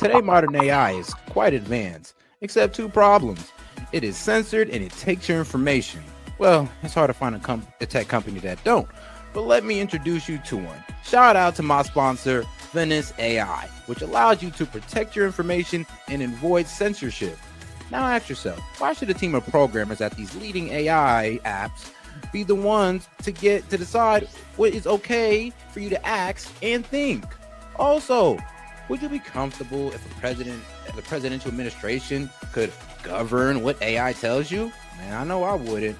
Today, modern AI is quite advanced, except two problems. It is censored and it takes your information. Well, it's hard to find a tech company that don't, but let me introduce you to one. Shout out to my sponsor, Vance AI, which allows you to protect your information and avoid censorship. Now ask yourself, why should a team of programmers at these leading AI apps be the ones to decide what is okay for you to ask and think? Also, would you be comfortable if the presidential administration could govern what AI tells you? Man, I know I wouldn't.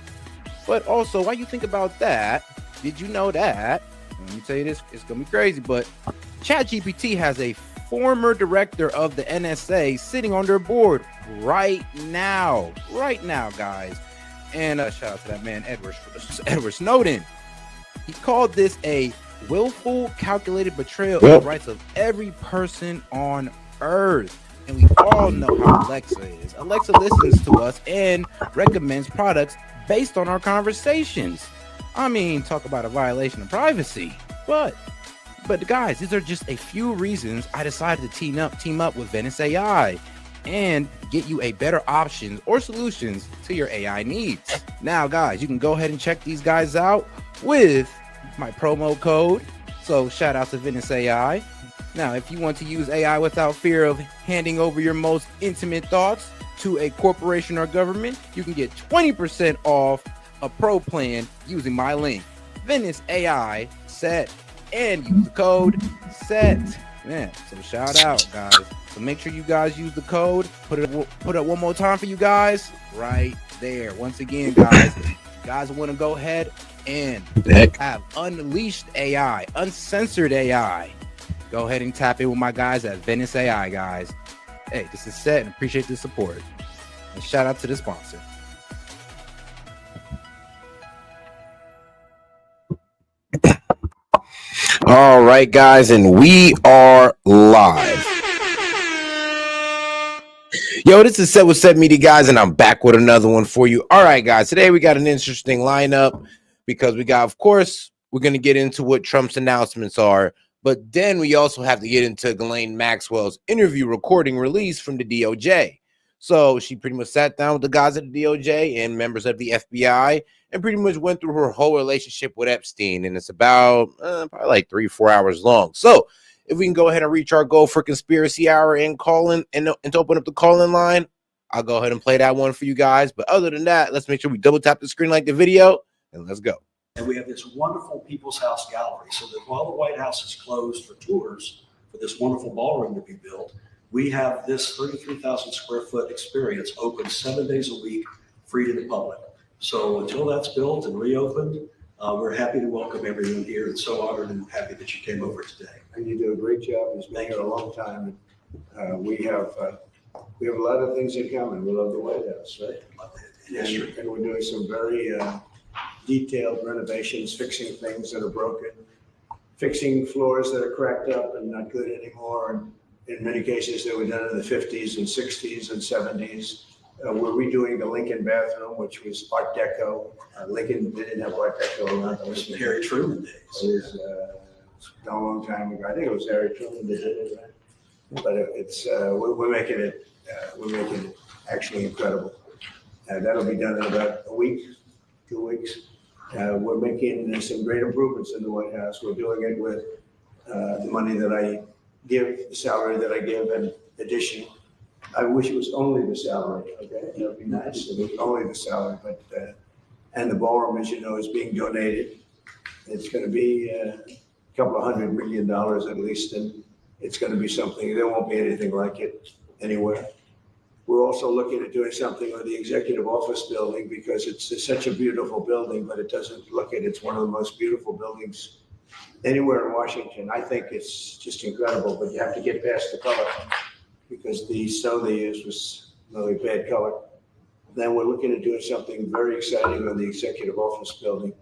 But also, while you think about that, did you know that? Let me tell you this, it's gonna be crazy, but ChatGPT has a former director of the NSA sitting on their board right now, guys. And shout out to that man, Edward Snowden. He called this a willful, calculated betrayal of the rights of every person on Earth. And we all know how Alexa is. Alexa listens to us and recommends products based on our conversations. I mean, talk about a violation of privacy. But guys, these are just a few reasons I decided to team up with Vance AI and get you a better options or solutions to your AI needs. Now, guys, you can go ahead and check these guys out with my promo code. So shout out to Vance AI. Now, if you want to use AI without fear of handing over your most intimate thoughts to a corporation or government, you can get 20% off a pro plan using my link, Vance AI SET, and use the code SET. Man, so shout out, guys. So make sure you guys use the code. Put it one more time for you guys right there. Once again, guys, you guys want to go ahead and have unleashed AI, uncensored AI, go ahead and tap in with my guys at Vance AI, guys. Hey, this is SET and appreciate the support. And shout out to the sponsor. All right, guys, and we are live. Yo, this is SET with SET Media, guys, and I'm back with another one for you. All right, guys, today we got an interesting lineup because we got, of course, we're going to get into what Trump's announcements are, but then we also have to get into Ghislaine Maxwell's interview recording release from the DOJ. So she pretty much sat down with the guys at the DOJ and members of the FBI and pretty much went through her whole relationship with Epstein. And it's about probably like 3-4 hours long. So if we can go ahead and reach our goal for Conspiracy Hour and call in and to open up the call-in line, I'll go ahead and play that one for you guys. But other than that, let's make sure we double tap the screen like the video and let's go. And we have this wonderful People's House gallery, so that while the White House is closed for tours for this wonderful ballroom to be built, we have this 33,000 square foot experience open 7 days a week, free to the public. So until that's built and reopened, we're happy to welcome everyone here, and so honored and happy that you came over today. And you do a great job. It's been here a long time. We have a lot of things in common. We love the White House, right? And we're doing some very detailed renovations, fixing things that are broken, fixing floors that are cracked up and not good anymore. And in many cases, they were done in the 50s and 60s and 70s. We're redoing the Lincoln bathroom, which was Art Deco. Lincoln didn't have Art Deco around. It was Harry Truman days. It was a long time ago. I think it was Harry Truman that did it, right? But we're making it actually incredible. That'll be done in about a week, 2 weeks. We're making some great improvements in the White House. We're doing it with the money that I give, the salary that I give, and addition. I wish it was only the salary. Okay, that would be nice. It was only the salary, but and the ballroom, as you know, is being donated. It's going to be a couple of $100 million at least, and it's going to be something. There won't be anything like it anywhere. We're also looking at doing something with the executive office building because it's such a beautiful building, but it doesn't look it. It's one of the most beautiful buildings anywhere in Washington. I think it's just incredible, but you have to get past the color because the stone they used was really bad color. Then we're looking at doing something very exciting on the executive office building,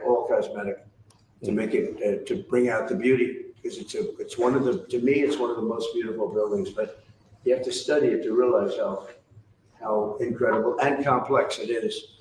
all cosmetic, to make it to bring out the beauty because it's one of the most beautiful buildings, but you have to study it to realize how incredible and complex it is.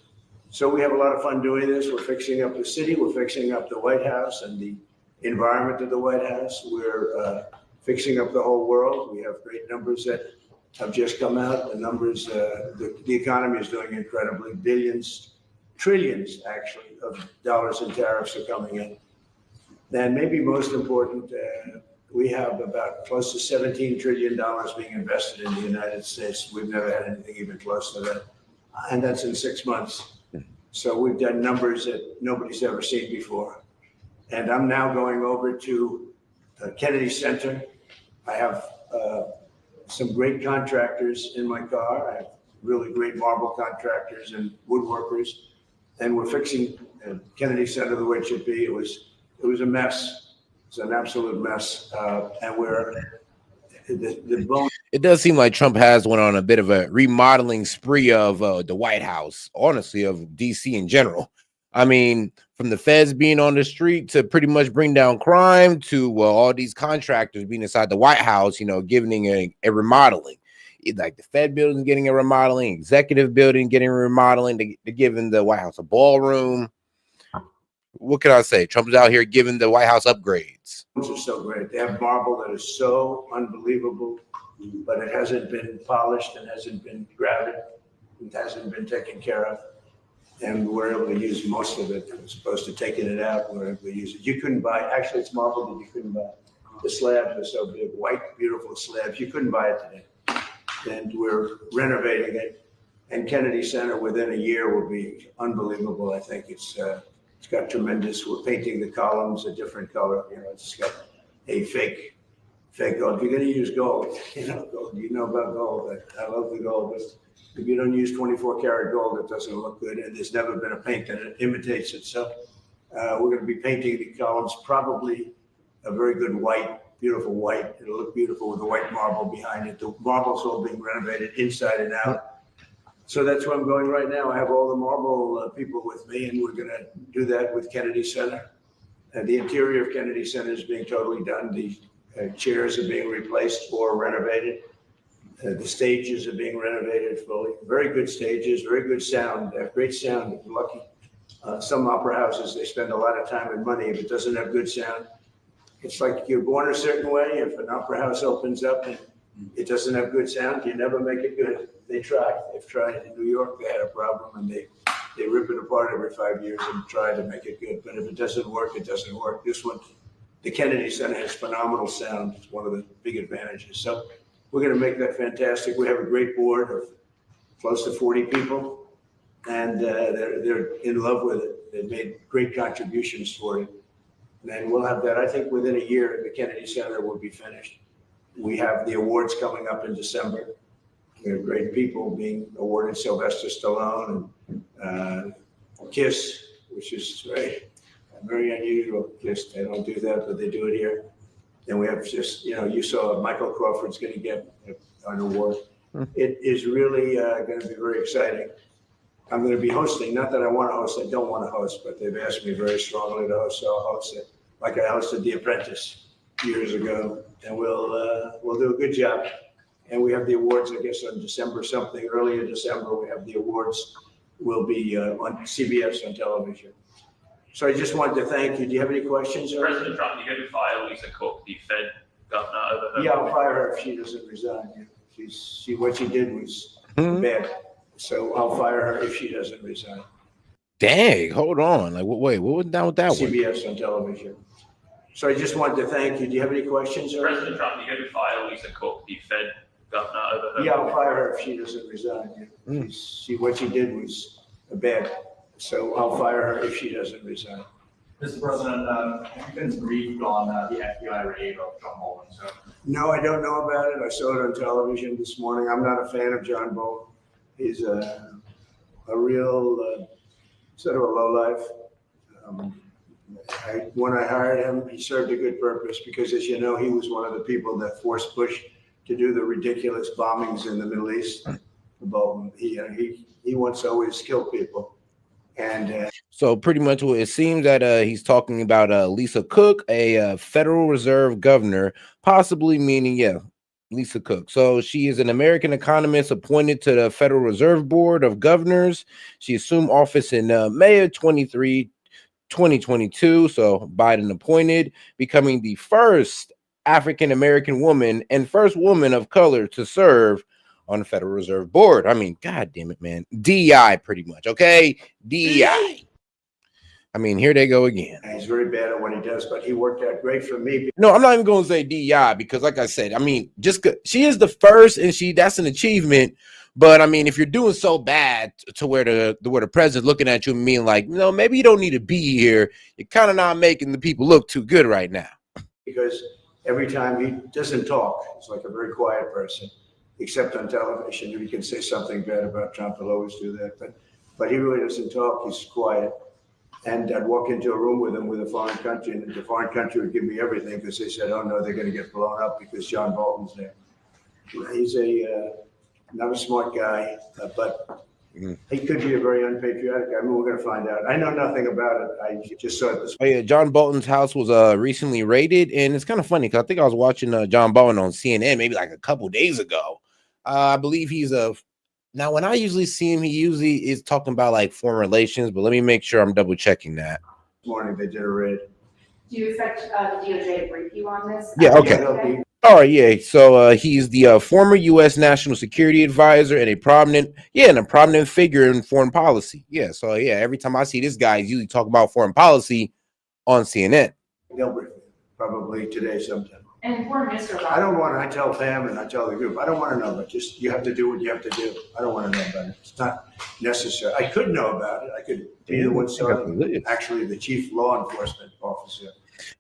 So we have a lot of fun doing this. We're fixing up the city. We're fixing up the White House and the environment of the White House. We're fixing up the whole world. We have great numbers that have just come out. The numbers, the economy is doing incredibly. Billions, trillions actually of dollars in tariffs are coming in. And maybe most important, we have about close to $17 trillion being invested in the United States. We've never had anything even close to that. And that's in 6 months. So we've done numbers that nobody's ever seen before. And I'm now going over to Kennedy Center. I have some great contractors in my car. I have really great marble contractors and woodworkers. And we're fixing Kennedy Center the way it should be. It was a mess. It's an absolute mess. And we're the bone. It does seem like Trump has went on a bit of a remodeling spree of the White House, honestly, of DC in general. I mean, from the feds being on the street to pretty much bring down crime to all these contractors being inside the White House, you know, giving a remodeling. Like the Fed building getting a remodeling, executive building getting a remodeling, they're giving the White House a ballroom. What can I say? Trump's out here giving the White House upgrades. Are so great. They have marble that is so unbelievable, but it hasn't been polished and hasn't been grouted. It hasn't been taken care of. And we're able to use most of it as opposed to taking it out. We're able to use it. You couldn't buy, actually it's marble that you couldn't buy. The slabs are so big, white, beautiful slabs. You couldn't buy it today. And we're renovating it. And Kennedy Center within a year will be unbelievable. I think it's got tremendous, we're painting the columns a different color. You know, it's got a fake gold. If you're gonna use gold, gold, you know about gold. I love the gold, but if you don't use 24 karat gold, it doesn't look good. And there's never been a paint that imitates it. So we're gonna be painting the columns, probably a very good white, beautiful white. It'll look beautiful with the white marble behind it. The marble's all being renovated inside and out. So that's where I'm going right now. I have all the marble people with me, and we're gonna do that with Kennedy Center. The interior of Kennedy Center is being totally done. The chairs are being replaced or renovated. The stages are being renovated fully. Very good stages, very good sound. They have great sound. If you're lucky. Some opera houses, they spend a lot of time and money if it doesn't have good sound. It's like you're born a certain way. If an opera house opens up and it doesn't have good sound, you never make it good. They try. They've tried. In New York, they had a problem, and they rip it apart every 5 years and try to make it good. But if it doesn't work, it doesn't work. This one, the Kennedy Center has phenomenal sound. It's one of the big advantages. So we're going to make that fantastic. We have a great board of close to 40 people, and they're in love with it. They've made great contributions for it. And we'll have that, I think, within a year, the Kennedy Center will be finished. We have the awards coming up in December. We have great people being awarded, Sylvester Stallone and KISS, which is very unusual. KISS, they don't do that, but they do it here. And we have just, you saw Michael Crawford's going to get an award. It is really going to be very exciting. I'm going to be hosting, not that I want to host, I don't want to host, but they've asked me very strongly to host, so I'll host it. Like I hosted The Apprentice years ago, and we'll do a good job. And we have the awards, I guess, on December something, early in December, we have the awards. Will be on CBS on television. So I just wanted to thank you. Do you have any questions? President Trump, you going to fire Lisa Cook, the Fed governor, over her? Yeah, I'll fire her if she doesn't resign. What she did was bad. So I'll fire her if she doesn't resign. Dang, hold on. Like, wait, what was down with that CBS on television. So I just wanted to thank you. Do you have any questions? President Trump, you going to fire Lisa Cook, the Fed governor, over her? Yeah, I'll fire her if she doesn't resign. What she did was bad. So I'll fire her if she doesn't resign. Mr. President, have you been briefed on the FBI raid of John Bolton? No, I don't know about it. I saw it on television this morning. I'm not a fan of John Bolton. He's a real sort of a lowlife. When I hired him, he served a good purpose because, as you know, he was one of the people that forced Bush to do the ridiculous bombings in the Middle East. Bolton, he wants to always kill people. And so pretty much what it seems that he's talking about Lisa Cook, a Federal Reserve governor, possibly meaning, Lisa Cook. So she is an American economist appointed to the Federal Reserve Board of Governors. She assumed office in May of 2022. So Biden appointed, becoming the first African-American woman and first woman of color to serve on the Federal Reserve Board. I mean, God damn it, man. DEI pretty much, okay? DEI. I mean, here they go again. He's very bad at what he does, but he worked out great for me. No, I'm not even going to say DEI because, like I said, I mean, she is the first, and that's an achievement. But I mean, if you're doing so bad to where the president's looking at you and being like, maybe you don't need to be here, you're kind of not making the people look too good right now. Because every time he doesn't talk, he's like a very quiet person, except on television. If he can say something bad about Trump, he'll always do that. But he really doesn't talk. He's quiet. And I'd walk into a room with him with a foreign country, and the foreign country would give me everything because they said, oh, no, they're going to get blown up because John Bolton's there. He's not a smart guy, but he could be a very unpatriotic guy. I mean, we're going to find out. I know nothing about it. I just saw it this Oh, yeah, John Bolton's house was recently raided, and it's kind of funny because I think I was watching John Bolton on CNN maybe like a couple days ago. I believe he's now, when I usually see him, he usually is talking about like foreign relations, but let me make sure I'm double checking that. morning. They did a raid. Do you expect the DOJ to brief you on this? Yeah, okay. All right, yeah. So he's the former U.S. National Security Advisor and a prominent figure in foreign policy. Yeah, so yeah, every time I see this guy, he's usually talking about foreign policy on CNN. They'll brief me, probably today sometime. And Foreign Minister, I don't want to, I tell Pam and I tell the group, I don't want to know, but just you have to do what you have to do. I don't want to know about it. It's not necessary. I could know about it. I could be the one starting, actually the chief law enforcement officer.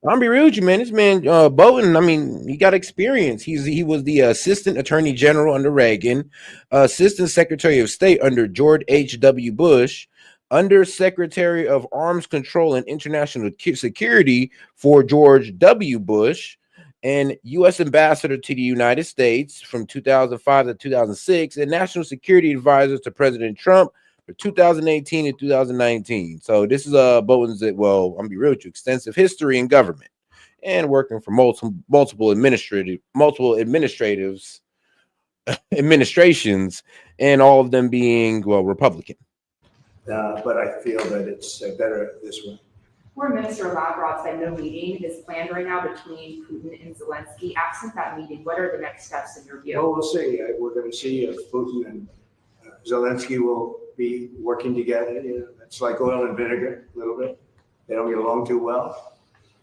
I'll be real with you, man. This man, Bolton, I mean, he got experience. He was the assistant attorney general under Reagan, assistant secretary of state under George H.W. Bush, under secretary of arms control and international security for George W. Bush, and U.S. ambassador to the United States from 2005 to 2006, and national security advisor to President Trump for 2018 and 2019. So this is Bolton's, well, I'm gonna be real with you, extensive history in government and working for multiple administrations, and all of them being, well, Republican. But I feel that it's better this way. Foreign Minister Lavrov said no meeting is planned right now between Putin and Zelensky. Absent that meeting, what are the next steps in your view? Well, we'll see. We're going to see if Putin and Zelensky will be working together. It's like oil and vinegar a little bit. They don't get along too well.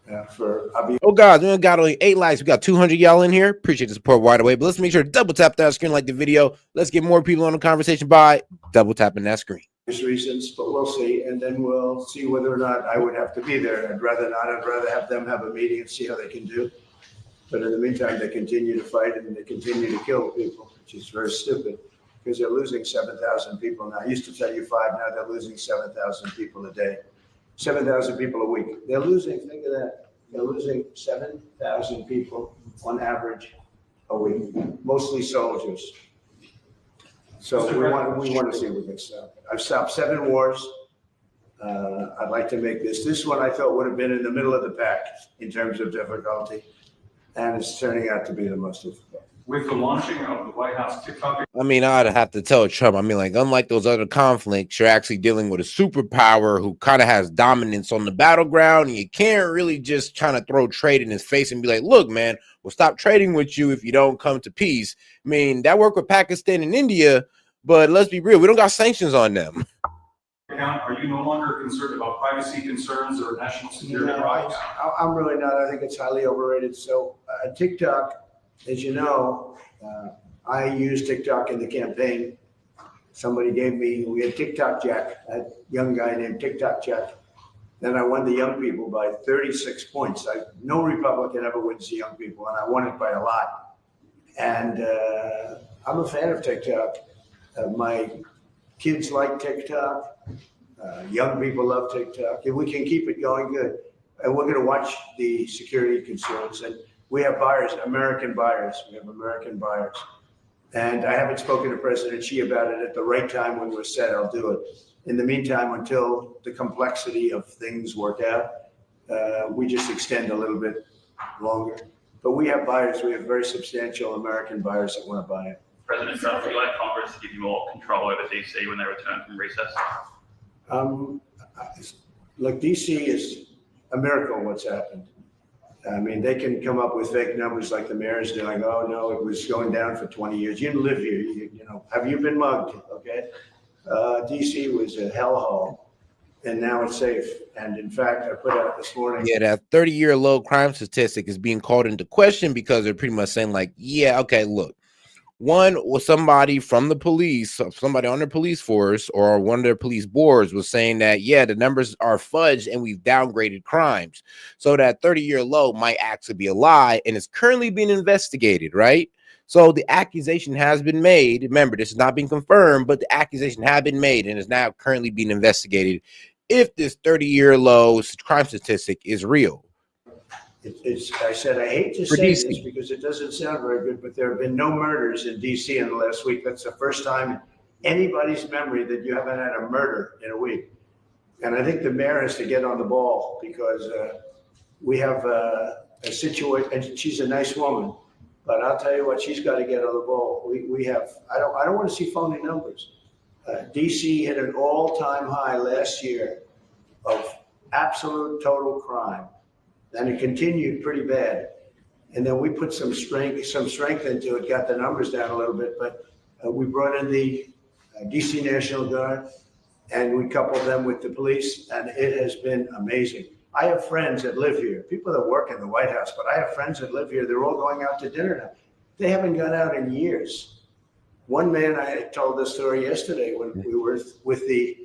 Oh, guys, we got only 8 likes. We got 200 y'all in here. Appreciate the support right away. But let's make sure to double tap that screen like the video. Let's get more people on the conversation by double tapping that screen. Reasons, but we'll see, and then we'll see whether or not I would have to be there. I'd rather not. I'd rather have them have a meeting and see how they can do. But in the meantime, they continue to fight and they continue to kill people, which is very stupid because they're losing 7,000 people now. I used to tell you 5, now they're losing 7,000 people a day, 7,000 people a week. They're losing, think of that, they're losing 7,000 people on average a week, mostly soldiers. So we want to see what gets done. I've stopped 7 wars. I'd like to make this one I thought would have been in the middle of the pack in terms of difficulty, and it's turning out to be the most difficult. With the launching of the White House TikTok. I mean, I'd have to tell Trump, I mean, like, unlike those other conflicts, you're actually dealing with a superpower who kind of has dominance on the battleground, and you can't really just trying to throw trade in his face and be like, look, man, we'll stop trading with you if you don't come to peace. I mean, that worked with Pakistan and India, but let's be real, we don't got sanctions on them. Are you no longer concerned about privacy concerns or national security rights? I'm really not. I think it's highly overrated. So TikTok, as you know, I used TikTok in the campaign. Somebody gave me, we had TikTok Jack, a young guy named TikTok Jack. Then I won the young people by 36 points. No Republican ever wins the young people, and I won it by a lot. And I'm a fan of TikTok. My kids like TikTok. Young people love TikTok. If we can keep it going, good. And we're going to watch the security concerns. And we have buyers, American buyers. We have American buyers. And I haven't spoken to President Xi about it. At the right time when we're set, I'll do it. In the meantime, until the complexity of things work out, we just extend a little bit longer. But we have buyers. We have very substantial American buyers that want to buy it. President Trump, would you like Congress to give you more control over DC when they return from recess? Look, DC is a miracle what's happened. I mean, they can come up with fake numbers like the mayor's doing. Oh, no, it was going down for 20 years. You didn't live here. You know, have you been mugged? Okay. DC was a hellhole, and now it's safe. And in fact, I put out this morning. Yeah, that 30-year low crime statistic is being called into question because they're pretty much saying like, yeah, okay, look, one was somebody from the police, somebody on their police force or one of their police boards was saying that, yeah, the numbers are fudged and we've downgraded crimes. So that 30-year low might actually be a lie and it's currently being investigated, right? So the accusation has been made. Remember, this is not being confirmed, but the accusation has been made and is now currently being investigated if this 30-year low crime statistic is real. I said, I hate to For say DC. this because it doesn't sound very good, but there have been no murders in DC in the last week. That's the first time in anybody's memory that you haven't had a murder in a week. And I think the mayor has to get on the ball because we have a situation, and she's a nice woman, but I'll tell you what, she's got to get on the ball. We have, I don't want to see phony numbers. DC hit an all-time high last year of absolute total crime. And it continued pretty bad. And then we put some strength into it, got the numbers down a little bit, but we brought in the DC National Guard and we coupled them with the police, and it has been amazing. I have friends that live here, people that work in the White House, but I have friends that live here. They're all going out to dinner now. They haven't gone out in years. One man, I told this story yesterday when we were with the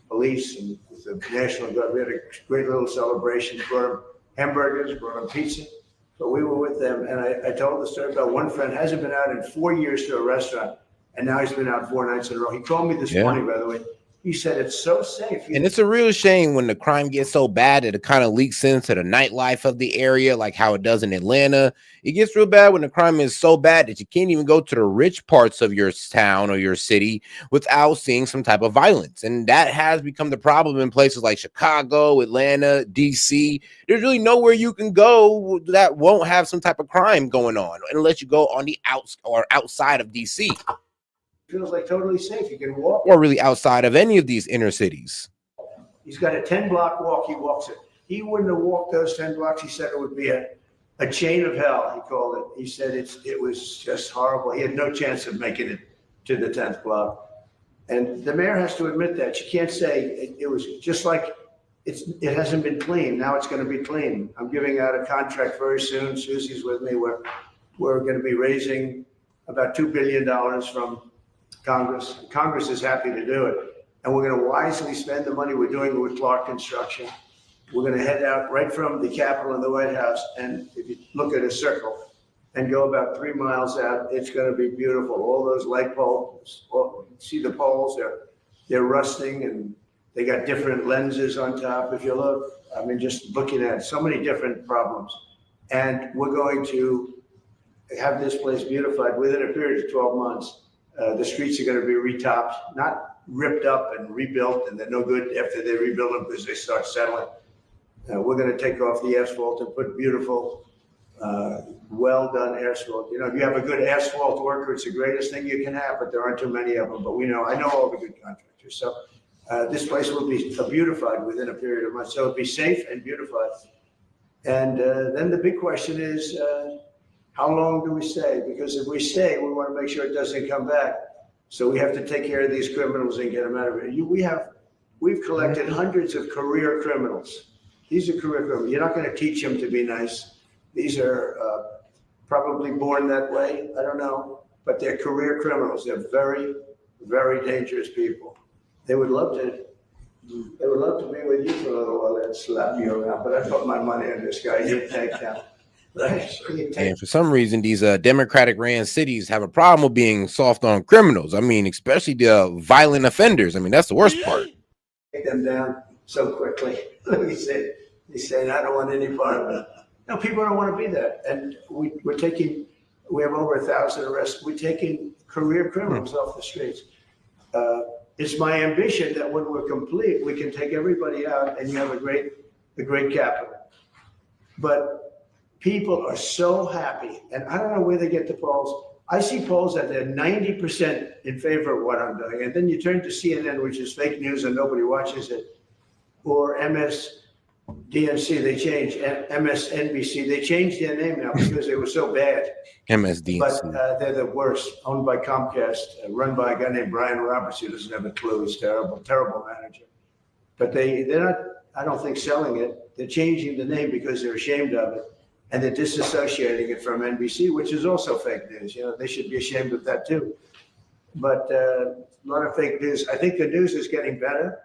police and with the National Guard. We had a great little celebration, brought them hamburgers, brought them pizza. But we were with them, and I told the story about one friend hasn't been out in 4 years to a restaurant, and now he's been out 4 nights in a row. He called me this morning, by the way. He said it's so safe. And it's a real shame when the crime gets so bad that it kind of leaks into the nightlife of the area, like how it does in Atlanta. It gets real bad when the crime is so bad that you can't even go to the rich parts of your town or your city without seeing some type of violence. And that has become the problem in places like Chicago, Atlanta, DC. There's really nowhere you can go that won't have some type of crime going on unless you go on the outside of DC. Feels like totally safe. You can walk. Or really outside of any of these inner cities. He's got a 10-block walk. He walks it. He wouldn't have walked those 10 blocks. He said it would be a chain of hell, he called it. He said it was just horrible. He had no chance of making it to the 10th block. And the mayor has to admit that. You can't say it was just like it hasn't been clean. Now it's going to be clean. I'm giving out a contract very soon. Susie's with me. We're going to be raising about $2 billion from Congress. Congress is happy to do it. And we're going to wisely spend the money. We're doing it with Clark Construction. We're going to head out right from the Capitol and the White House. And if you look at a circle and go about 3 miles out, it's going to be beautiful. All those light poles, see the poles, they're rusting and they got different lenses on top. If you look, I mean, just looking at so many different problems. And we're going to have this place beautified within a period of 12 months. The streets are going to be retopped, not ripped up and rebuilt, and they're no good after they rebuild them because they start settling. We're going to take off the asphalt and put beautiful, well-done asphalt. You know, if you have a good asphalt worker, it's the greatest thing you can have, but there aren't too many of them. But I know all the good contractors. So this place will be beautified within a period of months. So it'll be safe and beautified. And then the big question is, how long do we stay? Because if we stay, we want to make sure it doesn't come back. So we have to take care of these criminals and get them out of here. We've collected hundreds of career criminals. These are career criminals. You're not going to teach them to be nice. These are probably born that way. I don't know, but they're career criminals. They're very, very dangerous people. They would love to be with you for a little while and slap you around. But I put my money on this guy. He'll take down. Right. And for some reason, these Democratic ran cities have a problem with being soft on criminals. I mean, especially the violent offenders. I mean, that's the worst part. Take them down so quickly. Let me say, he's saying, I don't want any part of it. No, people don't want to be there. And we have over 1,000 arrests. We're taking career criminals off the streets. It's my ambition that when we're complete, we can take everybody out and you have a great capital. But people are so happy, and I don't know where they get the polls. I see polls that they're 90% in favor of what I'm doing, and then you turn to CNN, which is fake news and nobody watches it, or DNC, they changed MSNBC. They changed their name now because they were so bad. MSDNC. But they're the worst, owned by Comcast, run by a guy named Brian Roberts, who doesn't have a clue. He's terrible, terrible manager. But they're not, I don't think, selling it. They're changing the name because they're ashamed of it. And they're disassociating it from NBC, which is also fake news. You know, they should be ashamed of that too. But a lot of fake news. I think the news is getting better.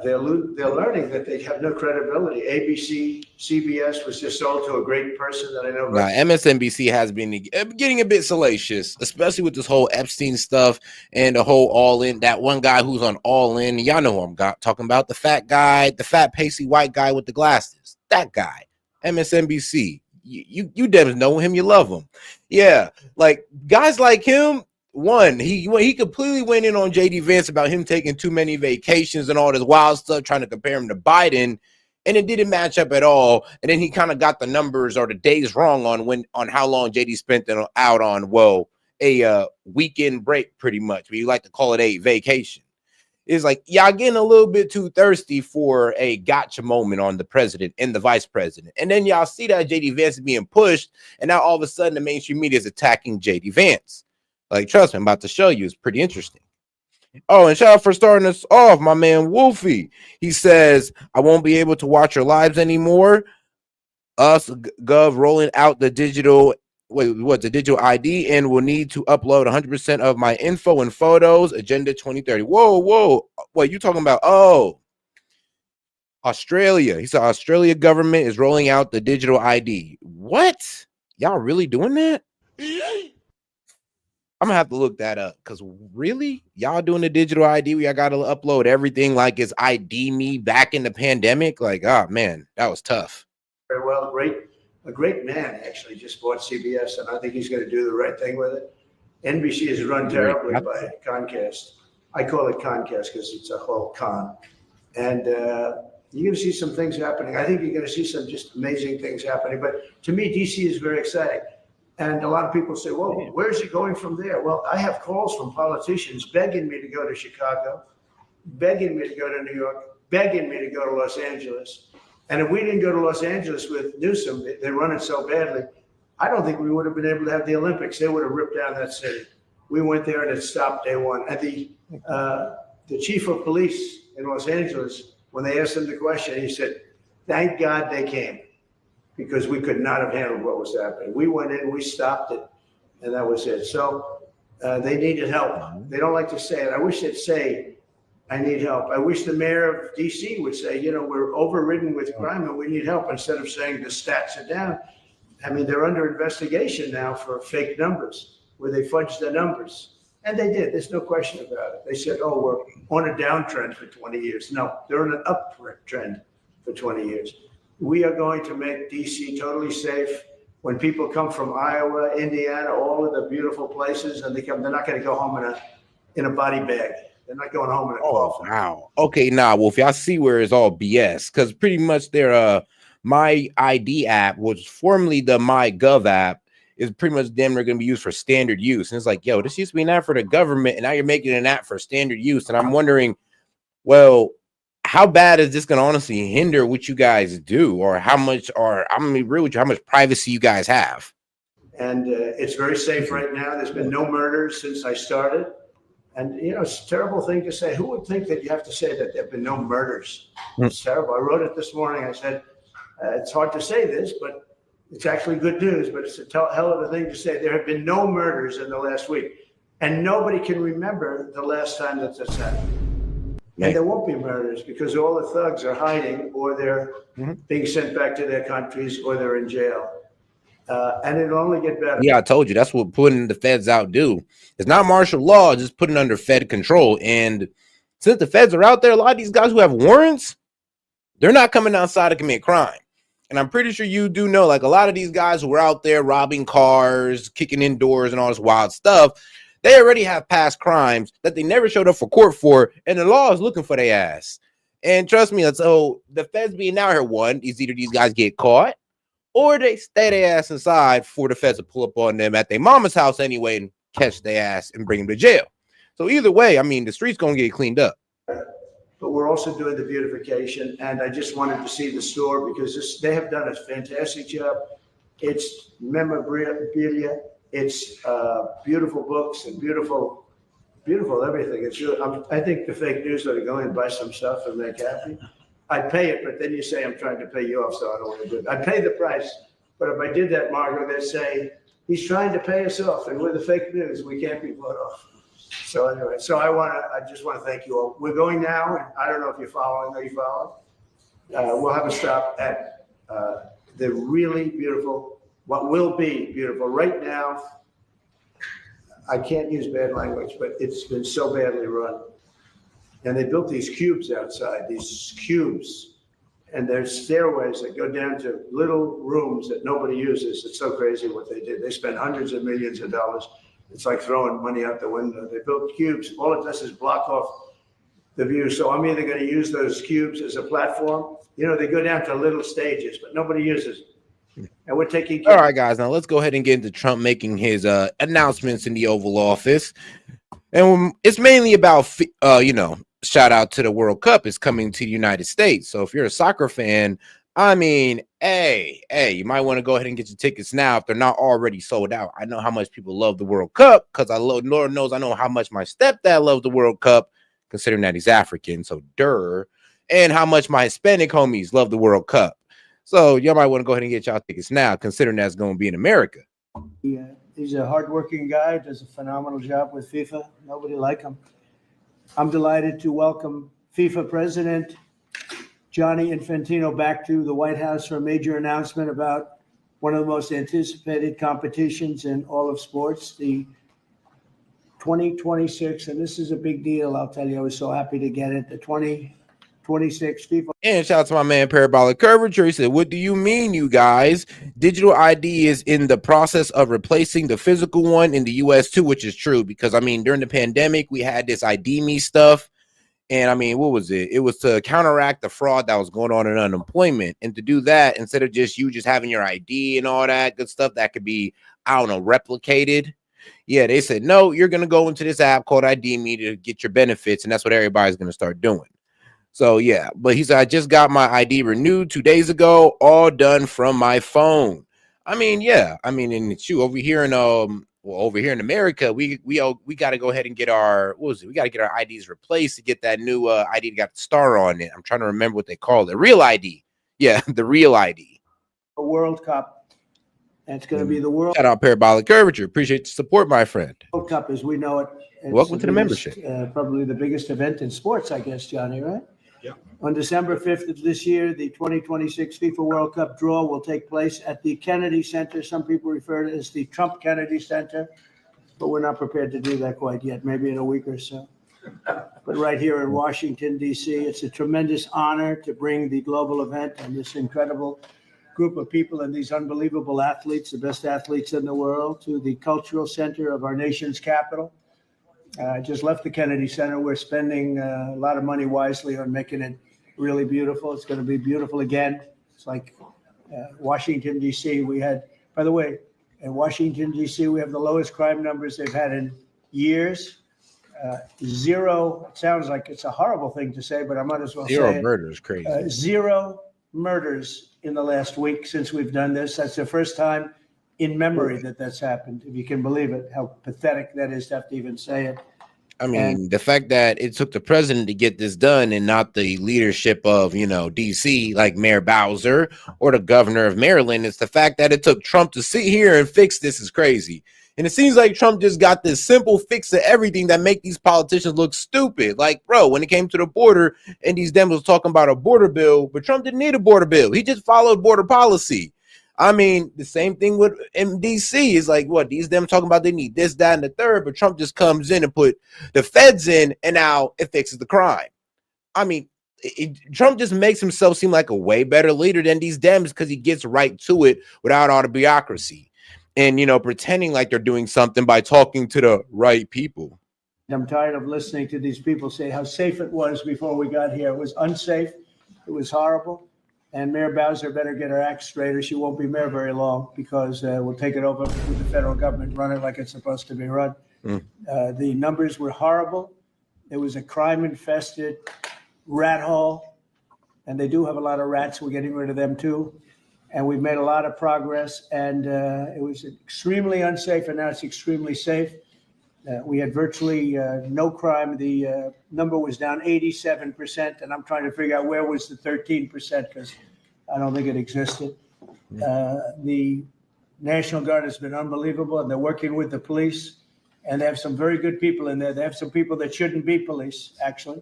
They're learning that they have no credibility. ABC, CBS was just sold to a great person that I know. Now, MSNBC has been getting a bit salacious, especially with this whole Epstein stuff and the whole All In. That one guy who's on All In, y'all know who I'm talking about. The fat guy, the fat pasty white guy with the glasses. That guy, MSNBC. You devs know him, you love him. Yeah, like guys like him. One, he completely went in on JD Vance about him taking too many vacations and all this wild stuff, trying to compare him to Biden, and it didn't match up at all. And then he kind of got the numbers or the days wrong on how long JD spent out on a weekend break, pretty much. But you like to call it a vacation. It's like y'all getting a little bit too thirsty for a gotcha moment on the president and the vice president, and then y'all see that JD Vance is being pushed, and now all of a sudden the mainstream media is attacking JD Vance. Like, trust me, I'm about to show you. It's pretty interesting. Oh, and shout out for starting us off, my man Wolfie. He says, I won't be able to watch your lives anymore. Us Gov rolling out the digital, the digital ID, and will need to upload 100% of my info and photos. Agenda 2030. Whoa. What you talking about? Oh, Australia. He said Australia government is rolling out the digital ID. What? Y'all really doing that? I'm gonna have to look that up because really, y'all doing the digital ID where y'all gotta upload everything like it's ID me back in the pandemic? Like, oh man, that was tough. Very well, a great man actually just bought CBS, and I think he's going to do the right thing with it. NBC is run terribly by Comcast. I call it Comcast because it's a whole con, and you're going to see some things happening. I think you're going to see some just amazing things happening. But to me, DC is very exciting. And a lot of people say, well, where's it going from there? Well, I have calls from politicians begging me to go to Chicago, begging me to go to New York, begging me to go to Los Angeles. And if we didn't go to Los Angeles with Newsom, they run it so badly, I don't think we would have been able to have the Olympics. They would have ripped down that city. We went there and it stopped day one. And the chief of police in Los Angeles, when they asked him the question, he said, thank God they came, because we could not have handled what was happening. We went in, we stopped it, and that was it. So they needed help. They don't like to say it. I wish they'd say, I need help. I wish the mayor of DC would say, you know, we're overridden with crime and we need help, instead of saying the stats are down. I mean, they're under investigation now for fake numbers, where they fudged the numbers. And they did. There's no question about it. They said, oh, we're on a downtrend for 20 years. No, they're on an uptrend for 20 years. We are going to make DC totally safe. When people come from Iowa, Indiana, all of the beautiful places, and they're not going to go home in a body bag. They're not going home in a coffin. Wow. Okay, nah, Wolf, y'all see where it's all BS, because pretty much their My ID app, was formerly the My Gov app, is pretty much damn near going to be used for standard use. And it's like, yo, this used to be an app for the government, and now you're making an app for standard use. And I'm wondering, well, how bad is this going to honestly hinder what you guys do, or how much, or I'm gonna be real with you, how much privacy you guys have? And it's very safe right now. There's been no murders since I started. And, you know, it's a terrible thing to say. Who would think that you have to say that there have been no murders? It's terrible. I wrote it this morning. I said, it's hard to say this, but it's actually good news, but it's a hell of a thing to say. There have been no murders in the last week, and nobody can remember the last time that this happened. And there won't be murders because all the thugs are hiding, or they're being sent back to their countries, or they're in jail. And it'll only get better. Yeah, I told you that's what putting the feds out do. It's not martial law, it's just putting under Fed control. And since the feds are out there, a lot of these guys who have warrants, they're not coming outside to commit crime. And I'm pretty sure you do know, like, a lot of these guys who are out there robbing cars, kicking in doors, and all this wild stuff, they already have past crimes that they never showed up for court for, and the law is looking for their ass. And trust me, so the feds being out here, one is either these guys get caught, or they stay their ass inside for the feds to pull up on them at their mama's house anyway and catch their ass and bring them to jail. So either way, I mean, the street's gonna get cleaned up. but we're also doing the beautification. And I just wanted to see the store because they have done a fantastic job. It's memorabilia, it's beautiful books and beautiful everything. It's really, I think the fake news ought to go in and buy some stuff and make happy. I'd pay it, but then you say I'm trying to pay you off, so I don't want to do it. I'd pay the price, but if I did that, Margaret, they'd say, he's trying to pay us off, and with the fake news, we can't be bought off. So anyway, I just want to thank you all. We're going now, and I don't know if you're following. Are you following? We'll have a stop at the really beautiful, what will be beautiful. Right now, I can't use bad language, but it's been so badly run. And they built these cubes outside, and there's stairways that go down to little rooms that nobody uses. It's so crazy what they did. They spent hundreds of millions of dollars. It's like throwing money out the window. They built cubes. All it does is block off the view. So I'm either going to use those cubes as a platform. You know, they go down to little stages, but nobody uses it. And we're taking care. All right, guys. Now let's go ahead and get into Trump making his announcements in the Oval Office. And it's mainly about, shout out to the World Cup is coming to the United States. So if you're a soccer fan, I mean, hey, you might want to go ahead and get your tickets now if they're not already sold out. I know how much people love the World Cup because Lord knows I know how much my stepdad loves the World Cup, considering that he's African, so and how much my Hispanic homies love the World Cup. So y'all might want to go ahead and get y'all tickets now, considering that's going to be in America. Yeah, he's a hardworking guy, does a phenomenal job with FIFA. Nobody like him. I'm delighted to welcome FIFA President Gianni Infantino back to the White House for a major announcement about one of the most anticipated competitions in all of sports, the 2026, and this is a big deal, I'll tell you. I was so happy to get it, the 2026 FIFA. And shout out to my man Parabolic Curvature. He said, what do you mean, you guys? Digital ID is in the process of replacing the physical one in the US too, which is true because, I mean, during the pandemic, we had this ID me stuff. And I mean, what was it? It was to counteract the fraud that was going on in unemployment. And to do that, instead of just having your ID and all that good stuff that could be, I don't know, replicated. Yeah, they said, no, you're going to go into this app called ID Me to get your benefits. And that's what everybody's going to start doing. So, yeah, but he said, I just got my ID renewed 2 days ago, all done from my phone. I mean, yeah, I mean, and over here in over here in America, we got to go ahead and get our, we got to get our IDs replaced to get that new ID that got the star on it. I'm trying to remember what they call it. Real ID. Yeah, the real ID. A World Cup. And it's going to be the World Shout out Parabolic Curvature. Appreciate the support, my friend. World Cup as we know it. It's Welcome to the membership. Probably the biggest event in sports, I guess, Johnny, right? Yeah. On December 5th of this year, the 2026 FIFA World Cup draw will take place at the Kennedy Center. Some people refer to it as the Trump Kennedy Center, but we're not prepared to do that quite yet, maybe in a week or so. But right here in Washington, D.C., it's a tremendous honor to bring the global event and this incredible group of people and these unbelievable athletes, the best athletes in the world, to the cultural center of our nation's capital. I just left the Kennedy Center. We're spending a lot of money wisely on making it really beautiful. It's going to be beautiful again. It's like Washington, D.C. We had, by the way, in Washington, D.C., we have the lowest crime numbers they've had in years. Zero, it sounds like it's a horrible thing to say, but I might as well say Zero murders, crazy. Zero murders in the last week since we've done this. That's the first time in memory that that's happened, if you can believe it, how pathetic that is to have to even say it. I mean, the fact that it took the president to get this done and not the leadership of, DC, like Mayor Bowser or the governor of Maryland, it's the fact that it took Trump to sit here and fix this is crazy. And it seems like Trump just got this simple fix to everything that make these politicians look stupid. Like, bro, when it came to the border and these Dems was talking about a border bill, but Trump didn't need a border bill. He just followed border policy. I mean, the same thing with MDC is like, what, these them talking about they need this, that, and the third, but Trump just comes in and put the feds in, and now it fixes the crime. I mean, Trump just makes himself seem like a way better leader than these Dems because he gets right to it without all the bureaucracy and, pretending like they're doing something by talking to the right people. I'm tired of listening to these people say how safe it was before we got here. It was unsafe. It was horrible. And Mayor Bowser better get her act straight or she won't be mayor very long because we'll take it over with the federal government, run it like it's supposed to be run. The numbers were horrible. It was a crime-infested, rat hole, and they do have a lot of rats. We're getting rid of them too. And we've made a lot of progress, and it was extremely unsafe, and now it's extremely safe. We had virtually no crime. The number was down 87%, and I'm trying to figure out where was the 13% because I don't think it existed. The National Guard has been unbelievable, and they're working with the police, and they have some very good people in there. They have some people that shouldn't be police, actually,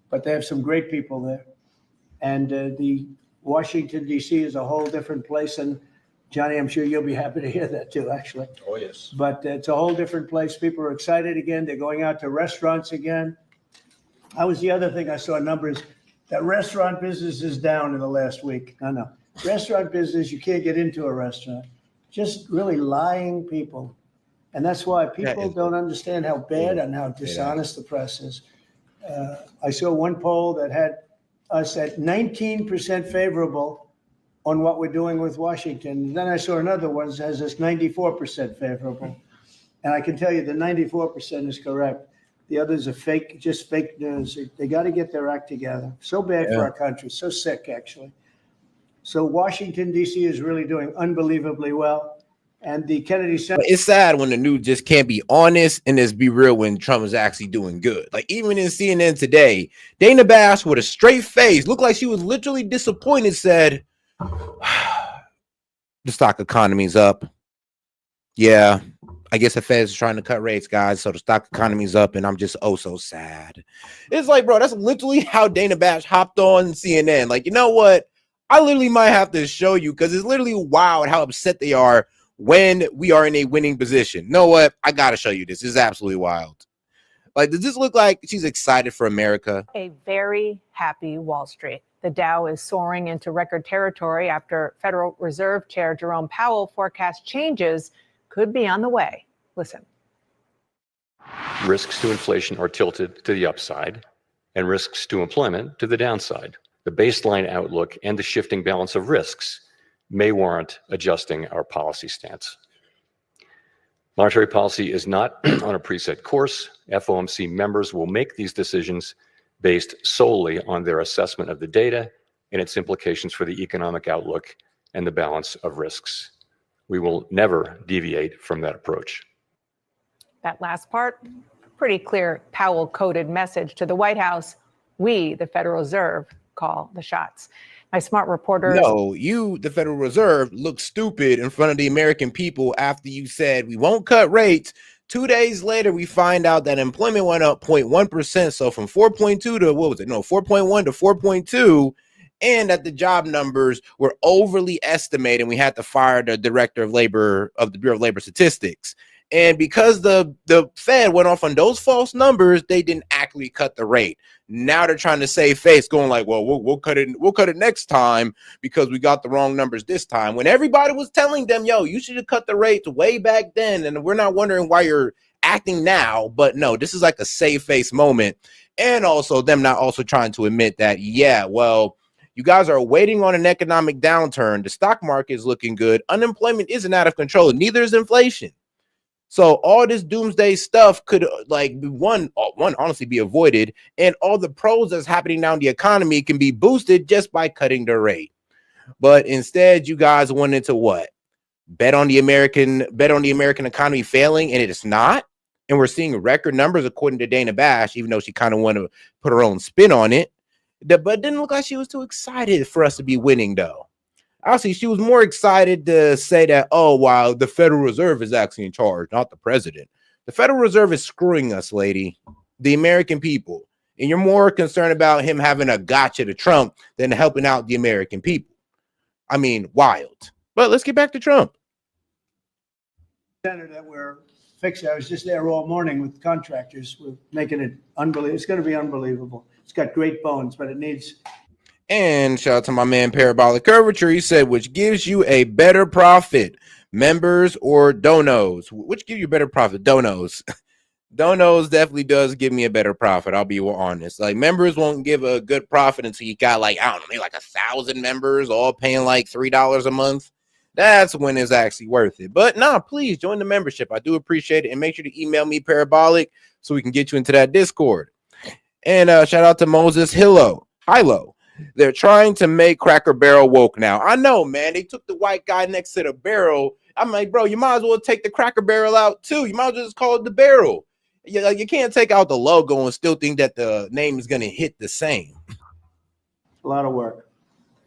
but they have some great people there. And the Washington, D.C. is a whole different place, and Johnny, I'm sure you'll be happy to hear that too, actually. Oh, yes. But it's a whole different place. People are excited again. They're going out to restaurants again. That was the other thing I saw numbers. That restaurant business is down in the last week. No. Restaurant business, you can't get into a restaurant. Just really lying people. And that's why people don't understand how bad and how dishonest the press is. I saw one poll that had us at 19% favorable on what we're doing with Washington. Then I saw another one that has us 94% favorable. And I can tell you the 94% is correct. The others are fake, just fake news. They got to get their act together. So bad for our country, so sick, actually. So Washington, D.C. is really doing unbelievably well. And the Kennedy Center. It's sad when the news just can't be honest and just be real when Trump is actually doing good. Like even in CNN today, Dana Bash with a straight face, looked like she was literally disappointed, said, the stock economy's up. Yeah, I guess the Fed's trying to cut rates, guys, so the stock economy's up, and I'm just so sad. It's like, bro, that's literally how Dana Bash hopped on CNN. Like, you know what? I literally might have to show you because it's literally wild how upset they are when we are in a winning position. You know what? I got to show you this. This is absolutely wild. Like, does this look like she's excited for America? A very happy Wall Street. The Dow is soaring into record territory after Federal Reserve Chair Jerome Powell forecast changes could be on the way. Listen. Risks to inflation are tilted to the upside and risks to employment to the downside. The baseline outlook and the shifting balance of risks may warrant adjusting our policy stance. Monetary policy is not on a preset course. FOMC members will make these decisions based solely on their assessment of the data and its implications for the economic outlook and the balance of risks. We will never deviate from that approach. That last part, pretty clear Powell-coded message to the White House. We, the Federal Reserve, call the shots. My smart reporters. No, you, the Federal Reserve, look stupid in front of the American people after you said we won't cut rates. 2 days later, we find out that employment went up 0.1%. So from 4.2 to what was it? No, 4.1 to 4.2. And that the job numbers were overly estimated. We had to fire the director of labor of the Bureau of Labor Statistics. And because the Fed went off on those false numbers, they didn't actually cut the rate. Now they're trying to save face, going like, well, we'll cut it next time because we got the wrong numbers this time. When everybody was telling them, yo, you should have cut the rates way back then, and we're not wondering why you're acting now. But no, this is like a save face moment. And also them not also trying to admit that, yeah, well, you guys are waiting on an economic downturn. The stock market is looking good. Unemployment isn't out of control. Neither is inflation. So all this doomsday stuff could like one honestly be avoided, and all the pros that's happening now in the economy can be boosted just by cutting the rate. But instead, you guys wanted to what? Bet on the American economy failing, and it is not. And we're seeing record numbers according to Dana Bash, even though she kind of wanted to put her own spin on it. But it didn't look like she was too excited for us to be winning, though. Actually, she was more excited to say that, oh, wow, the Federal Reserve is actually in charge, not the president. The Federal Reserve is screwing us, lady, the American people. And you're more concerned about him having a gotcha to Trump than helping out the American people. I mean, wild. But let's get back to Trump. Center that we're fixing. I was just there all morning with contractors. We're making it unbelievable. It's going to be unbelievable. It's got great bones, but it needs... And shout out to my man Parabolic Curvature. He said, which gives you a better profit, members or donos? Which give you a better profit? Donos. Donos definitely does give me a better profit. I'll be honest. Like members won't give a good profit until you got like, I don't know, maybe like 1,000 members all paying like $3 a month. That's when it's actually worth it. But nah, please join the membership. I do appreciate it. And make sure to email me Parabolic so we can get you into that Discord. And shout out to Moses Hillo. High-low. They're trying to make Cracker Barrel woke now. I know, man. They took the white guy next to the barrel. I'm like, bro, you might as well take the Cracker Barrel out too. You might as well just call it the barrel. You can't take out the logo and still think that the name is going to hit the same. A lot of work.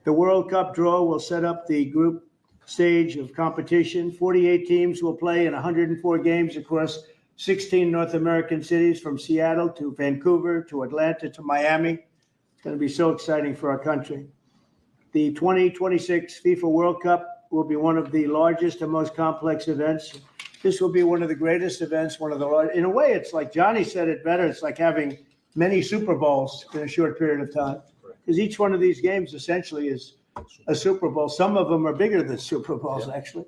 The World Cup draw will set up the group stage of competition. 48 teams will play in 104 games across 16 North American cities, from Seattle to Vancouver to Atlanta to Miami. It's going to be so exciting for our country. The 2026 FIFA World Cup will be one of the largest and most complex events. This will be one of the greatest events, one of the largest. In a way, it's like Johnny said it better. It's like having many Super Bowls in a short period of time, because each one of these games essentially is a Super Bowl. Some of them are bigger than Super Bowls, actually,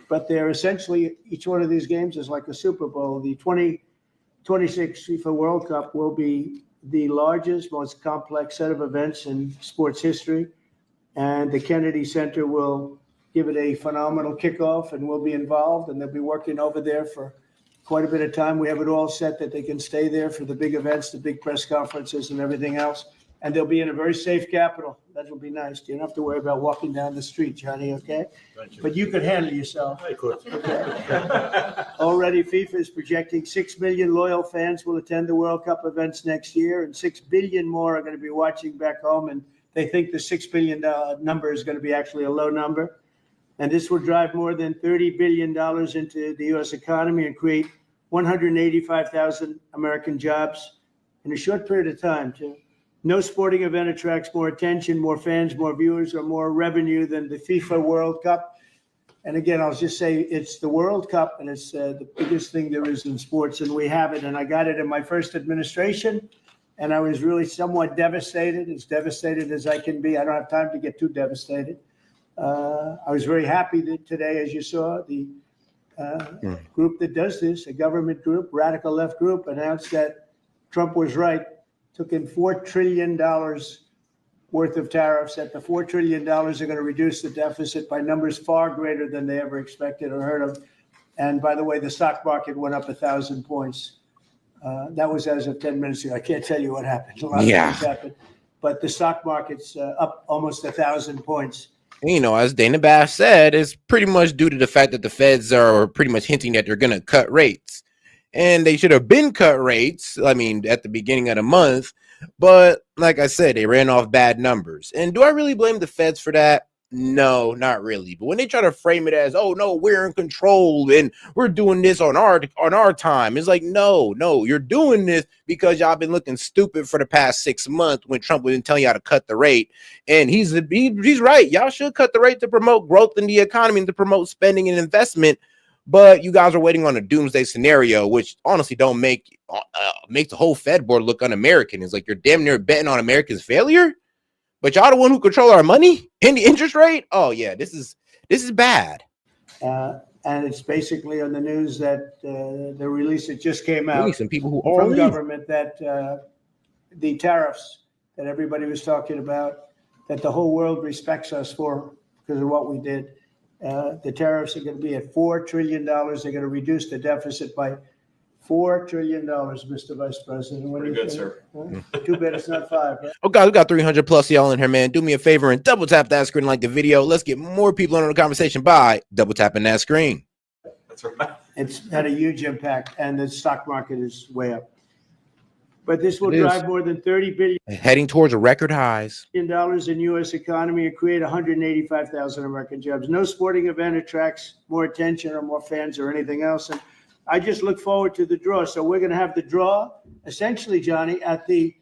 but they're essentially, each one of these games is like a Super Bowl. The 2026 FIFA World Cup will be the largest, most complex set of events in sports history, and the Kennedy Center will give it a phenomenal kickoff, and we'll be involved, and they'll be working over there for quite a bit of time. We have it all set that they can stay there for the big events, the big press conferences and everything else. And they'll be in a very safe capital. That will be nice. You don't have to worry about walking down the street, Johnny, okay? Thank you. But you could handle yourself. I could. Okay. Already, FIFA is projecting 6 million loyal fans will attend the World Cup events next year, and 6 billion more are going to be watching back home. And they think the $6 billion number is going to be actually a low number. And this will drive more than $30 billion into the U.S. economy and create 185,000 American jobs in a short period of time, too. No sporting event attracts more attention, more fans, more viewers, or more revenue than the FIFA World Cup. And again, I'll just say it's the World Cup, and it's the biggest thing there is in sports, and we have it. And I got it in my first administration, and I was really somewhat devastated, as devastated as I can be. I don't have time to get too devastated. I was very happy that today, as you saw, the group that does this, a government group, radical left group, announced that Trump was right. Took in $4 trillion worth of tariffs. That the $4 trillion are going to reduce the deficit by numbers far greater than they ever expected or heard of. And by the way, the stock market went up 1,000 points. That was as of 10 minutes ago. I can't tell you what happened. A lot of things happened. But the stock market's up almost 1,000 points. You know, as Dana Bash said, it's pretty much due to the fact that the feds are pretty much hinting that they're going to cut rates. And they should have been cut rates, I mean, at the beginning of the month. But like I said, they ran off bad numbers. And do I really blame the feds for that? No, not really. But when they try to frame it as, oh, no, we're in control and we're doing this on our time, it's like, no, you're doing this because y'all been looking stupid for the past 6 months when Trump was telling y'all to cut the rate. And he's right. Y'all should cut the rate to promote growth in the economy and to promote spending and investment. But you guys are waiting on a doomsday scenario, which honestly don't make the whole Fed board look un-American. It's like you're damn near betting on America's failure, but y'all the one who control our money and the interest rate. Oh yeah, this is bad. And it's basically on the news that the release that just came out some people who from government that the tariffs that everybody was talking about, that the whole world respects us for because of what we did. The tariffs are going to be at $4 trillion. They're going to reduce the deficit by $4 trillion, Mr. Vice President. What Pretty good, sir. Too bad it's not 5. Right? Oh, guys, we got 300 plus y'all in here, man. Do me a favor and double tap that screen, like the video. Let's get more people on the conversation by double tapping that screen. That's right. It's had a huge impact, and the stock market is way up. But this will drive more than $30 billion heading towards record highs in U.S. economy and create 185,000 American jobs. No sporting event attracts more attention or more fans or anything else. And I just look forward to the draw. So we're going to have the draw, essentially, Johnny, at the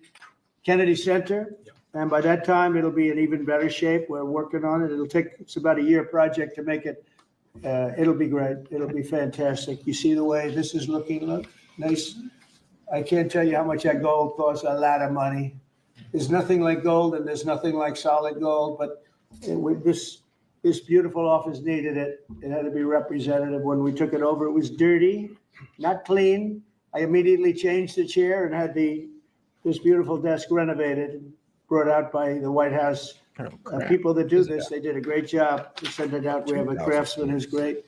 Kennedy Center. And by that time, it'll be in even better shape. We're working on it. It's about a year project to make it. It'll be great. It'll be fantastic. You see the way this is looking? Look, nice. I can't tell you how much that gold costs, a lot of money. There's nothing like gold and there's nothing like solid gold, but this beautiful office needed it. It had to be representative. When we took it over, it was dirty, not clean. I immediately changed the chair and had this beautiful desk renovated and brought out by the White House. People that do this, they did a great job to send it out. We have a craftsman who's great.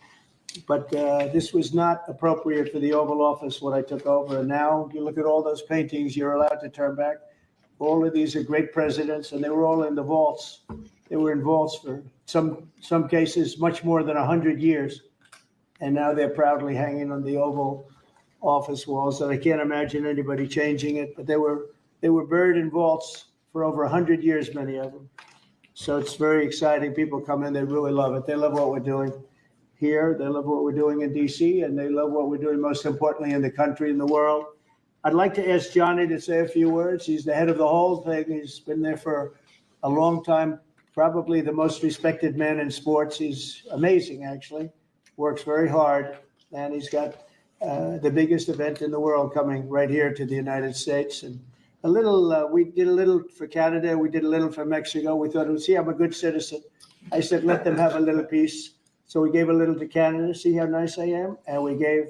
But this was not appropriate for the Oval Office when I took over. And now you look at all those paintings you're allowed to turn back. All of these are great presidents, and they were all in the vaults. They were in vaults for some cases much more than 100 years. And now they're proudly hanging on the Oval Office walls, and I can't imagine anybody changing it, but they were buried in vaults for over 100 years, many of them. So it's very exciting. People come in, they really love it. They love what we're doing here. They love what we're doing in DC, and they love what we're doing, most importantly, in the country and the world. I'd like to ask Johnny to say a few words. He's the head of the whole thing. He's been there for a long time, probably the most respected man in sports. He's amazing, actually. Works very hard, and he's got the biggest event in the world coming right here to the United States. And a little, we did a little for Canada. We did a little for Mexico. We thought, see, I'm a good citizen. I said, let them have a little piece. So we gave a little to Canada. See how nice I am? And we gave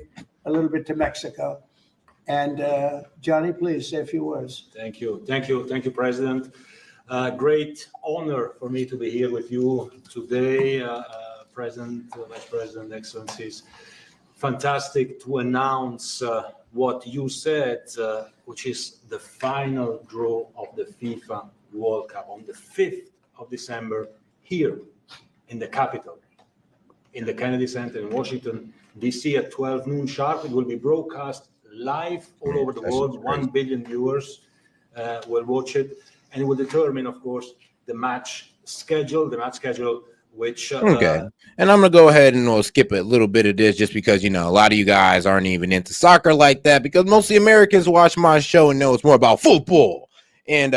a little bit to Mexico. And Johnny, please say a few words. Thank you. Thank you. Thank you, President. Great honor for me to be here with you today, President, Vice President, Excellencies. Fantastic to announce what you said, which is the final draw of the FIFA World Cup on the 5th of December here in the Capitol, in the Kennedy Center in Washington, D.C. at 12 noon sharp. It will be broadcast live all over the world. 1 billion viewers will watch it, and it will determine, of course, the match schedule, which okay. And I'm gonna go ahead and skip a little bit of this just because, you know, a lot of you guys aren't even into soccer like that, because mostly Americans watch my show and know it's more about football and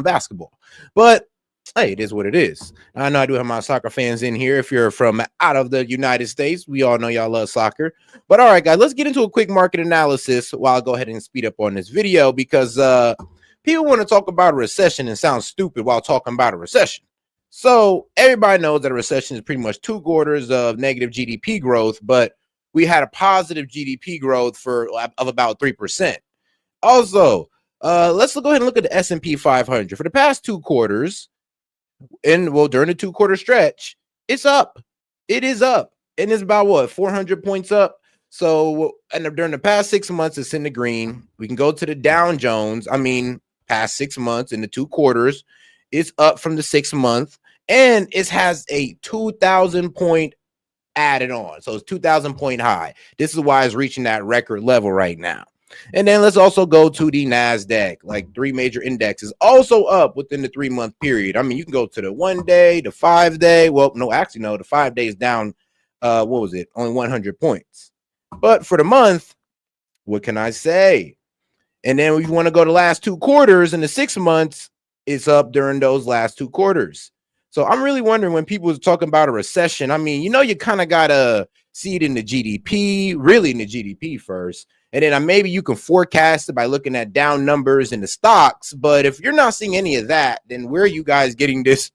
basketball. But hey, it is what it is. I know I do have my soccer fans in here. If you're from out of the United States, we all know y'all love soccer. But all right, guys, let's get into a quick market analysis while I go ahead and speed up on this video, because people want to talk about a recession and sound stupid while talking about a recession. So everybody knows that a recession is pretty much 2 quarters of negative GDP growth, but we had a positive GDP growth of about 3%. Also, let's go ahead and look at the S&P 500 for the past 2 quarters. And well, during the 2-quarter stretch, it's up. It is up, and it's about what, 400 points up. So, and during the past 6 months, it's in the green. We can go to the Dow Jones. I mean, past 6 months in the 2 quarters, it's up from the 6 month, and it has a 2,000 point added on. So it's 2,000 point high. This is why it's reaching that record level right now. And then let's also go to the NASDAQ, like 3 major indexes, also up within the 3-month period. I mean, you can go to the 1 day, the 5 day. Well, no, actually, no, the 5 days down. What was it? Only 100 points. But for the month, what can I say? And then if you want to go to the last 2 quarters and the 6 months, it's up during those last 2 quarters. So I'm really wondering, when people are talking about a recession, I mean, you know, you kind of got to see it in the GDP, really in the GDP first. And then maybe you can forecast it by looking at down numbers in the stocks. But if you're not seeing any of that, then where are you guys getting this?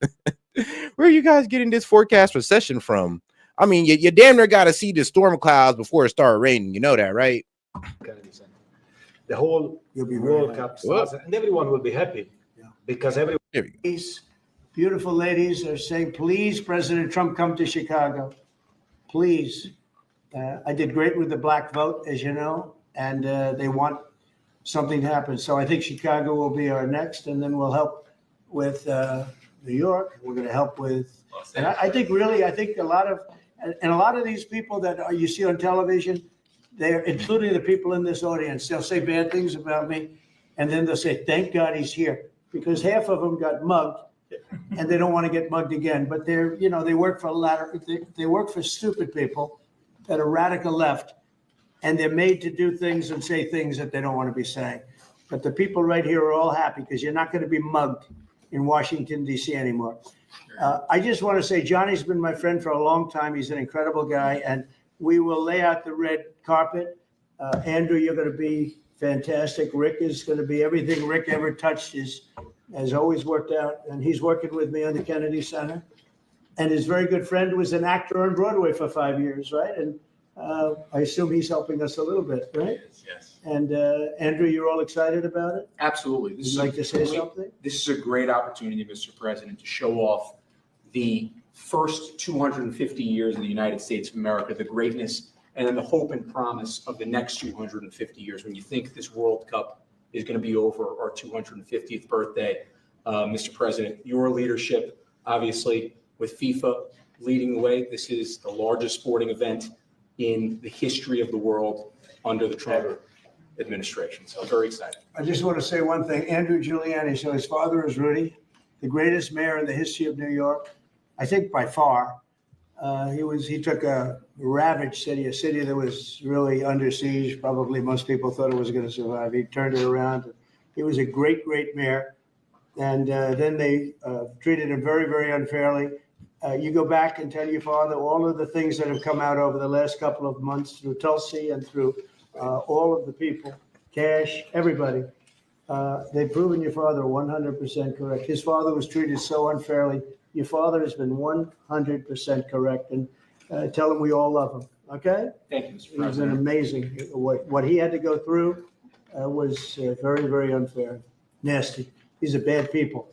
Where are you guys getting this forecast recession from? I mean, you damn near got to see the storm clouds before it starts raining. You know that, right? The whole World Cup starts, and everyone will be happy because everyone. These beautiful ladies are saying, please, President Trump, come to Chicago. Please. I did great with the black vote, as you know, and they want something to happen. So I think Chicago will be our next, and then we'll help with New York. We're going to help with, and I think a lot of these people that you see on television, they're including the people in this audience. They'll say bad things about me, and then they'll say, thank God he's here, because half of them got mugged and they don't want to get mugged again. But they're, you know, they work for stupid people that are radical left, and they're made to do things and say things that they don't want to be saying. But the people right here are all happy because you're not going to be mugged in Washington, D.C. anymore. I just want to say Johnny's been my friend for a long time. He's an incredible guy, and we will lay out the red carpet. Andrew, you're going to be fantastic. Rick is going to be everything Rick ever touched has always worked out, and he's working with me on the Kennedy Center. And his very good friend was an actor on Broadway for 5 years, right? And I assume he's helping us a little bit, right? Yes. And Andrew, you're all excited about it? Absolutely. Would you like to say something? This is a great opportunity, Mr. President, to show off the first 250 years of the United States of America, the greatness, and then the hope and promise of the next 250 years when you think this World Cup is going to be over our 250th birthday. Mr. President, your leadership, obviously, with FIFA leading the way, this is the largest sporting event in the history of the world under the Trump administration. So I'm very excited. I just want to say one thing. Andrew Giuliani, so his father is Rudy, the greatest mayor in the history of New York, I think by far. He took a ravaged city, a city that was really under siege. Probably most people thought it was going to survive. He turned it around. He was a great, great mayor. And then they treated him very, very unfairly. You go back and tell your father all of the things that have come out over the last couple of months through Tulsi and through all of the people, Cash, everybody. They've proven your father 100% correct. His father was treated so unfairly. Your father has been 100% correct. And tell him we all love him. Okay? Thank you, Mr. It was President. an amazing. What he had to go through was very, very unfair. Nasty. These are bad people.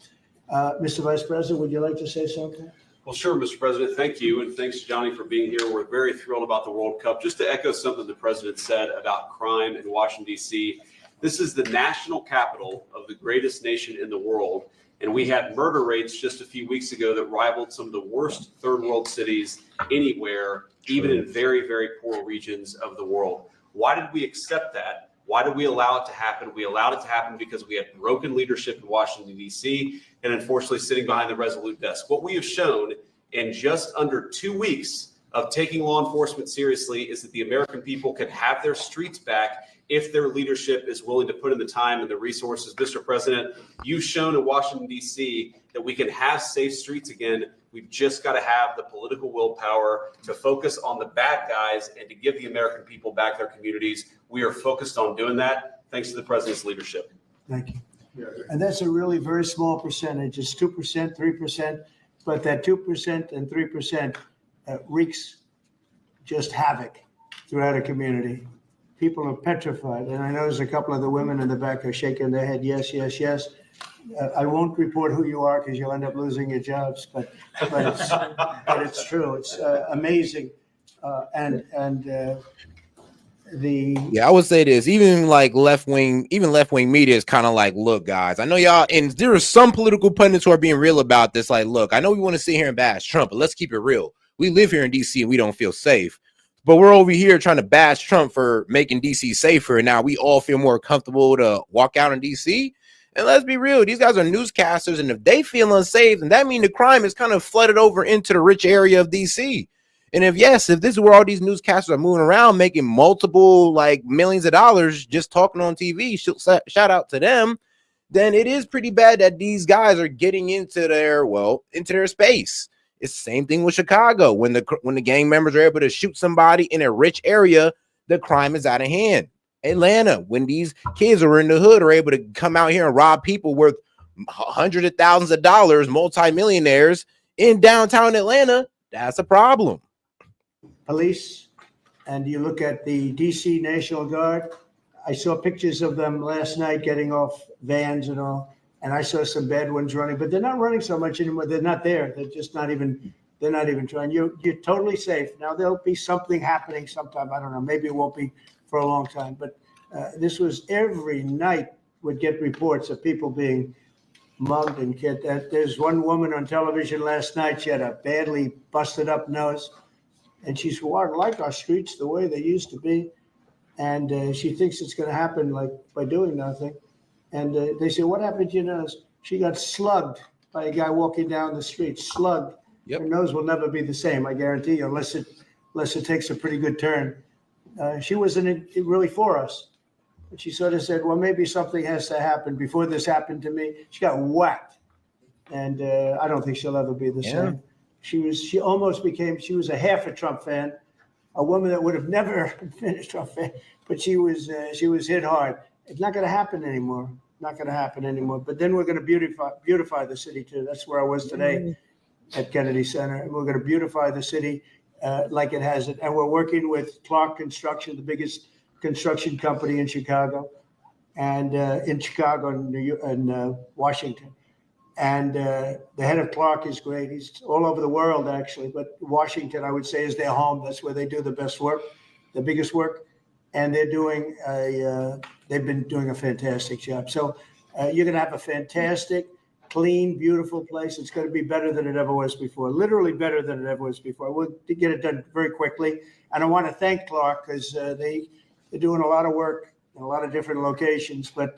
Mr. Vice President, would you like to say something? Well, sure, Mr. President. Thank you. And thanks, Johnny, for being here. We're very thrilled about the World Cup. Just to echo something the president said about crime in Washington, D.C., this is the national capital of the greatest nation in the world. And we had murder rates just a few weeks ago that rivaled some of the worst third world cities anywhere, even in very, very poor regions of the world. Why did we accept that? Why did we allow it to happen? We allowed it to happen because we had broken leadership in Washington, D.C., and unfortunately sitting behind the resolute desk. What we have shown in just under 2 weeks of taking law enforcement seriously is that the American people can have their streets back if their leadership is willing to put in the time and the resources. Mr. President, you've shown in Washington, D.C. that we can have safe streets again. We've just got to have the political willpower to focus on the bad guys and to give the American people back their communities. We are focused on doing that thanks to the president's leadership. Thank you. And that's a really very small percentage. It's 2%, 3%, but that 2% and 3% wreaks just havoc throughout a community. People are petrified. And I know there's a couple of the women in the back are shaking their head. Yes, yes, yes. I won't report who you are because you'll end up losing your jobs, but it's true. It's amazing. Yeah, I would say this, even like left wing media is kind of like, look, guys, I know y'all, and there are some political pundits who are being real about this. Like, look, I know we want to sit here and bash Trump, but let's keep it real. We live here in DC and we don't feel safe, but we're over here trying to bash Trump for making DC safer. And now we all feel more comfortable to walk out in DC. And let's be real, these guys are newscasters, and if they feel unsafe, then that means the crime is kind of flooded over into the rich area of DC. And if this is where all these newscasters are moving around, making multiple like millions of dollars just talking on TV, shout out to them, then it is pretty bad that these guys are getting into their space. It's the same thing with Chicago. When the gang members are able to shoot somebody in a rich area, the crime is out of hand. Atlanta, when these kids are in the hood, are able to come out here and rob people worth hundreds of thousands of dollars, multimillionaires in downtown Atlanta, that's a problem. Police, and you look at the DC National Guard. I saw pictures of them last night getting off vans and all, and I saw some bad ones running, but they're not running so much anymore. They're not there. They're just not even trying. You're totally safe. Now there'll be something happening sometime. I don't know. Maybe it won't be for a long time, but this was every night would get reports of people being mugged and killed. There's one woman on television last night. She had a badly busted up nose, and she said, "Well, I like our streets the way they used to be," and she thinks it's going to happen like by doing nothing. And they said, "What happened to your nose?" She got slugged by a guy walking down the street. Slugged. Yep. Her nose will never be the same, I guarantee you, unless it takes a pretty good turn. She wasn't really for us. But she sort of said, well, maybe something has to happen before this happened to me. She got whacked. And I don't think she'll ever be the same. She was a half a Trump fan, a woman that would have never been a Trump fan, but she was hit hard. It's not going to happen anymore. Not going to happen anymore. But then we're going to beautify the city too. That's where I was today at Kennedy Center. We're going to beautify the city like it has it. And we're working with Clark Construction, the biggest construction company in Chicago, and in Chicago and Washington. And the head of Clark is great. He's all over the world, actually. But Washington, I would say, is their home. That's where they do the best work, the biggest work. and they've been doing a fantastic job. So you're going to have a fantastic, clean, beautiful place. It's going to be better than it ever was before, literally better than it ever was before. We'll get it done very quickly. And I want to thank Clark because they're doing a lot of work in a lot of different locations, but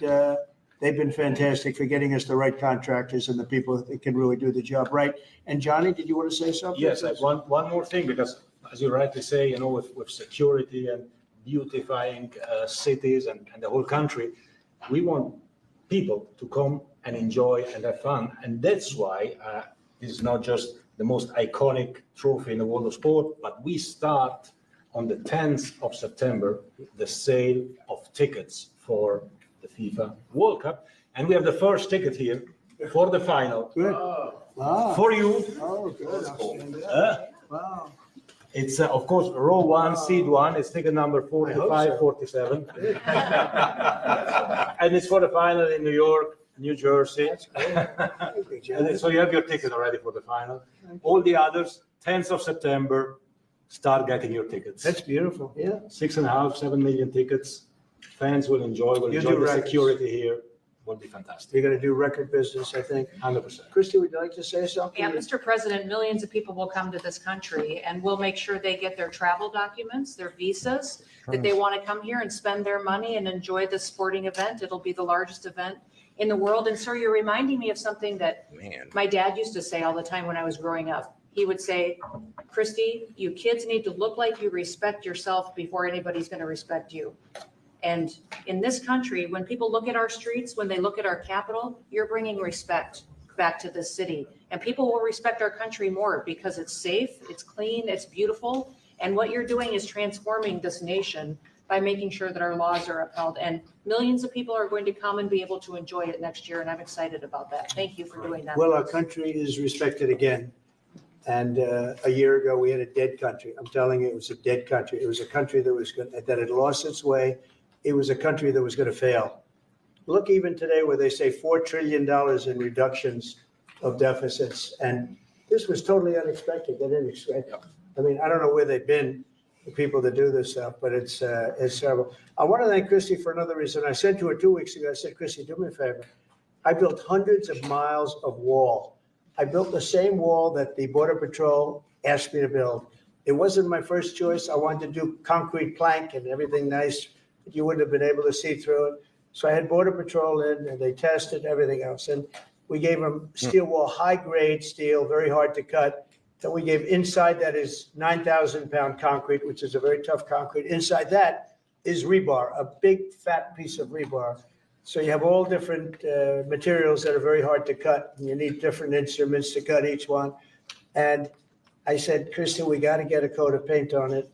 they've been fantastic for getting us the right contractors and the people that can really do the job right. And Johnny, did you want to say something? Yes, one more thing, because as you rightly say, with security and beautifying cities and the whole country, we want people to come and enjoy and have fun. And that's why this is not just the most iconic trophy in the world of sport, but we start on the 10th of September, the sale of tickets for the FIFA World Cup. And we have the first ticket here for the final. Good. Wow. For you. Oh, good. Wow. It's, of course, row 1, seat 1. It's ticket number 45, 47. And it's for the final in New York, New Jersey. And so you have your ticket already for the final. All the others, 10th of September, start getting your tickets. That's beautiful. Yeah. 6.5, 7 million tickets. Fans will enjoy the security here. Will be fantastic. You're going to do record business, I think. 100%. Christy, would you like to say something? Yeah, Mr. President, millions of people will come to this country, and we'll make sure they get their travel documents, their visas, that they want to come here and spend their money and enjoy this sporting event. It'll be the largest event in the world. And sir, you're reminding me of something that my dad used to say all the time when I was growing up. He would say, Christy, you kids need to look like you respect yourself before anybody's going to respect you. And in this country, when people look at our streets, when they look at our capital, you're bringing respect back to this city. And people will respect our country more because it's safe, it's clean, it's beautiful. And what you're doing is transforming this nation by making sure that our laws are upheld. And millions of people are going to come and be able to enjoy it next year. And I'm excited about that. Thank you for doing that. Well, our country is respected again. And a year ago, we had a dead country. I'm telling you, it was a dead country. It was a country that had lost its way. It was a country that was going to fail. Look, even today, where they say $4 trillion in reductions of deficits. And this was totally unexpected. They didn't expect it. I mean, I don't know where they've been, the people that do this stuff, but it's terrible. I want to thank Christy for another reason. I said to her 2 weeks ago, I said, Christy, do me a favor. I built hundreds of miles of wall. I built the same wall that the Border Patrol asked me to build. It wasn't my first choice. I wanted to do concrete plank and everything nice. You wouldn't have been able to see through it. So I had Border Patrol in and they tested everything else. And we gave them steel wall, high grade steel, very hard to cut. Then we gave inside that is 9,000 pound concrete, which is a very tough concrete. Inside that is rebar, a big fat piece of rebar. So you have all different materials that are very hard to cut. And you need different instruments to cut each one. And I said, Christy, we got to get a coat of paint on it.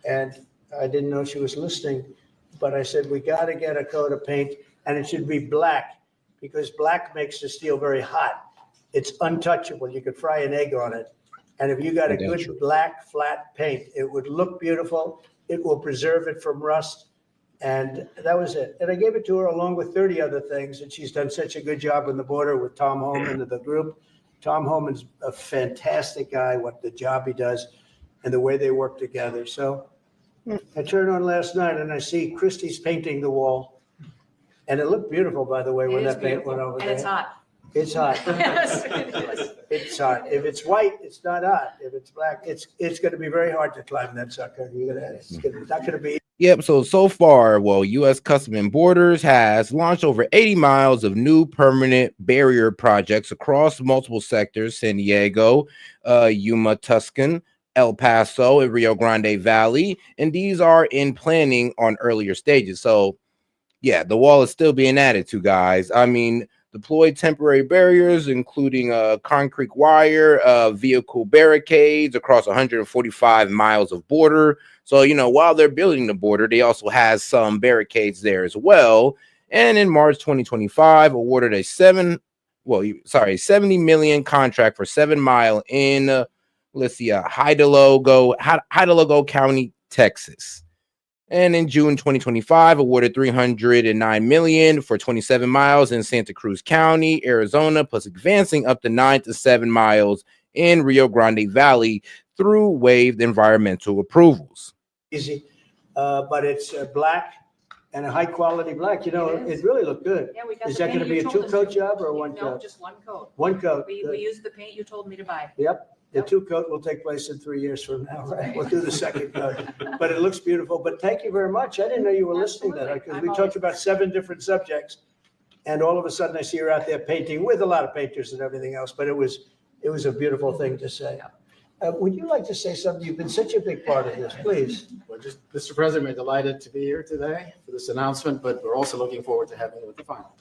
And I didn't know she was listening. But I said, we got to get a coat of paint, and it should be black because black makes the steel very hot. It's untouchable. You could fry an egg on it. And if you got a good black, flat paint, it would look beautiful. It will preserve it from rust. And that was it. And I gave it to her along with 30 other things. And she's done such a good job on the border with Tom Homan and the group. Tom Homan's a fantastic guy, what the job he does and the way they work together. So I turned on last night and I see Christie's painting the wall. And it looked beautiful, by the way, when that paint went over there. And it's hot. It's hot. Yes, it is. It's hot. If it's white, it's not hot. If it's black, it's going to be very hard to climb that sucker. It's not going to be. Yep. So far, U.S. Customs and Borders has launched over 80 miles of new permanent barrier projects across multiple sectors: San Diego, Yuma, Tucson, El Paso, and Rio Grande Valley. And these are in planning on earlier stages. So, yeah, the wall is still being added to, guys. I mean, deployed temporary barriers, including concrete wire, vehicle barricades across 145 miles of border. So, while they're building the border, they also has some barricades there as well. And in March 2025, awarded a 70 million contract for 7 mile in, Hidalgo County, Texas. And in June 2025, awarded $309 million for 27 miles in Santa Cruz County, Arizona, plus advancing up to 9 to 7 miles in Rio Grande Valley through waived environmental approvals. Easy. but it's black and a high quality black. You know, It is. it really looked good. Yeah, we got Is the that going to paint be you a told us two-coat to. job or a one No, coat? just one coat. One coat. We Good. used the paint you told me to buy. Yep. The Yep. two-coat will take place in 3 years from now, right? We'll do the second coat. But it looks beautiful. But thank you very much. I didn't know you were listening to that Absolutely. because I'm we always talked about 7 different subjects. And all of a sudden I see her out there painting with a lot of painters and everything else. But it was a beautiful thing to say. Would you like to say something? You've been such a big part of this, please. Well, just, Mr. President, we're delighted to be here today for this announcement, but we're also looking forward to having it with the final.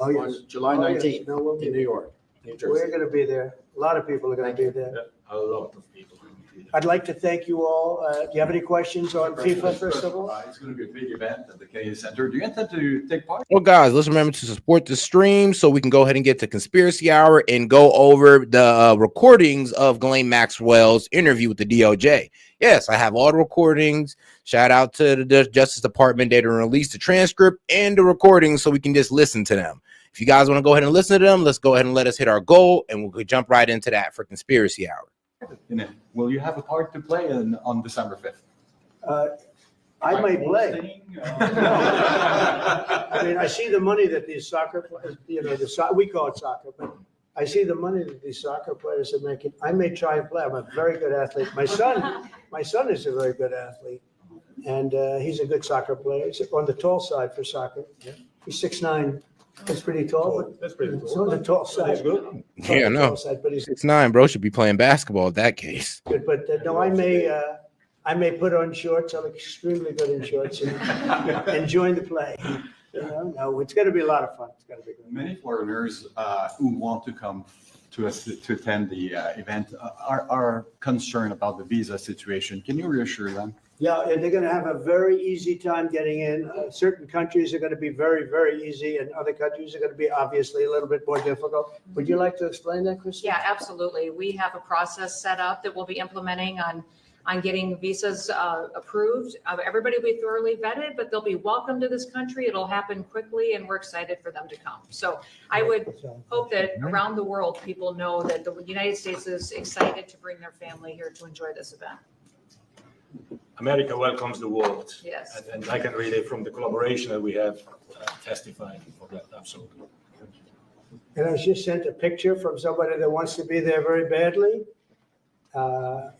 Oh, yes. On July Oh, yes. 19th No, we'll be in New York, New Jersey. We're going to be there. A lot of people are going to be there. A lot of people. I'd like to thank you all. Do you have any questions on FIFA, first of all? It's going to be a big event at the Kennedy Center. Do you intend to take part? Well, guys, let's remember to support the stream so we can go ahead and get to Conspiracy Hour and go over the recordings of Ghislaine Maxwell's interview with the DOJ. Yes, I have all the recordings. Shout out to the Justice Department. They released the transcript and the recordings so we can just listen to them. If you guys want to go ahead and listen to them, let's go ahead and let us hit our goal, and we'll jump right into that for Conspiracy Hour. Will you have a part to play on December 5th? I may play. I mean, I see the money that these soccer players, we call it soccer, but I see the money that these soccer players are making. I may try and play. I'm a very good athlete. My son is a very good athlete, and he's a good soccer player. He's on the tall side for soccer. He's 6'9". That's pretty tall. That's pretty cool. It's on the tall side. That's good. Yeah, no. But he's 6'9", bro, should be playing basketball in that case. good. But no, I may put on shorts. I'm extremely good in shorts and join the play. No, it's going to be a lot of fun. It's going to be good. Many foreigners who want to come to attend the event are concerned about the visa situation. Can you reassure them? Yeah, and they're going to have a very easy time getting in. Certain countries are going to be very, very easy, and other countries are going to be obviously a little bit more difficult. Would you like to explain that, Kristen? Yeah, absolutely. We have a process set up that we'll be implementing on getting visas approved. Everybody will be thoroughly vetted, but they'll be welcome to this country. It'll happen quickly, and we're excited for them to come. So I would hope that around the world, people know that the United States is excited to bring their family here to enjoy this event. America welcomes the world. Yes. And I can read it from the collaboration that we have testified for that, absolutely. And I was just sent a picture from somebody that wants to be there very badly.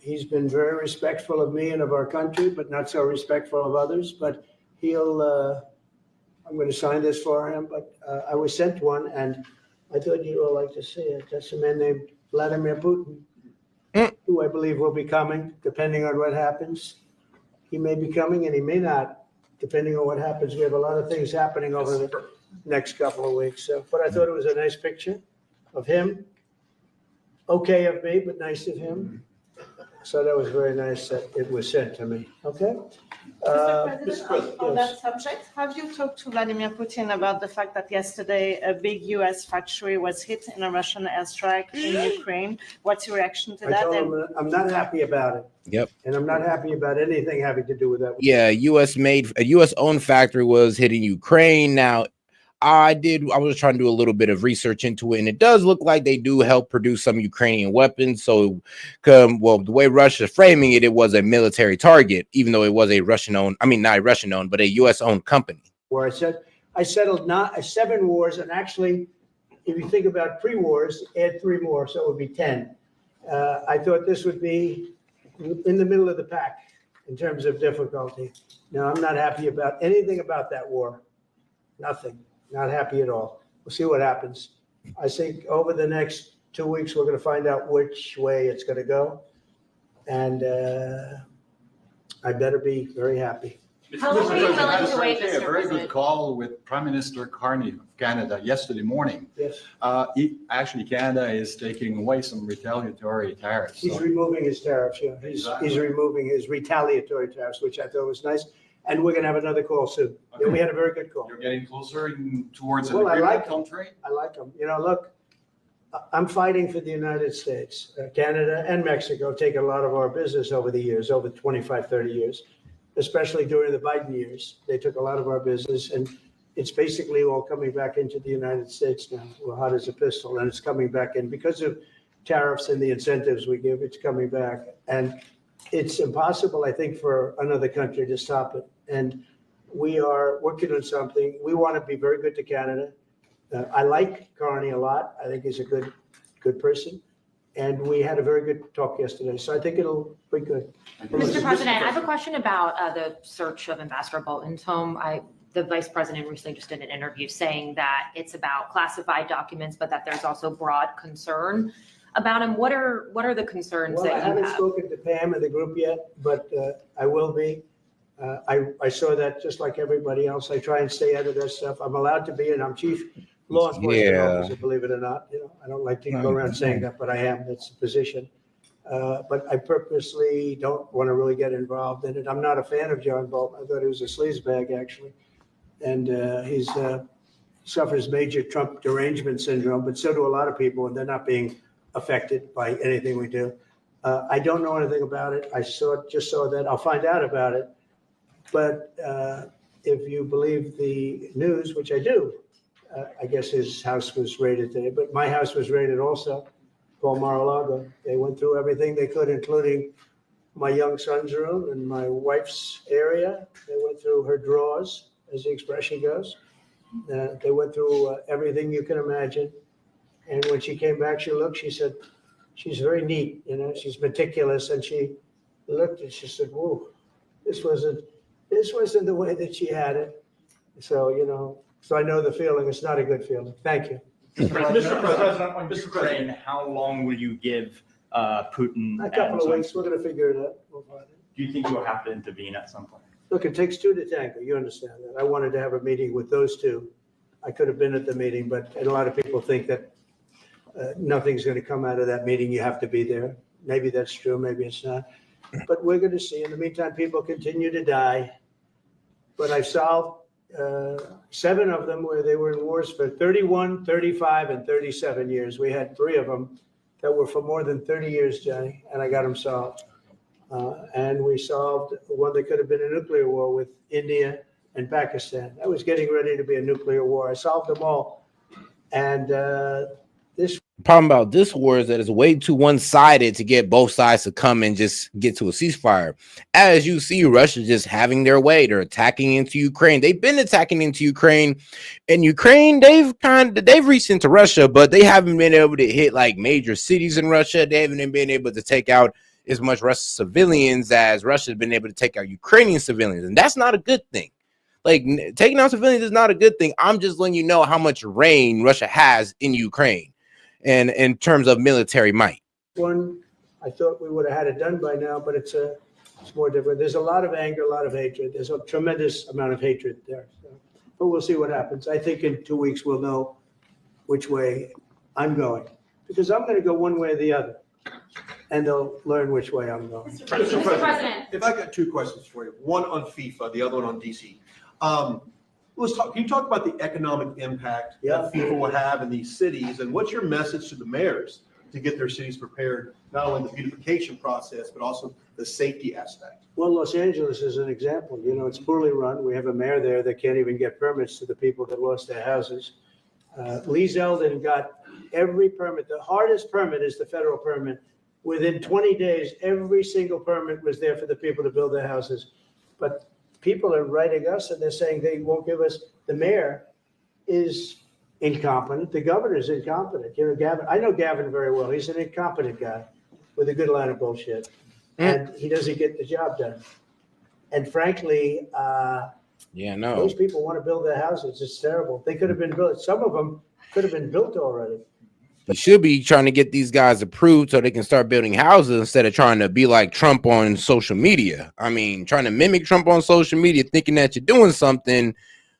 He's been very respectful of me and of our country, but not so respectful of others. But I'm going to sign this for him. But I was sent one, and I thought you'd all like to see it. That's a man named Vladimir Putin, who I believe will be coming, depending on what happens. He may be coming and he may not, depending on what happens. We have a lot of things happening over the next couple of weeks. So, but I thought it was a nice picture of him. Okay of me, but nice of him. So that was very nice that it was sent to me. Okay? Mr. President, on yes. that subject, have you talked to Vladimir Putin about the fact that yesterday a big U.S. factory was hit in a Russian airstrike in Ukraine? What's your reaction to I that? told him I'm not happy about it. Yep. And I'm not happy about anything having to do with that. Yeah, a US owned factory was hitting Ukraine. Now, I was trying to do a little bit of research into it, and it does look like they do help produce some Ukrainian weapons. So, the way Russia's framing it, it was a military target, even though it was a not Russian owned, but a US owned company. Where I settled 7 wars, and actually, if you think about pre-wars, add 3 more, so it would be 10. I thought this would be in the middle of the pack in terms of difficulty. Now, I'm not happy about anything about that war. Nothing. Not happy at all. We'll see what happens. I think over the next 2 weeks, we're going to find out which way it's going to go. And I better be very happy. How long are you willing to wait, A Mr. very good President? call with Prime Minister Carney of Canada yesterday morning. Yes. Canada is taking away some retaliatory tariffs. He's removing his tariffs, yeah. He's removing his retaliatory tariffs, which I thought was nice. And we're going to have another call soon. Okay. Yeah, we had a very good call. You're getting closer towards an Well, I agreement like him. country. I like them. Look, I'm fighting for the United States. Canada and Mexico take a lot of our business over the years, over 25, 30 years, especially during the Biden years. They took a lot of our business, and it's basically all coming back into the United States now. We're hot as a pistol, and it's coming back in. Because of tariffs and the incentives we give, it's coming back. And it's impossible, I think, for another country to stop it. And we are working on something. We want to be very good to Canada. I like Carney a lot. I think he's a good person. And we had a very good talk yesterday. So I think it'll be good. Mr. President, I have a question about the search of Ambassador Bolton's home. The Vice President recently just did an interview saying that it's about classified documents, but that there's also broad concern about him. What are the concerns Well, that I you haven't have? spoken to Pam and the group yet, but I will be. I saw that just like everybody else. I try and stay out of that stuff. I'm allowed to be, and I'm chief law enforcement officer, believe it or not. You know, I don't like to go around saying that, but I am. That's the position. But I purposely don't want to really get involved in it. I'm not a fan of John Bolton. I thought he was a sleazebag, actually. And he suffers major Trump derangement syndrome, but so do a lot of people, and they're not being affected by anything we do. I don't know anything about it. I just saw that. I'll find out about it. But if you believe the news, which I do, I guess his house was raided today, but my house was raided also, Paul Mar-a-Lago. They went through everything they could, including my young son's room and my wife's area. They went through her drawers, as the expression goes. They went through everything you can imagine. And when she came back, she said, she's very neat, you know, she's meticulous. And she looked and she said, whoa, this wasn't the way that she had it. So, you know, so I know the feeling. It's not a good feeling. Thank you. Mr. President, how long will you give Putin? A couple of weeks. We're going to figure it out. We'll find it. Do you think you'll have to intervene at some point? Look, it takes two to tango. You understand that. I wanted to have a meeting with those two. I could have been at the meeting, but a lot of people think that nothing's going to come out of that meeting. You have to be there. Maybe that's true. Maybe it's not. But we're going to see. In the meantime, people continue to die. But I've solved 7 of them where they were in wars for 31, 35, and 37 years. We had 3 of them that were for more than 30 years, Johnny, and I got them solved. And we solved one that could have been a nuclear war with India and Pakistan. That was getting ready to be a nuclear war. I solved them all. And this problem about this war is that it's way too one-sided to get both sides to come and just get to a ceasefire. As you see, Russia just having their way. They're attacking into Ukraine. They've been attacking into Ukraine, and Ukraine, they've reached into Russia, but they haven't been able to hit like major cities in Russia. They haven't been able to take out as much Russian civilians as Russia has been able to take out Ukrainian civilians, and that's not a good thing. Like, taking out civilians is not a good thing. I'm just letting you know how much reign Russia has in Ukraine. And in terms of military might, one, I thought we would have had it done by now, but it's more different. There's a lot of anger, a lot of hatred. There's a tremendous amount of hatred there. So, but we'll see what happens. I think in 2 weeks we'll know which way I'm going, because I'm going to go one way or the other, and they'll learn which way I'm going. Mr. President, if I got 2 questions for you, one on FIFA, the other one on DC. Can you talk about the economic impact that FIFA will have in these cities, and what's your message to the mayors to get their cities prepared, not only in the beautification process, but also the safety aspect? Well, Los Angeles is an example. You know, it's poorly run. We have a mayor there that can't even get permits to the people that lost their houses. Lee Zeldin got every permit. The hardest permit is the federal permit. Within 20 days, every single permit was there for the people to build their houses. But people are writing us and they're saying they won't give us. The mayor is incompetent. The governor is incompetent. You know, Gavin, I know Gavin very well. He's an incompetent guy with a good line of bullshit. And he doesn't get the job done. And frankly, those people want to build their houses. It's terrible. They could have been built. Some of them could have been built already. You should be trying to get these guys approved so they can start building houses instead of trying to be like Trump on social media. I mean, trying to mimic Trump on social media, thinking that you're doing something.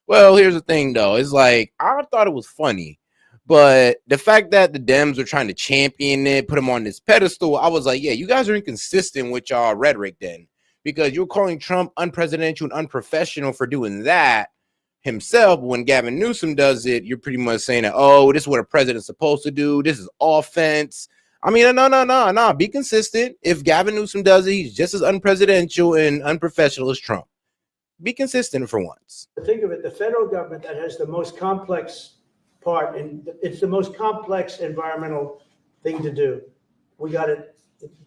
Well, here's the thing, though. It's like, I thought it was funny, but the fact that the Dems were trying to champion it, put him on this pedestal, I was like, yeah, you guys are inconsistent with y'all rhetoric then, because you're calling Trump unpresidential and unprofessional for doing that himself. When Gavin Newsom does it, you're pretty much saying that, oh, this is what a president's supposed to do. This is offense. I mean, no. Be consistent. If Gavin Newsom does it, he's just as unpresidential and unprofessional as Trump. Be consistent for once. Think of it, the federal government that has the most complex part, and it's the most complex environmental thing to do. We got it.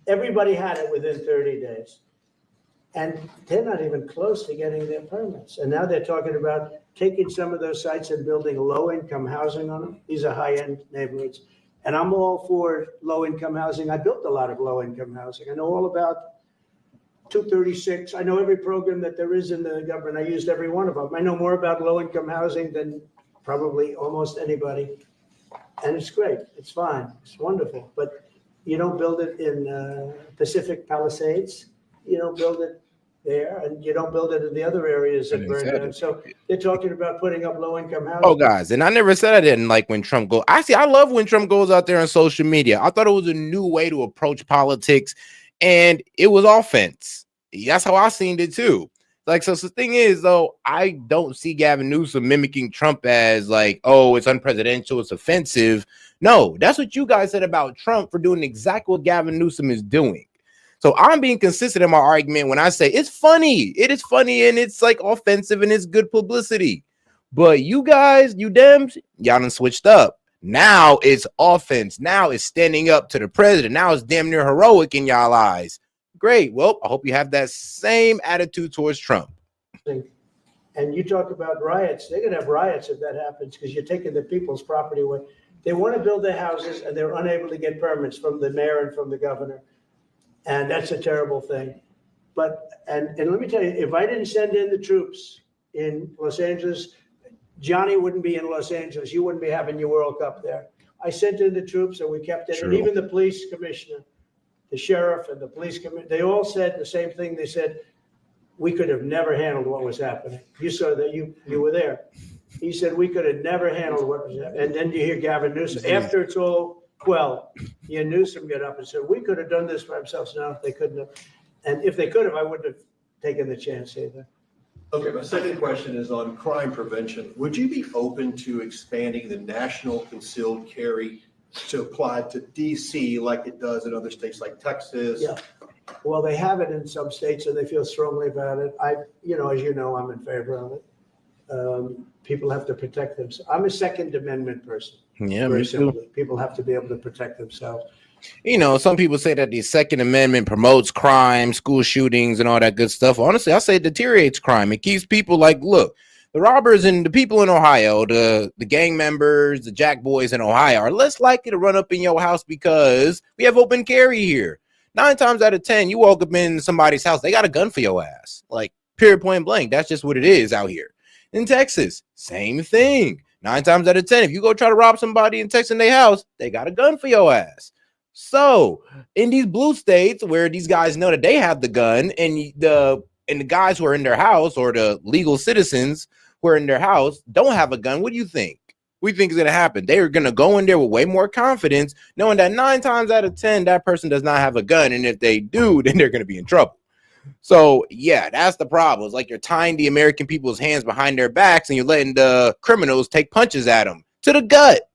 Everybody had it within 30 days. And they're not even close to getting their permits. And now they're talking about taking some of those sites and building low-income housing on them. These are high-end neighborhoods. And I'm all for low-income housing. I built a lot of low-income housing. I know all about 236. I know every program that there is in the government. I used every one of them. I know more about low-income housing than probably almost anybody. And it's great. It's fine. It's wonderful. But you don't build it in Pacific Palisades. You don't build it there, and you don't build it in the other areas that burn down. So they're talking about putting up low-income housing. Oh, guys, and I never said I didn't like when Trump goes. Actually, I love when Trump goes out there on social media. I thought it was a new way to approach politics, and it was offense. That's how I seen it too. Like, so the thing is, though, I don't see Gavin Newsom mimicking Trump as like, oh, it's unpresidential, it's offensive. No, that's what you guys said about Trump for doing exactly what Gavin Newsom is doing. So I'm being consistent in my argument when I say it's funny. It is funny and it's like offensive and it's good publicity. But you guys, you Dems, y'all done switched up. Now it's offense. Now it's standing up to the president. Now it's damn near heroic in y'all eyes. Great. Well, I hope you have that same attitude towards Trump. And you talk about riots. They're going to have riots if that happens because you're taking the people's property away. They want to build their houses and they're unable to get permits from the mayor and from the governor. And that's a terrible thing. But, and let me tell you, if I didn't send in the troops in Los Angeles, Johnny wouldn't be in Los Angeles. You wouldn't be having your World Cup there. I sent in the troops and we kept it. True. And even the police commissioner, the sheriff and the police commissioner, they all said the same thing. They said, we could have never handled what was happening. You saw that, you were there. He said, we could have never handled what was happening. And then you hear Gavin Newsom, after it's all quelled, you Newsom get up and said, we could have done this for ourselves. No, they couldn't have. And if they could have, I wouldn't have taken the chance either. Okay, my second question is on crime prevention. Would you be open to expanding the national concealed carry to apply to DC like it does in other states like Texas? Yeah. Well, they have it in some states and they feel strongly about it. As you know, I'm in favor of it. People have to protect themselves. I'm a Second Amendment person. Yeah, Very me too. simply. People have to be able to protect themselves. You know, some people say that the Second Amendment promotes crime, school shootings, and all that good stuff. Honestly, I say it deteriorates crime. It keeps people like, look, the robbers and the people in Ohio, the gang members, the jack boys in Ohio are less likely to run up in your house because we have open carry here. 9 times out of 10, you walk up in somebody's house, they got a gun for your ass. Like, period, point blank. That's just what it is out here. In Texas, same thing. 9 times out of 10, if you go try to rob somebody in Texas in their house, they got a gun for your ass. So in these blue states where these guys know that they have the gun and the guys who are in their house or the legal citizens who are in their house don't have a gun, what do you think? We think is going to happen. They are going to go in there with way more confidence, knowing that 9 times out of 10, that person does not have a gun. And if they do, then they're going to be in trouble. So, yeah, that's the problem. It's like you're tying the American people's hands behind their backs and you're letting the criminals take punches at them to the gut.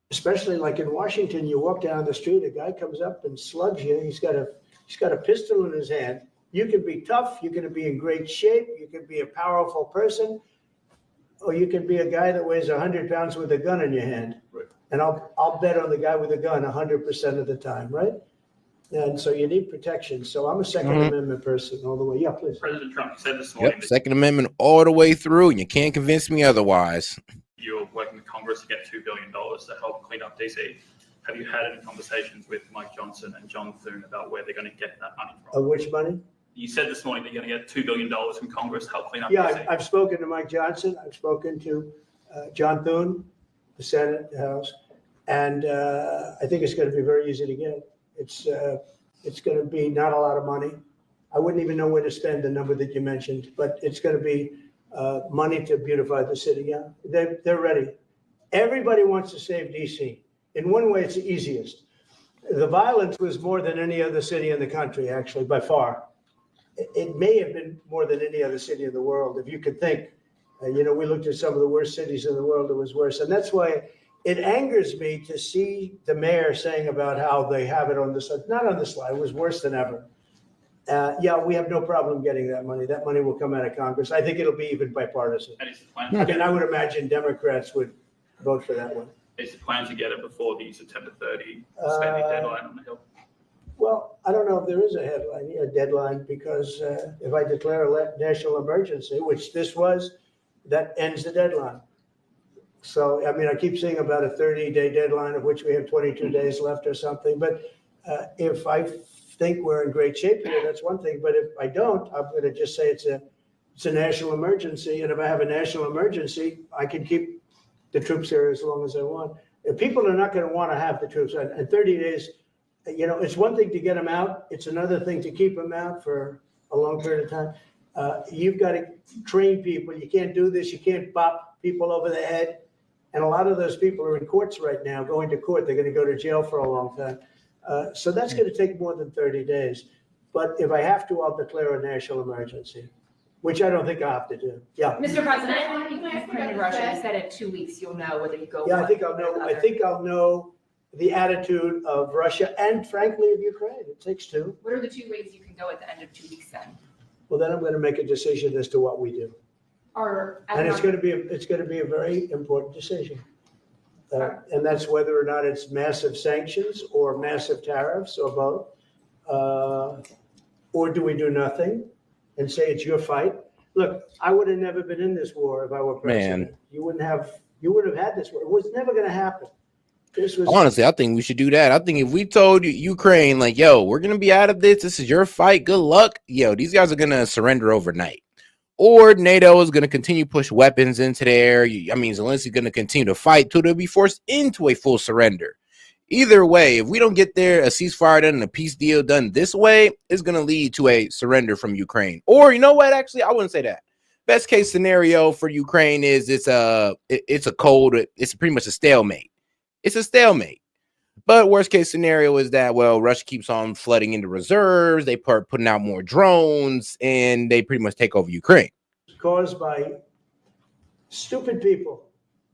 Especially like in Washington, you walk down the street, a guy comes up and slugs you. He's got a pistol in his hand. You can be tough. You can be in great shape. You can be a powerful person. Or you can be a guy that weighs 100 pounds with a gun in your hand. Right. And I'll bet on the guy with a gun 100% of the time, right? And so you need protection. So I'm a Second Amendment person all the way. Yeah, please. President Trump said this morning Yep, Second Amendment all the way through, and you can't convince me otherwise. you're working with Congress to get $2 billion to help clean up DC. Have you had any conversations with Mike Johnson and John Thune about where they're going to get that money from? Which money? You said this morning that you're going to get $2 billion from Congress to help clean up Yeah, DC. I've spoken to Mike Johnson. I've spoken to John Thune, the Senate, the House, and I think it's going to be very easy to get. It's going to be not a lot of money. I wouldn't even know where to spend the number that you mentioned, but it's going to be money to beautify the city. Yeah, they're ready. Everybody wants to save DC. In one way, it's the easiest. The violence was more than any other city in the country, actually, by far. It may have been more than any other city in the world, if you could think. We looked at some of the worst cities in the world, it was worse. And that's why it angers me to see the mayor saying about how they have it on the slide. Not on the slide, it was worse than ever. Yeah, we have no problem getting that money. That money will come out of Congress. I think it'll be even bipartisan. And it's the plan. I mean, I would imagine Democrats would vote for that one. It's the plan to get it before the September 30 spending deadline on the Hill. Well, I don't know if there is a deadline, because if I declare a national emergency, which this was, that ends the deadline. So, I mean, I keep seeing about a 30-day deadline, of which we have 22 days left or something. But if I think we're in great shape here, that's one thing. But if I don't, I'm going to just say it's a national emergency. And if I have a national emergency, I can keep the troops here as long as I want. If people are not going to want to have the troops, and 30 days, you know, it's one thing to get them out. It's another thing to keep them out for a long period of time. You've got to train people. You can't do this. You can't bop people over the head. And a lot of those people are in courts right now, going to court. They're going to go to jail for a long time. So that's going to take more than 30 days. But if I have to, I'll declare a national emergency, which I don't think I have to do. Yeah. Mr. President, Ukraine and Russia, you said in 2 weeks you'll know whether you go. Yeah, I think I'll know the attitude of Russia and, frankly, of Ukraine. It takes two. What are the 2 ways you can go at the end of 2 weeks then? Well, then I'm going to make a decision as to what we do. And it's going to be a very important decision. And that's whether or not it's massive sanctions or massive tariffs or both. Or do we do nothing and say it's your fight? Look, I would have never been in this war if I were president. Man. You would have had this war. It was never going to happen. This was Honestly, I think we should do that. I think if we told Ukraine, like, yo, we're going to be out of this. This is your fight. Good luck. Yo, these guys are going to surrender overnight. Or NATO is going to continue to push weapons into there. I mean, Zelensky's going to continue to fight till they'll be forced into a full surrender. Either way, if we don't get there, a ceasefire done and a peace deal done this way, it's going to lead to a surrender from Ukraine. Or you know what? Actually, I wouldn't say that. Best case scenario for Ukraine is it's pretty much a stalemate. It's a stalemate. But worst case scenario is that, well, Russia keeps on flooding into reserves. They start putting out more drones, and they pretty much take over Ukraine. caused by stupid people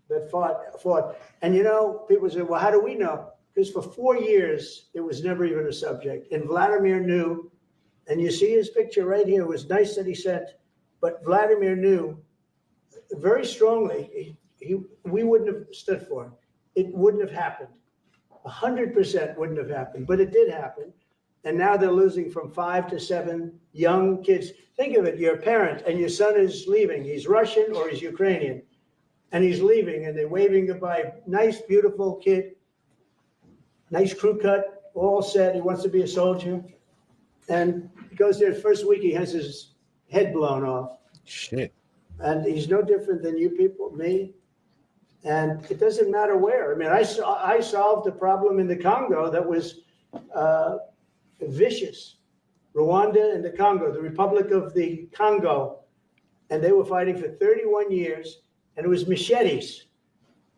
that fought. And you know, people say, well, how do we know? Because for 4 years, it was never even a subject. And Vladimir knew, and you see his picture right here. It was nice that he sent, but Vladimir knew very strongly we wouldn't have stood for him. It wouldn't have happened. 100% wouldn't have happened, but it did happen. And now they're losing from 5 to 7 young kids. Think of it, you're a parent and your son is leaving. He's Russian or he's Ukrainian. And he's leaving and they're waving goodbye. Nice, beautiful kid. Nice crew cut, all set. He wants to be a soldier. And he goes there first week, he has his head blown off. Shit. And he's no different than you people, me. And it doesn't matter where. I mean, I solved a problem in the Congo that was vicious. Rwanda and the Congo, the Republic of the Congo. And they were fighting for 31 years. And it was machetes.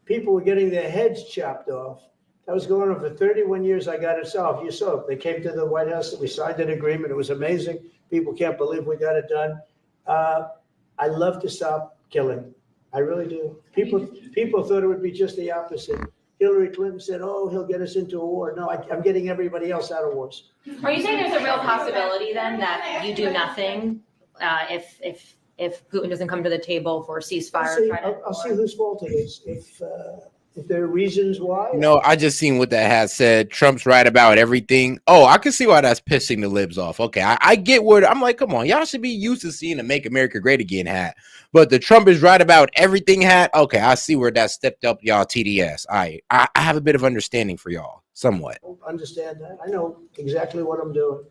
People were getting their heads chopped off. That was going on for 31 years. I got it solved. You saw it. They came to the White House. We signed an agreement. It was amazing. People can't believe we got it done. I love to stop killing. I really do. People thought it would be just the opposite. Hillary Clinton said, oh, he'll get us into a war. No, I'm getting everybody else out of wars. Are you saying there's a real possibility then that you do nothing if Putin doesn't come to the table for a ceasefire? I'll see whose fault it is. If there are reasons why. You know, I just seen what that hat said. Trump's right about everything. Oh, I can see why that's pissing the libs off. Okay, I get where I'm like, come on, y'all should be used to seeing a Make America Great Again hat. But the Trump is right about everything hat. Okay, I see where that stepped up y'all TDS. I have a bit of understanding for y'all, somewhat. Understand that. I know exactly what I'm doing.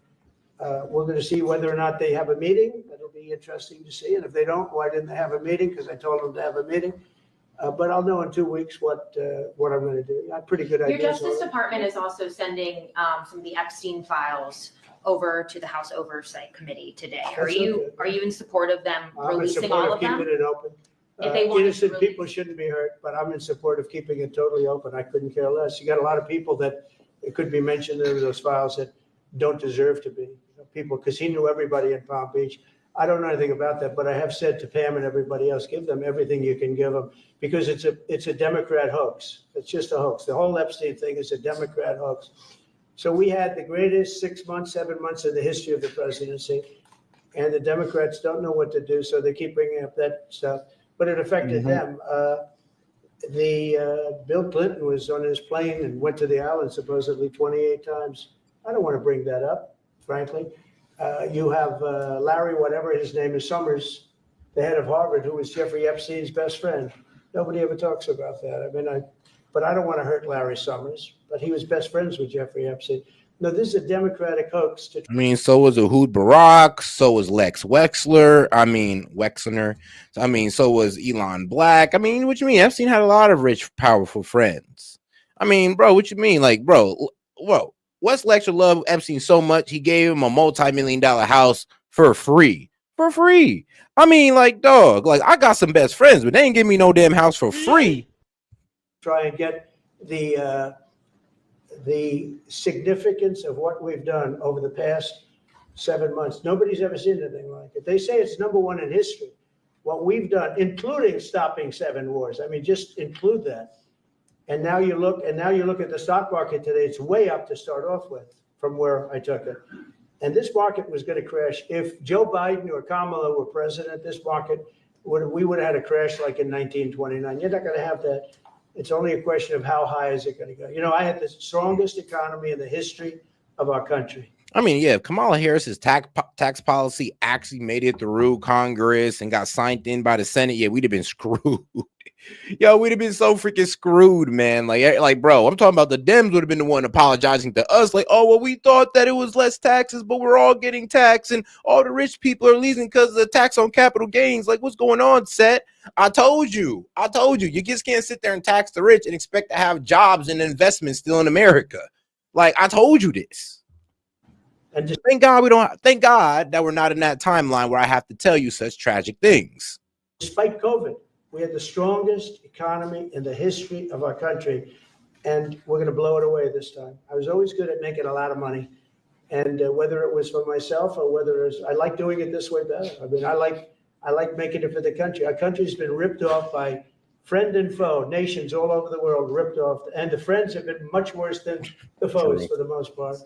We're going to see whether or not they have a meeting. That'll be interesting to see. And if they don't, why didn't they have a meeting? Because I told them to have a meeting. But I'll know in 2 weeks what I'm going to do. I have pretty good ideas. Your Justice Department is also sending some of the Epstein files over to the House Oversight Committee today. Are you in support of them releasing all of them? Keeping it open. If they want innocent people shouldn't be hurt, but I'm in support of keeping it totally open. I couldn't care less. You got a lot of people that it could be mentioned in those files that don't deserve to be. People, because he knew everybody in Palm Beach. I don't know anything about that, but I have said to Pam and everybody else, give them everything you can give them, because it's a Democrat hoax. It's just a hoax. The whole Epstein thing is a Democrat hoax. So we had the greatest 6 months, 7 months in the history of the presidency, and the Democrats don't know what to do, so they keep bringing up that stuff. But it affected them. Bill Clinton was on his plane and went to the island supposedly 28 times. I don't want to bring that up, frankly. You have Larry, whatever his name is, Summers, the head of Harvard, who was Jeffrey Epstein's best friend. Nobody ever talks about that. I mean, but I don't want to hurt Larry Summers, but he was best friends with Jeffrey Epstein. No, this is a Democratic hoax. I mean, so was Ehud Barak, so was Lex Wexner. I mean, Wexner. I mean, so was Elon Black. I mean, what you mean? Epstein had a lot of rich, powerful friends. I mean, bro, what you mean? Like, bro, Wes Lecter loved Epstein so much, he gave him a multi-million-dollar house for free. For free. I mean, like, dog, like, I got some best friends, but they ain't give me no damn house for free. Try and get the significance of what we've done over the past 7 months. Nobody's ever seen anything like it. They say it's #1 in history. What we've done, including stopping 7 wars. I mean, just include that. And now you look at the stock market today, it's way up to start off with from where I took it. And this market was going to crash. If Joe Biden or Kamala were president, this market we would have had a crash like in 1929. You're not going to have that. It's only a question of how high is it going to go. You know, I had the strongest economy in the history of our country. I mean, yeah, if Kamala Harris's tax policy actually made it through Congress and got signed in by the Senate, yeah, we'd have been screwed. Yo, we'd have been so freaking screwed, man. Like, bro, I'm talking about the Dems would have been the one apologizing to us. Like, oh, well, we thought that it was less taxes, but we're all getting taxed and all the rich people are losing because of the tax on capital gains. Like, what's going on, Set? I told you. You just can't sit there and tax the rich and expect to have jobs and investments still in America. Like, I told you this. And just thank God that we're not in that timeline where I have to tell you such tragic things. Despite COVID, we had the strongest economy in the history of our country, and we're going to blow it away this time. I was always good at making a lot of money, and whether it was for myself or whether it's, I like doing it this way better. I mean, I like making it for the country. Our country's been ripped off by friend and foe, nations all over the world ripped off, and the friends have been much worse than the foes for the most part.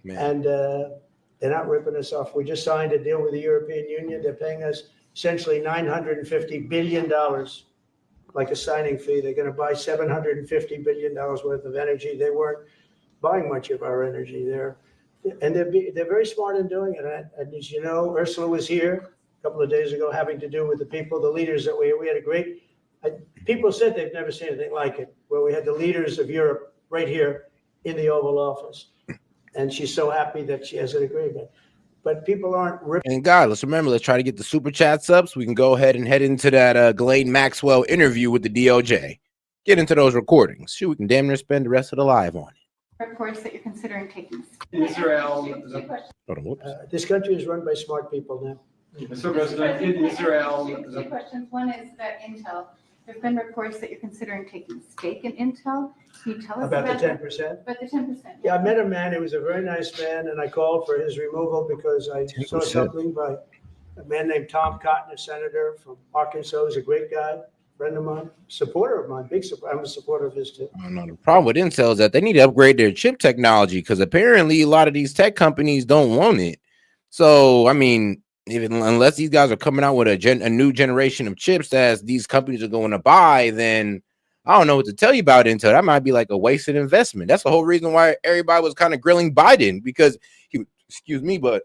Man. And they're not ripping us off. We just signed a deal with the European Union. They're paying us essentially $950 billion, like a signing fee. They're going to buy $750 billion worth of energy. They weren't buying much of our energy there. And they're very smart in doing it. And as you know, Ursula was here a couple of days ago having to do with the people, the leaders that we had a great, people said they've never seen anything like it, where we had the leaders of Europe right here in the Oval Office. And she's so happy that she has an agreement. But people aren't ripping. And God, let's try to get the super chats up so we can go ahead and head into that Ghislaine Maxwell interview with the DOJ. Get into those recordings. Shoot, we can damn near spend the rest of the live on it. Reports that you're considering taking. Israel. This country is run by smart people now. Mr. President, in Israel. Two questions. One is that Intel. There have been reports that you're considering taking stake in Intel. Can you tell us about the 10%? About the 10%. Yeah, I met a man. He was a very nice man, and I called for his removal because I 10%. Saw something by a man named Tom Cotton, a senator from Arkansas. He's a great guy, friend of mine, supporter of mine, big supporter. I'm a supporter of his too. No, the problem with Intel is that they need to upgrade their chip technology because apparently a lot of these tech companies don't want it. So, I mean, unless these guys are coming out with a new generation of chips that these companies are going to buy, then I don't know what to tell you about Intel. That might be like a wasted investment. That's the whole reason why everybody was kind of grilling Biden, because he, but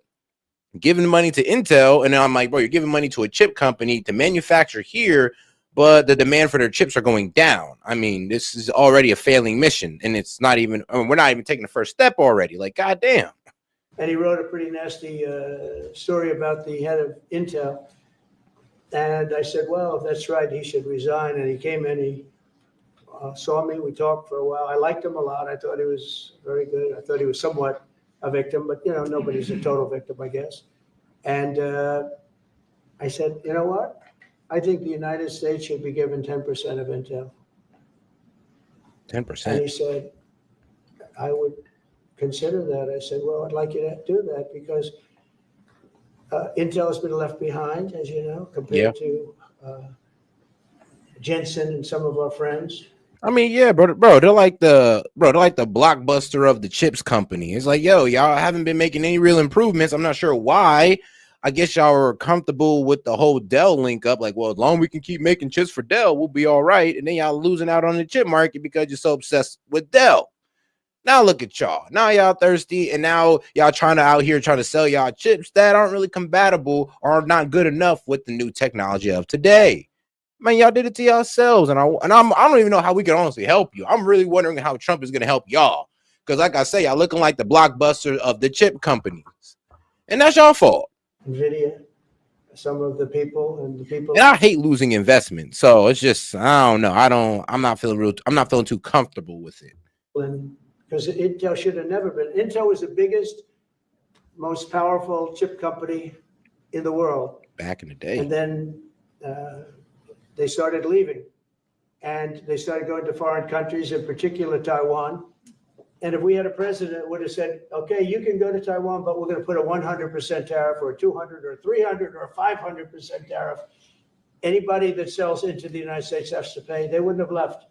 giving money to Intel, and then I'm like, bro, you're giving money to a chip company to manufacture here, but the demand for their chips are going down. I mean, this is already a failing mission, and it's not even, we're not even taking the first step already. Like, goddamn. And he wrote a pretty nasty story about the head of Intel. And I said, well, if that's right, he should resign. And he came in, he saw me, we talked for a while. I liked him a lot. I thought he was very good. I thought he was somewhat a victim, but, you know, nobody's a total victim, I guess. And I said, you know what? I think the United States should be given 10% of Intel. 10%? And he said, I would consider that. I said, well, I'd like you to do that because Intel has been left behind, as you know, compared to Jensen and some of our friends. I mean, yeah, bro, they're like the Blockbuster of the chips company. It's like, yo, y'all haven't been making any real improvements. I'm not sure why. I guess y'all are comfortable with the whole Dell link up. Like, well, as long as we can keep making chips for Dell, we'll be all right. And then y'all losing out on the chip market because you're so obsessed with Dell. Now look at y'all. Now y'all thirsty, and now y'all trying to sell y'all chips that aren't really compatible or are not good enough with the new technology of today. Man, y'all did it to yourselves, and I don't even know how we can honestly help you. I'm really wondering how Trump is going to help y'all, because like I say, y'all looking like the Blockbuster of the chip companies, and that's y'all fault. NVIDIA, some of the people and the people. And I hate losing investment, so it's just I don't know. I'm not feeling too comfortable with it. Because Intel should have never been. Intel was the biggest, most powerful chip company in the world back in the day, and then they started leaving, and they started going to foreign countries, in particular Taiwan. And if we had a president that would have said, okay, you can go to Taiwan, but we're going to put a 100% tariff or a 200 or 300 or 500% tariff, anybody that sells into the United States has to pay. They wouldn't have left.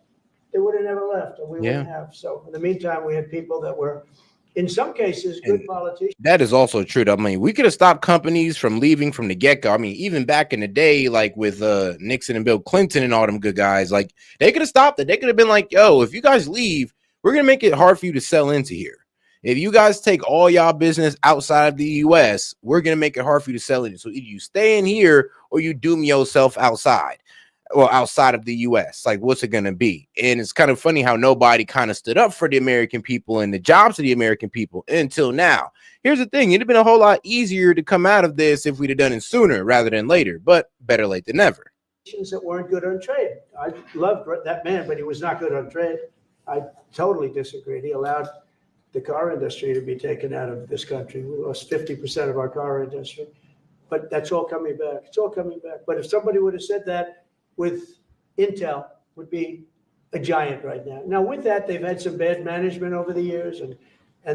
They would have never left, and we wouldn't have. So in the meantime, we had people that were, in some cases, good politicians. That is also true. I mean, we could have stopped companies from leaving from the get-go. I mean, even back in the day, like with Nixon and Bill Clinton and all them good guys, like they could have stopped it. They could have been like, yo, if you guys leave, we're going to make it hard for you to sell into here. If you guys take all y'all business outside of the U.S., we're going to make it hard for you to sell it. So either you stay in here or you doom yourself outside. Well, outside of the U.S., like what's it going to be? And it's kind of funny how nobody kind of stood up for the American people and the jobs of the American people until now. Here's the thing. It'd have been a whole lot easier to come out of this if we'd have done it sooner rather than later, but better late than never. That weren't good on trade. I loved that man, but he was not good on trade. I totally disagreed. He allowed the car industry to be taken out of this country. We lost 50% of our car industry, but that's all coming back. It's all coming back. But if somebody would have said that with Intel, would be a giant right now. Now with that, they've had some bad management over the years and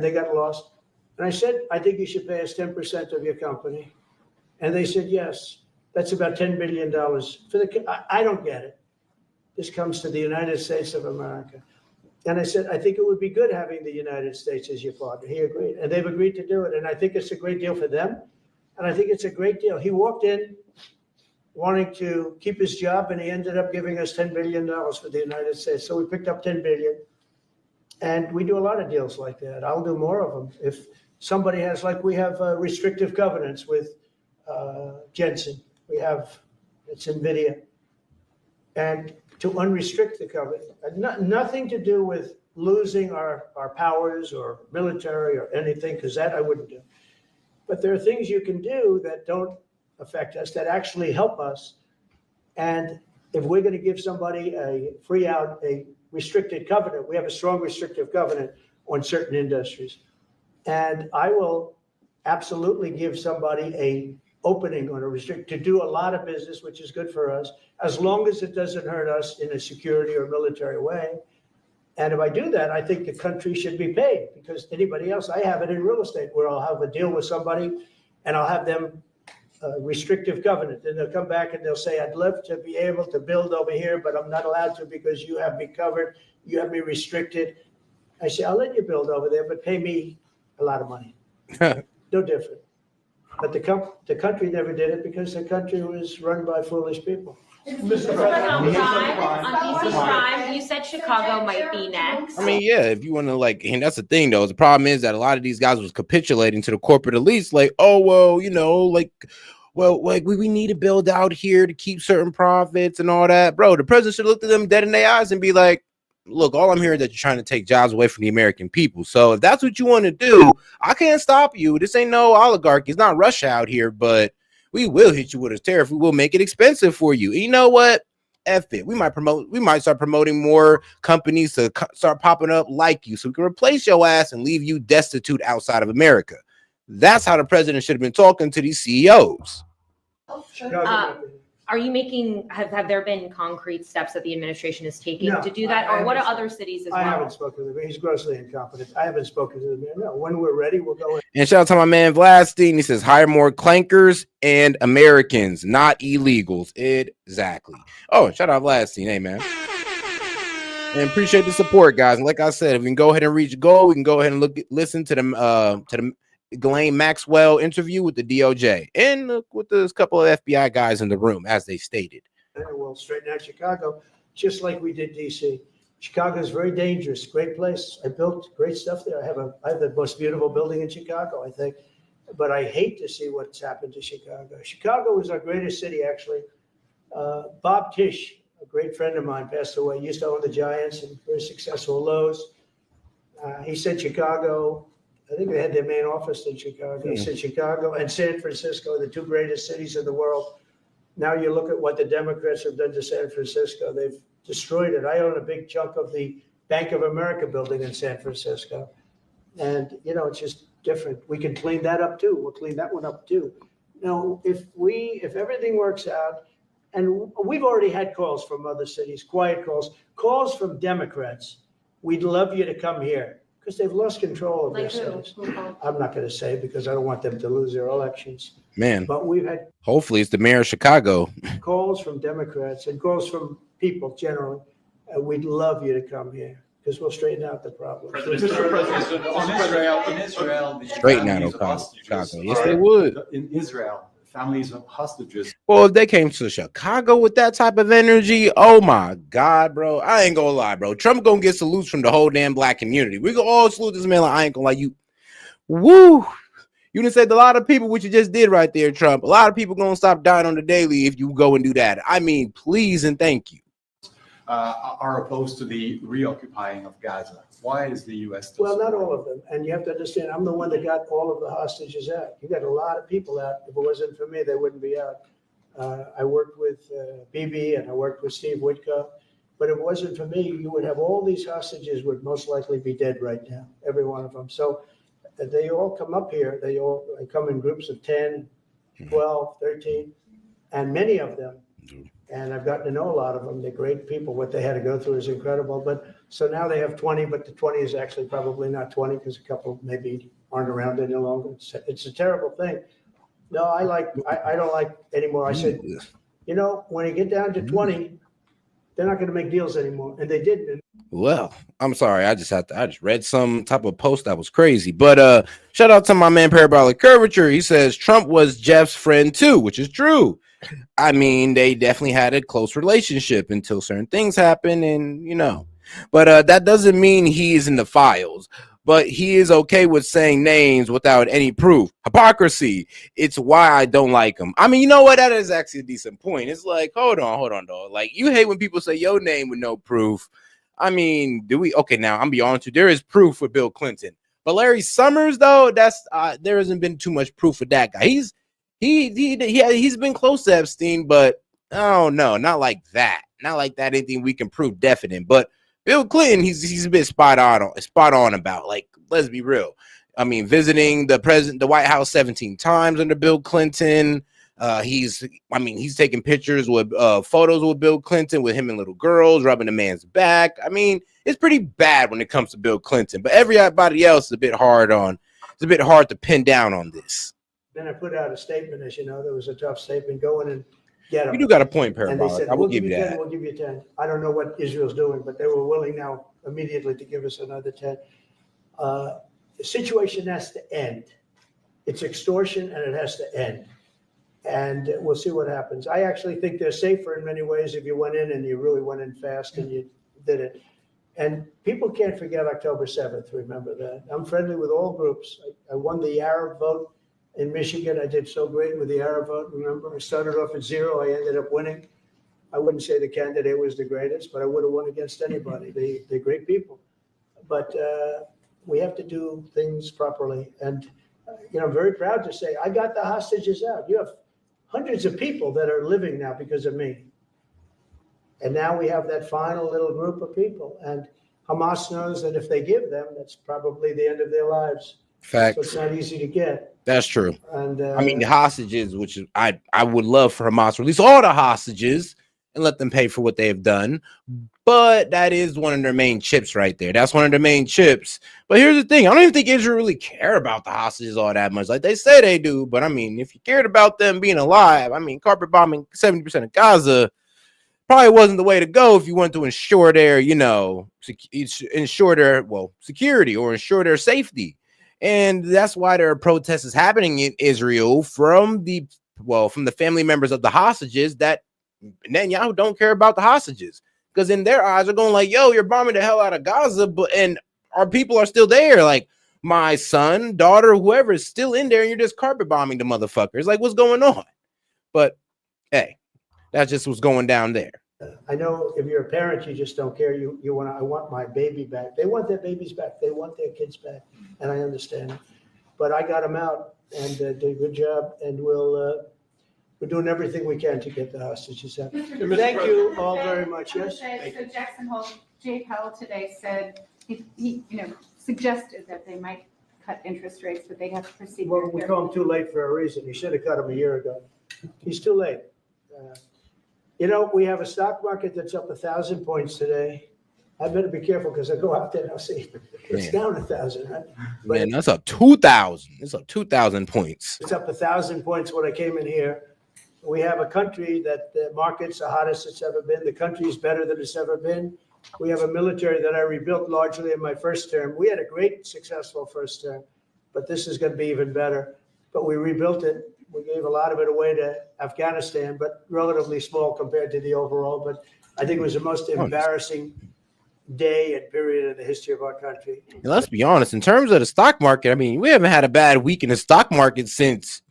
they got lost. And I said, I think you should pay us 10% of your company. And they said, yes, that's about $10 billion. I don't get it. This comes to the United States of America. And I said, I think it would be good having the United States as your partner. He agreed, and they've agreed to do it. And I think it's a great deal for them. And I think it's a great deal. He walked in wanting to keep his job, and he ended up giving us $10 billion for the United States. So we picked up $10 billion. And we do a lot of deals like that. I'll do more of them. If somebody has, like we have restrictive covenants with Jensen. We have, it's NVIDIA. And to unrestrict the covenant, nothing to do with losing our powers or military or anything, because that I wouldn't do. But there are things you can do that don't affect us, that actually help us. And if we're going to give somebody a restricted covenant, we have a strong restrictive covenant on certain industries. And I will absolutely give somebody a opening on to do a lot of business, which is good for us, as long as it doesn't hurt us in a security or military way. And if I do that, I think the country should be paid, because anybody else, I have it in real estate where I'll have a deal with somebody and I'll have them restrictive covenant. And they'll come back and they'll say, I'd love to be able to build over here, but I'm not allowed to because you have me covered. You have me restricted. I say, I'll let you build over there, but pay me a lot of money. No different. But the country never did it because the country was run by foolish people. Mr. President, on DC crime, you said Chicago might be next. I mean, yeah, if you want to, like, and that's the thing, though. The problem is that a lot of these guys was capitulating to the corporate elites, like, oh, well, you know, like, well, like we need to build out here to keep certain profits and all that. Bro, the president should look at them dead in their eyes and be like, look, all I'm hearing is that you're trying to take jobs away from the American people. So if that's what you want to do, I can't stop you. This ain't no oligarchy. It's not Russia out here, but we will hit you with a tariff. We will make it expensive for you. And you know what? F it. We might start promoting more companies to start popping up like you, so we can replace your ass and leave you destitute outside of America. That's how the president should have been talking to these CEOs. Are you making, have there been concrete steps that the administration is taking No, to do that? Or what are other cities as well? I haven't spoken to him. He's grossly incompetent. I haven't spoken to the man. No, when we're ready, we'll go in. And shout out to my man Vladstein. He says, hire more clankers and Americans, not illegals. Exactly. Oh, shout out Vladstein. Hey, man. And appreciate the support, guys. And like I said, if we can go ahead and reach a goal, we can go ahead and listen to the Ghislaine Maxwell interview with the DOJ and with this couple of FBI guys in the room, as they stated. We'll straighten out Chicago, just like we did DC. Chicago is very dangerous, great place. I built great stuff there. I have the most beautiful building in Chicago, I think. But I hate to see what's happened to Chicago. Chicago was our greatest city, actually. Bob Tisch, a great friend of mine, passed away. He used to own the Giants and very successful Lowe's. He said Chicago, I think they had their main office in Chicago. He said Chicago and San Francisco, the two greatest cities in the world. Now you look at what the Democrats have done to San Francisco. They've destroyed it. I own a big chunk of the Bank of America building in San Francisco. And, it's just different. We can clean that up too. We'll clean that one up too. If everything works out, and we've already had calls from other cities, quiet calls from Democrats. We'd love you to come here because they've lost control of their cities. I'm not going to say because I don't want them to lose their elections. Man, but we've had hopefully it's the mayor of Chicago. Calls from Democrats and calls from people generally. We'd love you to come here because we'll straighten out the problem. Mr. President, in Israel, the Straighten out families of Chicago. hostages Yes, they would. In Israel, families of hostages. Well, if they came to Chicago with that type of energy, oh my God, bro. I ain't gonna lie, bro. Trump gonna get salutes from the whole damn black community. We gonna all salute this man. Like, I ain't gonna lie, you. Woo. You done said a lot of people, what you just did right there, Trump. A lot of people gonna stop dying on the daily if you go and do that. I mean, please and thank you. Are opposed to the reoccupying of Gaza. Why is the U.S. Well, not all of them. And you have to understand, I'm the one that got all of the hostages out. You got a lot of people out. If it wasn't for me, they wouldn't be out. I worked with Bibi and I worked with Steve Witkoff. But if it wasn't for me, you would have all these hostages would most likely be dead right now, every one of them. So they all come up here. They come in groups of 10, 12, 13, and many of them. And I've gotten to know a lot of them. They're great people. What they had to go through is incredible. But so now they have 20, but the 20 is actually probably not 20 because a couple maybe aren't around any longer. It's a terrible thing. No, I don't like anymore. I said, when you get down to 20, they're not going to make deals anymore. And they didn't. Well, I'm sorry. I just read some type of post that was crazy. But shout out to my man Parabolic Curvature. He says Trump was Jeff's friend too, which is true. I mean, they definitely had a close relationship until certain things happen, and but that doesn't mean he is in the files. But he is okay with saying names without any proof. Hypocrisy. It's why I don't like him. I mean, you know what? That is actually a decent point. It's like, hold on, dog. Like, you hate when people say your name with no proof. I mean, do we? Okay, now I'm be honest with you. There is proof with Bill Clinton, but Larry Summers, though, there hasn't been too much proof with that guy. He's been close to Epstein, but oh no, not like that. Not like that. Anything we can prove definite. But Bill Clinton, he's a bit spot on about. Like, let's be real. I mean, visiting the White House 17 times under Bill Clinton. He's taking pictures with photos with Bill Clinton with him and little girls rubbing the man's back. I mean, it's pretty bad when it comes to Bill Clinton, but everybody else is a bit hard to pin down on this. Then I put out a statement, as you know, there was a tough statement, go in and get them. You do got a point, And they Parabolic. said, I will we'll give you 10, that. we'll give you 10. I don't know what Israel's doing, but they were willing now immediately to give us another 10. The situation has to end. It's extortion and it has to end. And we'll see what happens. I actually think they're safer in many ways if you went in and you really went in fast and you did it. And people can't forget October 7th, remember that. I'm friendly with all groups. I won the Arab vote in Michigan. I did so great with the Arab vote, remember? I started off at 0, I ended up winning. I wouldn't say the candidate was the greatest, but I would have won against anybody. They're great people. But we have to do things properly. And, I'm very proud to say I got the hostages out. You have hundreds of people that are living now because of me. And now we have that final little group of people. And Hamas knows that if they give them, that's probably the end of their lives. Facts. So it's not easy to get. That's true. And I mean, the hostages, which is, I would love for Hamas to release all the hostages and let them pay for what they have done. But that is one of their main chips right there. That's one of their main chips. But here's the thing. I don't even think Israel really care about the hostages all that much. Like they say they do. But I mean, if you cared about them being alive, I mean, carpet bombing 70% of Gaza probably wasn't the way to go if you want to ensure their, security or ensure their safety. And that's why there are protests happening in Israel from the family members of the hostages that Netanyahu don't care about the hostages. because in their eyes are going like, yo, you're bombing the hell out of Gaza, and our people are still there. Like my son, daughter, whoever is still in there, and you're just carpet bombing the motherfuckers. Like, what's going on? But hey, that's just what's going down there. I know if you're a parent, you just don't care. You want I want my baby back. They want their babies back. They want their kids back, and I understand it. But I got them out and did a good job, and we're doing everything we can to get the hostages out. Thank you all very much. Yes. So Jackson Hole, Jay Powell today said he suggested that they might cut interest rates, but they have to proceed. Well, we call him too late for a reason. He should have cut him a year ago. He's too late. We have a stock market that's up 1,000 points today. I better be careful because I go out there and I'll see it's down 1,000, right? But Man, that's up 2,000. It's up 2,000 points. it's up 1,000 points when I came in here. We have a country that the market's the hottest it's ever been. The country is better than it's ever been. We have a military that I rebuilt largely in my first term. We had a great, successful first term, but this is going to be even better. But we rebuilt it. We gave a lot of it away to Afghanistan, but relatively small compared to the overall. But I think it was the most embarrassing day and period in the history of our country. And let's be honest, in terms of the stock market, I mean, we haven't had a bad week in the stock market since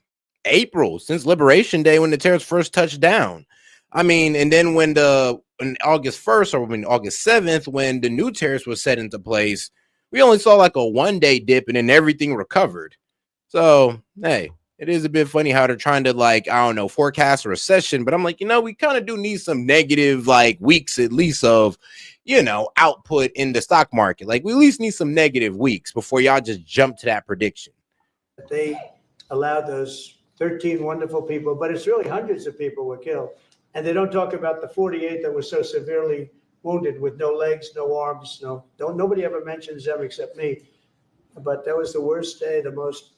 April, since Liberation Day when the tariffs first touched down. I mean, and then when August 1st or when August 7th, when the new tariffs were set into place, we only saw like a 1-day dip and then everything recovered. So, hey, it is a bit funny how they're trying to forecast a recession, but I'm like, we kind of do need some negative weeks at least of, output in the stock market. Like we at least need some negative weeks before y'all just jump to that prediction. They allowed those 13 wonderful people, but it's really hundreds of people were killed. And they don't talk about the 48 that were so severely wounded with no legs, no arms, nobody ever mentions them except me. But that was the worst day, the most,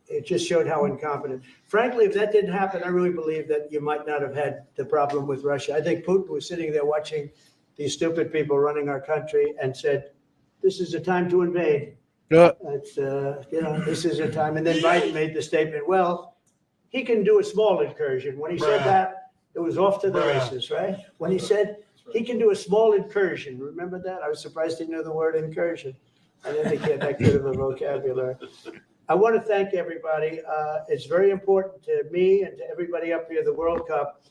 it just showed how incompetent. Frankly, if that didn't happen, I really believe that you might not have had the problem with Russia. I think Putin was sitting there watching these stupid people running our country and said, this is a time to invade. It's, this is a time. And then Biden made the statement, well, he can do a small incursion. When he said that, it was off to the races, right? When he said he can do a small incursion, remember that? I was surprised he knew the word incursion. I didn't think he had that good of a vocabulary. I want to thank everybody. It's very important to me and to everybody up here, the World Cup.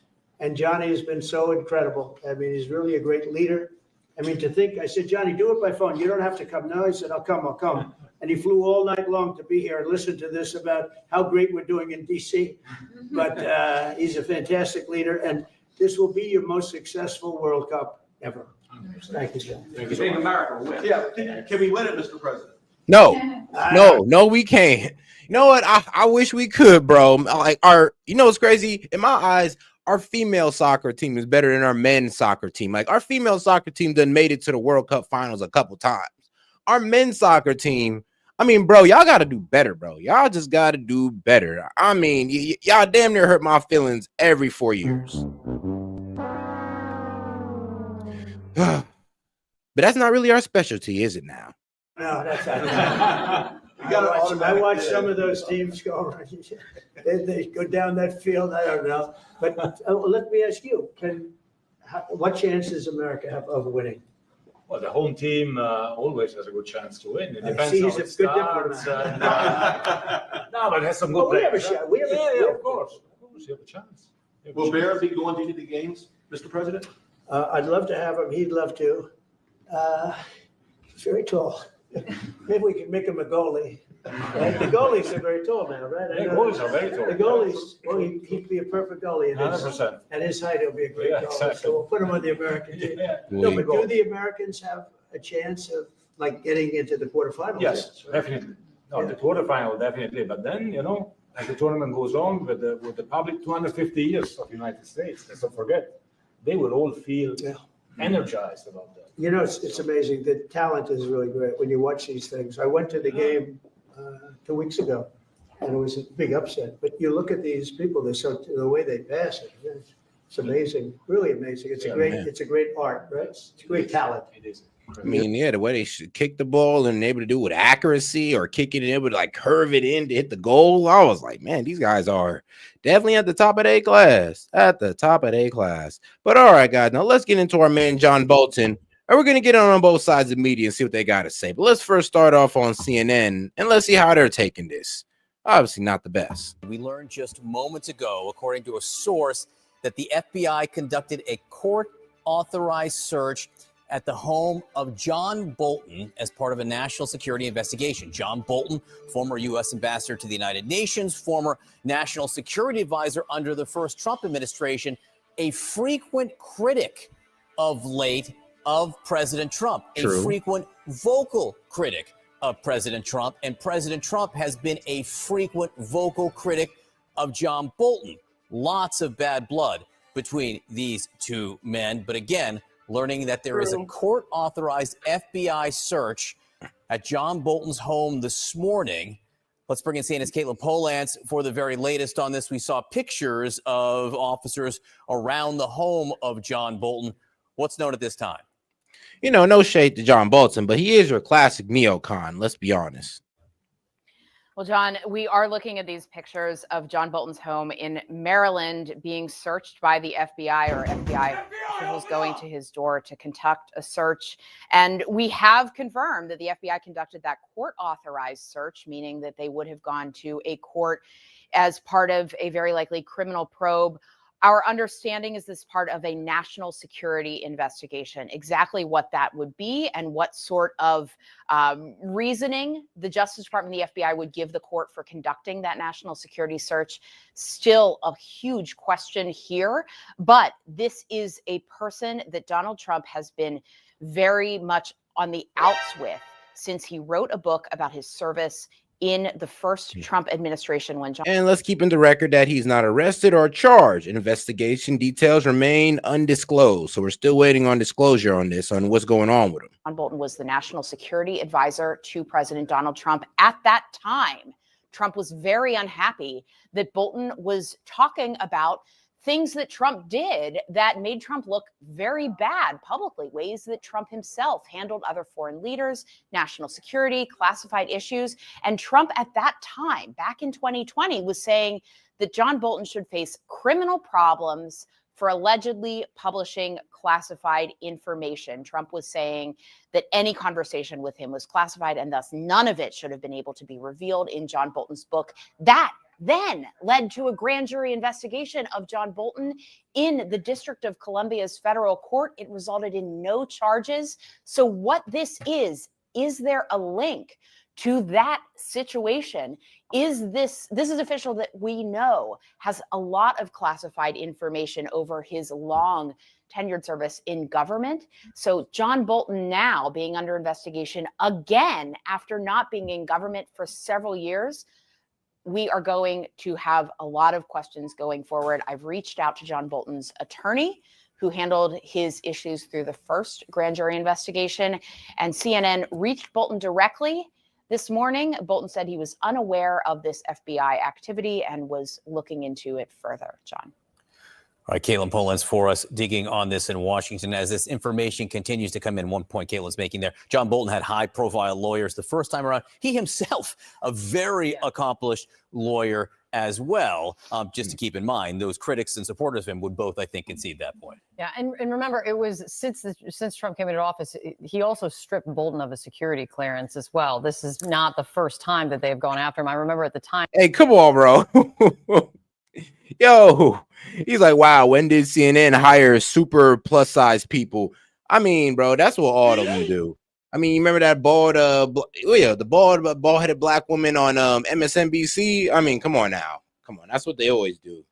And Johnny has been so incredible. I mean, he's really a great leader. I mean, to think, I said, Johnny, do it by phone. You don't have to come. No, he said, I'll come. And he flew all night long to be here and listen to this about how great we're doing in DC. But he's a fantastic leader. And this will be your most successful World Cup ever. Thank you, John. Thank you. America will win. Yeah. Can we win it, Mr. President? No, we can't. You know what? I wish we could, bro. Like it's crazy. In my eyes, our female soccer team is better than our men's soccer team. Like our female soccer team done made it to the World Cup finals a couple times. Our men's soccer team, I mean, bro, y'all got to do better, bro. Y'all just got to do better. I mean, y'all damn near hurt my feelings every 4 years. But that's not really our specialty, is it now? No, that's not. I watched some of those teams go. They go down that field. I don't know, but let me ask you: what chance does America have of winning? Well, the home team always has a good chance to win. It depends he's how a it good starts. diplomat. No, but it has some good We have a players. shot. We have Of course. You have a chance. Will Bear be going to any of the games, Mr. President? I'd love to have him. He'd love to. He's very tall. Maybe we can make him a goalie. Right? The goalies are very tall now, right? Yeah, goalies are very tall. The goalies, well, he'd be a perfect goalie. 100%. At his height, he'll be a great goalie. Exactly. So we'll put him on the American team. No, but do the Americans have a chance of getting into the quarterfinals? Yes, definitely. No, the quarterfinal, definitely. But then, as the tournament goes on with the public 250 years of the United States, let's not forget, they will all feel energized about that. It's amazing. The talent is really great when you watch these things. I went to the game 2 weeks ago, and it was a big upset. But you look at these people; the way they pass it. It's amazing, really amazing. It's a great art, right? It's a great talent. It is. I mean, yeah, the way they should kick the ball and able to do it with accuracy or kick it and able to like curve it in to hit the goal. I was like, man, these guys are definitely at the top of their class. At the top of their class. But all right, guys, now let's get into our man John Bolton. And we're gonna get on both sides of the media and see what they got to say. But let's first start off on CNN and let's see how they're taking this. Obviously, not the best. We learned just moments ago, according to a source, that the FBI conducted a court-authorized search at the home of John Bolton as part of a national security investigation. John Bolton, former U.S. ambassador to the United Nations, former national security advisor under the first Trump administration, a frequent critic of late of President Trump, True. a frequent vocal critic of President Trump, and President Trump has been a frequent vocal critic of John Bolton. Lots of bad blood between these two men, but again, learning that there is a court-authorized FBI search at John Bolton's home this morning. Let's bring in CNN's Caitlin Polantz for the very latest on this. We saw pictures of officers around the home of John Bolton. What's known at this time? You know, no shade to John Bolton, but he is your classic neocon. Let's be honest. Well, John, we are looking at these pictures of John Bolton's home in Maryland being searched by the FBI, or FBI officials going to his door to conduct a search. And we have confirmed that the FBI conducted that court-authorized search, meaning that they would have gone to a court as part of a very likely criminal probe. Our understanding is this part of a national security investigation. Exactly what that would be and what sort of reasoning the Justice Department and the FBI would give the court for conducting that national security search, still a huge question here. But this is a person that Donald Trump has been very much on the outs with since he wrote a book about his service in the first Trump administration when John. And let's keep in the record that he's not arrested or charged. Investigation details remain undisclosed. So we're still waiting on disclosure on this, on what's going on with him. John Bolton was the national security advisor to President Donald Trump. At that time, Trump was very unhappy that Bolton was talking about things that Trump did that made Trump look very bad publicly, ways that Trump himself handled other foreign leaders, national security, classified issues. And Trump at that time, back in 2020, was saying that John Bolton should face criminal problems for allegedly publishing classified information. Trump was saying that any conversation with him was classified and thus none of it should have been able to be revealed in John Bolton's book. That then led to a grand jury investigation of John Bolton in the District of Columbia's federal court. It resulted in no charges. So what this is there a link to that situation? This is official that we know has a lot of classified information over his long tenured service in government. So John Bolton now being under investigation again after not being in government for several years. We are going to have a lot of questions going forward. I've reached out to John Bolton's attorney, who handled his issues through the first grand jury investigation, and CNN reached Bolton directly this morning. Bolton said he was unaware of this FBI activity and was looking into it further. John. All right, Caitlin Polantz for us, digging on this in Washington as this information continues to come in. One point Caitlin's making there. John Bolton had high-profile lawyers the first time around. He himself, a very accomplished lawyer as well. Just to keep in mind, those critics and supporters of him would both, I think, concede that point. Yeah, and remember, it was since Trump came into office, he also stripped Bolton of a security clearance as well. This is not the first time that they've gone after him. I remember at the time. Hey, come on, bro. Yo, he's like, wow, when did CNN hire super plus size people? I mean, bro, that's what all of them do. I mean, you remember that the bald-headed black woman on MSNBC? I mean, come on now. Come on. That's what they always do.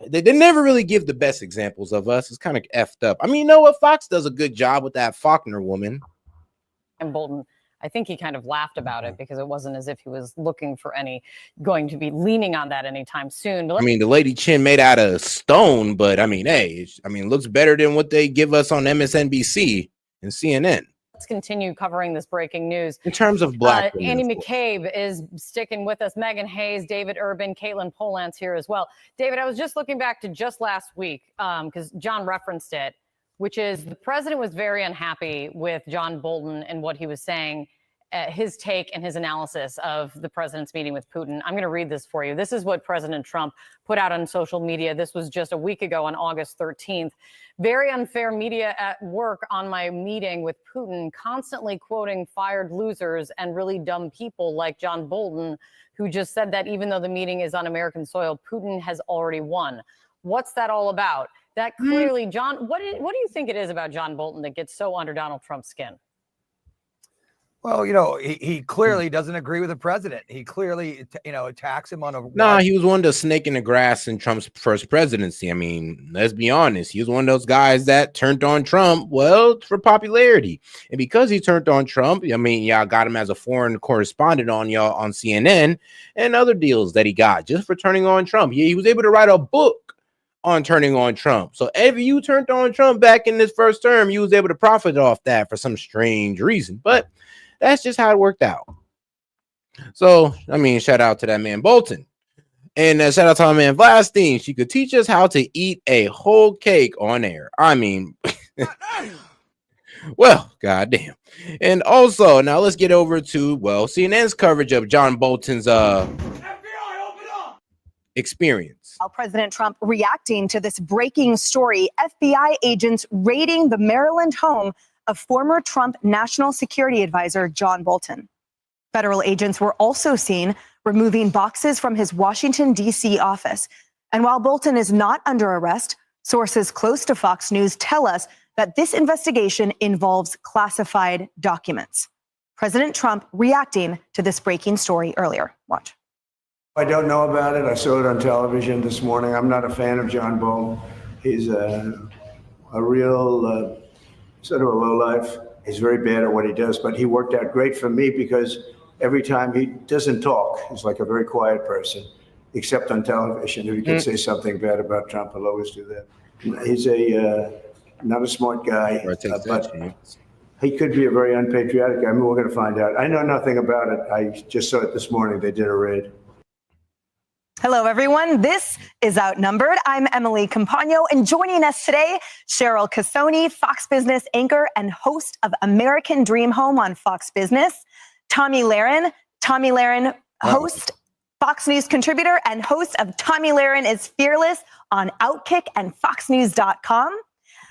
They never really give the best examples of us. It's kind of effed up. I mean, you know what? Fox does a good job with that Faulkner woman. And Bolton, I think he kind of laughed about it because it wasn't as if he was looking for going to be leaning on that anytime soon. I mean, the lady chin made out of stone, but I mean, hey, it looks better than what they give us on MSNBC and CNN. Let's continue covering this breaking news. In terms of black women, Andy McCabe is sticking with us. Megan Hayes, David Urban, Caitlin Polantz here as well. David, I was just looking back to just last week because John referenced it. which is the president was very unhappy with John Bolton and what he was saying, his take and his analysis of the president's meeting with Putin. I'm going to read this for you. This is what President Trump put out on social media. This was just a week ago on August 13th. Very unfair media at work on my meeting with Putin, constantly quoting fired losers and really dumb people like John Bolton, who just said that even though the meeting is on American soil, Putin has already won. What's that all about? That clearly, John, what do you think it is about John Bolton that gets so under Donald Trump's skin? Well, he clearly doesn't agree with the president. He clearly, attacks him on a. Nah, he was one of the snake in the grass in Trump's first presidency. I mean, let's be honest. He was one of those guys that turned on Trump, well, for popularity. And because he turned on Trump, I mean, y'all got him as a foreign correspondent on CNN and other deals that he got just for turning on Trump. He was able to write a book on turning on Trump. So if you turned on Trump back in this first term, you was able to profit off that for some strange reason. But that's just how it worked out. So, I mean, shout out to that man Bolton. And shout out to my man Vlastine. She could teach us how to eat a whole cake on air. I mean, well, goddamn. And also, now let's get over to, CNN's coverage of John Bolton's experience. While President Trump reacting to this breaking story, FBI agents raiding the Maryland home of former Trump National Security Advisor John Bolton. Federal agents were also seen removing boxes from his Washington, D.C. office. And while Bolton is not under arrest, sources close to Fox News tell us that this investigation involves classified documents. President Trump reacting to this breaking story earlier. Watch. I don't know about it. I saw it on television this morning. I'm not a fan of John Bolton. He's a real sort of a lowlife. He's very bad at what he does, but he worked out great for me because every time he doesn't talk, he's like a very quiet person, except on television. If he can say something bad about Trump, he'll always do that. He's not a smart guy, but he could be a very unpatriotic guy. I mean, we're going to find out. I know nothing about it. I just saw it this morning. They did a raid. Hello, everyone. This is Outnumbered. I'm Emily Compagno, and joining us today, Cheryl Casoni, Fox Business anchor and host of American Dream Home on Fox Business. Tommy Lahren. Tommy Lahren, host, Fox News contributor, and host of Tommy Lahren is Fearless on Outkick and FoxNews.com.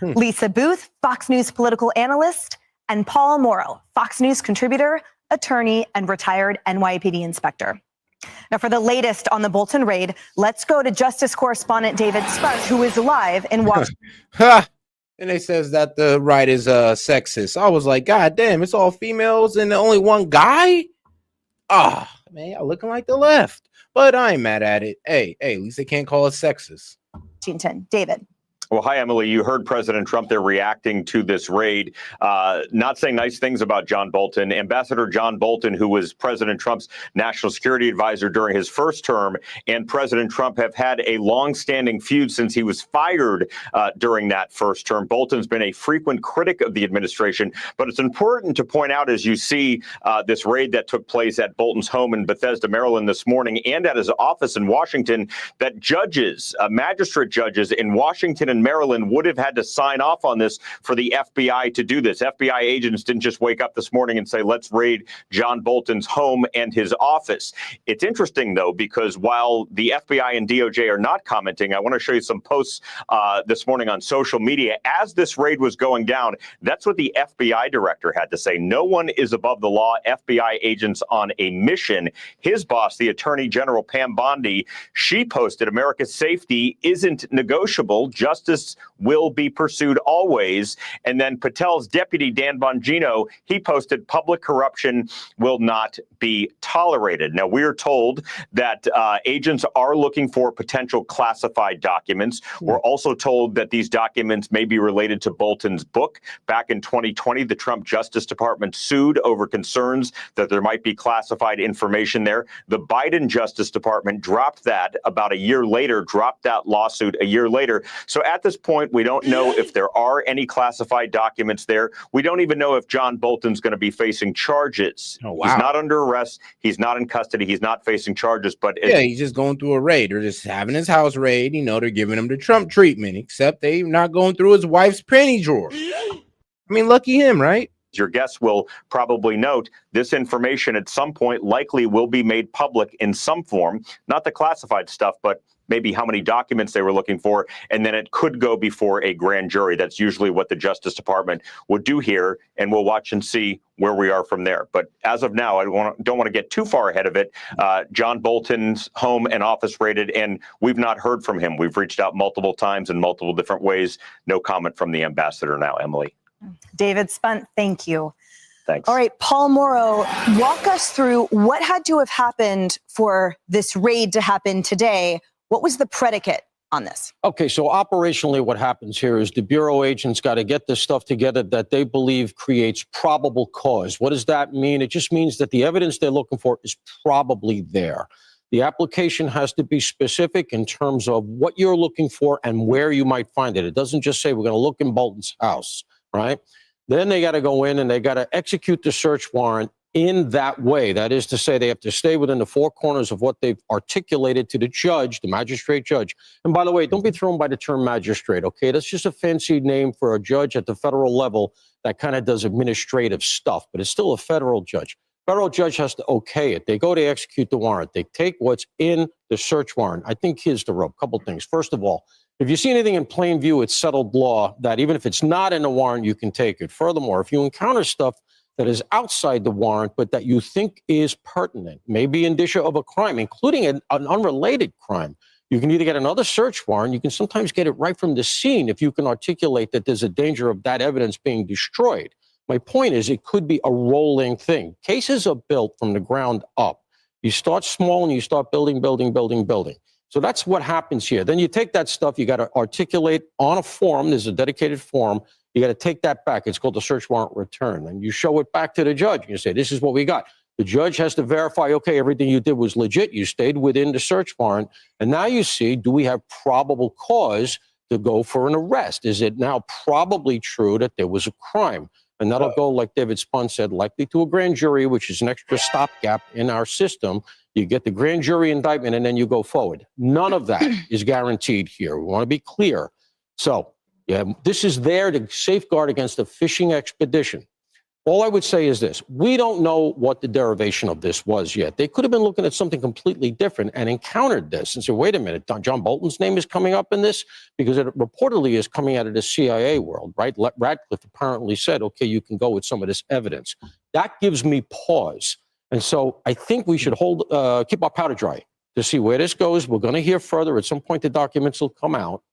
Lisa Booth, Fox News political analyst, and Paul Morrow, Fox News contributor, attorney, and retired NYPD inspector. Now, for the latest on the Bolton raid, let's go to Justice correspondent David Spunt, who is live in Washington. And they says that the right is sexist. I was like, God damn, it's all females and only one guy? Man, y'all looking like the left. But I ain't mad at it. Hey, at least they can't call us sexist. Washington, David. Well, hi, Emily. You heard President Trump there reacting to this raid, not saying nice things about John Bolton. Ambassador John Bolton, who was President Trump's national security advisor during his first term, and President Trump have had a long-standing feud since he was fired during that first term. Bolton's been a frequent critic of the administration, but it's important to point out as you see this raid that took place at Bolton's home in Bethesda, Maryland this morning, and at his office in Washington, that judges, magistrate judges in Washington and Maryland would have had to sign off on this for the FBI to do this. FBI agents didn't just wake up this morning and say, let's raid John Bolton's home and his office. It's interesting, though, because while the FBI and DOJ are not commenting, I want to show you some posts this morning on social media. As this raid was going down, that's what the FBI director had to say. No one is above the law. FBI agents on a mission. His boss, the Attorney General Pam Bondi, she posted, America's safety isn't negotiable. Justice will be pursued always. And then Patel's deputy, Dan Bongino, he posted, public corruption will not be tolerated. Now, we're told that agents are looking for potential classified documents. We're also told that these documents may be related to Bolton's book. Back in 2020, the Trump Justice Department sued over concerns that there might be classified information there. The Biden Justice Department dropped that about a year later, dropped that lawsuit a year later. So at at this point, we don't know if there are any classified documents there. We don't even know if John Bolton's going to be facing charges. Oh, wow. He's not under arrest. He's not in custody. He's not facing charges. But Yeah, he's just going through a raid. They're just having his house raid. You know, they're giving him the Trump treatment, except they're not going through his wife's penny drawer. I mean, lucky him, right? your guests will probably note, this information at some point likely will be made public in some form, not the classified stuff, but maybe how many documents they were looking for, and then it could go before a grand jury. That's usually what the Justice Department would do here, and we'll watch and see where we are from there. But as of now, I don't want to get too far ahead of it. John Bolton's home and office raided, and we've not heard from him. We've reached out multiple times in multiple different ways. No comment from the ambassador now, Emily. David Spunt, thank you. Thanks. All right, Paul Morrow, walk us through what had to have happened for this raid to happen today. What was the predicate on this? Okay, so operationally what happens here is the Bureau agents got to get this stuff together that they believe creates probable cause. What does that mean? It just means that the evidence they're looking for is probably there. The application has to be specific in terms of what you're looking for and where you might find it. It doesn't just say we're going to look in Bolton's house, right? Then they got to go in and they got to execute the search warrant in that way. That is to say, they have to stay within the four corners of what they've articulated to the judge, the magistrate judge. And by the way, don't be thrown by the term magistrate, okay? That's just a fancy name for a judge at the federal level that kind of does administrative stuff, but it's still a federal judge. Federal judge has to okay it. They go to execute the warrant. They take what's in the search warrant. I think here's the rub. Couple things. First of all, if you see anything in plain view, it's settled law that even if it's not in the warrant, you can take it. Furthermore, if you encounter stuff that is outside the warrant, but that you think is pertinent, maybe indicia of a crime, including an unrelated crime, you can either get another search warrant, you can sometimes get it right from the scene if you can articulate that there's a danger of that evidence being destroyed. My point is, it could be a rolling thing. Cases are built from the ground up. You start small and you start building, building, building, building. So that's what happens here. Then you take that stuff, you got to articulate on a form. There's a dedicated form. You got to take that back. It's called the search warrant return. And you show it back to the judge. You say, this is what we got. The judge has to verify, okay, everything you did was legit. You stayed within the search warrant. And now you see, do we have probable cause to go for an arrest? Is it now probably true that there was a crime? And that'll go, like David Spunt said, likely to a grand jury, which is an extra stopgap in our system. You get the grand jury indictment, and then you go forward. None of that is guaranteed here. We want to be clear. So, yeah, this is there to safeguard against a fishing expedition. All I would say is this. We don't know what the derivation of this was yet. They could have been looking at something completely different and encountered this and said, wait a minute, John Bolton's name is coming up in this? Because it reportedly is coming out of the CIA world, right? Radcliffe apparently said, okay, you can go with some of this evidence. That gives me pause. And so I think we should keep our powder dry to see where this goes. We're going to hear further. At some point, the documents will come out,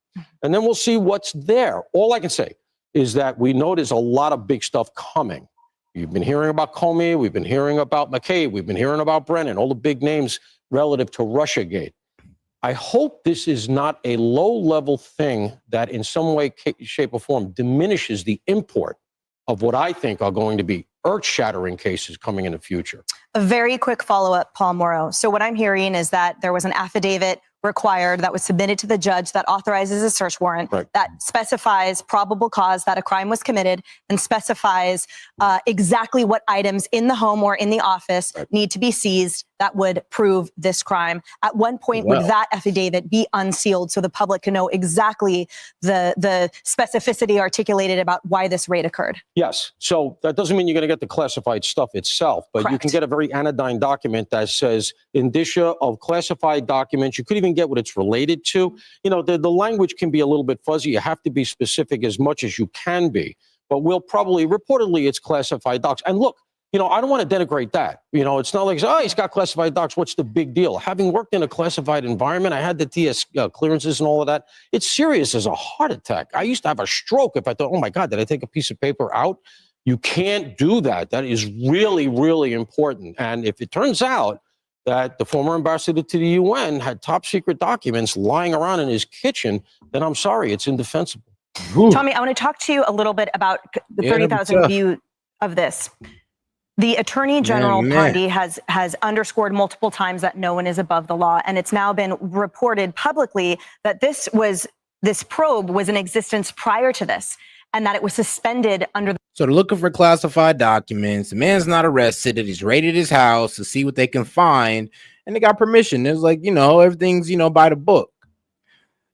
and then we'll see what's there. All I can say is that we know there's a lot of big stuff coming. You've been hearing about Comey. We've been hearing about McCabe. We've been hearing about Brennan, all the big names relative to Russiagate. I hope this is not a low-level thing that in some way, shape, or form diminishes the import of what I think are going to be earth-shattering cases coming in the future. A very quick follow-up, Paul Morrow. So what I'm hearing is that there was an affidavit required that was submitted to the judge that authorizes a search warrant that specifies probable cause that a crime was committed and specifies exactly what items in the home or in the office need to be seized that would prove this crime. At one point, would that affidavit be unsealed so the public can know exactly the specificity articulated about why this raid occurred? Yes. So that doesn't mean you're going to get the classified stuff itself, but you can get a very anodyne document that says indicia of classified documents. You could even get what it's related to. You know, the language can be a little bit fuzzy. You have to be specific as much as you can be, but we'll probably, reportedly, it's classified docs. And look, you know, I don't want to denigrate that. You know, it's not like, oh, he's got classified docs. What's the big deal? Having worked in a classified environment, I had the TS clearances and all of that. It's serious as a heart attack. I used to have a stroke if I thought, oh my God, did I take a piece of paper out? You can't do that. That is really, really important. And if it turns out that the former ambassador to the UN had top secret documents lying around in his kitchen, then I'm sorry, it's indefensible. Tommy, I want to talk to you a little bit about the 30,000 view of this. The Attorney General party has underscored multiple times that no one is above the law, and it's now been reported publicly that this was this probe was in existence prior to this and that it was suspended under the So they're looking for classified documents. The man's not arrested. He's raided his house to see what they can find. And they got permission. It's like, everything's, by the book.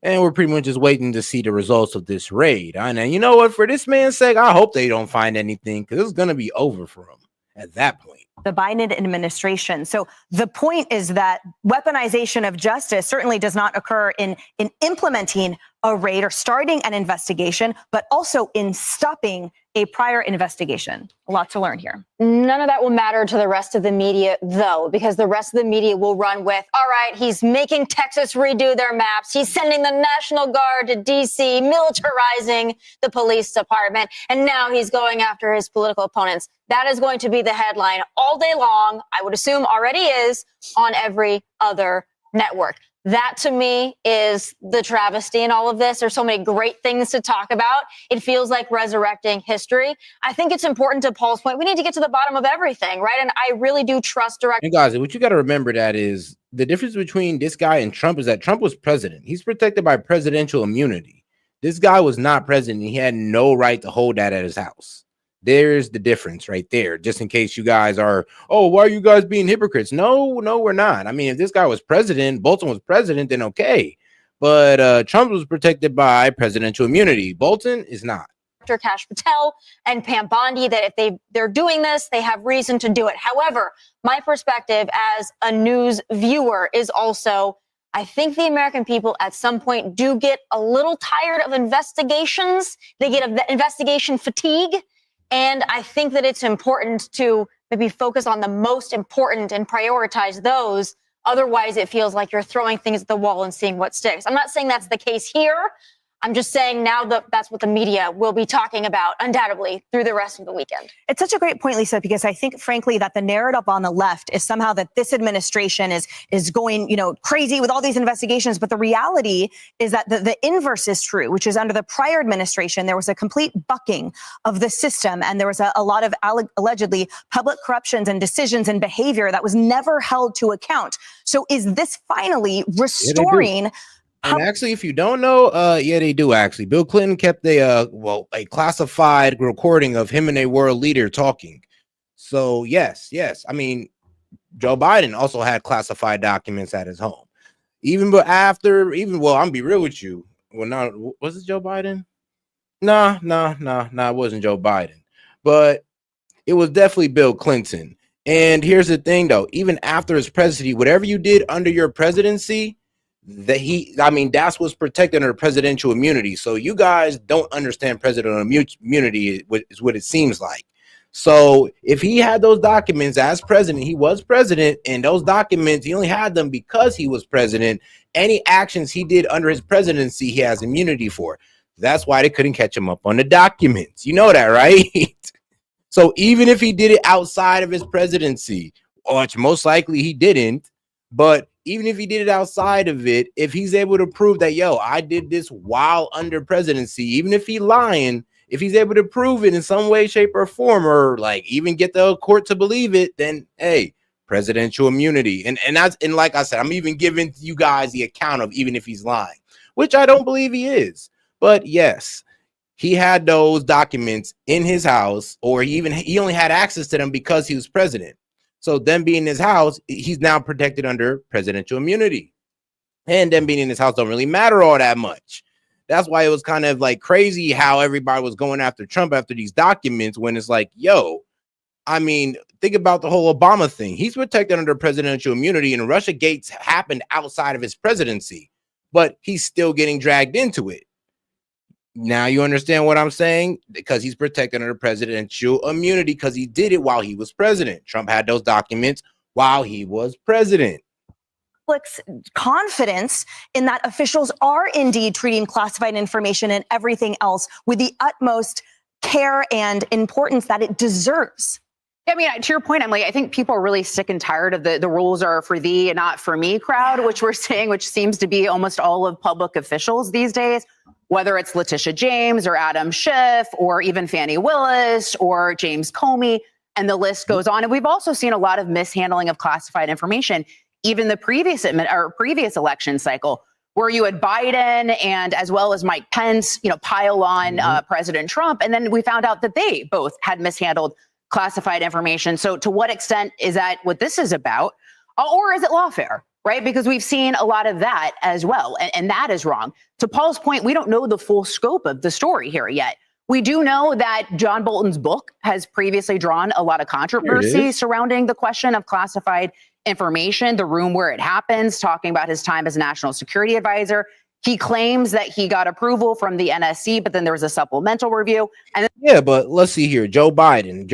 And we're pretty much just waiting to see the results of this raid. And you know what? For this man's sake, I hope they don't find anything, because it's going to be over for him at that point. the Biden administration. So the point is that weaponization of justice certainly does not occur in implementing a raid or starting an investigation, but also in stopping a prior investigation. A lot to learn here. None of that will matter to the rest of the media, though, because the rest of the media will run with, all right, he's making Texas redo their maps. He's sending the National Guard to D.C., militarizing the police department. And now he's going after his political opponents. That is going to be the headline all day long. I would assume already is on every other network. That, to me, is the travesty in all of this. There's so many great things to talk about. It feels like resurrecting history. I think it's important, to Paul's point, we need to get to the bottom of everything, right? And I really do trust direct. And guys, what you got to remember that is the difference between this guy and Trump is that Trump was president. He's protected by presidential immunity. This guy was not president. He had no right to hold that at his house. There's the difference right there, just in case you guys are, oh, why are you guys being hypocrites? No, we're not. I mean, if this guy was president, Bolton was president, then okay. But Trump was protected by presidential immunity. Bolton is not. Dr. Kash Patel and Pam Bondi, that if they're doing this, they have reason to do it. However, my perspective as a news viewer is also, I think the American people at some point do get a little tired of investigations. They get investigation fatigue. And I think that it's important to maybe focus on the most important and prioritize those. Otherwise, it feels like you're throwing things at the wall and seeing what sticks. I'm not saying that's the case here. I'm just saying now that that's what the media will be talking about undoubtedly through the rest of the weekend. It's such a great point, Lisa, because I think, frankly, that the narrative on the left is somehow that this administration is going, crazy with all these investigations. But the reality is that the inverse is true, which is under the prior administration, there was a complete bucking of the system. And there was a lot of allegedly public corruptions and decisions and behavior that was never held to account. So is this finally restoring? And actually, if you don't know, yeah, they do actually. Bill Clinton kept a classified recording of him and a world leader talking. So yes. I mean, Joe Biden also had classified documents at his home. I'm gonna be real with you. Well, was it Joe Biden? Nah, it wasn't Joe Biden. But it was definitely Bill Clinton. And here's the thing, though. Even after his presidency, whatever you did under your presidency, that's what's protected under presidential immunity. So you guys don't understand presidential immunity is what it seems like. So if he had those documents as president, he was president, and those documents, he only had them because he was president. Any actions he did under his presidency, he has immunity for. That's why they couldn't catch him up on the documents. You know that, right? So even if he did it outside of his presidency, which most likely he didn't, but even if he did it outside of it, if he's able to prove that, I did this while under presidency, even if he's lying, if he's able to prove it in some way, shape, or form, or even get the court to believe it, then hey, presidential immunity. And like I said, I'm even giving you guys the account of even if he's lying, which I don't believe he is. But yes, he had those documents in his house, or he only had access to them because he was president. So them being in his house, he's now protected under presidential immunity. And them being in his house don't really matter all that much. That's why it was kind of crazy how everybody was going after Trump after these documents, when it's think about the whole Obama thing. He's protected under presidential immunity, and Russia Gates happened outside of his presidency, but he's still getting dragged into it. Now you understand what I'm saying? Because he's protected under presidential immunity because he did it while he was president. Trump had those documents while he was president. Public's confidence in that officials are indeed treating classified information and everything else with the utmost care and importance that it deserves. I mean, to your point, Emily, I think people are really sick and tired of the rules are for thee and not for me crowd, which we're seeing, which seems to be almost all of public officials these days, whether it's Letitia James or Adam Schiff or even Fani Willis or James Comey, and the list goes on. And we've also seen a lot of mishandling of classified information, even the previous election cycle. where you had Biden and as well as Mike Pence, pile on President Trump. And then we found out that they both had mishandled classified information. So to what extent is that what this is about? Or is it lawfare, right? Because we've seen a lot of that as well. And that is wrong. To Paul's point, we don't know the full scope of the story here yet. We do know that John Bolton's book has previously drawn a lot of controversy surrounding the question of classified information, the room where it happens, talking about his time as national security advisor. He claims that he got approval from the NSC, but then there was a supplemental review. And yeah, but let's see here. Joe Biden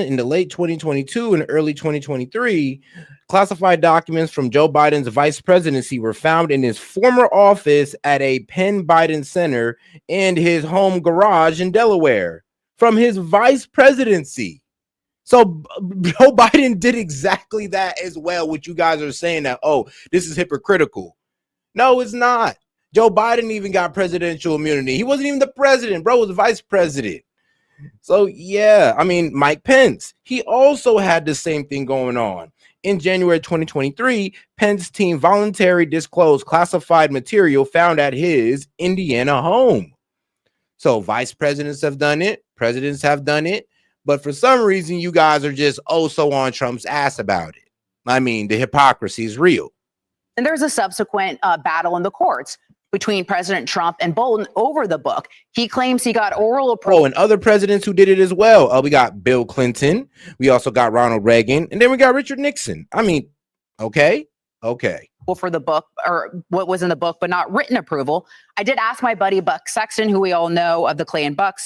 in the late 2022 and early 2023, classified documents from Joe Biden's vice presidency were found in his former office at a Penn Biden Center and his home garage in Delaware from his vice presidency. So Joe Biden did exactly that as well, what you guys are saying that, oh, this is hypocritical. No, it's not. Joe Biden even got presidential immunity. He wasn't even the president, bro. He was the vice president. So, yeah, I mean, Mike Pence, he also had the same thing going on. In January 2023, Pence's team voluntarily disclosed classified material found at his Indiana home. So vice presidents have done it. Presidents have done it. But for some reason, you guys are just so on Trump's ass about it. I mean, the hypocrisy is real. And there's a subsequent battle in the courts between President Trump and Bolton over the book. He claims he got oral approval. Oh, and other presidents who did it as well. We got Bill Clinton. We also got Ronald Reagan. And then we got Richard Nixon. I mean, okay. For the book, or what was in the book, but not written approval. I did ask my buddy Buck Sexton, who we all know of the Clay and Buck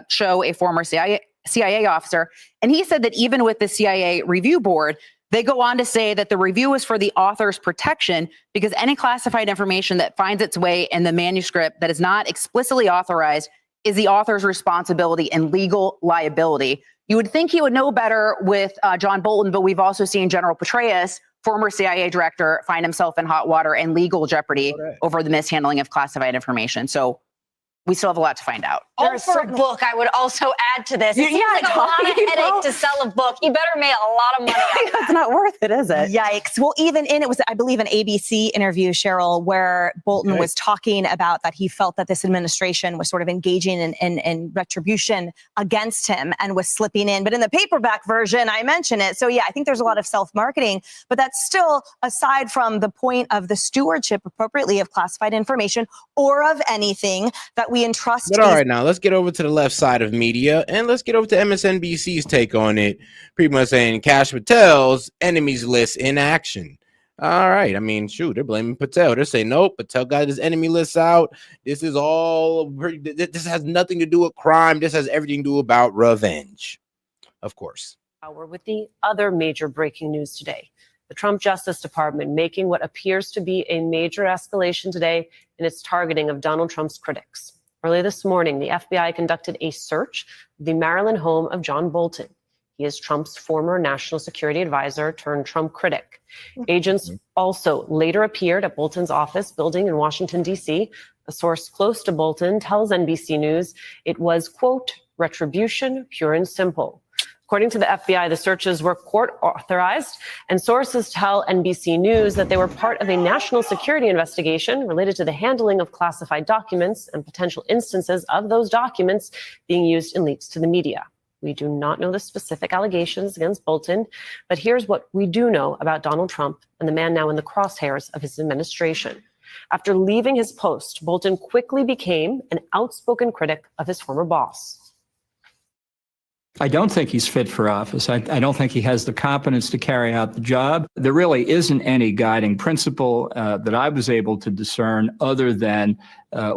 show, a former CIA officer, and he said that even with the CIA review board, they go on to say that the review is for the author's protection because any classified information that finds its way in the manuscript that is not explicitly authorized is the author's responsibility and legal liability. You would think he would know better with John Bolton, but we've also seen General Petraeus, former CIA director, find himself in hot water and legal jeopardy over the mishandling of classified information. So we still have a lot to find out. For a book, I would also add to this. It seems like a lot of headache to sell a book. You better make a lot of money on that. It's not worth it, is it? Yikes. Well, even it was, I believe, an ABC interview, Cheryl, where Bolton was talking about that he felt that this administration was sort of engaging in retribution against him and was slipping in. But in the paperback version, I mention it. So, yeah, I think there's a lot of self-marketing. But that's still, aside from the point of the stewardship appropriately of classified information or of anything that we entrust. But all right, now let's get over to the left side of media and let's get over to MSNBC's take on it. Pretty much saying Kash Patel's enemies list in action. All right. I mean, shoot, they're blaming Patel. They're saying, nope, Patel got his enemy list out. This is all, this has nothing to do with crime. This has everything to do about revenge. Of course. We're with the other major breaking news today. The Trump Justice Department making what appears to be a major escalation today in its targeting of Donald Trump's critics. Early this morning, the FBI conducted a search of the Maryland home of John Bolton. He is Trump's former national security advisor turned Trump critic. Agents also later appeared at Bolton's office building in Washington, D.C. A source close to Bolton tells NBC News it was, quote, retribution, pure and simple. According to the FBI, the searches were court authorized, and sources tell NBC News that they were part of a national security investigation related to the handling of classified documents and potential instances of those documents being used in leaks to the media. We do not know the specific allegations against Bolton, but here's what we do know about Donald Trump and the man now in the crosshairs of his administration. After leaving his post, Bolton quickly became an outspoken critic of his former boss. I don't think he's fit for office. I don't think he has the competence to carry out the job. There really isn't any guiding principle that I was able to discern other than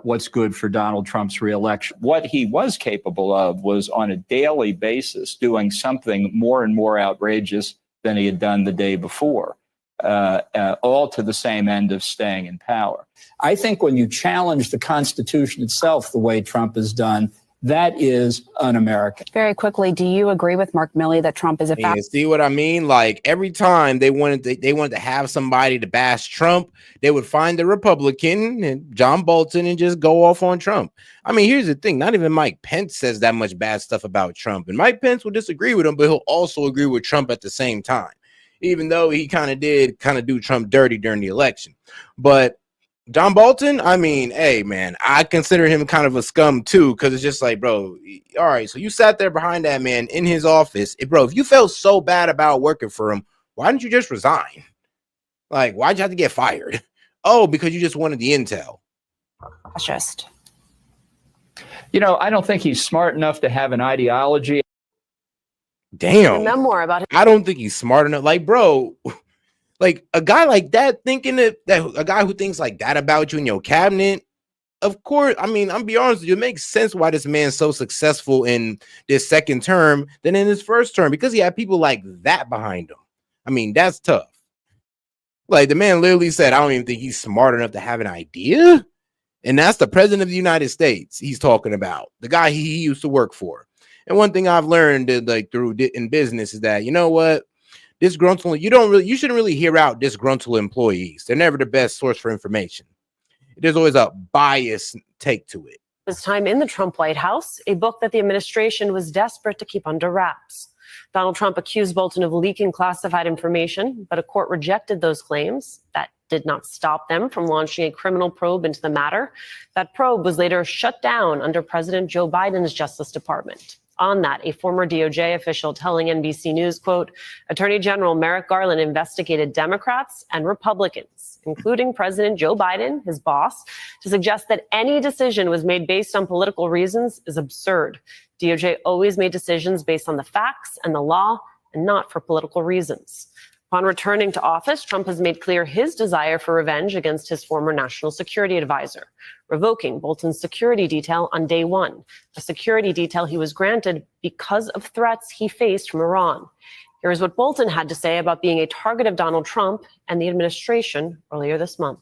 what's good for Donald Trump's reelection. What he was capable of was on a daily basis doing something more and more outrageous than he had done the day before, all to the same end of staying in power. I think when you challenge the Constitution itself the way Trump has done, that is un-American. Very quickly, do you agree with Mark Milley that Trump is a Yeah, see what I mean? Like every time they wanted to have somebody to bash Trump, they would find a Republican and John Bolton and just go off on Trump. I mean, here's the thing. Not even Mike Pence says that much bad stuff about Trump. And Mike Pence will disagree with him, but he'll also agree with Trump at the same time, even though he kind of do Trump dirty during the election. But John Bolton, I mean, hey, man, I consider him kind of a scum, too, because it's just like, bro, all right, so you sat there behind that man in his office. Bro, if you felt so bad about working for him, why didn't you just resign? Like, why'd you have to get fired? Oh, because you just wanted the intel. That's just. You know, I don't think he's smart enough to have an ideology. Damn. A memoir about him. I don't think he's smart enough. Like, bro, like a guy like that thinking that a guy who thinks like that about you in your cabinet, of course, I mean, I'm be honest with you, it makes sense why this man's so successful in this second term than in his first term, because he had people like that behind him. I mean, that's tough. Like, the man literally said, I don't even think he's smart enough to have an idea. And that's the president of the United States he's talking about, the guy he used to work for. And one thing I've learned in business is that, you know what? Disgruntled, you shouldn't really hear out disgruntled employees. They're never the best source for information. There's always a biased take to it. This time in the Trump White House, a book that the administration was desperate to keep under wraps. Donald Trump accused Bolton of leaking classified information, but a court rejected those claims. That did not stop them from launching a criminal probe into the matter. That probe was later shut down under President Joe Biden's Justice Department. On that, a former DOJ official telling NBC News, quote, Attorney General Merrick Garland investigated Democrats and Republicans, including President Joe Biden, his boss, to suggest that any decision was made based on political reasons is absurd. DOJ always made decisions based on the facts and the law and not for political reasons. Upon returning to office, Trump has made clear his desire for revenge against his former national security advisor, revoking Bolton's security detail on day one, a security detail he was granted because of threats he faced from Iran. Here's what Bolton had to say about being a target of Donald Trump and the administration earlier this month.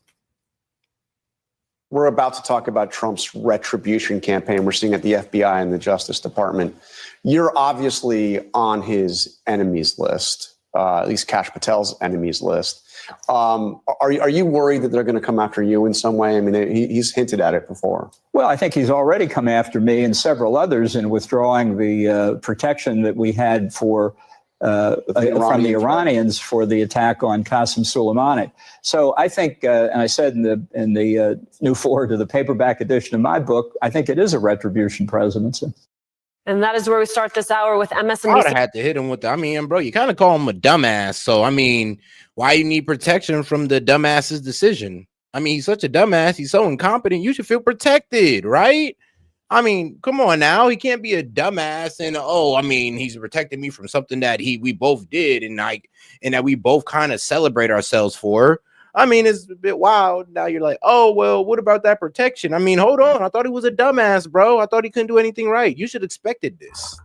We're about to talk about Trump's retribution campaign we're seeing at the FBI and the Justice Department. You're obviously on his enemies list. At least Kash Patel's enemies list. Are you worried that they're going to come after you in some way? I mean, he's hinted at it before. Well, I think he's already come after me and several others in withdrawing the protection that we had for from the Iranians for the attack on Qasem Soleimani. So I think, and I said in the new forward to the paperback edition of my book, I think it is a retribution presidency. And that is where we start this hour with MSNBC. I would have had to hit him with I mean, bro, you kind of call him a dumbass. So, I mean, why you need protection from the dumbass's decision? I mean, he's such a dumbass. He's so incompetent. You should feel protected, right? I mean, come on now. He can't be a dumbass and, oh, I mean, he's protecting me from something that we both did and that we both kind of celebrate ourselves for. I mean, it's a bit wild. Now you're like, oh, well, what about that protection? I mean, hold on. I thought he was a dumbass, bro. I thought he couldn't do anything right. You should have expected this.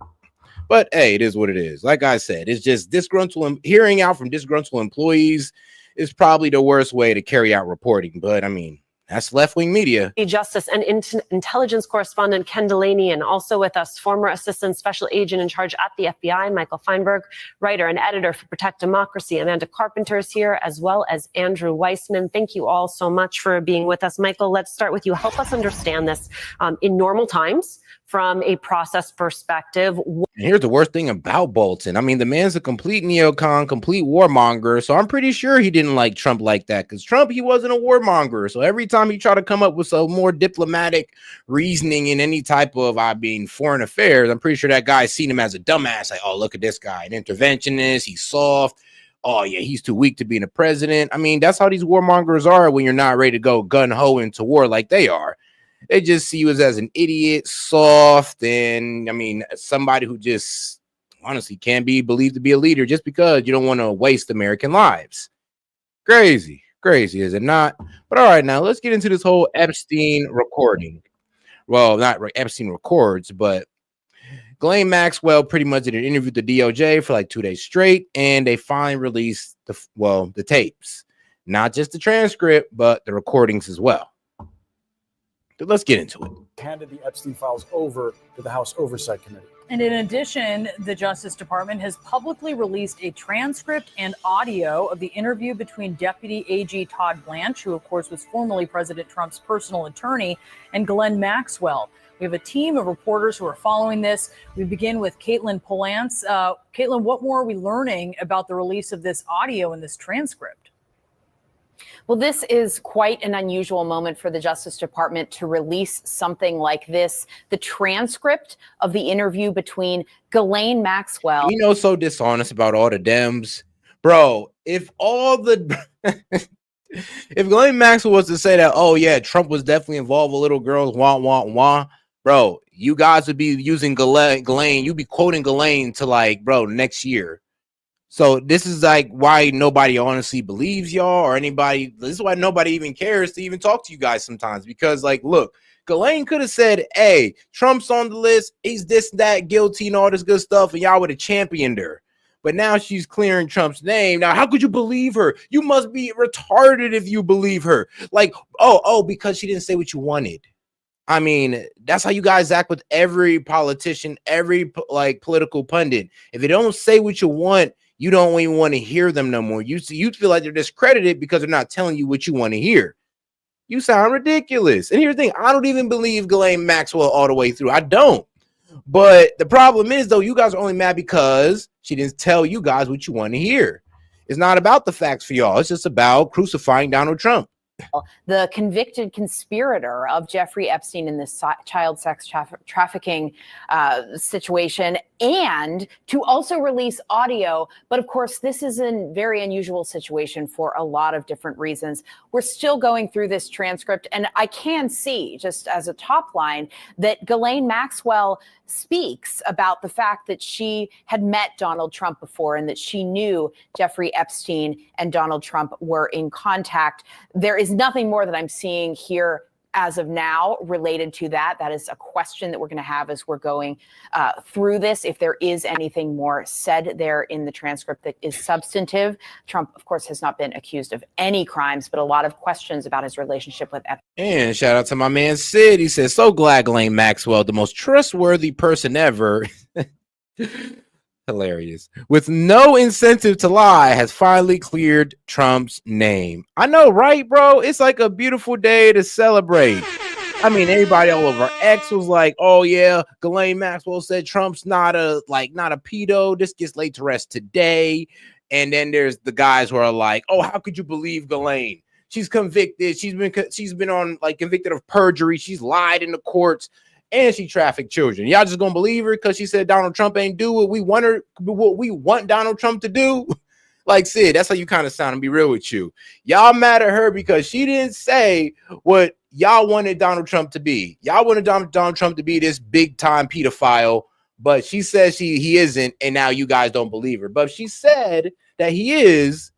But, hey, it is what it is. Like I said, it's just disgruntled. Hearing out from disgruntled employees is probably the worst way to carry out reporting. But, I mean, that's left-wing media. Justice and intelligence correspondent Ken Delaney, and also with us, former assistant special agent in charge at the FBI, Michael Feinberg, writer and editor for Protect Democracy, Amanda Carpenter is here, as well as Andrew Weissman. Thank you all so much for being with us. Michael, let's start with you. Help us understand this in normal times from a process perspective. And here's the worst thing about Bolton. I mean, the man's a complete neocon, complete warmonger. So I'm pretty sure he didn't like Trump like that because Trump, he wasn't a warmonger. So every time he tried to come up with some more diplomatic reasoning in any type of, foreign affairs, I'm pretty sure that guy seen him as a dumbass. Like, oh, look at this guy, an interventionist. He's soft. Oh, yeah, he's too weak to be a president. I mean, that's how these warmongers are when you're not ready to go gun-ho into war like they are. They just see you as an idiot, soft, and, I mean, somebody who just honestly can't be believed to be a leader just because you don't want to waste American lives. Crazy, is it not? But all right, now let's get into this whole Epstein recording. Well, not Epstein records, but Ghislaine Maxwell pretty much did an interview with the DOJ for like 2 days straight, and they finally released the tapes. Not just the transcript, but the recordings as well. Let's get into it. Handed the Epstein files over to the House Oversight Committee. And in addition, the Justice Department has publicly released a transcript and audio of the interview between Deputy AG Todd Blanche, who, of course, was formerly President Trump's personal attorney, and Ghislaine Maxwell. We have a team of reporters who are following this. We begin with Caitlin Polance. Caitlin, what more are we learning about the release of this audio and this transcript? Well, this is quite an unusual moment for the Justice Department to release something like this. The transcript of the interview between Ghislaine Maxwell. You know, so dishonest about all the Dems. Bro, if all the if Ghislaine Maxwell was to say that, oh yeah, Trump was definitely involved with little girls, wah, wah, wah, bro, you guys would be using Ghislaine, you'd be quoting Ghislaine to like, bro, next year. So this is like why nobody honestly believes y'all or anybody. This is why nobody even cares to even talk to you guys sometimes, because like, look, Ghislaine could have said, hey, Trump's on the list, he's this, that, guilty, and all this good stuff, and y'all would have championed her. But now she's clearing Trump's name. Now, how could you believe her? You must be retarded if you believe her. Like, oh, because she didn't say what you wanted. I mean, that's how you guys act with every politician, every like political pundit. If they don't say what you want, you don't even want to hear them no more. You feel like they're discredited because they're not telling you what you want to hear. You sound ridiculous. And here's the thing, I don't even believe Ghislaine Maxwell all the way through. I don't. But the problem is, though, you guys are only mad because she didn't tell you guys what you want to hear. It's not about the facts for y'all. It's just about crucifying Donald Trump. The convicted conspirator of Jeffrey Epstein in this child sex trafficking situation, and to also release audio. But of course, this is a very unusual situation for a lot of different reasons. We're still going through this transcript, and I can see, just as a top line, that Ghislaine Maxwell speaks about the fact that she had met Donald Trump before and that she knew Jeffrey Epstein and Donald Trump were in contact. There is nothing more that I'm seeing here as of now related to that. That is a question that we're going to have as we're going through this. If there is anything more said there in the transcript that is substantive. Trump, of course, has not been accused of any crimes, but a lot of questions about his relationship with Epstein. And shout out to my man Sid. He says, so glad Ghislaine Maxwell, the most trustworthy person ever. Hilarious. With no incentive to lie, has finally cleared Trump's name. I know, right, bro? It's like a beautiful day to celebrate. I mean, everybody all over X was like, oh yeah, Ghislaine Maxwell said Trump's not a pedo. This gets laid to rest today. And then there's the guys who are like, oh, how could you believe Ghislaine? She's convicted. She's been on like convicted of perjury. She's lied in the courts. And she trafficked children. Y'all just gonna believe her because she said Donald Trump ain't do what we want Donald Trump to do? Like, Sid, that's how you kind of sound, and be real with you. Y'all mad at her because she didn't say what y'all wanted Donald Trump to be. Y'all wanted Donald Trump to be this big time pedophile, but she says he isn't, and now you guys don't believe her. But if she said that he is,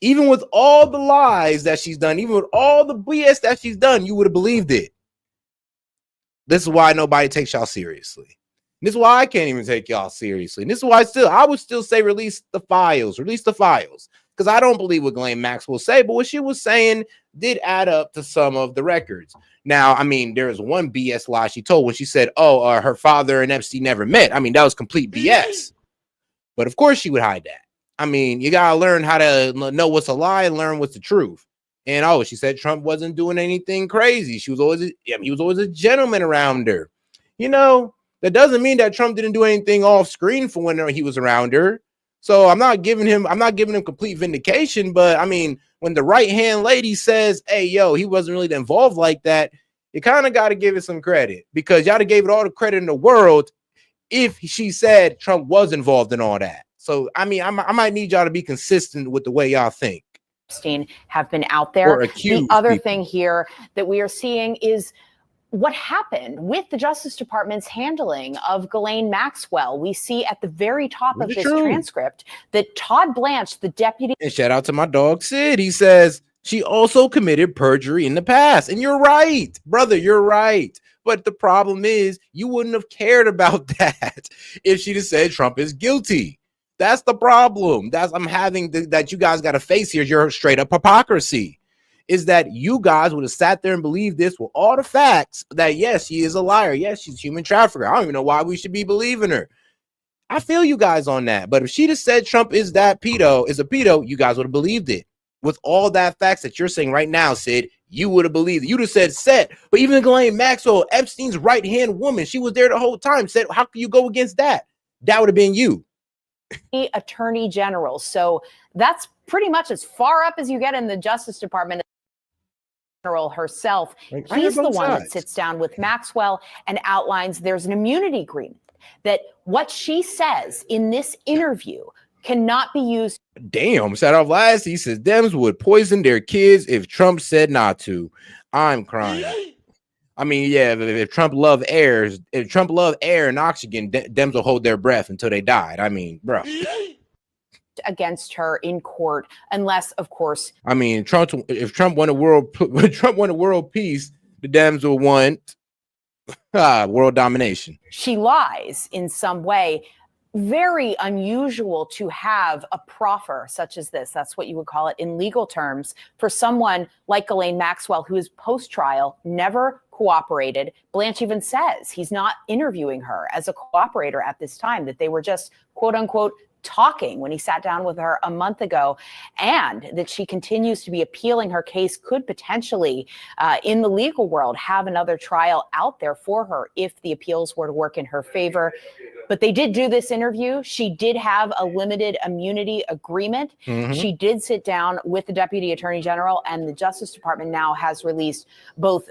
even with all the lies that she's done, even with all the BS that she's done, you would have believed it. This is why nobody takes y'all seriously. This is why I can't even take y'all seriously. And this is why I would still say release the files, because I don't believe what Ghislaine Maxwell say, but what she was saying did add up to some of the records. Now, I mean, there is one BS lie she told when she said, oh, her father and Epstein never met. I mean, that was complete BS. But of course she would hide that. I mean, you got to learn how to know what's a lie and learn what's the truth. And she said Trump wasn't doing anything crazy. He was always a gentleman around her. You know, that doesn't mean that Trump didn't do anything off screen for when he was around her. So I'm not giving him complete vindication. But I mean, when the right hand lady says, hey, yo, he wasn't really involved like that, you kind of got to give it some credit, because y'all gave it all the credit in the world if she said Trump was involved in all that. So, I mean, I might need y'all to be consistent with the way y'all think. Epstein have been out there. The other thing here that we are seeing is what happened with the Justice Department's handling of Ghislaine Maxwell. We see at the very top of this transcript that Todd Blanche, the deputy. And shout out to my dog Sid. He says she also committed perjury in the past. And you're right, brother. You're right. But the problem is you wouldn't have cared about that if she'd have said Trump is guilty. That's the problem. That you guys got to face here. Your straight up hypocrisy is that you guys would have sat there and believed this with all the facts that yes, she is a liar. Yes, she's a human trafficker. I don't even know why we should be believing her. I feel you guys on that. But if she'd have said Trump is a pedo, you guys would have believed it. With all that facts that you're saying right now, Sid, you would have believed it. You'd have said Set. But even Ghislaine Maxwell, Epstein's right-hand woman, she was there the whole time, said, how can you go against that? That would have been you. Attorney General. So that's pretty much as far up as you get in the Justice Department. General herself, he's the one that sits down with Maxwell and outlines there's an immunity agreement, that what she says in this interview cannot be used. Damn, set off last. He says Dems would poison their kids if Trump said not to. I'm crying. I mean, yeah, if Trump loved air and oxygen, Dems will hold their breath until they died. I mean, bro. Against her in court, unless, of course, I mean, if Trump won a world peace, the Dems will want world domination. She lies in some way. Very unusual to have a proffer such as this. That's what you would call it in legal terms for someone like Ghislaine Maxwell, who is post-trial, never cooperated. Blanche even says he's not interviewing her as a cooperator at this time, that they were just, quote unquote, talking when he sat down with her a month ago, and that she continues to be appealing her case, could potentially in the legal world have another trial out there for her if the appeals were to work in her favor. But they did do this interview. She did have a limited immunity agreement. She did sit down with the Deputy Attorney General, and the Justice Department now has released both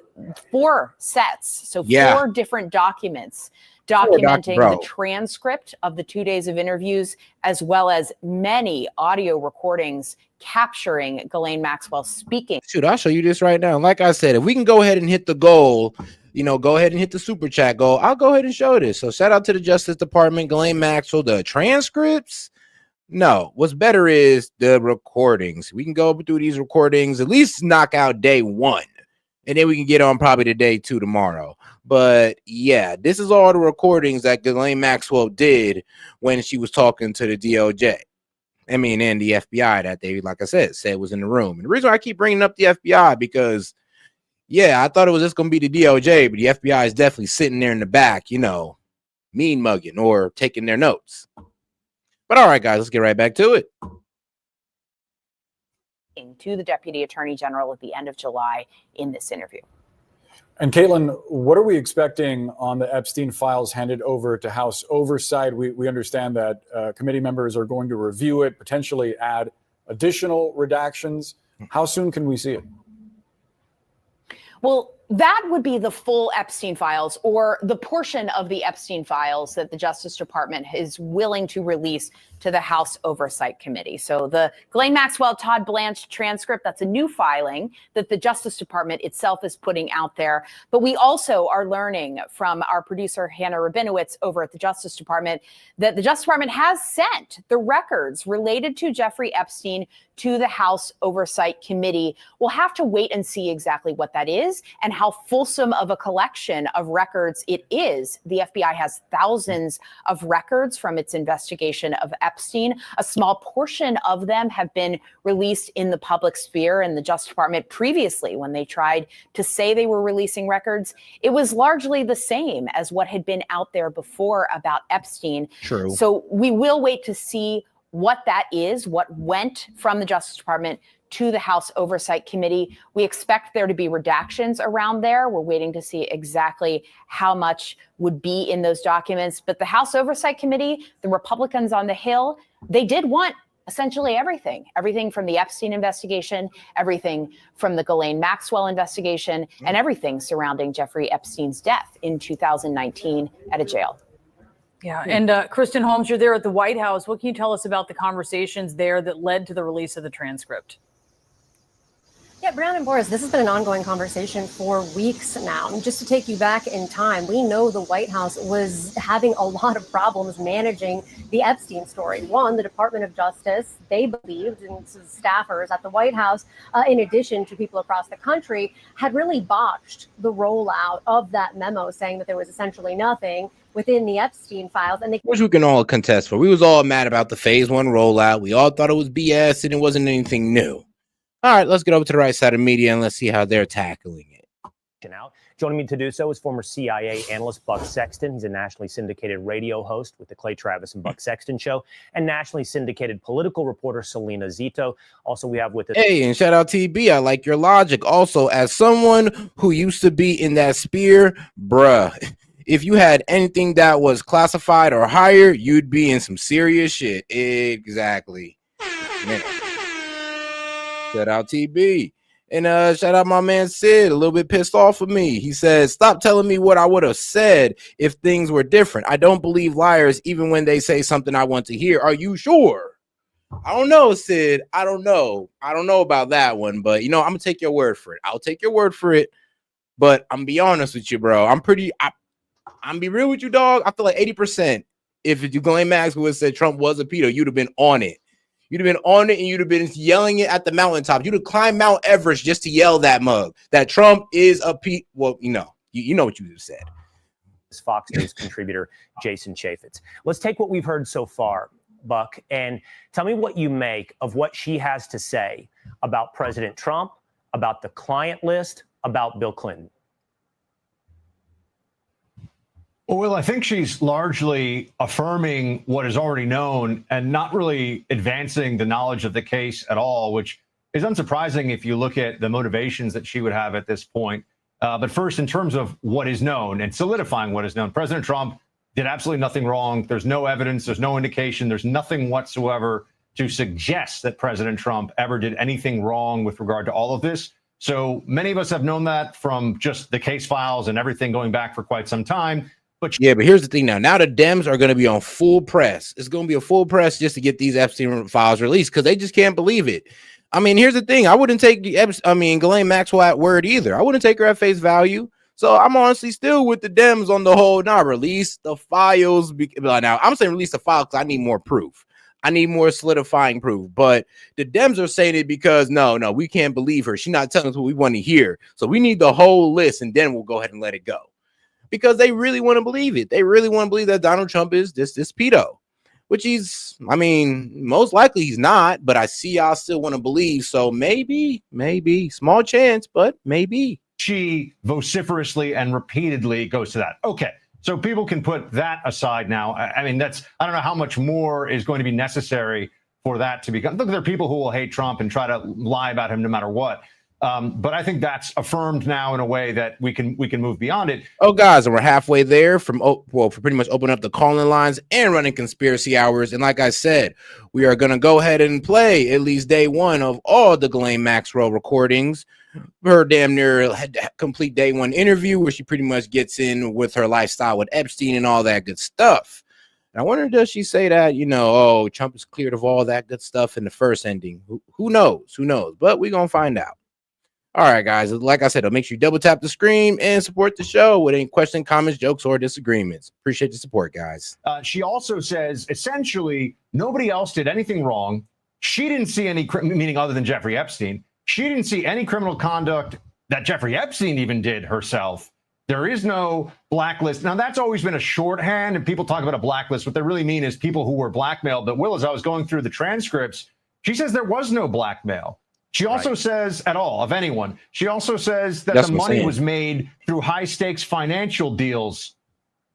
4 sets, so 4 different documents documenting the transcript of the 2 days of interviews, as well as many audio recordings capturing Ghislaine Maxwell speaking. Shoot, I'll show you this right now. Like I said, if we can go ahead and hit the goal, go ahead and hit the super chat goal, I'll go ahead and show this. So shout out to the Justice Department, Ghislaine Maxwell, the transcripts. No, what's better is the recordings. We can go through these recordings, at least knock out day 1. And then we can get on probably to day 2 tomorrow. But yeah, this is all the recordings that Ghislaine Maxwell did when she was talking to the DOJ. I mean, and the FBI that they, like I said was in the room. And the reason I keep bringing up the FBI, because yeah, I thought it was just going to be the DOJ, but the FBI is definitely sitting there in the back, mean mugging or taking their notes. But all right, guys, let's get right back to it. To the Deputy Attorney General at the end of July in this interview. And Caitlin, what are we expecting on the Epstein files handed over to House Oversight? We understand that committee members are going to review it, potentially add additional redactions. How soon can we see it? Well, that would be the full Epstein files, or the portion of the Epstein files that the Justice Department is willing to release to the House Oversight Committee. So the Ghislaine Maxwell, Todd Blanche transcript, that's a new filing that the Justice Department itself is putting out there. But we also are learning from our producer, Hannah Rabinowitz, over at the Justice Department, that the Justice Department has sent the records related to Jeffrey Epstein to the House Oversight Committee. We'll have to wait and see exactly what that is and how fulsome of a collection of records it is. The FBI has thousands of records from its investigation of Epstein. A small portion of them have been released in the public sphere, and the Justice Department previously, when they tried to say they were releasing records, it was largely the same as what had been out there before about Epstein. True. So we will wait to see what that is, what went from the Justice Department to the House Oversight Committee. We expect there to be redactions around there. We're waiting to see exactly how much would be in those documents. But the House Oversight Committee, the Republicans on the Hill, they did want essentially everything from the Epstein investigation, everything from the Ghislaine Maxwell investigation, and everything surrounding Jeffrey Epstein's death in 2019 at a jail. Yeah. And Kristen Holmes, you're there at the White House. What can you tell us about the conversations there that led to the release of the transcript? Yeah, Brown and Boris, this has been an ongoing conversation for weeks now. And just to take you back in time, we know the White House was having a lot of problems managing the Epstein story. One, the Department of Justice, they believed, and staffers at the White House, in addition to people across the country, had really botched the rollout of that memo saying that there was essentially nothing within the Epstein files. And which we can all contest for. We was all mad about the phase 1 rollout. We all thought it was BS and it wasn't anything new. All right, let's get over to the right side of media and let's see how they're tackling it. Now, joining me to do so is former CIA analyst Buck Sexton. He's a nationally syndicated radio host with the Clay Travis and Buck Sexton Show, and nationally syndicated political reporter Selena Zito. Also, we have with us. Hey, and shout out TB. I like your logic. Also, as someone who used to be in that spear, bruh, If you had anything that was classified or higher, you'd be in some serious shit. Exactly. Man. Shout out TB. And shout out my man Sid, a little bit pissed off with me. He says, stop telling me what I would have said if things were different. I don't believe liars even when they say something I want to hear. Are you sure? I don't know, Sid. I don't know. I don't know about that one, but you know, I'm gonna take your word for it. I'll take your word for it. But I'm be honest with you, bro. I'm be real with you, dog. I feel like 80%. If Ghislaine Maxwell would said Trump was a pedo, you'd have been on it. You'd have been on it, and you'd have been yelling it at the mountaintop. You'd have climbed Mount Everest just to yell that mug that Trump is a pedo. Well, you know what you just said. Fox News contributor Jason Chaffetz. Let's take what we've heard so far, Buck, and tell me what you make of what she has to say about President Trump, about the client list, about Bill Clinton. Well, I think she's largely affirming what is already known and not really advancing the knowledge of the case at all, which is unsurprising if you look at the motivations that she would have at this point. But first, in terms of what is known and solidifying what is known, President Trump did absolutely nothing wrong. There's no evidence. There's no indication. There's nothing whatsoever to suggest that President Trump ever did anything wrong with regard to all of this. So many of us have known that from just the case files and everything going back for quite some time. But yeah, but here's the thing now. Now the Dems are going to be on full press. It's going to be a full press just to get these Epstein files released because they just can't believe it. I mean, here's the thing. I wouldn't take Ghislaine Maxwell at word either. I wouldn't take her at face value. So I'm honestly still with the Dems on the whole. Now release the files. Now I'm saying release the files because I need more proof. I need more solidifying proof. But the Dems are saying it because no, we can't believe her. She's not telling us what we want to hear. So we need the whole list, and then we'll go ahead and let it go. Because they really want to believe it. They really want to believe that Donald Trump is this pedo, which he's, I mean, most likely he's not, but I see y'all still want to believe. So maybe, small chance, but maybe. She vociferously and repeatedly goes to that. Okay, so people can put that aside now. I mean, I don't know how much more is going to be necessary for that to become. Look, there are people who will hate Trump and try to lie about him no matter what. But I think that's affirmed now in a way that we can move beyond it. Oh, guys, and we're halfway there for pretty much opening up the calling lines and running conspiracy hours. And like I said, we are going to go ahead and play at least day one of all the Ghislaine Maxwell recordings. Her damn near complete day one interview where she pretty much gets in with her lifestyle with Epstein and all that good stuff. And I wonder, does she say that, Trump is cleared of all that good stuff in the first ending? Who knows? But we're going to find out. All right, guys, like I said, make sure you double tap the screen and support the show with any questions, comments, jokes, or disagreements. Appreciate the support, guys. She also says, essentially, nobody else did anything wrong. She didn't see any, meaning other than Jeffrey Epstein. She didn't see any criminal conduct that Jeffrey Epstein even did herself. There is no blacklist. Now, that's always been a shorthand, and people talk about a blacklist. What they really mean is people who were blackmailed. But, Will, as I was going through the transcripts, she says there was no blackmail. She also says, at all, of anyone, she also says that the money was made through high-stakes financial deals.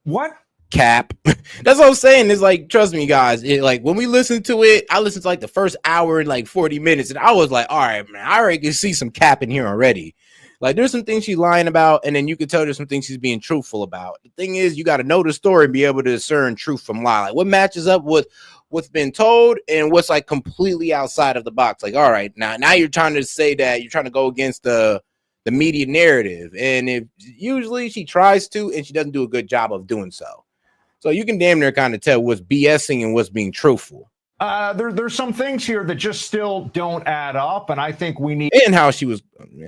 What? Cap. That's what I'm saying. It's like, trust me, guys. When we listen to it, I listened to the first hour and 40 minutes, and I was like, all right, man, I already can see some cap in here already. There's some things she's lying about, and then you can tell there's some things she's being truthful about. The thing is, you got to know the story and be able to discern truth from lie. What matches up with what's been told and what's completely outside of the box. All right, now you're trying to say that you're trying to go against the media narrative. And if usually she tries to, and she doesn't do a good job of doing so. So you can damn near kind of tell what's BSing and what's being truthful. There's some things here that just still don't add up. And I think we need. And how she was,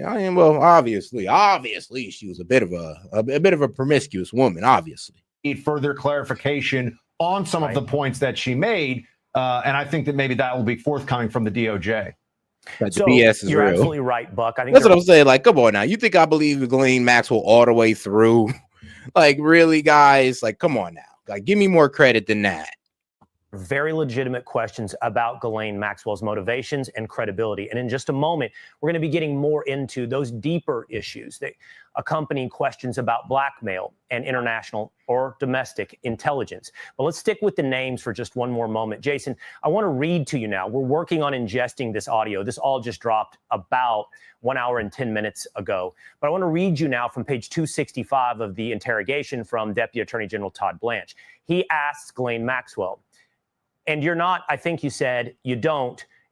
obviously she was a bit of a promiscuous woman, obviously. Need further clarification on some of the points that she made. And I think that maybe that will be forthcoming from the DOJ. But the BS is you're real. Absolutely right, Buck. I think that's what I'm saying. Come on now. You think I believe Ghislaine Maxwell all the way through? Really, guys? Come on now. Give me more credit than that. very legitimate questions about Ghislaine Maxwell's motivations and credibility. And in just a moment, we're going to be getting more into those deeper issues that accompany questions about blackmail and international or domestic intelligence. But let's stick with the names for just one more moment. Jason, I want to read to you now. We're working on ingesting this audio. This all just dropped about 1 hour and 10 minutes ago. But I want to read you now from page 265 of the interrogation from Deputy Attorney General Todd Blanche. He asks Ghislaine Maxwell, and you're not, I think you said, you're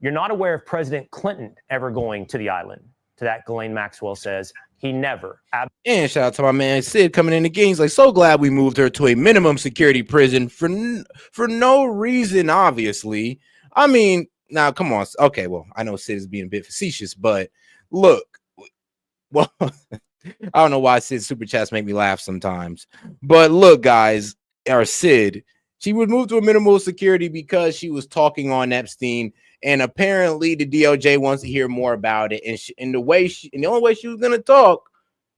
not aware of President Clinton ever going to the island. To that, Ghislaine Maxwell says, he never. And shout out to my man Sid coming in again. He's like, so glad we moved her to a minimum security prison for no reason, obviously. I mean, now, come on. Okay, well, I know Sid is being a bit facetious, but look, well, I don't know why Sid's super chats make me laugh sometimes. But look, guys, or Sid, she was moved to a minimal security because she was talking on Epstein, and apparently the DOJ wants to hear more about it. And the only way she was going to talk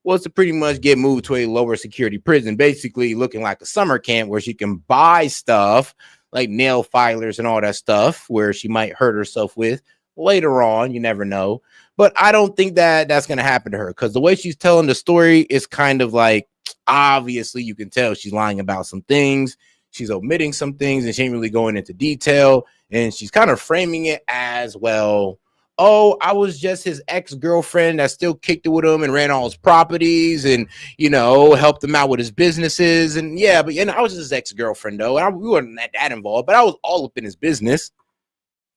was to pretty much get moved to a lower security prison, basically looking like a summer camp where she can buy stuff like nail filers and all that stuff, where she might hurt herself with later on. You never know. But I don't think that that's going to happen to her, because the way she's telling the story is kind of like, obviously you can tell she's lying about some things. She's omitting some things, and she ain't really going into detail. And she's kind of framing it as, well, oh, I was just his ex-girlfriend that still kicked it with him and ran all his properties and, helped him out with his businesses. And yeah, but I was just his ex-girlfriend, though. And we weren't that involved, but I was all up in his business.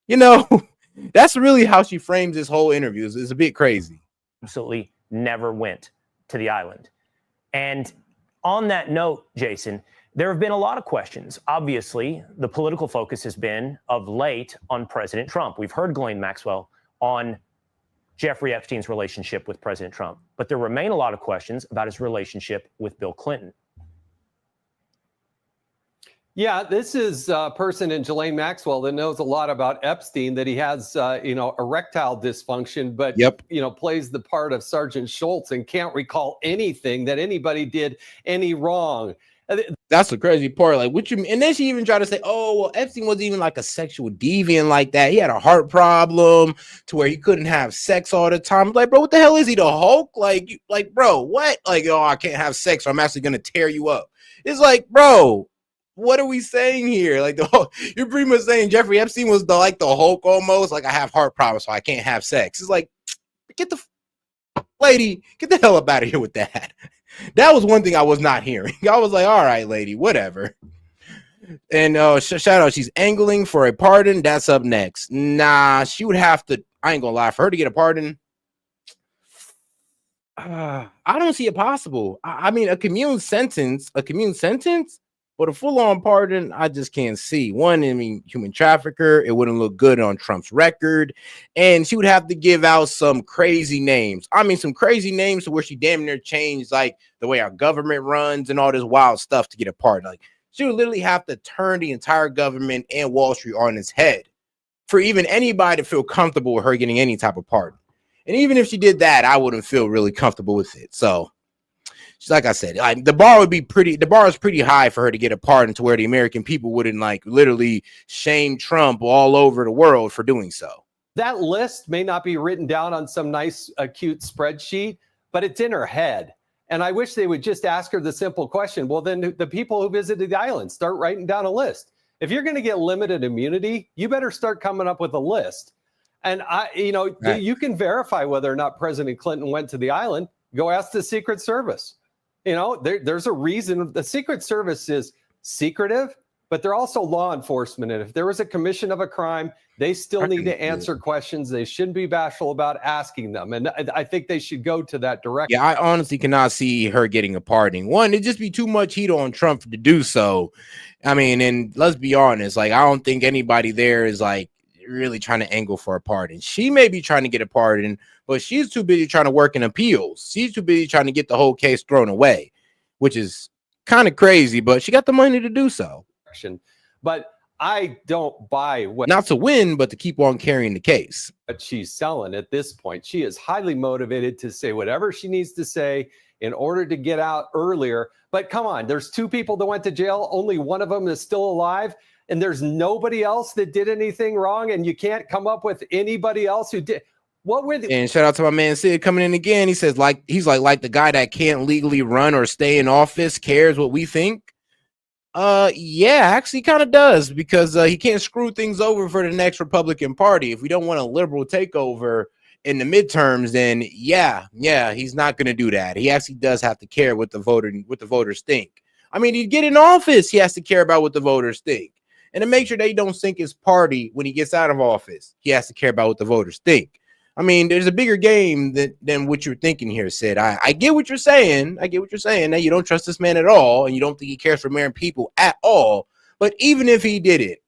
That's really how she frames this whole interview. It's a bit crazy. Absolutely never went to the island. And on that note, Jason, there have been a lot of questions. Obviously, the political focus has been of late on President Trump. We've heard Ghislaine Maxwell on Jeffrey Epstein's relationship with President Trump, but there remain a lot of questions about his relationship with Bill Clinton. Yeah, this is a person in Ghislaine Maxwell that knows a lot about Epstein, that he has, erectile dysfunction, but, plays the part of Sergeant Schultz and can't recall anything that anybody did any wrong. That's the crazy part. Like, what you mean? And then she even tried to say, oh, well, Epstein wasn't even like a sexual deviant like that. He had a heart problem to where he couldn't have sex all the time. Like, bro, what the hell is he, the Hulk? Like, bro, what? Like, oh, I can't have sex, or I'm actually going to tear you up. It's like, bro, what are we saying here? Like, you're pretty much saying Jeffrey Epstein was the Hulk almost. Like, I have heart problems, so I can't have sex. It's like, get the hell up out of here with that. That was one thing I was not hearing. I was like, all right, lady, whatever. And shout out, she's angling for a pardon. That's up next. Nah, she would have to, I ain't gonna lie, for her to get a pardon, I don't see it possible. I mean, a commune sentence, but a full-on pardon, I just can't see. One, I mean, human trafficker, it wouldn't look good on Trump's record. And she would have to give out some crazy names. I mean, some crazy names to where she damn near changed, like, the way our government runs and all this wild stuff to get a pardon. Like, she would literally have to turn the entire government and Wall Street on its head for even anybody to feel comfortable with her getting any type of pardon. And even if she did that, I wouldn't feel really comfortable with it. So, like I said, the bar is pretty high for her to get a pardon to where the American people wouldn't literally shame Trump all over the world for doing so. That list may not be written down on some nice, cute spreadsheet, but it's in her head. And I wish they would just ask her the simple question. Well, then the people who visited the island, start writing down a list. If you're going to get limited immunity, you better start coming up with a list. And you can verify whether or not President Clinton went to the island. Go ask the Secret Service. There's a reason the Secret Service is secretive, but they're also law enforcement. And if there was a commission of a crime, they still need to answer questions. They shouldn't be bashful about asking them. And I think they should go to that direction. Yeah, I honestly cannot see her getting a pardon. One, it'd just be too much heat on Trump to do so. I mean, and let's be honest, I don't think anybody there is really trying to angle for a pardon. She may be trying to get a pardon, but she's too busy trying to work in appeals. She's too busy trying to get the whole case thrown away, which is kind of crazy, but she got the money to do so. But I don't buy what, not to win, but to keep on carrying the case. But she's selling at this point. She is highly motivated to say whatever she needs to say in order to get out earlier. But come on, there's two people that went to jail. Only one of them is still alive. and there's nobody else that did anything wrong, and you can't come up with anybody else who did. What were the— And shout out to my man Sid coming in again. He says, like the guy that can't legally run or stay in office cares what we think. Yeah, actually kind of does, because he can't screw things over for the next Republican Party. If we don't want a liberal takeover in the midterms, then yeah, he's not going to do that. He actually does have to care what the voters think. I mean, to get in office, he has to care about what the voters think. And to make sure they don't sink his party when he gets out of office, he has to care about what the voters think. I mean, there's a bigger game than what you're thinking here, Sid. I get what you're saying. I get what you're saying. That you don't trust this man at all, and you don't think he cares for American people at all. But even if he did it,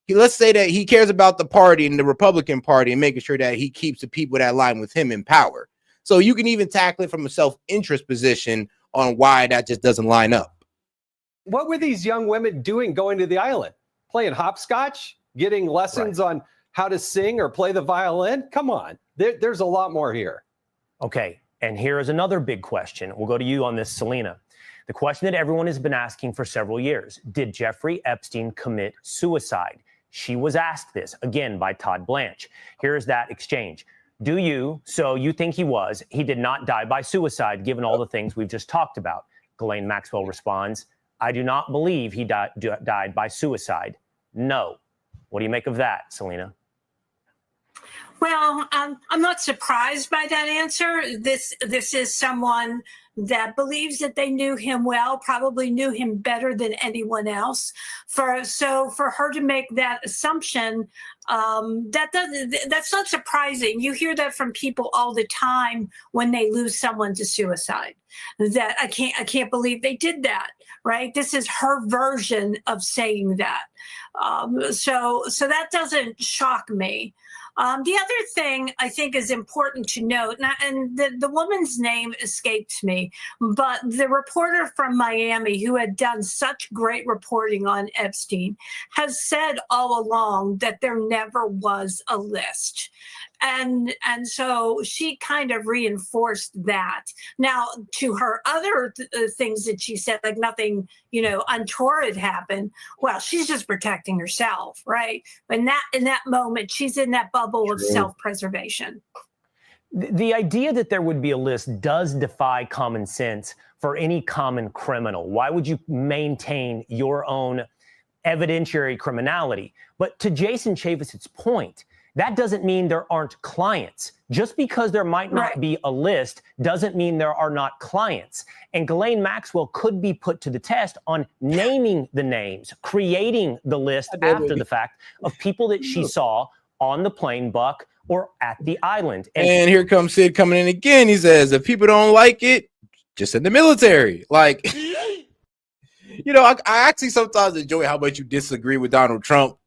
let's say that he cares about the party and the Republican Party and making sure that he keeps the people that align with him in power. So you can even tackle it from a self-interest position on why that just doesn't line up. What were these young women doing going to the island? Playing hopscotch? Getting lessons on how to sing or play the violin? Come on. There's a lot more here. Okay, and here is another big question. We'll go to you on this, Selena. The question that everyone has been asking for several years: did Jeffrey Epstein commit suicide? She was asked this, again, by Todd Blanche. Here's that exchange. Do you? So you think he was. He did not die by suicide, given all the things we've just talked about. Ghislaine Maxwell responds, I do not believe he died by suicide. No. What do you make of that, Selena? Well, I'm not surprised by that answer. This is someone that believes that they knew him well, probably knew him better than anyone else. So for her to make that assumption, that's not surprising. You hear that from people all the time when they lose someone to suicide. That I can't believe they did that. Right? This is her version of saying that. So that doesn't shock me. The other thing I think is important to note, and the woman's name escaped me, but the reporter from Miami who had done such great reporting on Epstein has said all along that there never was a list. And so she kind of reinforced that. Now, to her other things that she said, like nothing, untoward happened. Well, she's just protecting herself, right? But in that moment, she's in that bubble of self-preservation. The idea that there would be a list does defy common sense for any common criminal. Why would you maintain your own evidentiary criminality? But to Jason Chaffetz's point, that doesn't mean there aren't clients. Just because there might not be a list doesn't mean there are not clients. And Ghislaine Maxwell could be put to the test on naming the names, creating the list after the fact of people that she saw on the plane, Buck, or at the island. And here comes Sid coming in again. He says, if people don't like it, just in the military. Like, I actually sometimes enjoy how much you disagree with Donald Trump,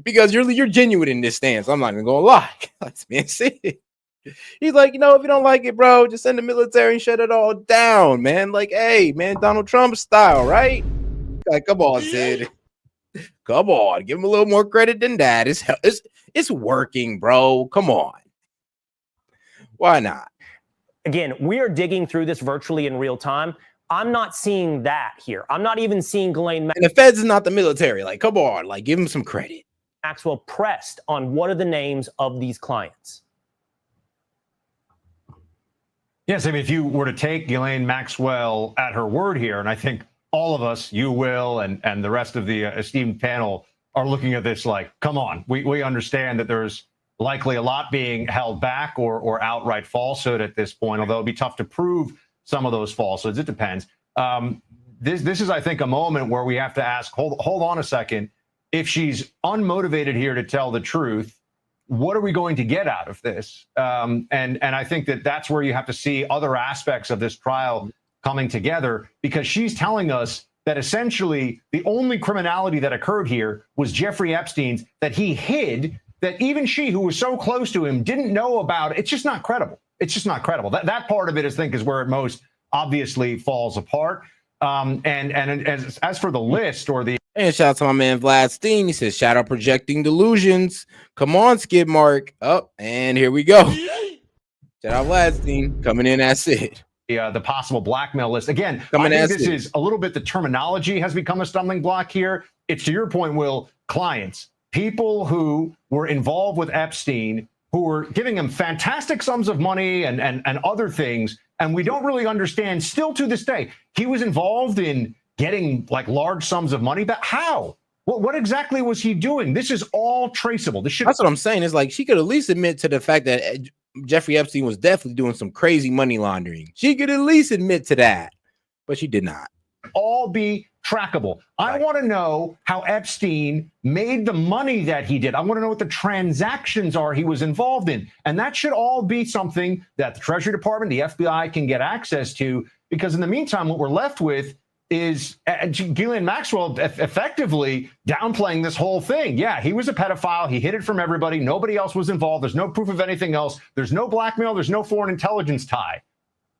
because you're genuine in this stance. I'm not even gonna lie. That's being said. He's like, if you don't like it, bro, just send the military and shut it all down, man. Like, hey, man, Donald Trump style, right? Like, come on, Sid. Come on, give him a little more credit than that. It's working, bro. Come on. Why not? Again, we are digging through this virtually in real time. I'm not seeing that here. I'm not even seeing Ghislaine. And the feds is not the military. Like, come on, like, give him some credit. Maxwell pressed on what are the names of these clients. Yes, I mean, if you were to take Ghislaine Maxwell at her word here, and I think all of us, you will, and the rest of the esteemed panel are looking at this like, come on, we understand that there's likely a lot being held back or outright falsehood at this point, although it'd be tough to prove some of those falsehoods. It depends. This is, I think, a moment where we have to ask, hold on a second. If she's unmotivated here to tell the truth, what are we going to get out of this? And I think that's where you have to see other aspects of this trial coming together, because she's telling us that essentially the only criminality that occurred here was Jeffrey Epstein's, that he hid, that even she, who was so close to him, didn't know about. It's just not credible. It's just not credible. That part of it, I think, is where it most obviously falls apart. And as for the list or the— And shout out to my man Vlad Steen. He says, shout out projecting delusions. Come on, Skid Mark. Oh, and here we go. Shout out Vlad Steen coming in as Sid. The possible blackmail list. Again, Coming I think as this Sid. is a little bit, the terminology has become a stumbling block here. it's to your point, Will, clients, people who were involved with Epstein, who were giving him fantastic sums of money and other things. And we don't really understand still to this day. He was involved in getting like large sums of money back. How? What exactly was he doing? This is all traceable. This should. That's what I'm saying. It's like she could at least admit to the fact that Jeffrey Epstein was definitely doing some crazy money laundering. She could at least admit to that, but she did not. All be trackable. I want to know how Epstein made the money that he did. I want to know what the transactions are he was involved in. And that should all be something that the Treasury Department, the FBI can get access to, because in the meantime, what we're left with is Ghislaine Maxwell effectively downplaying this whole thing. Yeah, he was a pedophile. He hid it from everybody. Nobody else was involved. There's no proof of anything else. There's no blackmail. There's no foreign intelligence tie.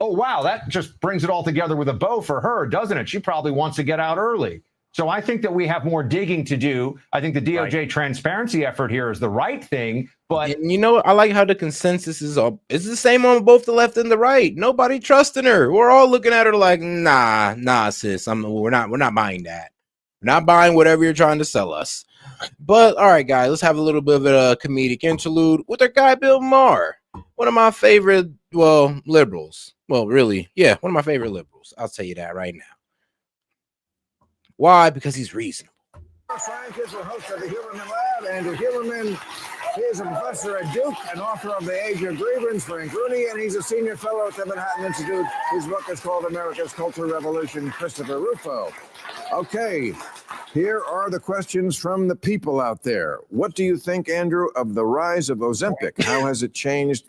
Oh, wow, that just brings it all together with a bow for her, doesn't it? She probably wants to get out early. So I think that we have more digging to do. I think the DOJ transparency effort here is the right thing. But you know, I like how the consensus is the same on both the left and the right. Nobody trusting her. We're all looking at her like, nah, sis. We're not buying that. We're not buying whatever you're trying to sell us. But all right, guys, let's have a little bit of a comedic interlude with our guy Bill Maher, one of my favorite, liberals. Well, really, yeah, one of my favorite liberals. I'll tell you that right now. Why? Because he's reasonable. Scientist and host of the Huberman Lab, Andrew Huberman. He is a professor at Duke and author of The Age of Grievance, Frank Rooney, and he's a senior fellow at the Manhattan Institute. His book is called America's Cultural Revolution, Christopher Rufo. Okay, here are the questions from the people out there. What do you think, Andrew, of the rise of Ozempic? How has it changed?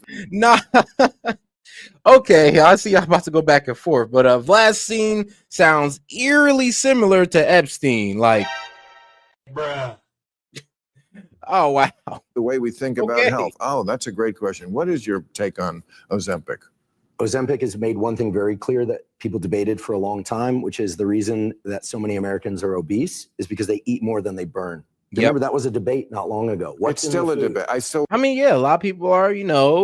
Okay, I see I'm about to go back and forth, but Vlad's scene sounds eerily similar to Epstein, like, bruh. Oh, wow. The way we think about health. Oh, that's a great question. What is your take on Ozempic? Ozempic has made one thing very clear that people debated for a long time, which is the reason that so many Americans are obese is because they eat more than they burn. Remember, that was a debate not long ago. It's still a debate. I mean, yeah, a lot of people are,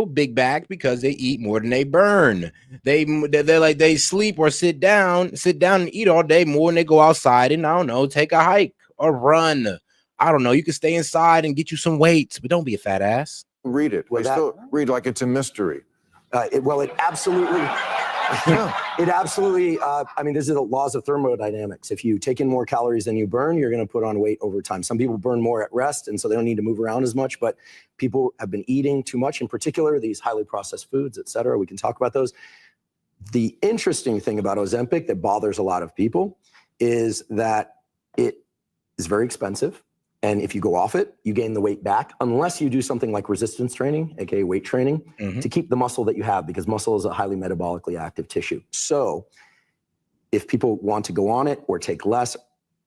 big back because they eat more than they burn. They're like they sleep or sit down and eat all day more than they go outside and, I don't know, take a hike or run. I don't know. You can stay inside and get you some weights, but don't be a fat ass. Read it. Well, still read like it's a mystery. It absolutely, I mean, this is the laws of thermodynamics. If you take in more calories than you burn, you're going to put on weight over time. Some people burn more at rest, and so they don't need to move around as much, but people have been eating too much, in particular, these highly processed foods, et cetera. We can talk about those. The interesting thing about Ozempic that bothers a lot of people is that it is very expensive. And if you go off it, you gain the weight back, unless you do something like resistance training, aka weight training, to keep the muscle that you have, because muscle is a highly metabolically active tissue. So if people want to go on it or take less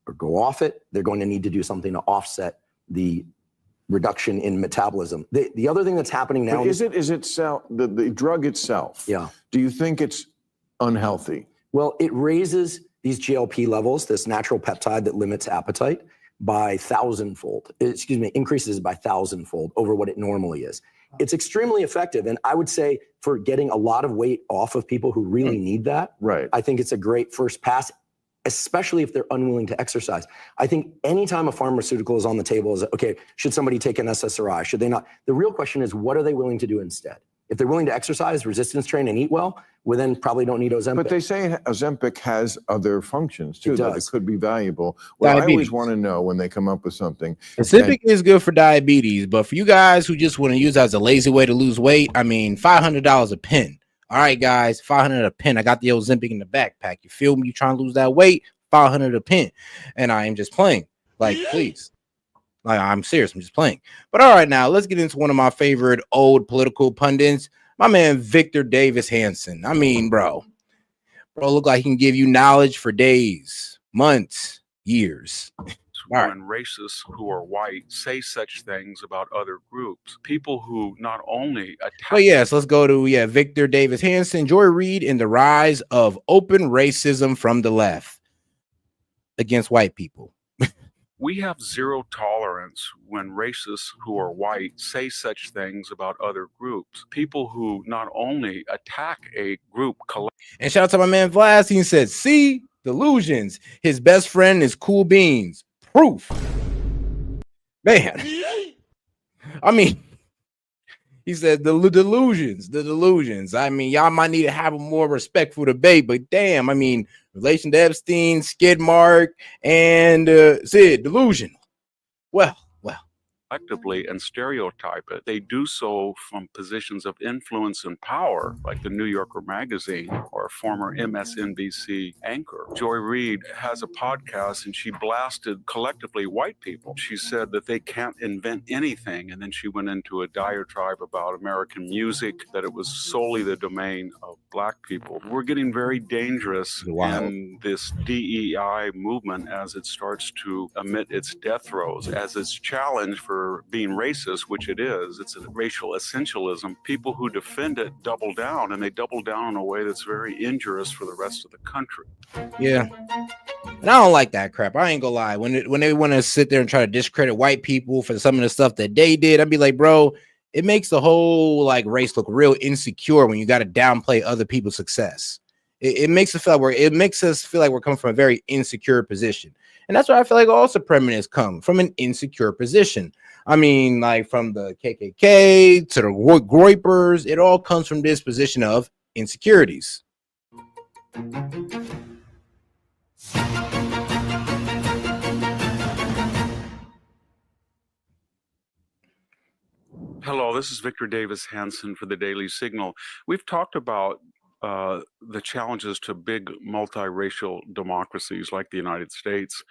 or go off it, they're going to need to do something to offset the reduction in metabolism. The other thing that's happening now is it the drug itself? Yeah. Do you think it's unhealthy? Well, it raises these GLP levels, this natural peptide that limits appetite, by increases by 1,000-fold over what it normally is. It's extremely effective. And I would say for getting a lot of weight off of people who really need that, I think it's a great first pass, especially if they're unwilling to exercise. I think anytime a pharmaceutical is on the table is, okay, should somebody take an SSRI? Should they not? The real question is, what are they willing to do instead? If they're willing to exercise, resistance train, and eat well, we then probably don't need Ozempic. But they say Ozempic has other functions too, that it could be valuable. Well, I always want to know when they come up with something. Ozempic is good for diabetes, but for you guys who just want to use it as a lazy way to lose weight, I mean, $500 a pen. All right, guys, $500 a pen. I got the Ozempic in the backpack. You feel me? You trying to lose that weight? $500 a pen. And I am just playing. Like, please. Like, I'm serious. I'm just playing. But all right, now let's get into one of my favorite old political pundits, my man Victor Davis Hansen. I mean, bro look like he can give you knowledge for days, months, years. When racists who are white say such things about other groups, people who not only attack. But yes, let's go to Victor Davis Hansen, Joy Reid, and the rise of open racism from the left against white people. We have zero tolerance when racists who are white say such things about other groups. People who not only attack a group. And shout out to my man Vlad. He said, see, delusions. His best friend is cool beans. proof. Man, I mean, he said the delusions. I mean, y'all might need to have a more respectful debate, but damn, I mean, relation to Epstein, skid mark, and Sid, delusional. Well. Collectively and stereotype it. They do so from positions of influence and power, like the New Yorker magazine or a former MSNBC anchor. Joy Reid has a podcast and she blasted collectively white people. She said that they can't invent anything, and then she went into a diatribe about American music, that it was solely the domain of black people. We're getting very dangerous in this DEI movement as it starts to emit its death throes, as it's challenged for being racist, which it is. It's a racial essentialism. People who defend it double down, and they double down in a way that's very injurious for the rest of the country. Yeah. And I don't like that crap. I ain't gonna lie. When they want to sit there and try to discredit white people for some of the stuff that they did, I'd be like, bro, it makes the whole like race look real insecure when you got to downplay other people's success. It makes us feel like we're coming from a very insecure position. And that's why I feel like all supremacists come from an insecure position. I mean, like from the KKK to the Groypers, it all comes from this position of insecurities. Hello, this is Victor Davis Hansen for the Daily Signal. We've talked about the challenges to big multiracial democracies like the United States,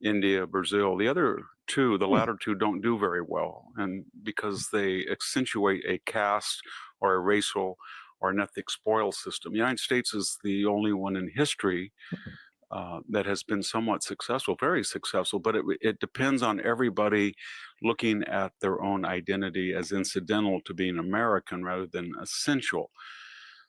India, Brazil. The other two, the latter two, don't do very well, and because they accentuate a caste or a racial or an ethnic spoil system. The United States is the only one in history that has been somewhat successful, very successful, but it depends on everybody looking at their own identity as incidental to being American rather than essential.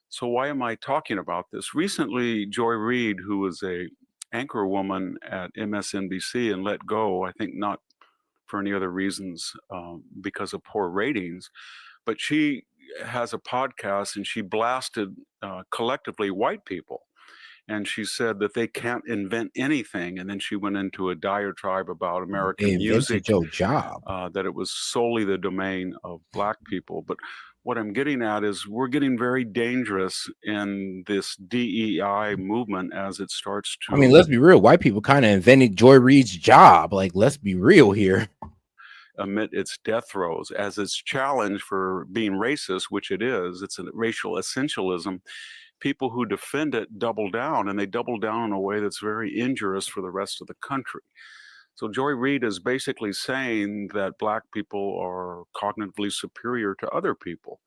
So why am I talking about this? Recently, Joy Reid, who was a anchor woman at MSNBC and let go, I think not for any other reasons because of poor ratings, but she has a podcast and she blasted collectively white people. And she said that they can't invent anything. And then she went into a diatribe about American music, your job. that it was solely the domain of black people. But what I'm getting at is we're getting very dangerous in this DEI movement as it starts to... I mean, let's be real. White people kind of invented Joy Reid's job. Like, let's be real here. Amid its death throes, as it's challenged for being racist, which it is. It's a racial essentialism. People who defend it double down, and they double down in a way that's very injurious for the rest of the country. So Joy Reid is basically saying that black people are cognitively superior to other people.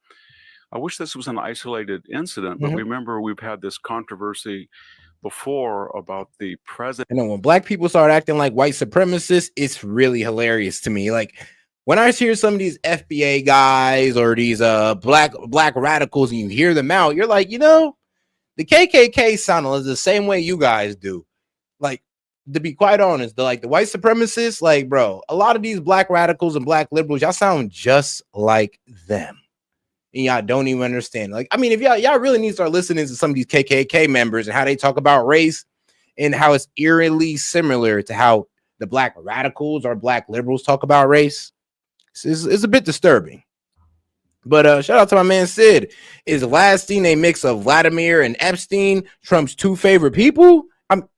I wish this was an isolated incident, but remember we've had this controversy before about the president. You know, when black people start acting like white supremacists, it's really hilarious to me. Like when I hear some of these FBA guys or these black radicals and you hear them out, you're like, you know, the KKK sound the same way you guys do. Like, to be quite honest, the white supremacists, like, bro, a lot of these black radicals and black liberals, y'all sound just like them. And y'all don't even understand. Like, I mean, if y'all really need to start listening to some of these KKK members and how they talk about race and how it's eerily similar to how the black radicals or black liberals talk about race, it's a bit disturbing. But shout out to my man Sid. Is last seen a mix of Vladimir and Epstein, Trump's two favorite people? I'm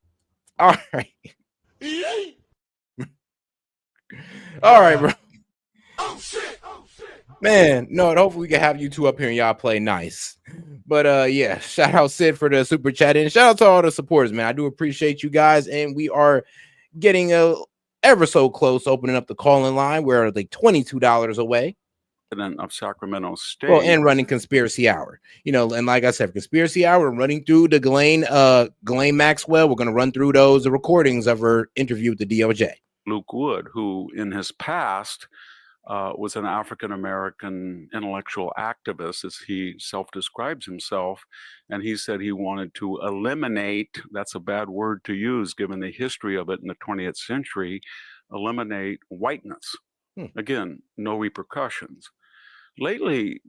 all right. All right, bro. Oh shit. Man, no, and hopefully we can have you two up here and y'all play nice. But yeah, shout out Sid for the super chat and shout out to all the supporters, man. I do appreciate you guys, and we are getting ever so close opening up the call-in line. We're like $22 away. Of Sacramento State. Well, and running Conspiracy Hour, you know, and like I said, Conspiracy Hour, running through the Ghislaine Maxwell. We're going to run through the recordings of her interview with the DOJ. Luke Wood, who in his past was an African-American intellectual activist, as he self-describes himself. And he said he wanted to eliminate, that's a bad word to use given the history of it in the 20th century, eliminate whiteness. Again, no repercussions. Lately,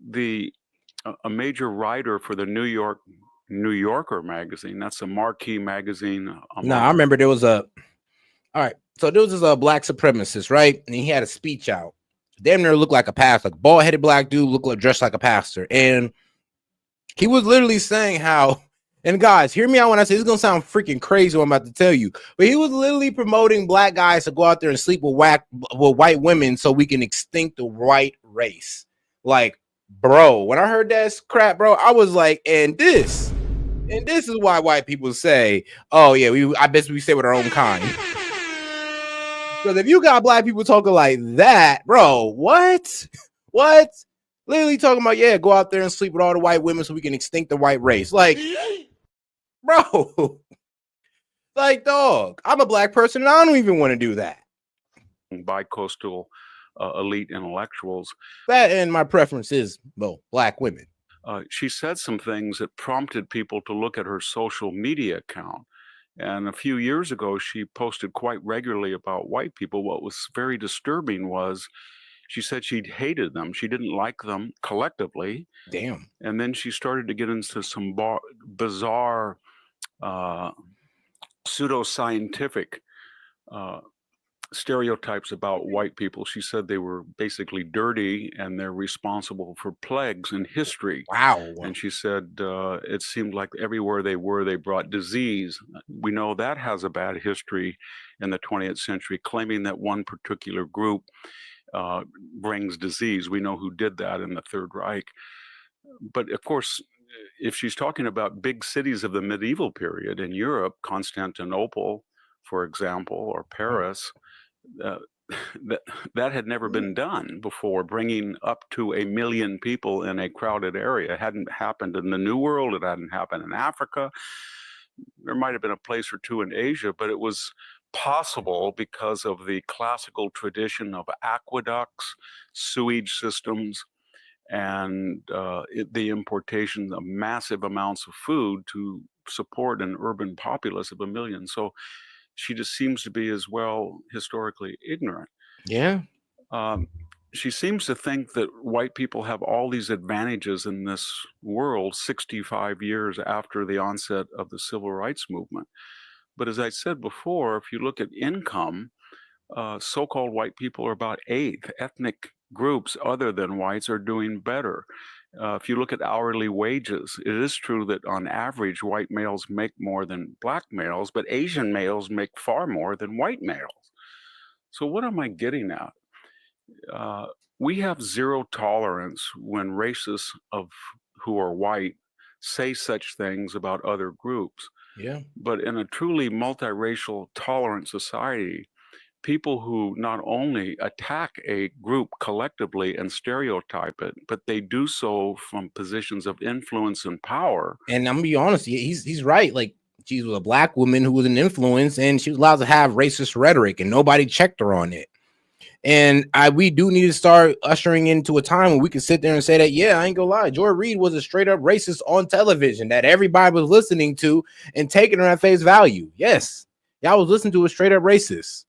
a major writer for the New Yorker magazine, that's a marquee magazine. No, I remember there was all right. So there was this black supremacist, right? And he had a speech out. Damn near looked like a pastor, like bald-headed black dude, looked like dressed like a pastor. And he was literally saying how, and guys, hear me out when I say this is gonna sound freaking crazy what I'm about to tell you, but he was literally promoting black guys to go out there and sleep with white women so we can extinct the white race. Like, bro, when I heard that crap, bro, I was like, and this is why white people say, oh yeah, I bet we stay with our own kind. Because if you got black people talking like that, bro, what? Literally talking about, yeah, go out there and sleep with all the white women so we can extinct the white race. Like, bro, like, dog, I'm a black person and I don't even want to do that. Bi-coastal elite intellectuals. That, and my preference is, well, black women. She said some things that prompted people to look at her social media account. And a few years ago, she posted quite regularly about white people. What was very disturbing was she said she hated them. She didn't like them collectively. Damn. And then she started to get into some bizarre pseudoscientific stereotypes about white people. She said they were basically dirty and they're responsible for plagues in history. Wow. And she said it seemed like everywhere they were, they brought disease. We know that has a bad history in the 20th century, claiming that one particular group brings disease. We know who did that in the Third Reich. But of course, if she's talking about big cities of the medieval period in Europe, Constantinople, for example, or Paris, that had never been done before, bringing up to 1 million people in a crowded area. It hadn't happened in the New World. It hadn't happened in Africa. There might have been a place or two in Asia, but it was possible because of the classical tradition of aqueducts, sewage systems, and the importation of massive amounts of food to support an urban populace of 1 million. So she just seems to be as well historically ignorant. Yeah. She seems to think that white people have all these advantages in this world 65 years after the onset of the civil rights movement. But as I said before, if you look at income, so-called white people are about 8th. Ethnic groups other than whites are doing better. If you look at hourly wages, it is true that on average, white males make more than black males, but Asian males make far more than white males. So what am I getting at? We have zero tolerance when racists who are white say such things about other groups. Yeah. But in a truly multiracial, tolerant society, people who not only attack a group collectively and stereotype it, but they do so from positions of influence and power. And I'm gonna be honest, he's right. Like, she was a black woman who was an influence, and she was allowed to have racist rhetoric, and nobody checked her on it. And we do need to start ushering into a time where we can sit there and say that, yeah, I ain't gonna lie, Joy Reid was a straight up racist on television that everybody was listening to and taking her at face value. Yes, y'all was listening to a straight up racist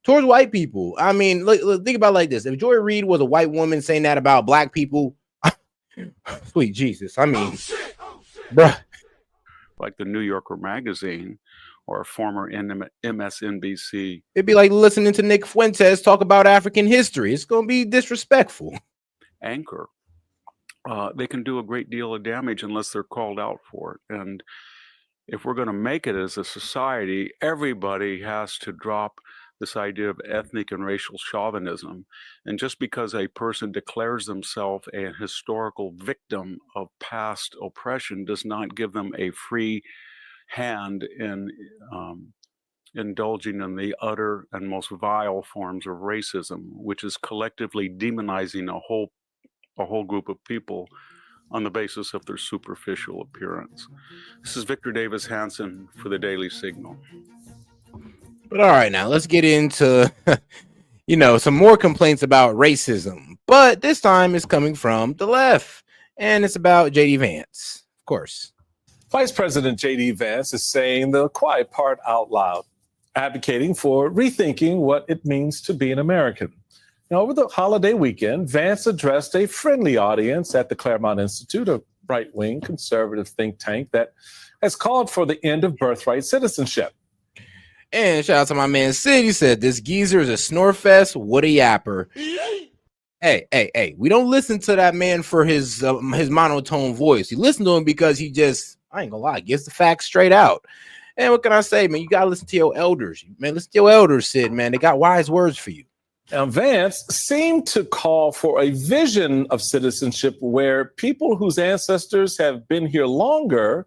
towards white people. I mean, look, think about it like this. If Joy Reid was a white woman saying that about black people, sweet Jesus. I mean, bruh. Like the New Yorker magazine or a former MSNBC. It'd be like listening to Nick Fuentes talk about African history. It's going to be disrespectful. Anchor. They can do a great deal of damage unless they're called out for it. And if we're going to make it as a society, everybody has to drop this idea of ethnic and racial chauvinism. And just because a person declares themselves a historical victim of past oppression does not give them a free hand in indulging in the utter and most vile forms of racism, which is collectively demonizing a whole group of people on the basis of their superficial appearance. This is Victor Davis Hansen for the Daily Signal. But all right, now let's get into, some more complaints about racism. But this time it's coming from the left, and it's about J.D. Vance, of course. Vice President J.D. Vance is saying the quiet part out loud, advocating for rethinking what it means to be an American. Now, over the holiday weekend, Vance addressed a friendly audience at the Claremont Institute, a right-wing conservative think tank that has called for the end of birthright citizenship. And shout out to my man Sid. He said, this geezer is a snore fest. What a yapper. Hey, we don't listen to that man for his monotone voice. You listen to him because he just, I ain't gonna lie, gets the facts straight out. And what can I say, man? You gotta listen to your elders. Man, listen to your elders, Sid, man. They got wise words for you. Now, Vance seemed to call for a vision of citizenship where people whose ancestors have been here longer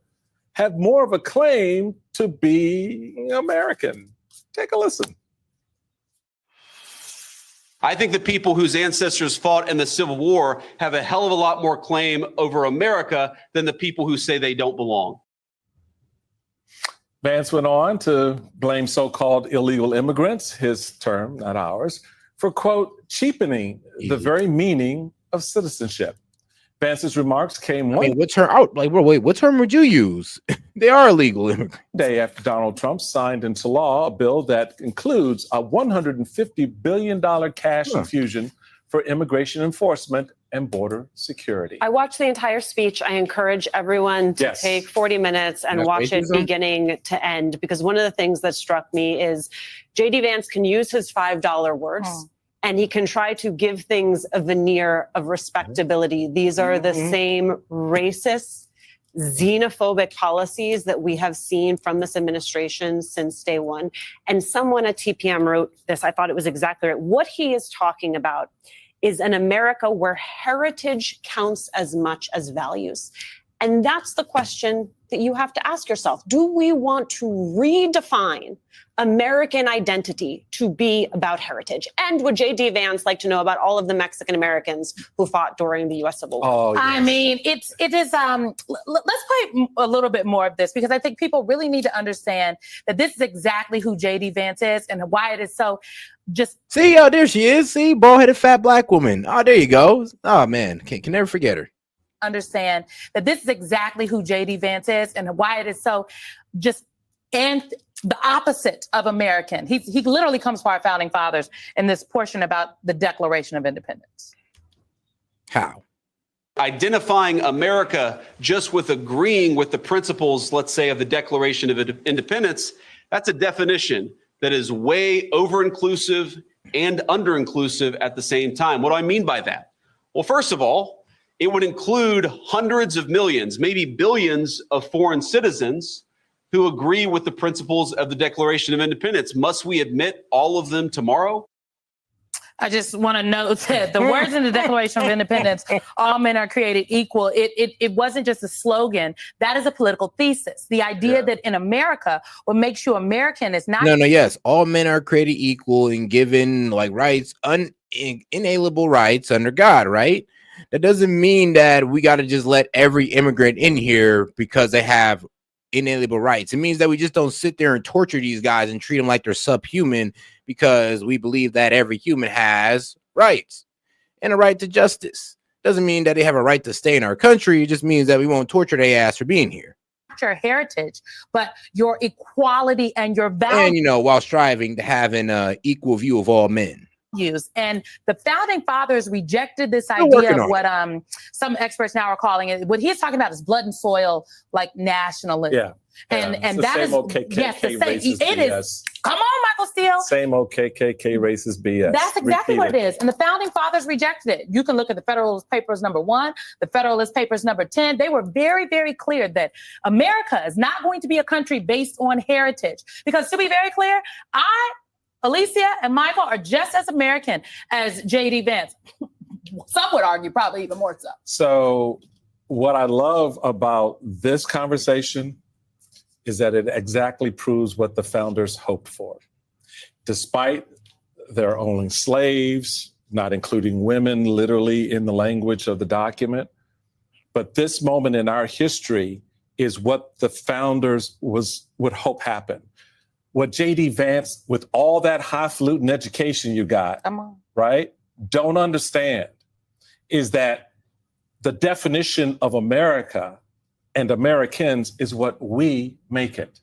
have more of a claim to be American. Take a listen. I think the people whose ancestors fought in the Civil War have a hell of a lot more claim over America than the people who say they don't belong. Vance went on to blame so-called illegal immigrants, his term, not ours, for, quote, cheapening the very meaning of citizenship. Vance's remarks came one what term? What term would you use? They are illegal immigrants. Day after Donald Trump signed into law a bill that includes a $150 billion cash infusion for immigration enforcement and border security. I watched the entire speech. I encourage everyone to take 40 minutes and watch it beginning to end, because one of the things that struck me is J.D. Vance can use his $5 words and he can try to give things a veneer of respectability. These are the same racist, xenophobic policies that we have seen from this administration since day one. And someone at TPM wrote this. I thought it was exactly right. What he is talking about is an America where heritage counts as much as values. And that's the question that you have to ask yourself. Do we want to redefine American identity to be about heritage? And would J.D. Vance like to know about all of the Mexican Americans who fought during the U.S. Civil War? Oh, yes. I mean, it is, let's play a little bit more of this, because I think people really need to understand that this is exactly who J.D. Vance is and why it is so just. See, there she is. See, bald-headed fat black woman. Oh, there you go. Oh, man, can never forget her. Understand that this is exactly who J.D. Vance is and why it is so just and the opposite of American. He literally comes from our founding fathers in this portion about the Declaration of Independence. How? Identifying America just with agreeing with the principles, let's say, of the Declaration of Independence, that's a definition that is way over-inclusive and under-inclusive at the same time. What do I mean by that? Well, first of all, it would include hundreds of millions, maybe billions of foreign citizens who agree with the principles of the Declaration of Independence. Must we admit all of them tomorrow? I just want to note that the words in the Declaration of Independence, all men are created equal. It wasn't just a slogan. That is a political thesis. The idea that in America, what makes you American is not. Yes. All men are created equal and given like rights, inalienable rights under God, right? That doesn't mean that we got to just let every immigrant in here because they have inalienable rights. It means that we just don't sit there and torture these guys and treat them like they're subhuman because we believe that every human has rights and a right to justice. Doesn't mean that they have a right to stay in our country. It just means that we won't torture their ass for being here. Your heritage, but your equality and your values. And, while striving to have an equal view of all men. And the founding fathers rejected this idea of what some experts now are calling it. What he's talking about is blood and soil, like nationalism. Yeah. And that is it is. Come on, Michael Steele. Same old KKK racist BS. That's exactly what it is. And the founding fathers rejected it. You can look at the Federalist Papers #1, the Federalist Papers #10. They were very, very clear that America is not going to be a country based on heritage. Because to be very clear, Alicia and Michael are just as American as J.D. Vance. Some would argue probably even more so. So what I love about this conversation is that it exactly proves what the founders hoped for. Despite their owning slaves, not including women literally in the language of the document, but this moment in our history is what the founders would hope happen. What J.D. Vance, with all that highfalutin education you got, right, don't understand is that the definition of America and Americans is what we make it.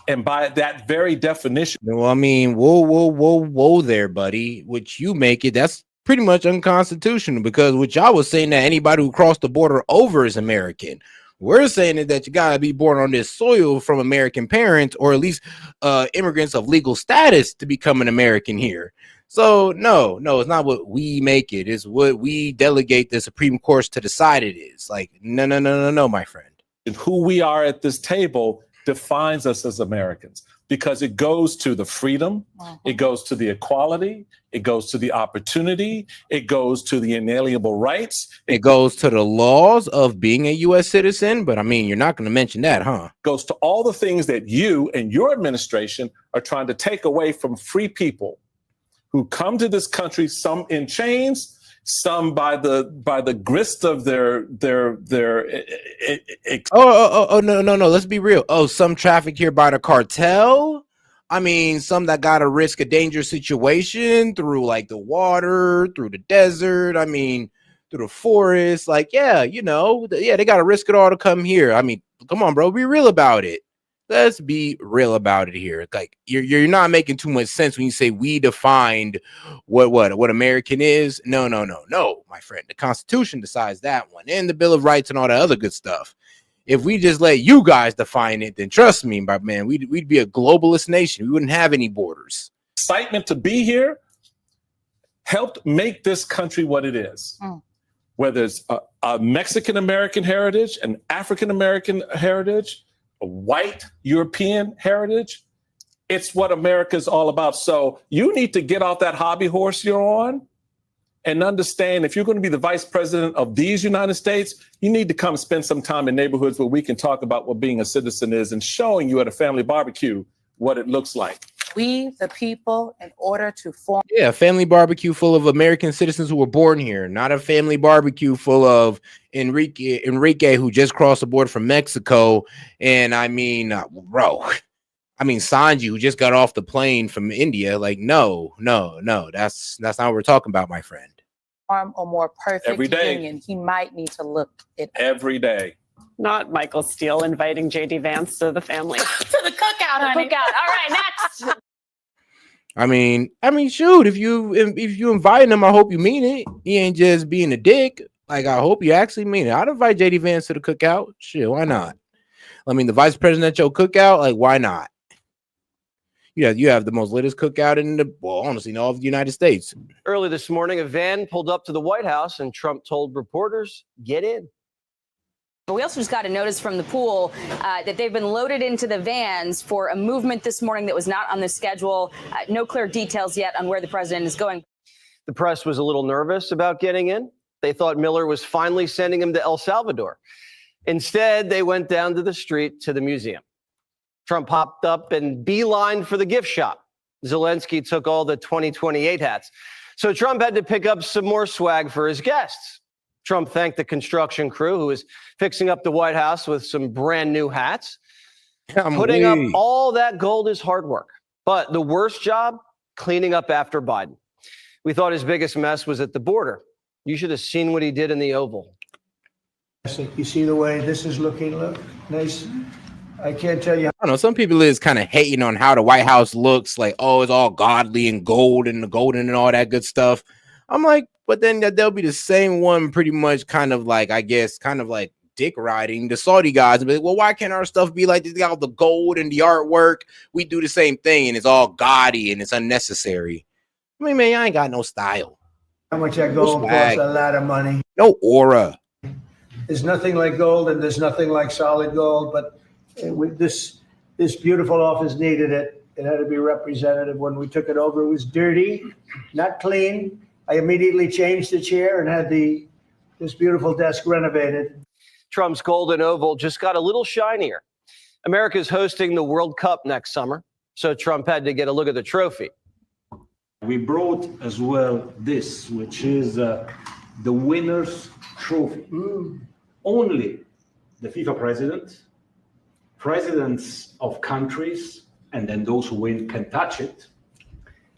And by that very definition. Well, I mean, whoa there, buddy. What you make it, that's pretty much unconstitutional, because what y'all was saying that anybody who crossed the border over is American. We're saying is that you gotta be born on this soil from American parents, or at least immigrants of legal status to become an American here. So no, it's not what we make it. It's what we delegate the Supreme Court to decide it is. Like, no, my friend. And who we are at this table defines us as Americans, because it goes to the freedom, it goes to the equality, it goes to the opportunity, it goes to the inalienable rights. It goes to the laws of being a U.S. citizen, but I mean, you're not going to mention that, huh? It goes to all the things that you and your administration are trying to take away from free people who come to this country, some in chains, some by the grist of their no, let's be real. Oh, some trafficked here by the cartel. I mean, some that gotta risk a dangerous situation through like the water, through the desert, I mean, through the forest. Like, yeah, they gotta risk it all to come here. I mean, come on, bro, be real about it. Let's be real about it here. Like, you're not making too much sense when you say we defined what American is. No, my friend. The Constitution decides that one, and the Bill of Rights and all that other good stuff. If we just let you guys define it, then trust me, my man, we'd be a globalist nation. We wouldn't have any borders. Excitement to be here helped make this country what it is. Whether it's a Mexican American heritage, an African American heritage, a white European heritage, it's what America is all about. So you need to get off that hobby horse you're on and understand, if you're going to be the vice president of these United States, you need to come spend some time in neighborhoods where we can talk about what being a citizen is, and showing you at a family barbecue what it looks like. We, the people, in order to form. Yeah, a family barbecue full of American citizens who were born here, not a family barbecue full of Enrique who just crossed the border from Mexico. And I mean, Sanji, who just got off the plane from India. Like, no, that's not what we're talking about, my friend. Or more perfect Every day. union, he might need to look at every day. Not Michael Steele inviting JD Vance to the family. to the cookout, honey. All right, next. I mean, shoot, if you invite him, I hope you mean it. He ain't just being a dick. Like, I hope you actually mean it. I'd invite JD Vance to the cookout. Shit, why not? I mean, the vice president at your cookout, like, why not? You have the most latest cookout honestly, in all of the United States. Early this morning, a van pulled up to the White House, and Trump told reporters, "Get in." But we also just got a notice from the pool that they've been loaded into the vans for a movement this morning that was not on the schedule. No clear details yet on where the president is going. The press was a little nervous about getting in. They thought Miller was finally sending him to El Salvador. Instead, they went down to the street to the museum. Trump popped up and beelined for the gift shop. Zelensky took all the 2028 hats. So Trump had to pick up some more swag for his guests. Trump thanked the construction crew who was fixing up the White House with some brand new hats. Putting up all that gold is hard work. But the worst job, cleaning up after Biden. We thought his biggest mess was at the border. You should have seen what he did in the Oval. You see the way this is looking, look nice. I can't tell you. I don't know. Some people is kind of hating on how the White House looks, like, oh, it's all godly and gold and the golden and all that good stuff. I'm like, but then they'll be the same one pretty much kind of like, I guess, kind of like dick riding the Saudi guys and be like, well, why can't our stuff be like this? Got all the gold and the artwork. We do the same thing and it's all gaudy and it's unnecessary. I mean, man, I ain't got no style. How much that gold costs? A lot of money. No aura. There's nothing like gold and there's nothing like solid gold, but this beautiful office needed it. It had to be representative. When we took it over, it was dirty, not clean. I immediately changed the chair and had this beautiful desk renovated. Trump's Golden Oval just got a little shinier. America's hosting the World Cup next summer, so Trump had to get a look at the trophy. We brought as well this, which is the winner's trophy. Only the FIFA presidents of countries, and then those who win can touch it,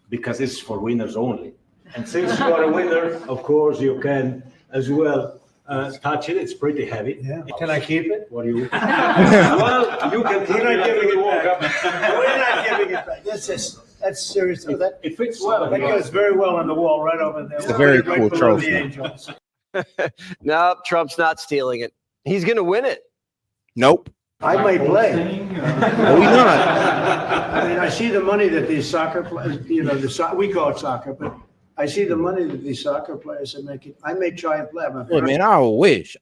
because it's for winners only. And since you are a winner, of course, you can as well touch it. It's pretty heavy. Yeah. Can I keep it? What do you? Well, you can keep We're not it. giving it back. We're not giving it back. That's serious. It fits well. That goes very well on the wall right over there. It's a very cool below trophy. the angels. No, Trump's not stealing it. He's going to win it. Nope. I might play. No, we not. I mean, I see the money that these soccer players, we call it soccer, but I see the money that these soccer players are making. I may try and play. Hey, man, I wish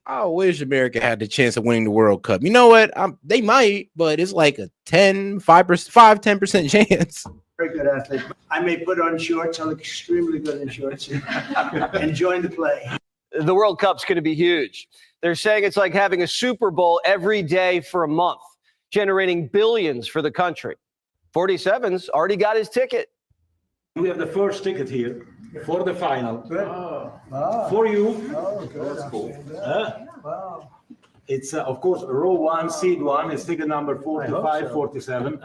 America had the chance of winning the World Cup. You know what? They might, but it's like a 10% chance. Very good athlete. I may put on shorts. I look extremely good in shorts and join the play. The World Cup's going to be huge. They're saying it's like having a Super Bowl every day for a month, generating billions for the country. 47's already got his ticket. We have the first ticket here for the final. Good. Wow. For you. Oh, good. That's cool. Wow. It's, of course, row 1, seed 1. It's ticket number 45, so. 47.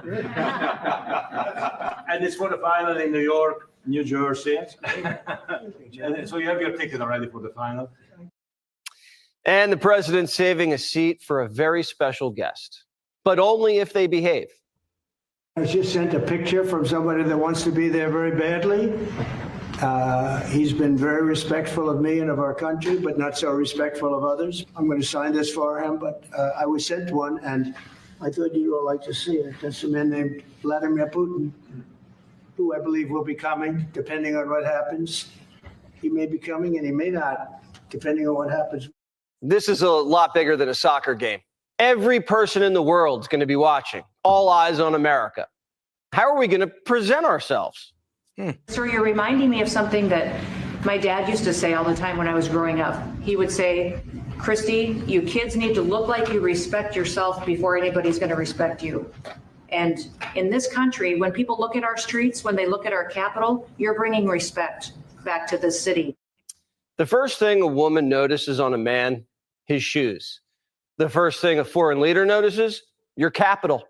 And it's for the final in New York, New Jersey. And so you have your ticket already for the final. And the president's saving a seat for a very special guest, but only if they behave. I just sent a picture from somebody that wants to be there very badly. He's been very respectful of me and of our country, but not so respectful of others. I'm going to sign this for him, but I was sent one, and I thought you'd all like to see it. That's a man named Vladimir Putin, who I believe will be coming, depending on what happens. He may be coming, and he may not, depending on what happens. This is a lot bigger than a soccer game. Every person in the world is going to be watching. All eyes on America. How are we going to present ourselves? Sir, you're reminding me of something that my dad used to say all the time when I was growing up. He would say, Christy, you kids need to look like you respect yourself before anybody's going to respect you. And in this country, when people look at our streets, when they look at our Capitol, you're bringing respect back to this city. The first thing a woman notices on a man, his shoes. The first thing a foreign leader notices, your capital.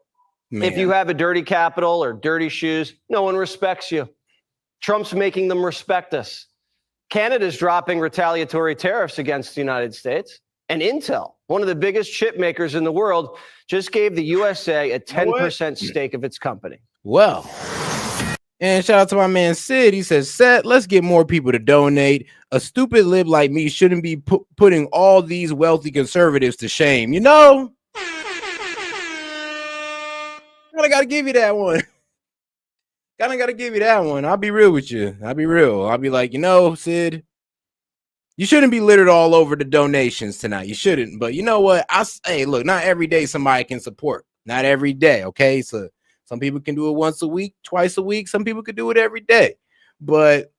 Man. If you have a dirty capital or dirty shoes, no one respects you. Trump's making them respect us. Canada's dropping retaliatory tariffs against the United States. And Intel, one of the biggest chip makers in the world, just gave the USA a 10% stake of its company. Well, and shout out to my man Sid. He says, "Set, let's get more people to donate. A stupid lib like me shouldn't be putting all these wealthy conservatives to shame." You know, I gotta give you that one. Gotta give you that one. I'll be real with you. I'll be real. I'll be like, Sid, you shouldn't be littered all over the donations tonight. You shouldn't. But you know what? Hey, look, not every day somebody can support. Not every day. Okay, so some people can do it once a week, twice a week. Some people could do it every day. But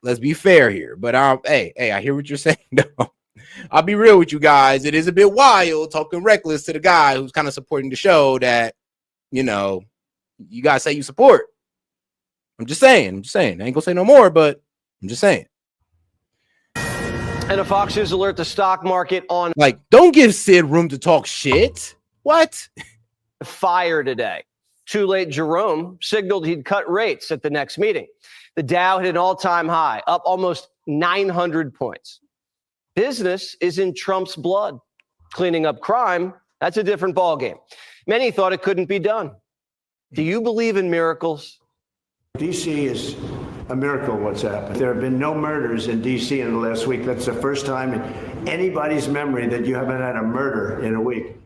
let's be fair here. But hey, I hear what you're saying. No, I'll be real with you guys. It is a bit wild talking reckless to the guy who's kind of supporting the show that, you guys say you support. I'm just saying. I ain't gonna say no more, but I'm just saying. And a Fox News alert the stock market on don't give Sid room to talk shit. What? Fire today. Too late, Jerome signaled he'd cut rates at the next meeting. The Dow hit an all-time high, up almost 900 points. Business is in Trump's blood. Cleaning up crime, that's a different ballgame. Many thought it couldn't be done. Do you believe in miracles? D.C. is a miracle what's happened. There have been no murders in D.C. in the last week. That's the first time in anybody's memory that you haven't had a murder in a week.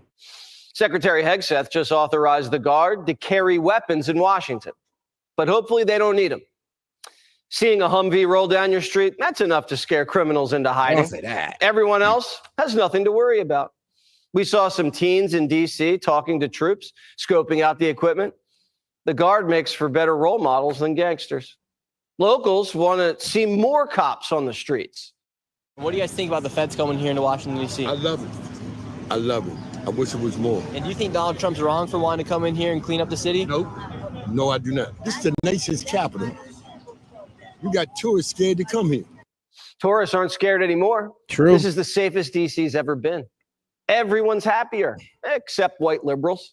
Secretary Hegseth just authorized the Guard to carry weapons in Washington, but hopefully they don't need them. Seeing a Humvee roll down your street, that's enough to scare criminals into hiding. Don't say that. Everyone else has nothing to worry about. We saw some teens in D.C. talking to troops, scoping out the equipment. The Guard makes for better role models than gangsters. Locals want to see more cops on the streets. What do you guys think about the feds coming here into Washington, D.C.? I love it. I love it. I wish it was more. And do you think Donald Trump's wrong for wanting to come in here and clean up the city? Nope. No, I do not. This is the nation's capital. You got tourists scared to come here. Tourists aren't scared anymore. True. This is the safest DC's ever been. Everyone's happier, except white liberals.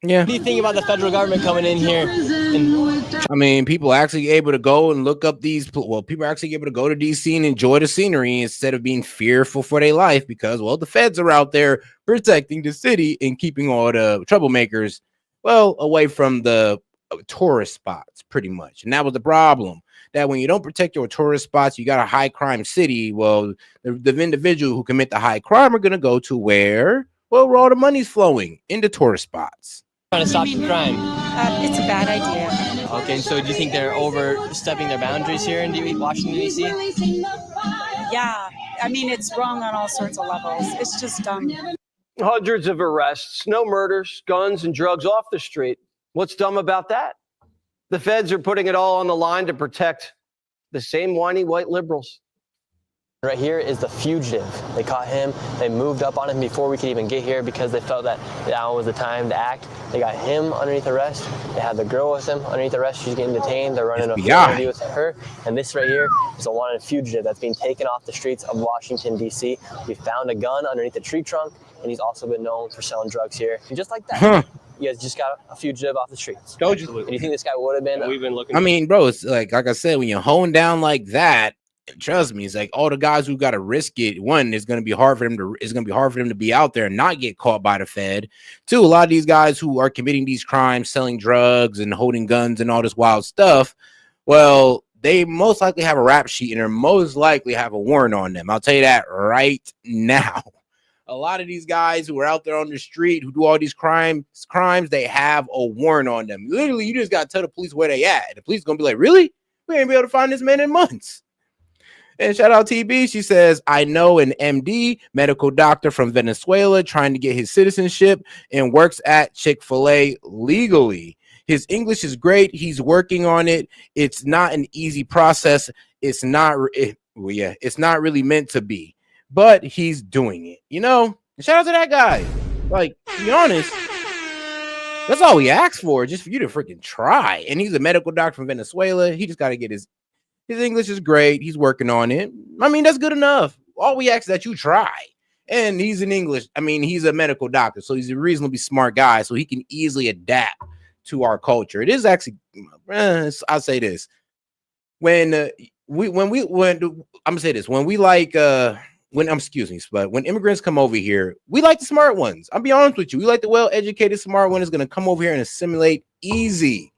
Yeah. What do you think about the federal government coming in here? I mean, people are actually able to go and look up people are actually able to go to DC and enjoy the scenery instead of being fearful for their life because, the feds are out there protecting the city and keeping all the troublemakers, away from the tourist spots, pretty much. And that was the problem, that when you don't protect your tourist spots, you got a high crime city. Well, the individual who commit the high crime are going to go to where Well, where all the money's flowing into tourist spots. Trying to stop the crime. It's a bad idea. Okay, so do you think they're overstepping their boundaries here in Washington, D.C.? Yeah, I mean, it's wrong on all sorts of levels. It's just dumb. Hundreds of arrests, no murders, guns, and drugs off the street. What's dumb about that? The feds are putting it all on the line to protect the same whiny white liberals. Right here is the fugitive. They caught him. They moved up on him before we could even get here because they felt that now was the time to act. They got him underneath arrest. They had the girl with him underneath arrest. She's getting detained. They're running a interview with her. And this right here is a wanted fugitive that's being taken off the streets of Washington, D.C. We found a gun underneath a tree trunk, and he's also been known for selling drugs here. And just like that, you guys just got a fugitive off the streets. Told you. And you think this guy would have been? We've been looking. I mean, bro, it's like I said, when you're honed down like that, trust me, it's like all the guys who got to risk it. One, it's going to be hard for them to be out there and not get caught by the Fed. Two, a lot of these guys who are committing these crimes, selling drugs and holding guns and all this wild stuff, well, they most likely have a rap sheet and they're most likely have a warrant on them. I'll tell you that right now. A lot of these guys who are out there on the street who do all these crimes, they have a warrant on them. Literally, you just got to tell the police where they at. And the police going to be like, really? We ain't be able to find this man in months. And shout out TB. She says, I know an MD, medical doctor from Venezuela, trying to get his citizenship and works at Chick-fil-A legally. His English is great. He's working on it. It's not an easy process. It's not really meant to be, but he's doing it. You know, shout out to that guy. Like, to be honest, that's all we asked for, just for you to freaking try. And he's a medical doctor from Venezuela. He just got to get his English is great. He's working on it. I mean, that's good enough. All we ask is that you try. And he's he's a medical doctor, so he's a reasonably smart guy, so he can easily adapt to our culture. It is actually, I'll say this. When immigrants come over here, we like the smart ones. I'll be honest with you. We like the well-educated, smart one is going to come over here and assimilate easy.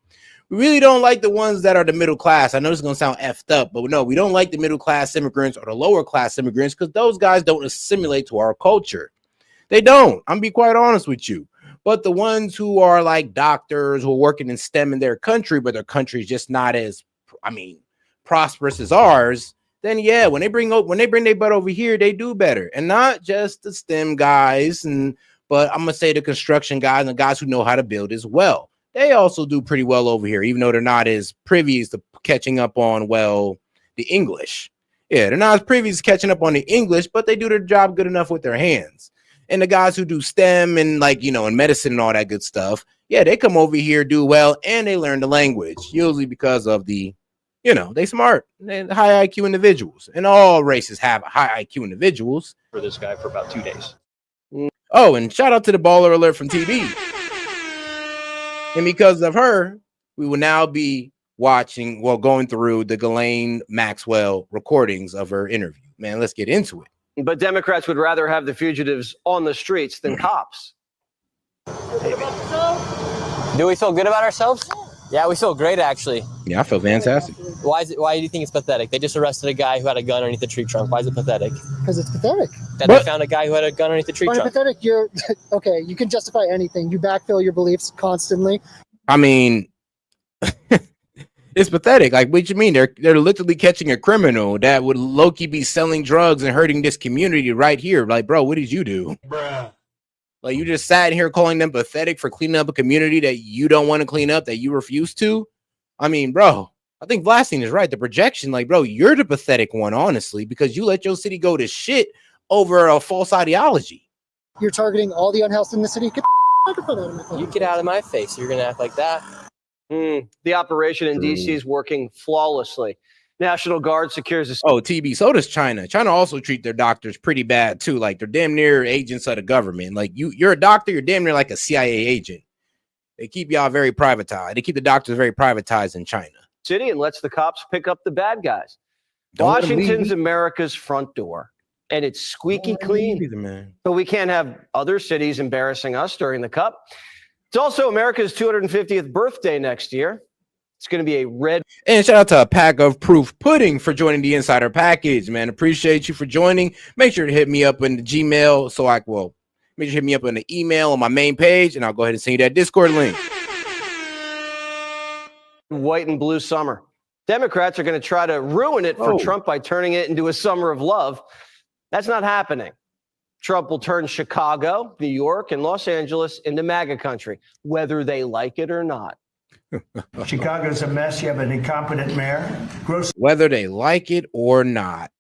We really don't like the ones that are the middle class. I know this is going to sound effed up, but no, we don't like the middle class immigrants or the lower class immigrants because those guys don't assimilate to our culture. They don't. I'm going to be quite honest with you. But the ones who are like doctors who are working in STEM in their country, but their country is just not as, prosperous as ours, then yeah, when they bring their butt over here, they do better. And not just the STEM guys, but I'm going to say the construction guys and the guys who know how to build as well. They also do pretty well over here, even though they're not as privy to catching up on, the English. Yeah, they're not as privy to catching up on the English, but they do their job good enough with their hands. And the guys who do STEM and in medicine and all that good stuff, yeah, they come over here, do well, and they learn the language, usually because of they smart and high IQ individuals. And all races have high IQ individuals. For this guy for about 2 days. Oh, and shout out to the baller alert from TV. And because of her, we will now be going through the Ghislaine Maxwell recordings of her interview. Man, let's get into it. But Democrats would rather have the fugitives on the streets than cops. Do we feel good about ourselves? Yeah, we feel great, actually. Yeah, I feel fantastic. Why do you think it's pathetic? They just arrested a guy who had a gun underneath the tree trunk. Why is it pathetic? Because it's pathetic. That they found a guy who had a gun underneath the tree trunk. Pathetic, you're okay. You can justify anything. You backfill your beliefs constantly. I mean, it's pathetic. Like, what you mean? They're literally catching a criminal that would low-key be selling drugs and hurting this community right here. Like, bro, what did you do? Bruh. Like, you just sat here calling them pathetic for cleaning up a community that you don't want to clean up, that you refuse to? I mean, bro, I think Vlasine is right. The projection, like, bro, you're the pathetic one, honestly, because you let your city go to shit over a false ideology. You're targeting all the unhealthy in the city. You get out of my face. You're going to act like that. The operation in D.C. is working flawlessly. National Guard secures the... Oh, TB, so does China. China also treat their doctors pretty bad, too. Like, they're damn near agents of the government. Like, you're a doctor, you're damn near like a CIA agent. They keep y'all very privatized. They keep the doctors very privatized in China. City and lets the cops pick up the bad guys. Washington's America's front door, and it's squeaky clean. So we can't have other cities embarrassing us during the Cup. It's also America's 250th birthday next year. It's going to be a red. And shout out to a pack of proof pudding for joining the insider package, man. Appreciate you for joining. Make sure to hit me up in the Gmail make sure you hit me up on the email on my main page, and I'll go ahead and send you that Discord link. White and blue summer. Democrats are going to try to ruin it for Trump by turning it into a summer of love. That's not happening. Trump will turn Chicago, New York, and Los Angeles into MAGA country, whether they like it or not. Chicago's a mess. You have an incompetent mayor. Whether they like it or not.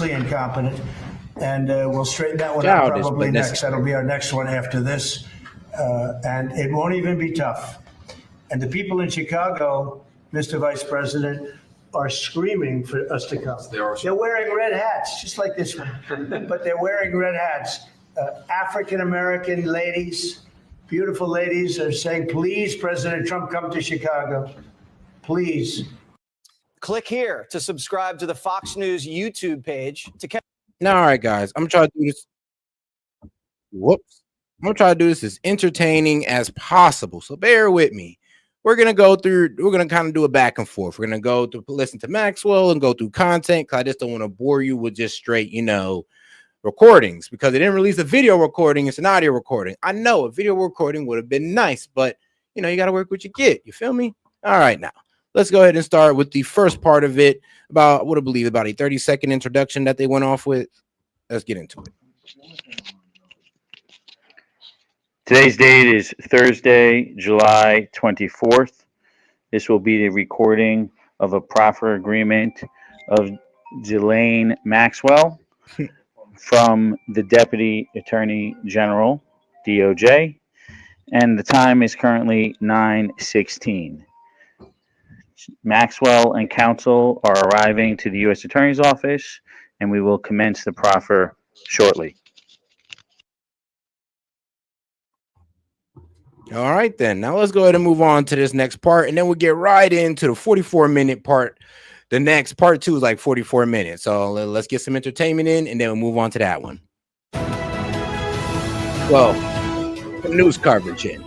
Incompetent. And we'll straighten that one out probably next. That'll be our next one after this. And it won't even be tough. And the people in Chicago, Mr. Vice President, are screaming for us to come. They're wearing red hats, just like this one, but they're wearing red hats. African-American ladies, beautiful ladies, are saying, please, President Trump, come to Chicago. Please. Click here to subscribe to the Fox News YouTube page. Now, all right, guys, I'm trying to do this. Whoops. I'm going to try to do this as entertaining as possible, so bear with me. We're going to kind of do a back and forth. We're going to go to listen to Maxwell and go through content, because I just don't want to bore you with just straight, recordings, because they didn't release a video recording. It's an audio recording. I know a video recording would have been nice, but, you got to work what you get. You feel me? All right, now, let's go ahead and start with the first part of it, about, what I believe, about a 30-second introduction that they went off with. Let's get into it. Today's date is Thursday, July 24th. This will be the recording of a proffer agreement of Ghislaine Maxwell from the Deputy Attorney General, DOJ, and the time is currently 9:16. Maxwell and counsel are arriving to the U.S. Attorney's Office, and we will commence the proffer shortly. All right, then. Now let's go ahead and move on to this next part, and then we'll get right into the 44-minute part. The next part 2 is like 44 minutes. So let's get some entertainment in, and then we'll move on to that one. Well, news coverage in.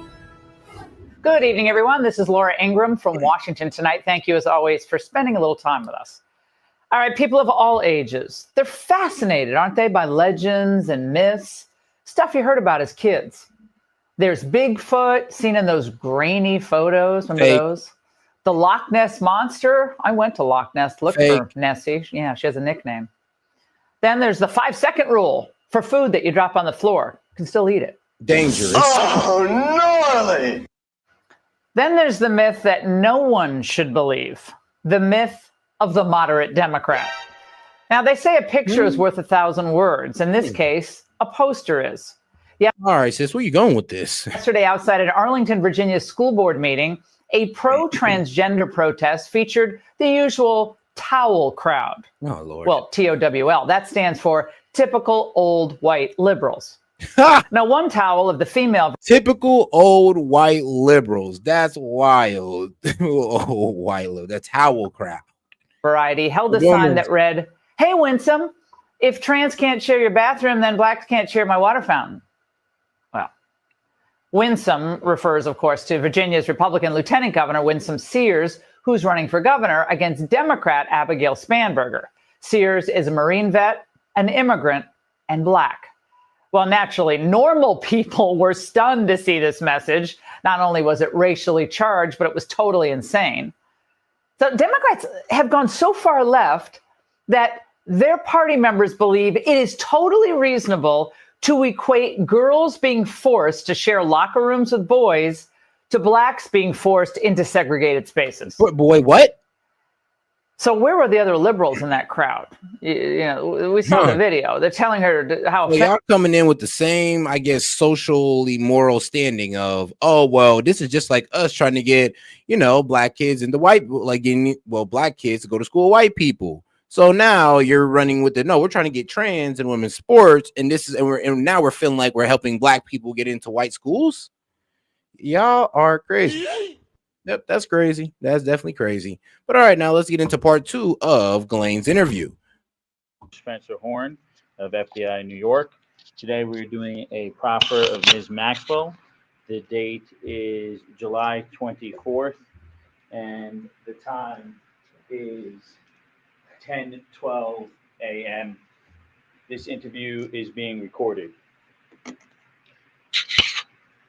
Good evening, everyone. This is Laura Ingram from Washington tonight. Thank you, as always, for spending a little time with us. All right, people of all ages, they're fascinated, aren't they, by legends and myths, stuff you heard about as kids. There's Bigfoot, seen in those grainy photos. Remember those? The Loch Ness Monster. I went to Loch Ness, looked for Nessie. Yeah, she has a nickname. Then there's the 5-second rule for food that you drop on the floor. You can still eat it. Dangerous. Oh, gnarly. Then there's the myth that no one should believe. The myth of the moderate Democrat. Now, they say a picture is worth 1,000 words. In this case, a poster is. Yeah. All right, sis, where you going with this? Yesterday, outside an Arlington, Virginia school board meeting, a pro-transgender protest featured the usual towel crowd. Oh, Lord. Well, TOWL. That stands for typical old white liberals. Now, one towel of the female. Typical old white liberals. That's wild. Old white liberals. That towel crowd. Variety held a sign that read, "Hey, Winsome, if trans can't share your bathroom, then blacks can't share my water fountain." Well, Winsome refers, of course, to Virginia's Republican Lieutenant Governor Winsome Sears, who's running for governor against Democrat Abigail Spanberger. Sears is a Marine vet, an immigrant, and black. Well, naturally, normal people were stunned to see this message. Not only was it racially charged, but it was totally insane. So Democrats have gone so far left that their party members believe it is totally reasonable to equate girls being forced to share locker rooms with boys to blacks being forced into segregated spaces. Boy, what? So where were the other liberals in that crowd? We saw the video. They're telling her how. Well, y'all coming in with the same, I guess, socially moral standing of, oh, well, this is just like us trying to get, black kids into black kids to go to school with white people. So now you're running with no, we're trying to get trans in women's sports, and now we're feeling like we're helping black people get into white schools. Y'all are crazy. Yep, that's crazy. That's definitely crazy. But all right, now let's get into part 2 of Ghislaine's interview. Spencer Horn of FBI New York. Today we're doing a proffer of Ms. Maxwell. The date is July 24th, and the time is 10:12 a.m. This interview is being recorded.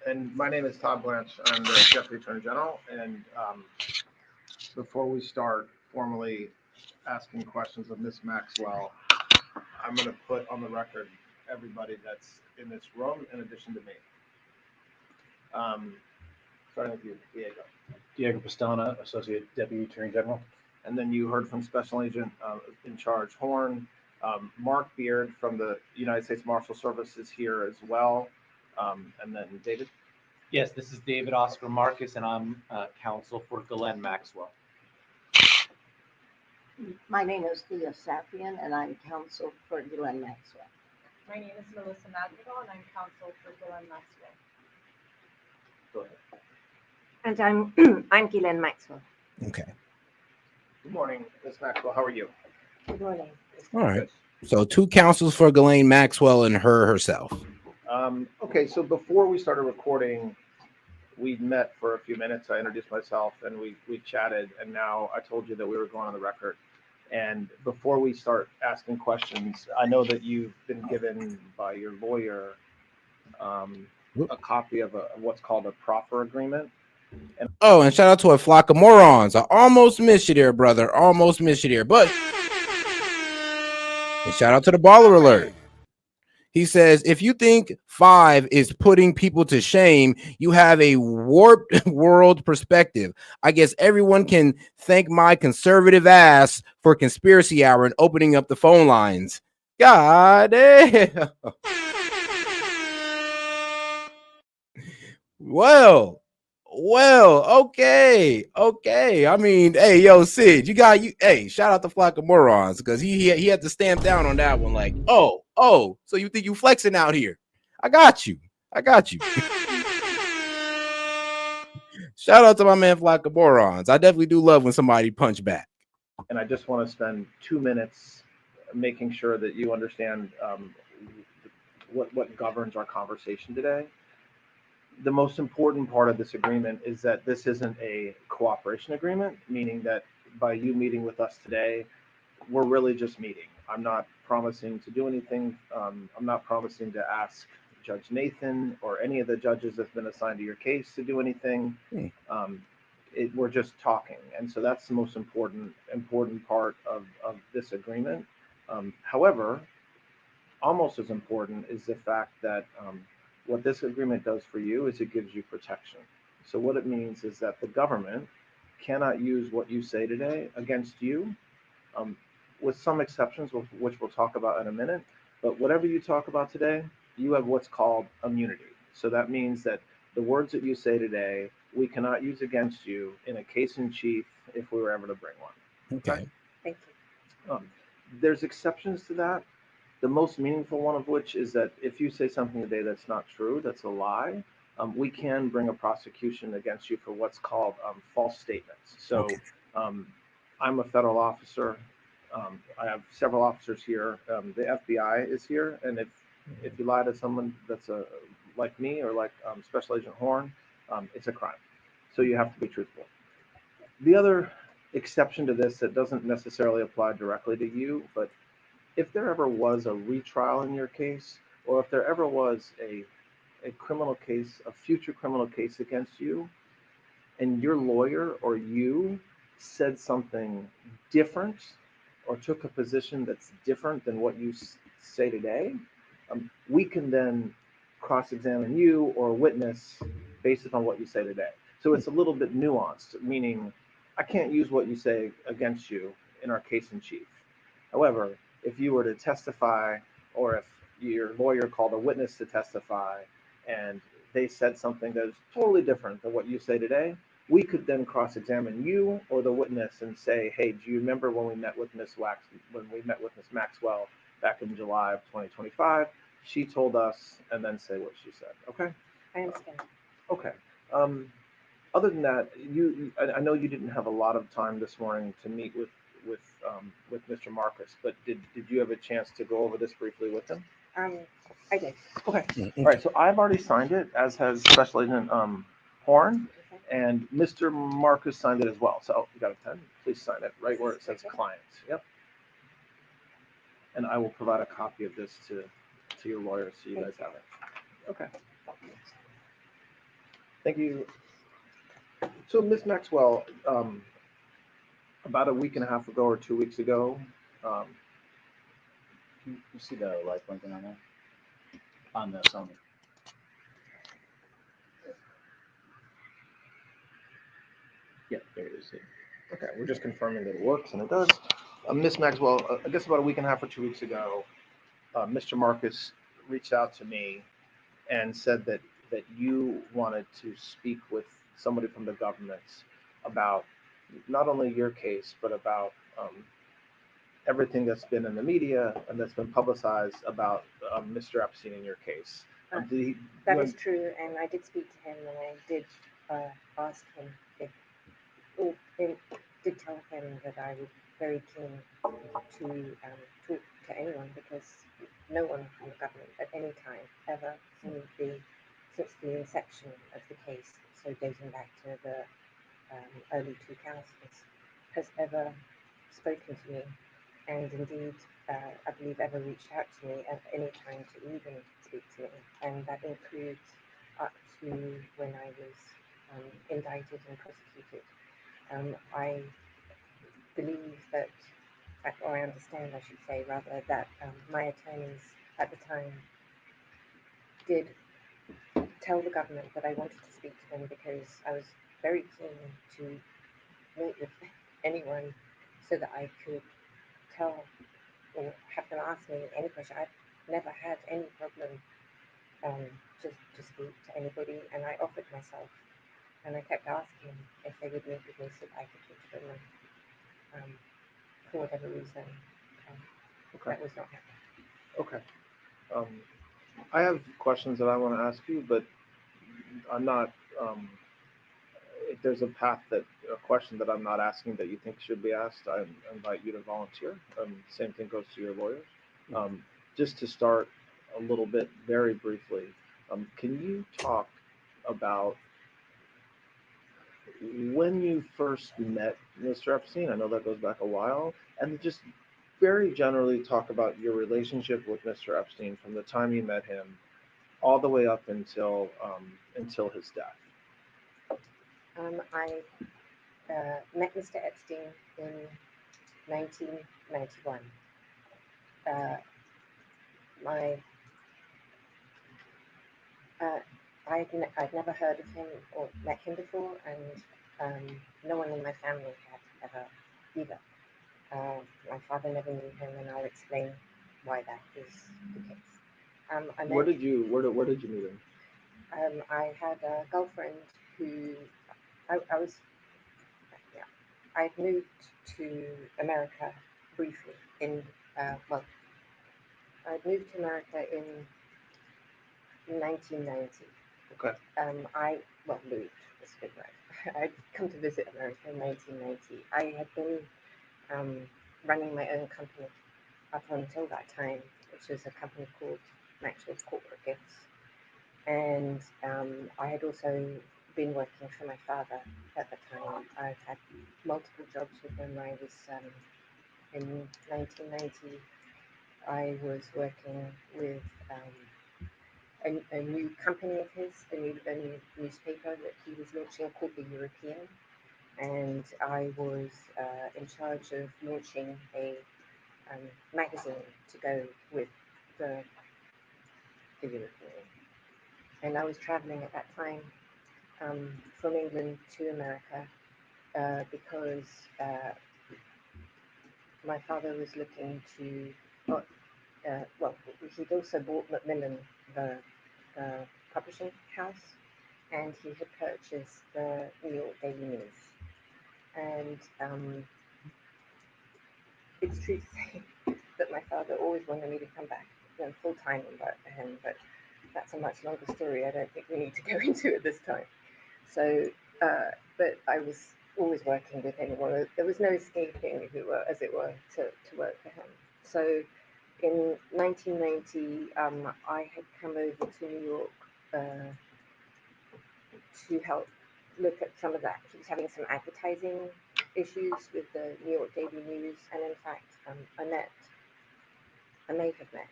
And my name is Todd Blanche. I'm the Deputy Attorney General. And before we start formally asking questions of Ms. Maxwell, I'm going to put on the record everybody that's in this room in addition to me. Starting with you, Diego. Diego Pastana, Associate Deputy Attorney General. And then you heard from Special Agent in Charge Horn. Mark Beard from the United States Marshal Service is here as well. And then David. Yes, this is David Oscar Marcus, and I'm counsel for Ghislaine Maxwell. My name is Thea Safian, and I'm counsel for Ghislaine Maxwell. My name is Melissa Madrigal, and I'm counsel for Ghislaine Maxwell. Go ahead. And I'm Ghislaine Maxwell. Okay. Good morning, Ms. Maxwell. How are you? Good morning. All right. So 2 counsels for Ghislaine Maxwell and herself. Okay, so before we started recording, we met for a few minutes. I introduced myself and we chatted, and now I told you that we were going on the record. And before we start asking questions, I know that you've been given by your lawyer a copy of what's called a proffer agreement. And and shout out to a flock of morons. I almost missed you there, brother. Almost missed you there. But and shout out to the baller alert. He says, if you think 5 is putting people to shame, you have a warped world perspective. I guess everyone can thank my conservative ass for conspiracy hour and opening up the phone lines. God damn. Well, okay. I mean, hey, yo, Sid, hey, shout out to Flock of Morons, because he had to stamp down on that one. Like, oh, so you think you flexing out here? I got you. Shout out to my man Flock of Morons. I definitely do love when somebody punch back. And I just want to spend 2 minutes making sure that you understand what governs our conversation today. The most important part of this agreement is that this isn't a cooperation agreement, meaning that by you meeting with us today, we're really just meeting. I'm not promising to do anything. I'm not promising to ask Judge Nathan or any of the judges that's been assigned to your case to do anything. We're just talking. And so that's the most important part of this agreement. However, almost as important is the fact that what this agreement does for you is it gives you protection. So what it means is that the government cannot use what you say today against you, with some exceptions, which we'll talk about in a minute. But whatever you talk about today, you have what's called immunity. So that means that the words that you say today, we cannot use against you in a case in chief if we were ever to bring one. Okay. Thank you. There's exceptions to that. The most meaningful one of which is that if you say something today that's not true, that's a lie, we can bring a prosecution against you for what's called false statements. So I'm a federal officer. I have several officers here. The FBI is here. And if you lie to someone that's like me or like Special Agent Horn, it's a crime. So you have to be truthful. The other exception to this that doesn't necessarily apply directly to you, but if there ever was a retrial in your case, or if there ever was a criminal case, a future criminal case against you, and your lawyer or you said something different or took a position that's different than what you say today, we can then cross-examine you or a witness based upon what you say today. So it's a little bit nuanced, meaning I can't use what you say against you in our case in chief. However, if you were to testify, or if your lawyer called a witness to testify and they said something that is totally different than what you say today, we could then cross-examine you or the witness and say, hey, do you remember when we met with Ms. Maxwell back in July of 2025? She told us, and then say what she said. Okay? I understand. Okay. Other than that, I know you didn't have a lot of time this morning to meet with Mr. Marcus, but did you have a chance to go over this briefly with him? I did. Okay. All right. So I've already signed it, as has Special Agent Horn, and Mr. Marcus signed it as well. So you got a pen? Please sign it right where it says client. Yep. and I will provide a copy of this to your lawyers so you guys have it. Okay. Thank you. So, Ms. Maxwell, about a week and a half ago or 2 weeks ago, You see the light blinking on there? On the Sony. Yeah, there it is. okay, we're just confirming that it works, and it does. Ms. Maxwell, I guess about a week and a half or 2 weeks ago, Mr. Marcus reached out to me and said that you wanted to speak with somebody from the government about not only your case, but about everything that's been in the media and that's been publicized about Mr. Epstein in your case. That is true, and I did speak to him, and I did ask him if, or did tell him that I was very keen to talk to anyone, because no one from the government at any time ever since the inception of the case, so dating back to the early 2000s, has ever spoken to me, and indeed, I believe ever reached out to me at any time to even speak to me, and that includes up to when I was indicted and prosecuted. I believe that, or I understand, I should say rather, that my attorneys at the time did tell the government that I wanted to speak to them because I was very keen to meet with anyone so that I could tell or have them ask me any question. I've never had any problem to speak to anybody, and I offered myself, and I kept asking if they would meet with me so that I could talk to them, and for whatever reason, that was not happening. Okay. I have questions that I want to ask you, but I'm not. If there's a question that I'm not asking that you think should be asked, I invite you to volunteer. Same thing goes to your lawyers. Just to start a little bit, very briefly, can you talk about when you first met Mr. Epstein? I know that goes back a while, and just very generally talk about your relationship with Mr. Epstein from the time you met him all the way up until his death. I met Mr. Epstein in 1991. I'd never heard of him or met him before, and no one in my family had ever either. My father never knew him, and I'll explain why that is the case. Where did you meet him? I had a girlfriend who I'd moved to America briefly I'd moved to America in 1990. Okay. Moved, that's a good word. I'd come to visit America in 1990. I had been running my own company up until that time, which was a company called Maxwell's Corporate Gifts. And I had also been working for my father at the time. I've had multiple jobs with him. I was, in 1990, I was working with a new company of his, a new newspaper that he was launching called The European. And I was in charge of launching a magazine to go with the European. And I was traveling at that time from England to America because my father was looking to, he'd also bought Macmillan, the publishing house, and he had purchased the New York Daily News. And it's true to say that my father always wanted me to come back full-time and work for him, but that's a much longer story. I don't think we need to go into it this time. So, but I was always working with him. There was no escaping, as it were, to work for him. So in 1990, I had come over to New York to help look at some of that. He was having some advertising issues with the New York Daily News, and in fact, Annette I may have met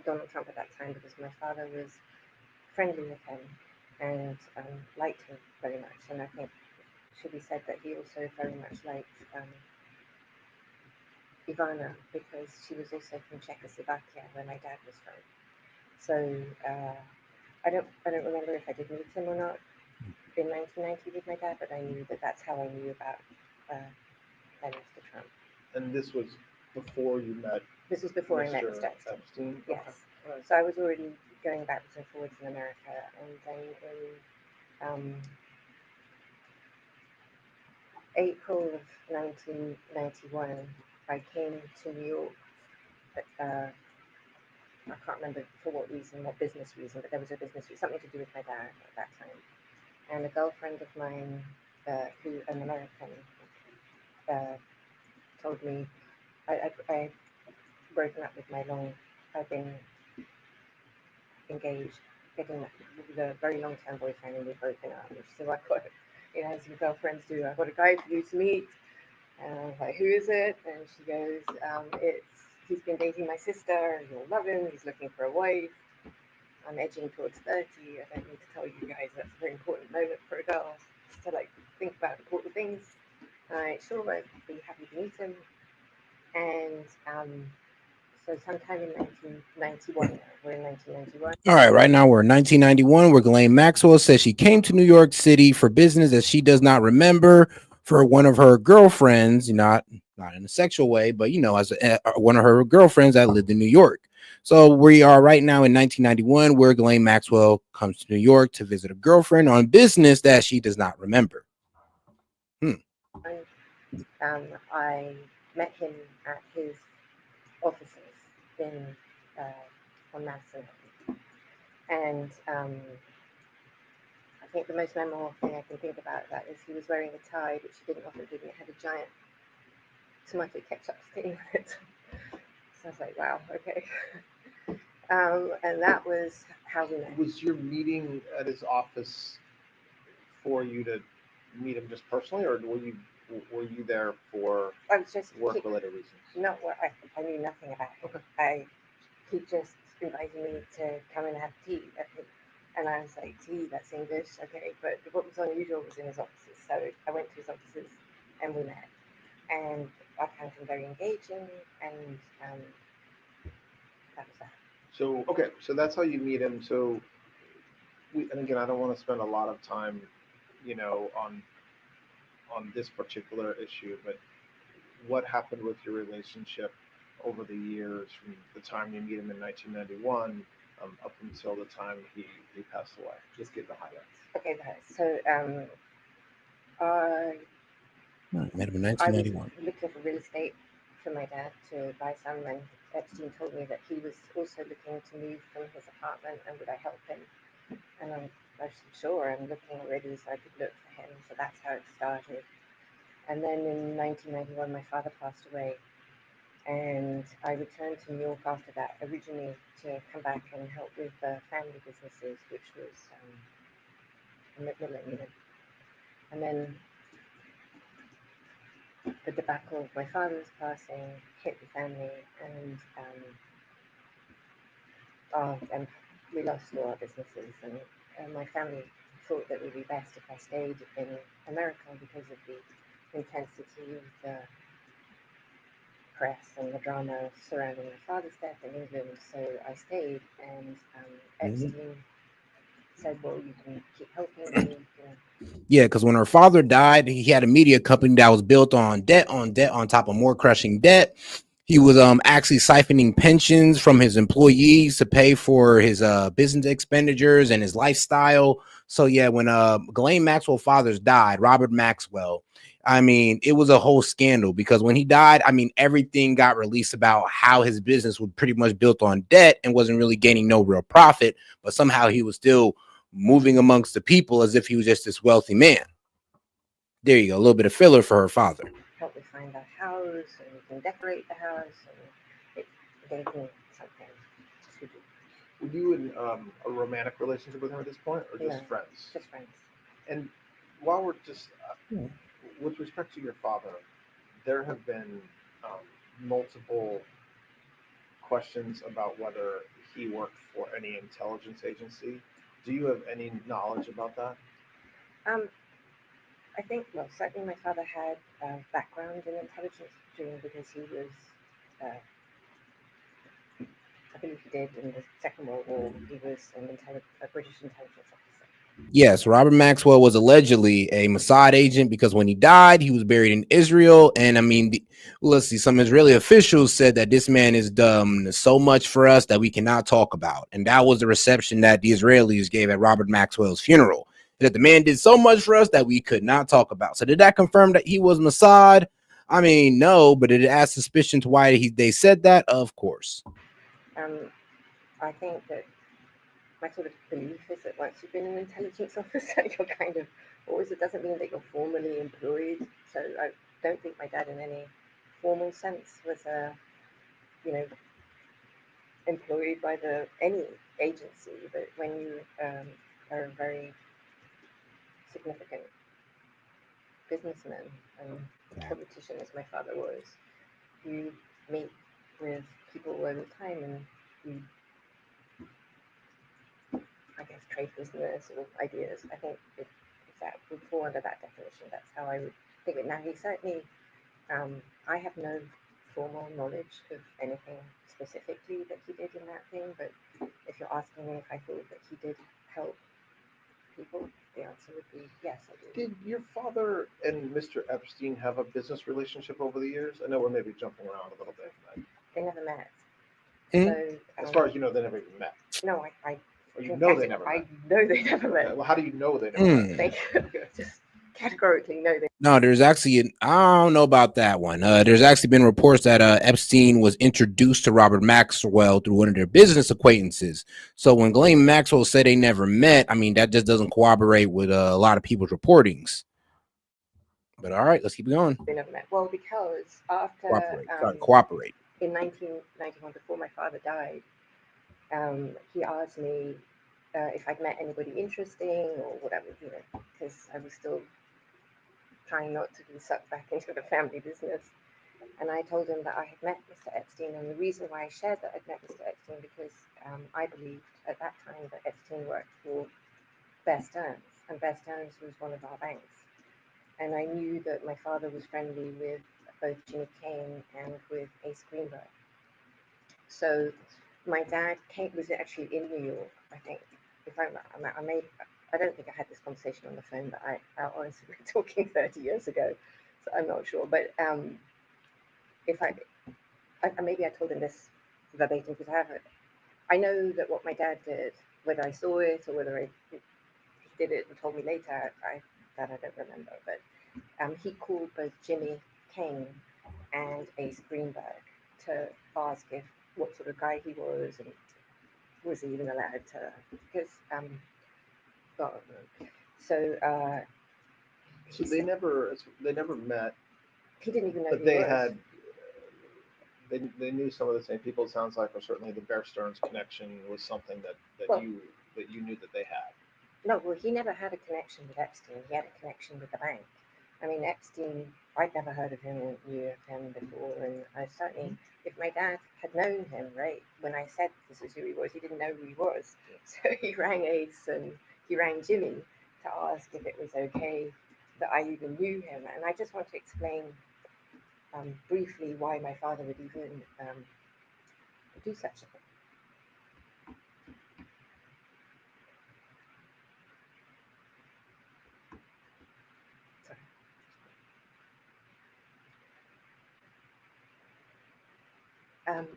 Donald Trump at that time because my father was friendly with him and liked him very much. And I think it should be said that he also very much liked Ivana because she was also from Czechoslovakia, where my dad was from. So I don't remember if I did meet him or not in 1990 with my dad, but I knew that that's how I knew about Mr. Trump. And this was before you met. This was before I met Mr. Mr. Epstein. Yes. Okay. Right. So I was already going backwards and forwards in America, and then in April of 1991, I came to New York. I can't remember for what reason, what business reason, but there was a business reason, something to do with my dad at that time. And a girlfriend of mine, who an American, told me I broken up with I've been engaged, getting with a very long-term boyfriend, and we've broken up. And she said, well, I got, as your girlfriends do, I've got a guy for you to meet. And I was like, who is it? And she goes, he's been dating my sister, and you'll love him. He's looking for a wife. I'm edging towards 30. I don't need to tell you guys that's a very important moment for a girl to think about important things. Sure, I'd be happy to meet him. And so sometime in 1991, we're in 1991. All right, right now we're in 1991, where Ghislaine Maxwell says she came to New York City for business that she does not remember for one of her girlfriends, not in a sexual way, but as one of her girlfriends that lived in New York. So we are right now in 1991, where Ghislaine Maxwell comes to New York to visit a girlfriend on business that she does not remember. I met him at his offices on Madison, and I think the most memorable thing I can think about that is he was wearing a tie, which he didn't often do, and it had a giant tomato ketchup stain on it. So I was like, wow, okay. And that was how we met. Was your meeting at his office for you to meet him just personally, or were you there for work-related reasons? No, I knew nothing about him. Okay. He just invited me to come and have tea. And I was like, tea, that's English, okay. But what was unusual was in his offices. So I went to his offices and we met. And I found him very engaging, and that was that. So, okay, so that's how you meet him. So, and again, I don't want to spend a lot of time, on this particular issue, but what happened with your relationship over the years from the time you meet him in 1991 up until the time he passed away? Just give the highlights. Okay, so I Met him in 1991. was looking for real estate for my dad to buy some, and Epstein told me that he was also looking to move from his apartment, and would I help him? And I said, sure, I'm looking already, so I could look for him. So that's how it started. And then in 1991, my father passed away, and I returned to New York after that, originally to come back and help with family businesses, which was Macmillan, And then the debacle of my father's passing hit the family, and we lost all our businesses, and my family thought that it would be best if I stayed in America because of the intensity of the press and the drama surrounding my father's death in England. So I stayed, and Epstein said, well, you can keep helping me. Yeah, because when her father died, he had a media company that was built on debt on top of more crushing debt. He was actually siphoning pensions from his employees to pay for his business expenditures and his lifestyle. So yeah, when Ghislaine Maxwell's father died, Robert Maxwell, I mean, it was a whole scandal because when he died, I mean, everything got released about how his business was pretty much built on debt and wasn't really gaining no real profit, but somehow he was still moving amongst the people as if he was just this wealthy man. There you go, a little bit of filler for her father. Help me find a house, and we can decorate the house, and it gave me something to do. Were you in a romantic relationship with him at this point, or just No, friends? Just friends. And while we're just, with respect to your father, there have been multiple questions about whether he worked for any intelligence agency. Do you have any knowledge about that? I think, well, certainly my father had a background in intelligence because he was, I believe he did in the Second World War. He was a British intelligence officer. Yes, Robert Maxwell was allegedly a Mossad agent because when he died, he was buried in Israel. And I mean, let's see, some Israeli officials said that this man has done so much for us that we cannot talk about. And that was the reception that the Israelis gave at Robert Maxwell's funeral, that the man did so much for us that we could not talk about. So did that confirm that he was Mossad? I mean, no, but did it add suspicion to why they said that? Of course. I think that my sort of belief is that once you've been an intelligence officer, you're kind of always, it doesn't mean that you're formally employed. So I don't think my dad in any formal sense was, employed by any agency. But when you are a very significant businessman and politician, as my father was, you meet with people all the time and you, I guess, trade business or ideas. I think if that would fall under that definition, that's how I would think it. Now, he certainly, I have no formal knowledge of anything specifically that he did in that thing, but if you're asking me if I thought that he did help people, the answer would be yes, I do. Did your father and Mr. Epstein have a business relationship over the years? I know we're maybe jumping around a little bit. They never met. So, as far as you know, they never even met. No, Or you know they never met. I know they never met. Okay, well, how do you know they never met? They just categorically know they. No, there's actually, I don't know about that one. There's actually been reports that Epstein was introduced to Robert Maxwell through one of their business acquaintances. So when Ghislaine Maxwell said they never met, I mean, that just doesn't corroborate with a lot of people's reportings. But all right, let's keep going. They never met. Well, because after Cooperate. In 1991, before my father died, he asked me if I'd met anybody interesting or whatever, because I was still trying not to be sucked back into the family business. And I told him that I had met Mr. Epstein, and the reason why I shared that I'd met Mr. Epstein because I believed at that time that Epstein worked for Bear Stearns, and Bear Stearns was one of our banks. And I knew that my father was friendly with both Jimmy Kane and with Ace Greenberg. So my dad was actually in New York, I think. I don't think I had this conversation on the phone, but I honestly, we're talking 30 years ago, so I'm not sure. But if maybe I told him this verbatim because I know that what my dad did, whether I saw it or whether he did it and told me later, I don't remember. But he called both Jimmy Kane and Ace Greenberg to ask what sort of guy he was and was he even allowed to, because so they never met. He didn't even know. But they had. They knew some of the same people. It sounds like, or certainly the Bear Stearns connection was something that you knew that they had. No, well, he never had a connection with Epstein. He had a connection with the bank. I mean, Epstein, I'd never heard of him or knew of him before, and I certainly, if my dad had known him, right, when I said this is who he was, he didn't know who he was. So he rang Ace and he rang Jimmy to ask if it was okay that I even knew him. And I just want to explain briefly why my father would even do such a thing.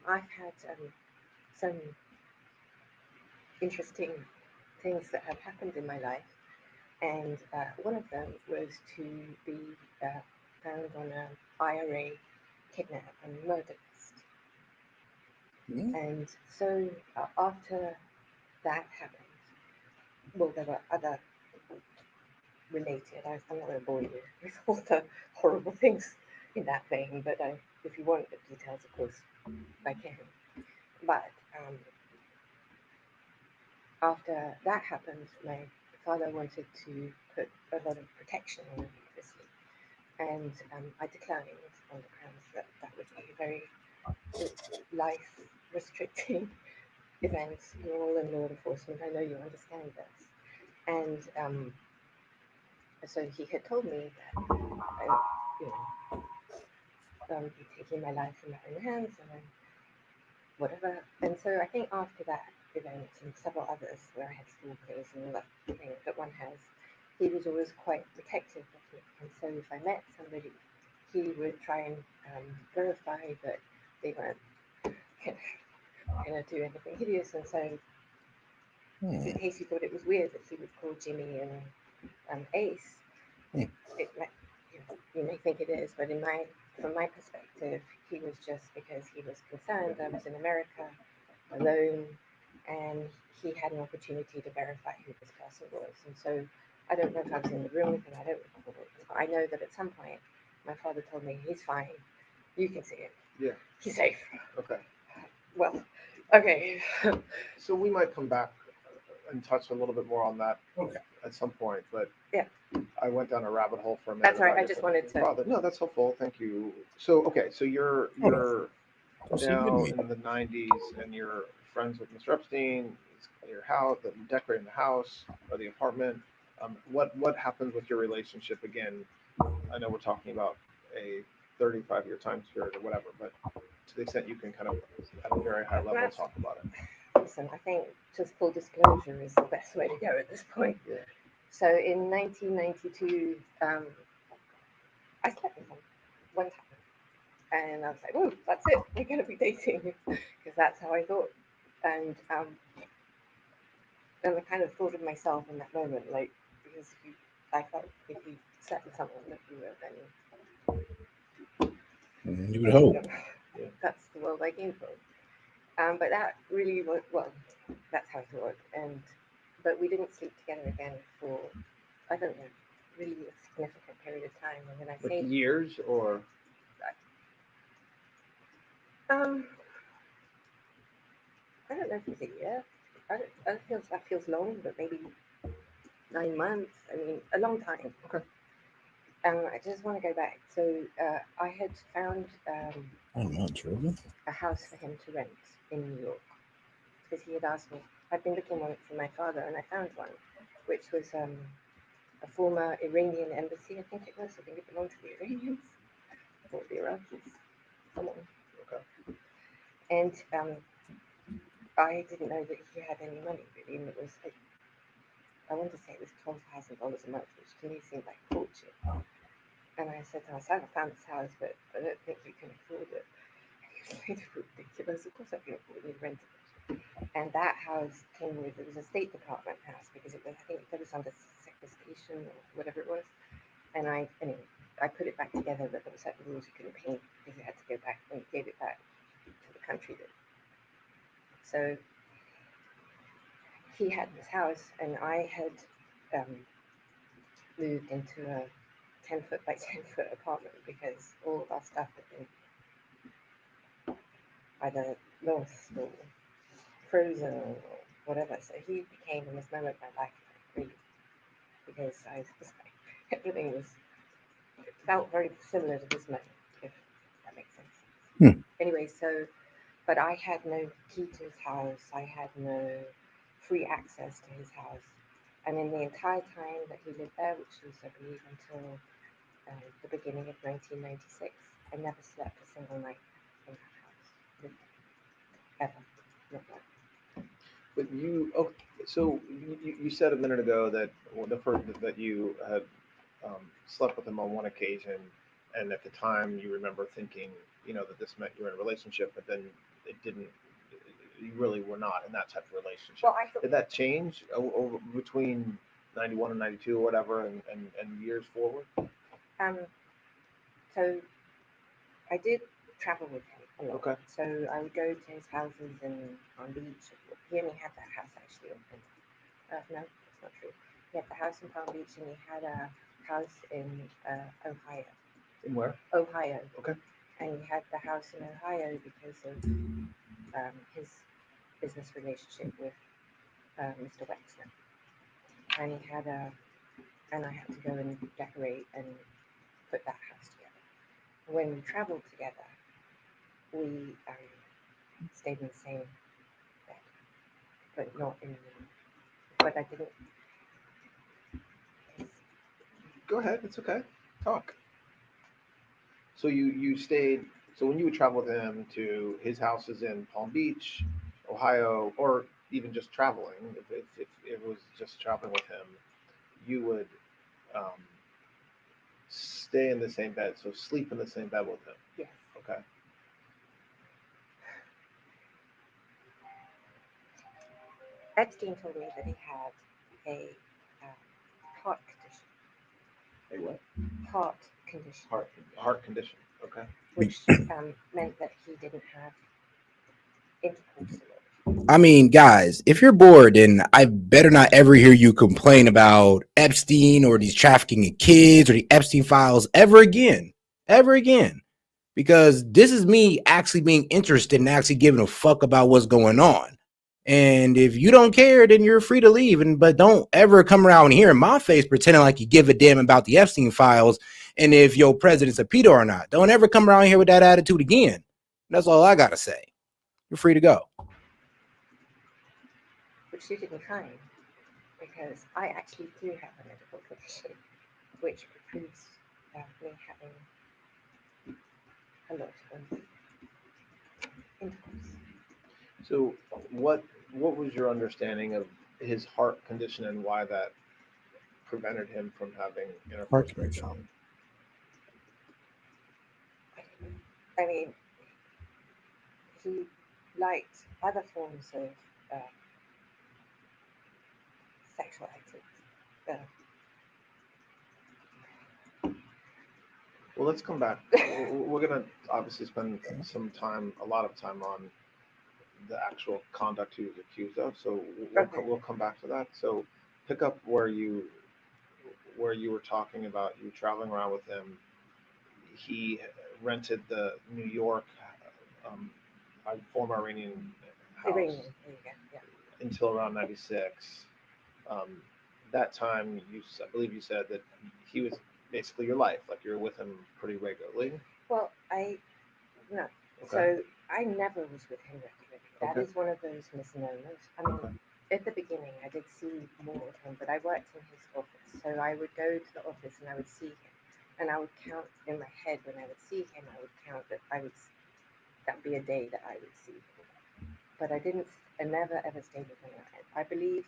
I've had some interesting things that have happened in my life, and one of them was to be found on an IRA kidnap and murder list. And so after that happened, well, there were other related. I'm not going to bore you with all the horrible things in that vein, but if you want the details, of course, I can. But after that happened, my father wanted to put a lot of protection on me, obviously, and I declined on the grounds that would be very restricting events. You're all in law enforcement. I know you understand this. And so he had told me that be taking my life in my own hands and whatever. And so I think after that event and several others where I had stalkers and all that thing that one has, he was always quite protective of me. And so if I met somebody, he would try and verify that they weren't going to do anything hideous. And so in case he thought it was weird that he would call Jimmy and Ace, it you may think it is, but from my perspective, he was just because he was concerned I was in America alone, and he had an opportunity to verify who this person was. And so I don't know if I was in the room with him. I don't recall it. But I know that at some point, my father told me, he's fine. You can see him. Yeah. He's safe. Okay. Well, okay. So we might come back and touch a little bit more on that at some point, but yeah, I went down a rabbit hole for a minute. That's right. about I your just wanted to. father. No, that's helpful. Thank you. So okay, so you're now in the 90s, and you're friends with Mr. Epstein. Your house, decorating the house or the apartment. What happens with your relationship again? I know we're talking about a 35-year time period or whatever, but to the extent you can kind of at a very high level talk about it. Listen, I think just full disclosure is the best way to go at this point. Yeah. So in 1992, I slept with him one time, and I was like, "Oh, that's it. We're going to be dating," because that's how I thought. And I kind of thought of myself in that moment, like, because I felt if you slept with someone that you were, then you would hope. That's the world I came from. But that really was, well, that's how it worked. But we didn't sleep together again for, I don't know, really a significant period of time. And when I say years or I don't know if it was a year. That feels long, but maybe 9 months. I mean, a long time. Okay. I just want to go back. So I had found I'm not true. a house for him to rent in New York because he had asked me. I'd been looking for my father, and I found one, which was a former Iranian embassy. I think it was. I think it belonged to the Iranians or the Iraqis. Someone. Okay. And I didn't know that he had any money really, and it was like, I want to say it was $12,000 a month, which to me seemed like a fortune. And I said to myself, I found this house, but I don't think you can afford it. It's ridiculous. Of course I can afford it. Rented it. And that house came with, it was a State Department house because it was, I think it was under sequestration or whatever it was. And I put it back together, but there were certain rules you couldn't paint because it had to go back, and you gave it back to the country that. So he had this house, and I had moved into a 10-foot by 10-foot apartment because all of our stuff had been either lost or frozen or whatever. So he became in this moment of my life really, because I was just like, everything was, it felt very similar to this moment, if that makes sense. Anyway, so, but I had no key to his house. I had no free access to his house. And in the entire time that he lived there, which was, I believe, until the beginning of 1996, I never slept a single night in that house. Ever. Not once. But so you said a minute ago that the first that you had slept with him on one occasion, and at the time you remember thinking, that this meant you were in a relationship, but then it didn't. You really were not in that type of relationship. Well, did that change over between 91 and 92 or whatever, and years forward? So I did travel with him a lot. Okay. So I would go to his houses on the beach. He only had that house actually. No, that's not true. He had the house in Palm Beach, and he had a house in Ohio. In where? Ohio. Okay. And he had the house in Ohio because of his business relationship with Mr. Wexner. And he had and I had to go and decorate and put that house together. When we traveled together, we stayed in the same bed, but not in. But I didn't. Go ahead. It's okay. Talk. So you stayed. So when you would travel with him to his houses in Palm Beach, Ohio, or even just traveling, if it was just traveling with him, you would stay in the same bed. So sleep in the same bed with him. Yes. Okay. Epstein told me that he had a heart condition. A what? Heart condition. Heart condition. Okay. Which meant that he didn't have intercourse a lot. I mean, guys, if you're bored, then I better not ever hear you complain about Epstein or these trafficking of kids or the Epstein files ever again. Ever again. Because this is me actually being interested and actually giving a fuck about what's going on. And if you don't care, then you're free to leave. But don't ever come around here in my face pretending like you give a damn about the Epstein files and if your president's a pedo or not. Don't ever come around here with that attitude again. That's all I gotta say. You're free to go. Which you didn't find, because I actually do have a medical condition, which precludes me having a lot of intercourse. So what was your understanding of his heart condition and why that prevented him from having intercourse regularly? I mean, he liked other forms of sexual activity. Well, let's come back. We're going to obviously spend a lot of time on the actual conduct he was accused of. So we'll come back to that. So pick up where you were talking about you traveling around with him. He rented the New York former Iranian house until around 96. That time, I believe you said that he was basically your life, like you were with him pretty regularly. Well, no. Okay. So I never was with him regularly. That is one of those misnomers. I mean, at the beginning, I did see more of him, but I worked in his office. So I would go to the office and I would see him. And I would count in my head when I would see him, I would count that that would be a day that I would see him. But I never ever stayed with him. I believe,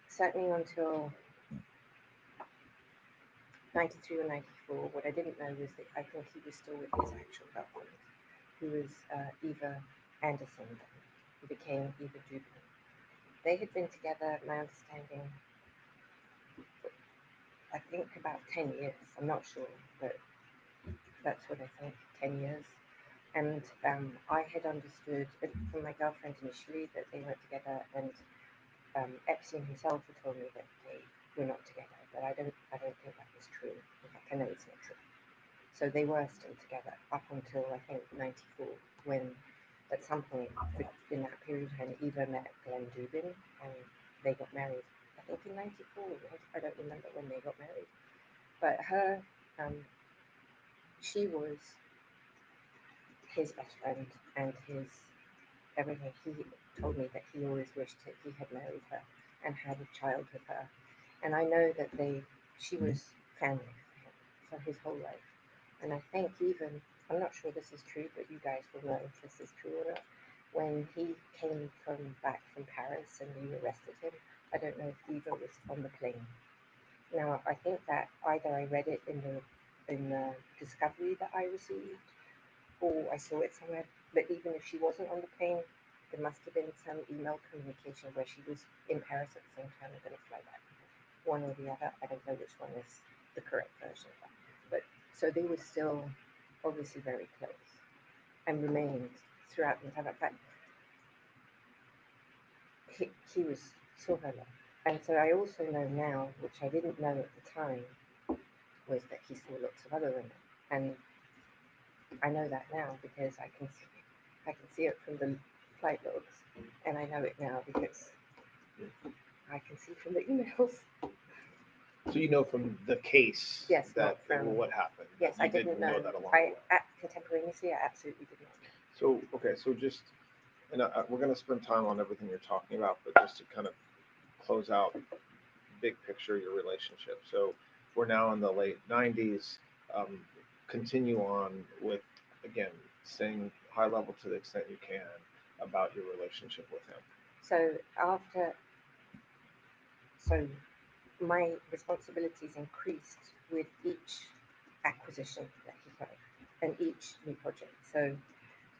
certainly until 93 or 94, what I didn't know was that I think he was still with his actual girlfriend, who was Eva Anderson, who became Eva Dubin. They had been together, my understanding, I think about 10 years. I'm not sure, but that's what I think, 10 years. And I had understood from my girlfriend initially that they weren't together, and Epstein himself had told me that they were not together, but I don't think that was true. In fact, I know it's not true. So they were still together up until I think 94, when at some point in that period when Eva met Glenn Dubin and they got married. I think in 94, I don't remember when they got married. But her, she was his best friend and his everything. He told me that he always wished that he had married her and had a child with her. And I know that she was family for his whole life. And I think even, I'm not sure this is true, but you guys will know if this is true or not. When he came back from Paris and you arrested him, I don't know if Eva was on the plane. Now, I think that either I read it in the discovery that I received, or I saw it somewhere, but even if she wasn't on the plane, there must have been some email communication where she was in Paris at the same time and going to fly back. One or the other, I don't know which one is the correct version of that. But so they were still obviously very close and remained throughout the entire fact. He was saw her love. And so I also know now, which I didn't know at the time, was that he saw lots of other women. And I know that now because I can see it from the flight logs, and I know it now because I can see from the emails. So you know from the case that what happened. Yes, I didn't know that along the way. Contemporaneously, I absolutely did not know. So okay, so just and we're going to spend time on everything you're talking about, but just to kind of close out big picture your relationship. So we're now in the late 90s. Continue on with, again, staying high level to the extent you can about your relationship with him. So my responsibilities increased with each acquisition that he made and each new project. So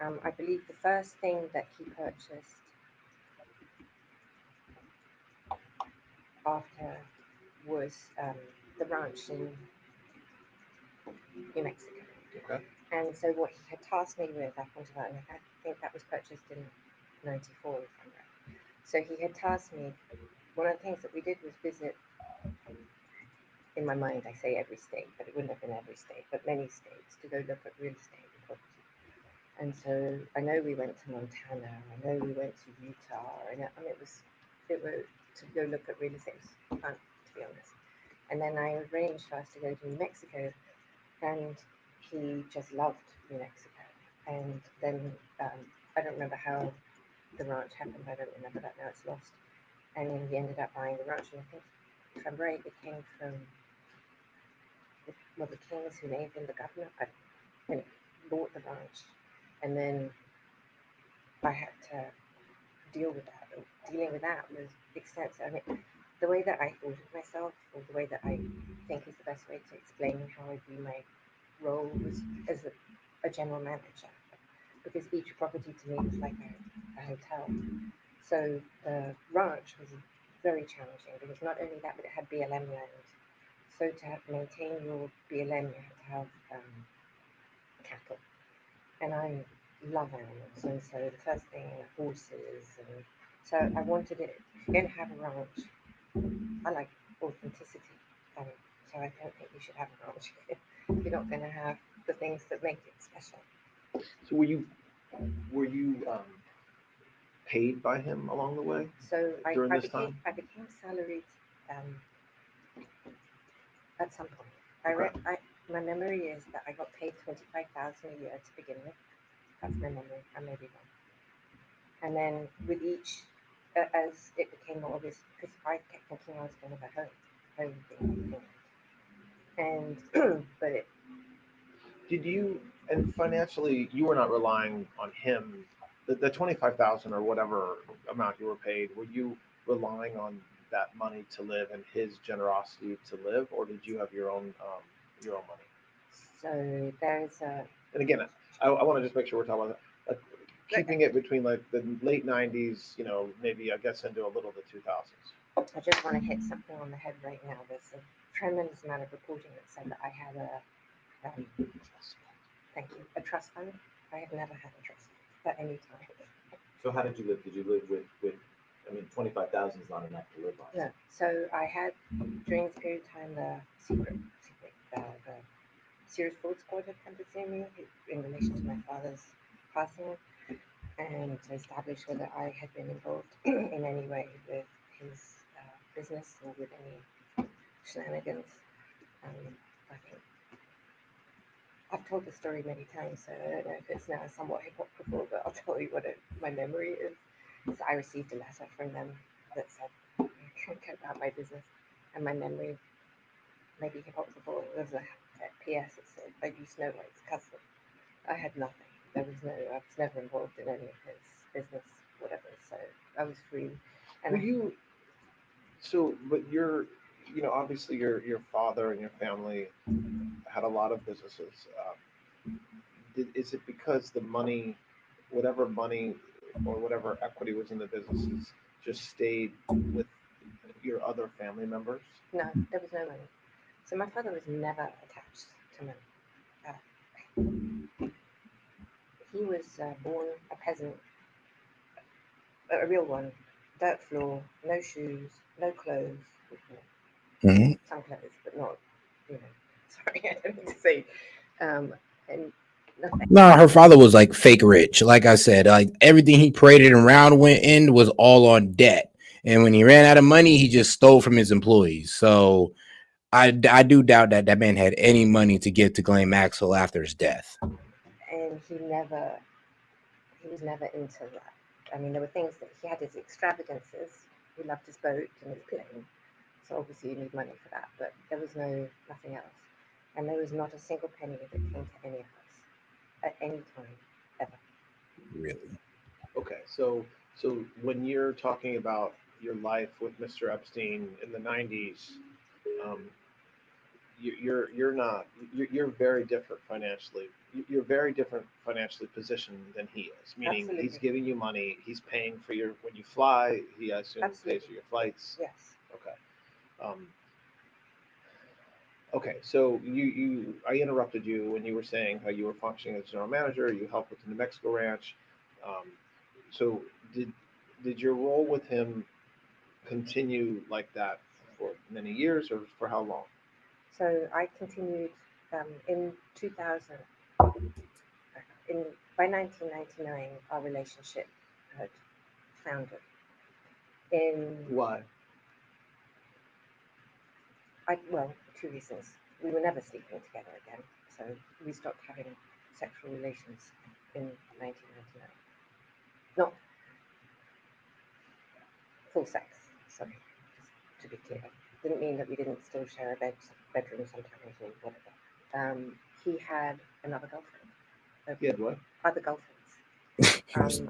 I believe the first thing that he purchased after was the ranch in New Mexico. Okay. And so what he had tasked me with up until that, and I think that was purchased in 94, if I'm right. So he had tasked me, one of the things that we did was visit, in my mind I say every state, but it wouldn't have been every state, but many states, to go look at real estate property. And so I know we went to Montana, I know we went to Utah, and it was to go look at real estate. It was fun, to be honest. And then I arranged for us to go to New Mexico, and he just loved New Mexico. And then I don't remember how the ranch happened. I don't remember that now. It's lost. And then he ended up buying the ranch. And I think, if I'm right, it came from the kings who named him the governor. And bought the ranch, and then I had to deal with that. Dealing with that was extensive. I mean, the way that I thought of myself, or the way that I think is the best way to explain how I view my role, was as a general manager, because each property to me was like a hotel. So the ranch was very challenging, because not only that, but it had BLM land. So to maintain your BLM, you had to have cattle, and I love animals, and so the first thing, horses, and so I wanted it. If you're going to have a ranch, I like authenticity, so I don't think you should have a ranch if you're not going to have the things that make it special. So were you paid by him along the way? So I time? became salaried at some point. My memory is that I got paid $25,000 a year to begin with. That's my memory. I may be wrong. And then with each, as it became more obvious, because I kept thinking I was going to go home and but it. Did you, and financially, you were not relying on him, the 25,000 or whatever amount you were paid, were you relying on that money to live and his generosity to live, or did you have your own money? So there's a. And again, I want to just make sure we're talking about that. Keeping it between like the late 90s, maybe I guess into a little of the 2000s. I just want to hit something on the head right now. There's a tremendous amount of reporting that said that I had a trust fund. I have never had a trust fund at any time. So how did you live? Did you live with I mean, 25,000 is not enough to live on. No. So I had, during this period of time, the Sears Fraud Squad had come to see me in relation to my father's passing, and to establish whether I had been involved in any way with his business or with any shenanigans. I think I've told the story many times, so I don't know if it's now somewhat hypocritical, but I'll tell you what my memory is. So I received a letter from them that said, I can't go about my business, and my memory may be hypocritical. There was a PS that said, I used Snow White's cousin. I had nothing. I was never involved in any of his business, whatever, so I was free. And but obviously your father and your family had a lot of businesses. Is it because the money, whatever money or whatever equity was in the businesses, just stayed with your other family members? No, there was no money. So my father was never attached to money. He was born a peasant, a real one, dirt floor, no shoes, no clothes. Mm-hmm. Some clothes, but not, sorry, I don't mean to say, and nothing. No, her father was like fake rich. Like I said, like everything he paraded around went in was all on debt. And when he ran out of money, he just stole from his employees. So I do doubt that man had any money to give to Ghislaine Maxwell after his death. And he was never into that. I mean, there were things that he had his extravagances. He loved his boat and his plane. So obviously you need money for that, but there was nothing else. And there was not a single penny that came to any of us at any time, ever. Really? Okay, so when you're talking about your life with Mr. Epstein in the 90s, you're very different financially. You're very different financially positioned than he is. Meaning Absolutely. he's giving you money, he's paying for your when you fly. He I assume pays for your flights. Yes. Okay. Okay, so I interrupted you when you were saying how you were functioning as general manager. You helped with the New Mexico ranch. So did your role with him continue like that for many years, or for how long? So I continued in 2000. By 1999, our relationship had foundered. Why? Well, two reasons. We were never sleeping together again, so we stopped having sexual relations in 1999. Not full sex, sorry, just to be clear. Didn't mean that we didn't still share a bedroom sometimes or whatever. He had another girlfriend. He had what? Other girlfriends.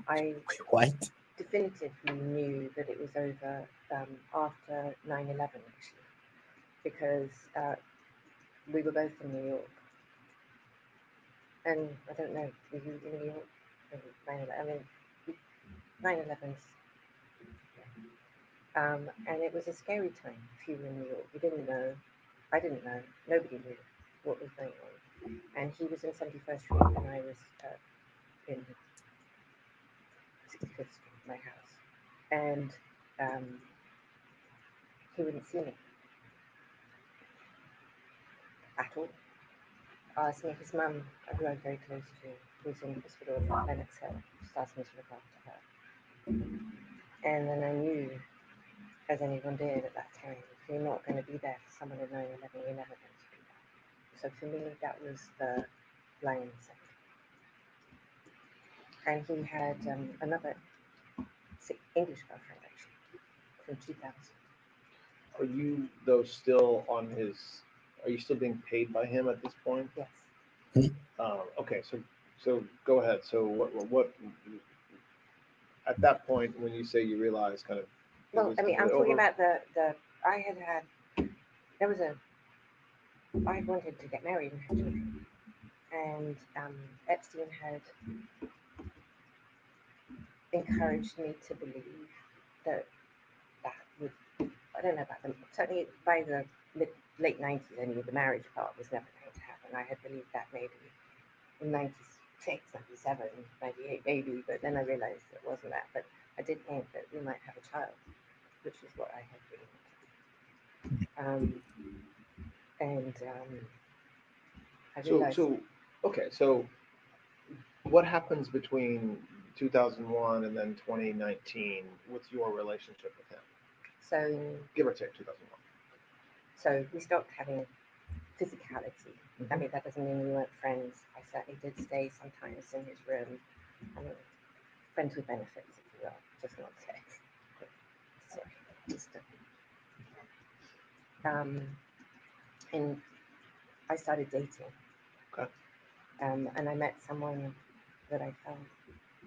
I What? definitively knew that it was over after 9/11, actually, because we were both in New York. And I don't know, were you in New York? 9/11, I mean, 9/11's. And it was a scary time if you were in New York. You didn't know, I didn't know, nobody knew what was going on. And he was in 71st Street and I was in 65th Street, my house. And he wouldn't see me at all. Asked me, his mum, who I'm very close to, was in hospital at Lenox Hill, just asked me to look after her. And then I knew, as anyone did at that time, if you're not going to be there for someone in 9/11, you're never going to be there. So for me, that was the line set. And he had another English girlfriend, actually, from 2000. Are you though still on his? Are you still being paid by him at this point? Yes. Okay, so go ahead. So what at that point when you say you realize kind of? Well, I mean, I'm talking about the I wanted to get married and have children, and Epstein had encouraged me to believe that would, I don't know about them, certainly by the late 90s, anyway, the marriage part was never going to happen. I had believed that maybe in 96, 97, 98 maybe, but then I realized it wasn't that. But I did think that we might have a child, which is what I had dreamed. I realized. So what happens between 2001 and then 2019 with your relationship with him? So give or take 2001. So we stopped having physicality. I mean, that doesn't mean we weren't friends. I certainly did stay sometimes in his room. I mean, friends with benefits, if you will, just not sex. Sorry, just. And I started dating. Okay. And I met someone that I fell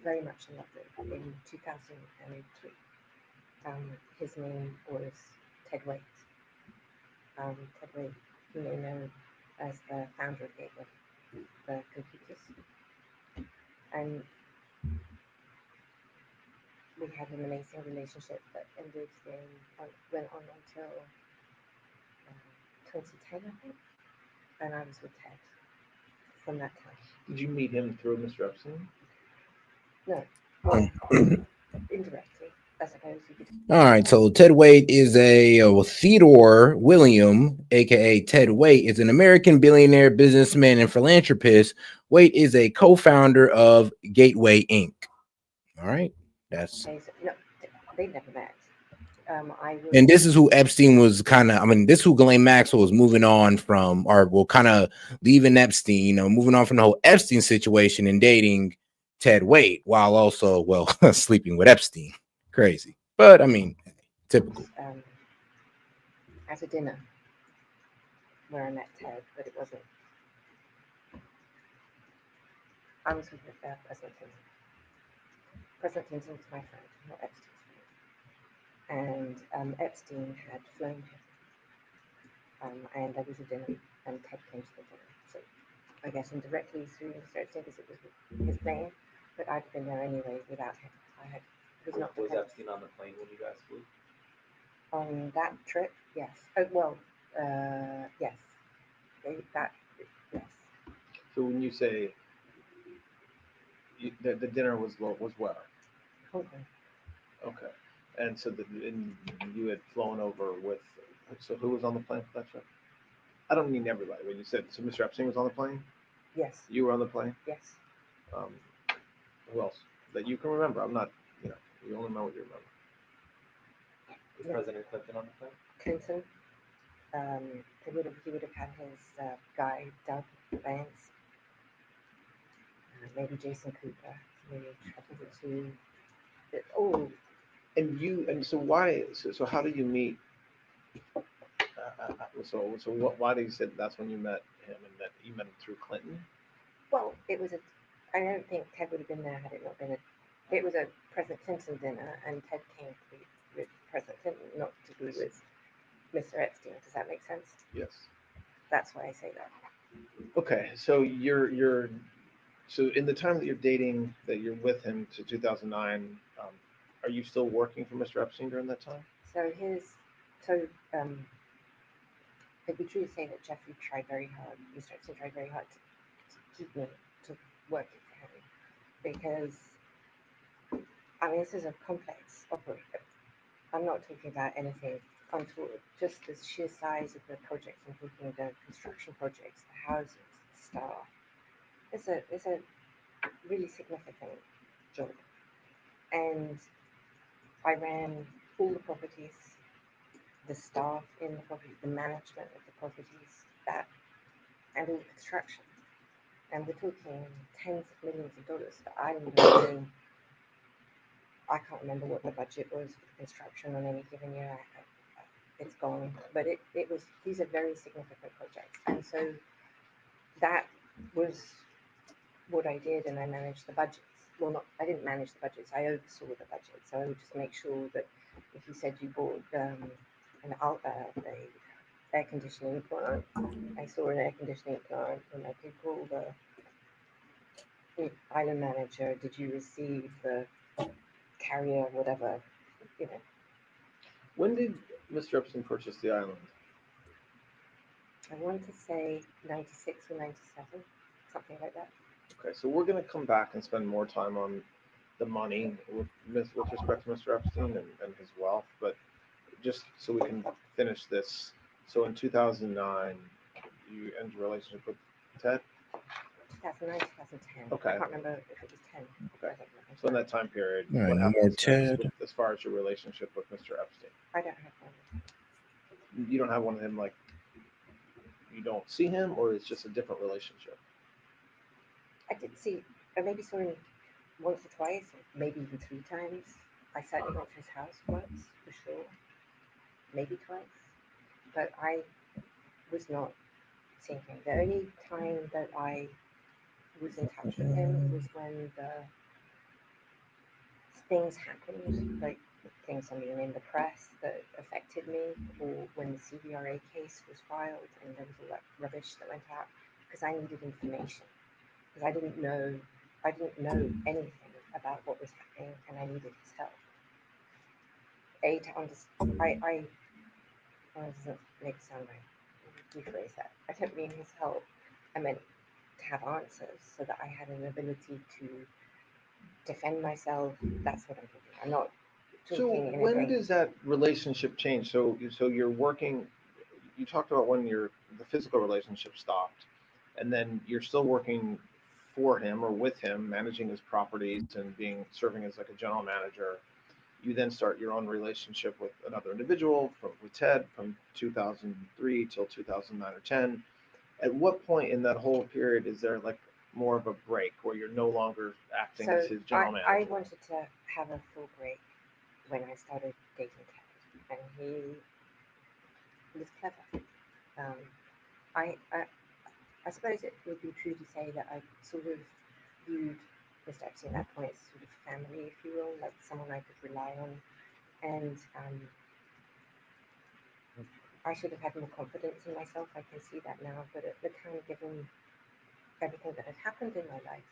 very much in love with in 2003. His name was Ted Waite. Ted Waite, you may know as the founder of Gateway, the computers. And we had an amazing relationship that went on until 2010, I think. And I was with Ted from that time. Did you meet him through Mr. Epstein? No. Well, indirectly, I suppose you could. All right, so Ted Waite is Theodore William, aka Ted Waite, is an American billionaire, businessman, and philanthropist. Waite is a co-founder of Gateway Inc. All right, that's. Okay, so, no, they never met. And this is who Epstein was kind of, I mean, this is who Ghislaine Maxwell was moving on from, or well, kind of leaving Epstein, moving on from the whole Epstein situation and dating Ted weight while also, well, sleeping with Epstein. Crazy. But I mean, typical. At a dinner where I met Ted, but it wasn't. I was with President Clinton. President Clinton was my friend, not Epstein's friend. And Epstein had flown him. And there was a dinner, and Ted came to the dinner. So I guess indirectly through Mr. Epstein, because it was his plane, but I'd been there anyway without him. Was Epstein on the plane when you guys flew? On that trip, yes. Yes. Yes. So when you say the dinner was where? Hoping. Okay. And so and you had flown over with, so who was on the plane for that trip? I don't mean everybody. When you said, so Mr. Epstein was on the plane? Yes. You were on the plane? Yes. Who else? That you can remember. I'm not, you only remember what you remember. Was President Clinton on the plane? Clinton. He would have had his guy, Doug Vance. Maybe Jason Cooper. Maybe And so why? So how do you meet? Why do you say that's when you met him and that you met him through Clinton? Well, it was I don't think Ted would have been there had it not been it was a President Clinton dinner, and Ted came to be with President Clinton, not to be with Mr. Epstein. Does that make sense? Yes. That's why I say that. Okay, so so in the time that you're dating, that you're with him to 2009, are you still working for Mr. Epstein during that time? So it'd be true to say that Jeffrey tried very hard, Mr. Epstein tried very hard to keep me, to work for him, because, I mean, this is a complex operation. I'm not talking about anything untoward, just the sheer size of the projects. I'm talking the construction projects, the houses, the staff. It's a really significant job. And I ran all the properties, the staff in the properties, the management of the properties, and all the construction. And we're talking tens of millions of dollars that I don't know. I can't remember what the budget was for construction on any given year. It's gone, but these are very significant projects, and so that was what I did, and I managed the budgets. Well, I didn't manage the budgets. I oversaw the budget, so I would just make sure that if you said you bought an air conditioning plant, I saw an air conditioning plant, and I could call the island manager. Did you receive the carrier, whatever, When did Mr. Epstein purchase the island? I want to say 96 or 97, something like that. Okay, so we're going to come back and spend more time on the money with respect to Mr. Epstein and his wealth, but just so we can finish this. So in 2009, you ended your relationship with Ted? 2009, 2010. Okay. I can't remember if it was 10. Okay. So in that time period, All right, what no happened more Ted. as far as your relationship with Mr. Epstein? I don't have one. You don't have one of him, like, you don't see him, or it's just a different relationship? I did see, I maybe saw him once or twice, maybe even 3 times. I certainly went to his house once, for sure. Maybe twice. But I was not seeing him. The only time that I was in touch with him was when the things happened, like things in the press that affected me, or when the CVRA case was filed and there was all that rubbish that went out, because I needed information, because I didn't know anything about what was happening, and I needed his help. To understand, doesn't make it sound right. Rephrase that. I don't mean his help. I meant to have answers so that I had an ability to defend myself. That's what I'm talking about. I'm not talking. So when does that relationship change? So you're working. You talked about when the physical relationship stopped, and then you're still working for him or with him, managing his properties and serving as like a general manager. You then start your own relationship with another individual, with Ted, from 2003 till 2009 or 10. At what point in that whole period is there like more of a break where you're no longer acting So as his general I manager? wanted to have a full break when I started dating Ted, and he was clever. I suppose it would be true to say that I sort of viewed Mr. Epstein at that point as sort of family, if you will, like someone I could rely on. And I should have had more confidence in myself. I can see that now. But at the time, given everything that had happened in my life,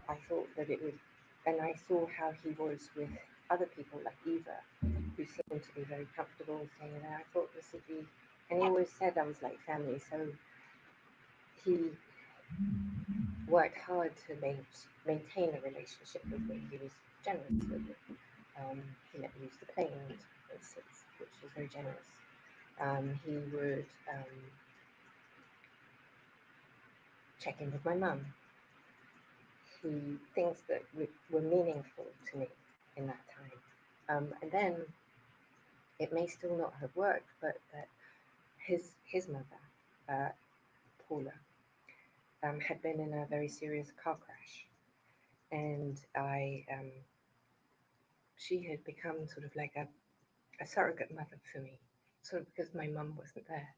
I thought that it would, and I saw how he was with other people like Eva, who seemed to be very comfortable staying there. I thought this would be, and he always said I was like family. So he worked hard to maintain a relationship with me. He was generous with me. He let me use the plane, for instance, which was very generous. He would check in with my mum. Things that were meaningful to me in that time. And then it may still not have worked, but that his mother, Paula, had been in a very serious car crash, and she had become sort of like a surrogate mother for me, sort of because my mum wasn't there.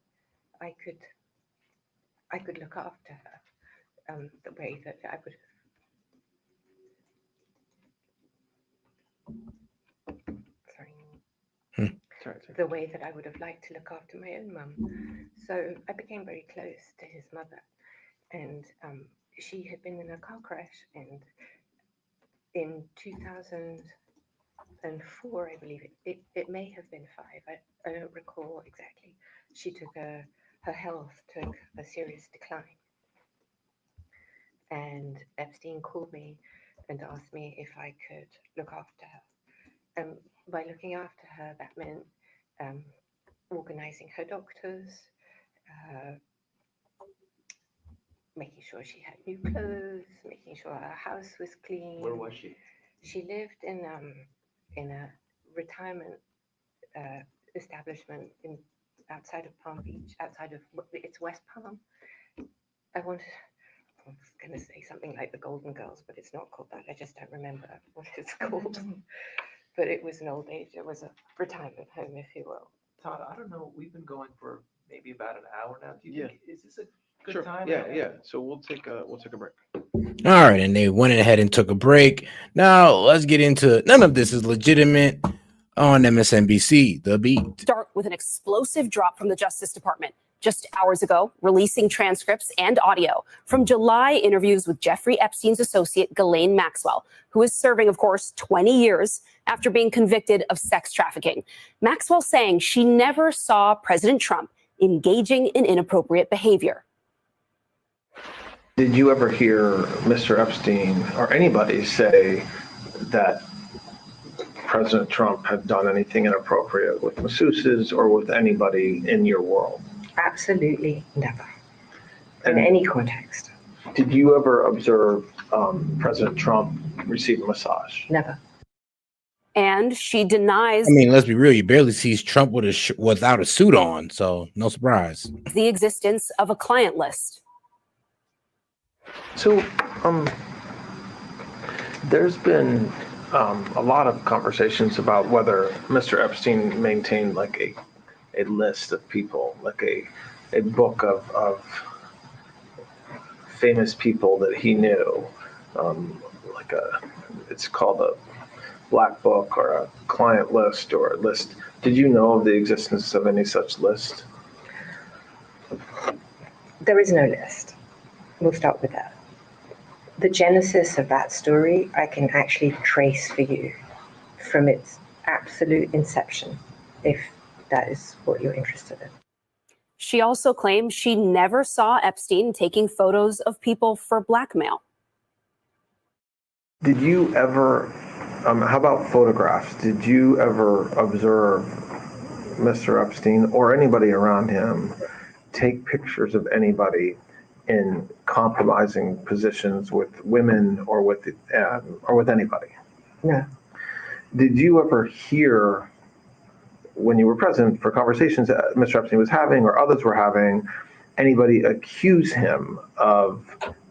I could look after her the way that I would have. The way that I would have liked to look after my own mum. So I became very close to his mother, and she had been in a car crash, and in 2004, I believe it may have been 5. I don't recall exactly. She took her health took a serious decline, and Epstein called me and asked me if I could look after her. And by looking after her, that meant organizing her doctors, making sure she had new clothes, making sure her house was clean. Where was she? She lived in a retirement establishment outside of Palm Beach, it's West Palm. I was going to say something like the Golden Girls, but it's not called that. I just don't remember what it's called. But it was an old age. It was a retirement home, if you will. Todd, I don't know. We've been going for maybe about an hour now. Do you think is this a good Sure. time? Yeah. So we'll take a break. All right, and they went ahead and took a break. Now let's get into none of this is legitimate on MSNBC. The Beat. Start with an explosive drop from the Justice Department just hours ago, releasing transcripts and audio from July interviews with Jeffrey Epstein's associate, Ghislaine Maxwell, who is serving, of course, 20 years after being convicted of sex trafficking. Maxwell saying she never saw President Trump engaging in inappropriate behavior. Did you ever hear Mr. Epstein or anybody say that President Trump had done anything inappropriate with masseuses or with anybody in your world? Absolutely never. In any context. Did you ever observe President Trump receive a massage? Never. And she denies I mean, let's be real. You barely see Trump with without a suit on, so no surprise. the existence of a client list. So, there's been a lot of conversations about whether Mr. Epstein maintained like a list of people, like a book of famous people that he knew, it's called a black book or a client list or a list. Did you know of the existence of any such list? There is no list. We'll start with that. The genesis of that story, I can actually trace for you from its absolute inception, if that is what you're interested in. She also claims she never saw Epstein taking photos of people for blackmail. Did you ever, how about photographs? Did you ever observe Mr. Epstein or anybody around him take pictures of anybody in compromising positions with women or with anybody? No. Did you ever hear, when you were present for conversations that Mr. Epstein was having or others were having, anybody accuse him of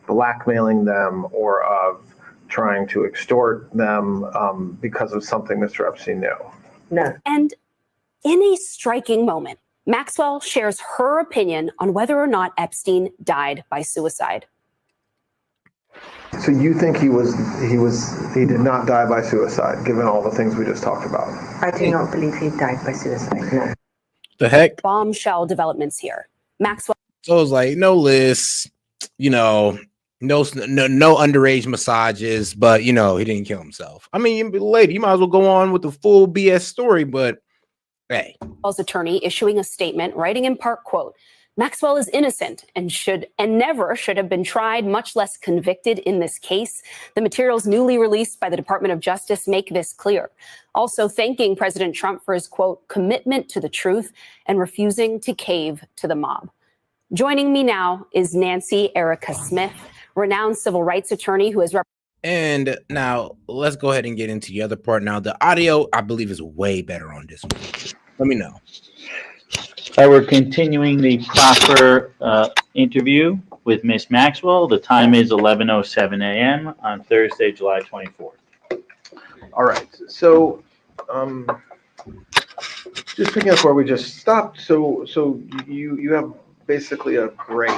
blackmailing them or of trying to extort them because of something Mr. Epstein knew. No. And in a striking moment, Maxwell shares her opinion on whether or not Epstein died by suicide. So you think he did not die by suicide, given all the things we just talked about? I do not believe he died by suicide, no. The heck? Bombshell developments here. Maxwell. So it's like no lists, you know, no underage massages, but you know, he didn't kill himself. I mean, lady, you might as well go on with the full BS story, but hey. Maxwell's attorney issuing a statement, writing in part, quote, Maxwell is innocent and never should have been tried, much less convicted in this case. The materials newly released by the Department of Justice make this clear. Also thanking President Trump for his, quote, commitment to the truth and refusing to cave to the mob. Joining me now is Nancy Erica Smith, renowned civil rights attorney who has And now let's go ahead and get into the other part. Now, the audio, I believe, is way better on this one. Let me know. We're continuing the proper interview with Miss Maxwell. The time is 11:07 a.m. on Thursday, July 24th. All right. So, just picking up where we just stopped. So you have basically a break.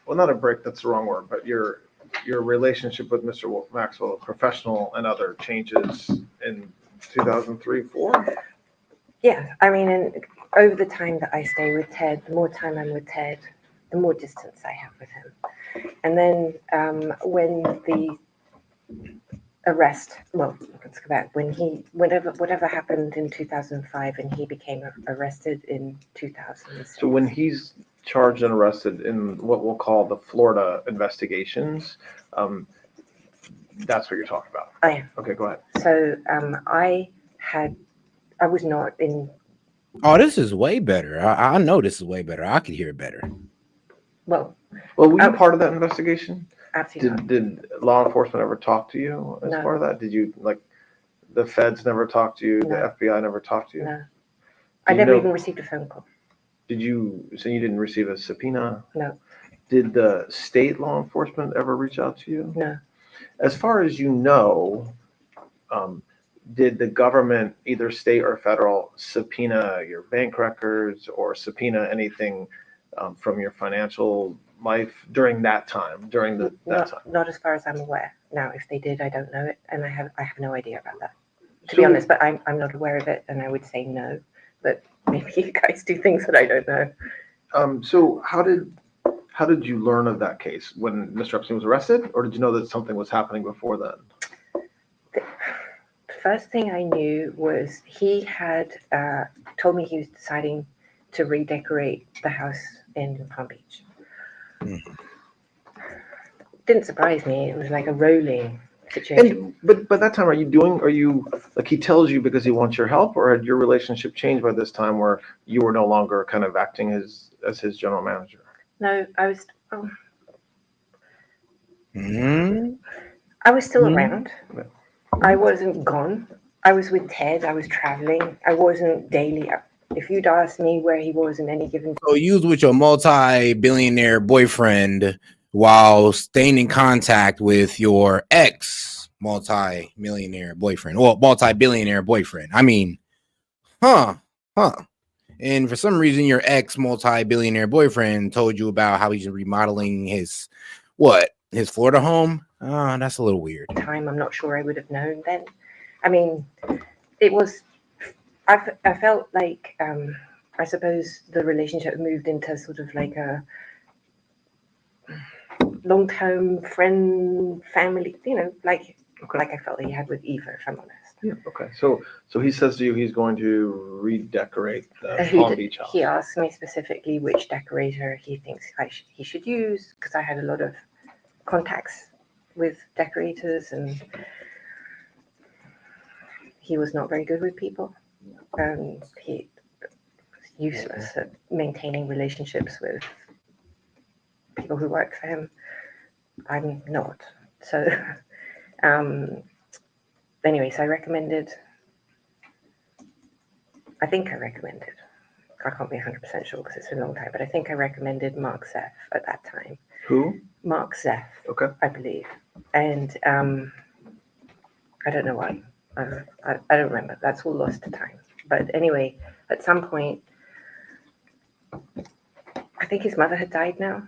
Well, not a break. That's the wrong word. But your relationship with Mr. Maxwell, professional and other, changes in 2003, 4. Yeah, I mean, and over the time that I stay with Ted, the more time I'm with Ted, the more distance I have with him. And then when the arrest, well, let's go back, whatever happened in 2005 and he became arrested in 2006. So when he's charged and arrested in what we'll call the Florida investigations, that's what you're talking about. I am. Okay, go ahead. So I was not in. Oh, this is way better. I know this is way better. I could hear it better. Well, were you part of that investigation? Absolutely. Did law enforcement ever talk to you as part of that? Did you, like, the feds never talked to you? No. The FBI never talked to you? No. I never even received a phone call. So you didn't receive a subpoena? No. Did the state law enforcement ever reach out to you? No. As far as you know, did the government, either state or federal, subpoena your bank records or subpoena anything from your financial life during that time, that time? Not as far as I'm aware. Now, if they did, I don't know it, and I have no idea about that, to be honest. But I'm not aware of it, and I would say no. But maybe you guys do things that I don't know. So how did you learn of that case when Mr. Epstein was arrested, or did you know that something was happening before then? The first thing I knew was he had told me he was deciding to redecorate the house in Palm Beach. Didn't surprise me. It was like a rolling situation. But by that time, are you like, he tells you because he wants your help, or had your relationship changed by this time where you were no longer kind of acting as his general manager? No, I was. I was still around. I wasn't gone. I was with Ted. I was traveling. I wasn't daily. If you'd asked me where he was in any given. So you was with your multi-billionaire boyfriend while staying in contact with your ex multi-millionaire boyfriend, or multi-billionaire boyfriend. I mean, And for some reason, your ex multi-billionaire boyfriend told you about how he's remodeling his Florida home. Oh, that's a little weird. Time, I'm not sure I would have known then. I mean, it was. I felt like I suppose the relationship moved into sort of like a long-term friend, family, like I felt that he had with Eva, if I'm honest. Yeah. Okay. So he says to you he's going to redecorate the Palm Beach house. He asked me specifically which decorator he thinks he should use, because I had a lot of contacts with decorators, and he was not very good with people. He was useless at maintaining relationships with people who work for him. I'm not. So, anyways, I think I recommended, I can't be 100% sure because it's been a long time, but I think I recommended Mark Zeff at that time Who? Mark Zeff, Okay. I believe. And I don't know why. I don't remember. That's all lost to time. But anyway, at some point, I think his mother had died now.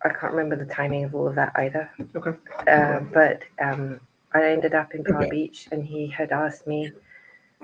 I can't remember the timing of all of that either. Okay. But I ended up in Palm Beach, and he had asked me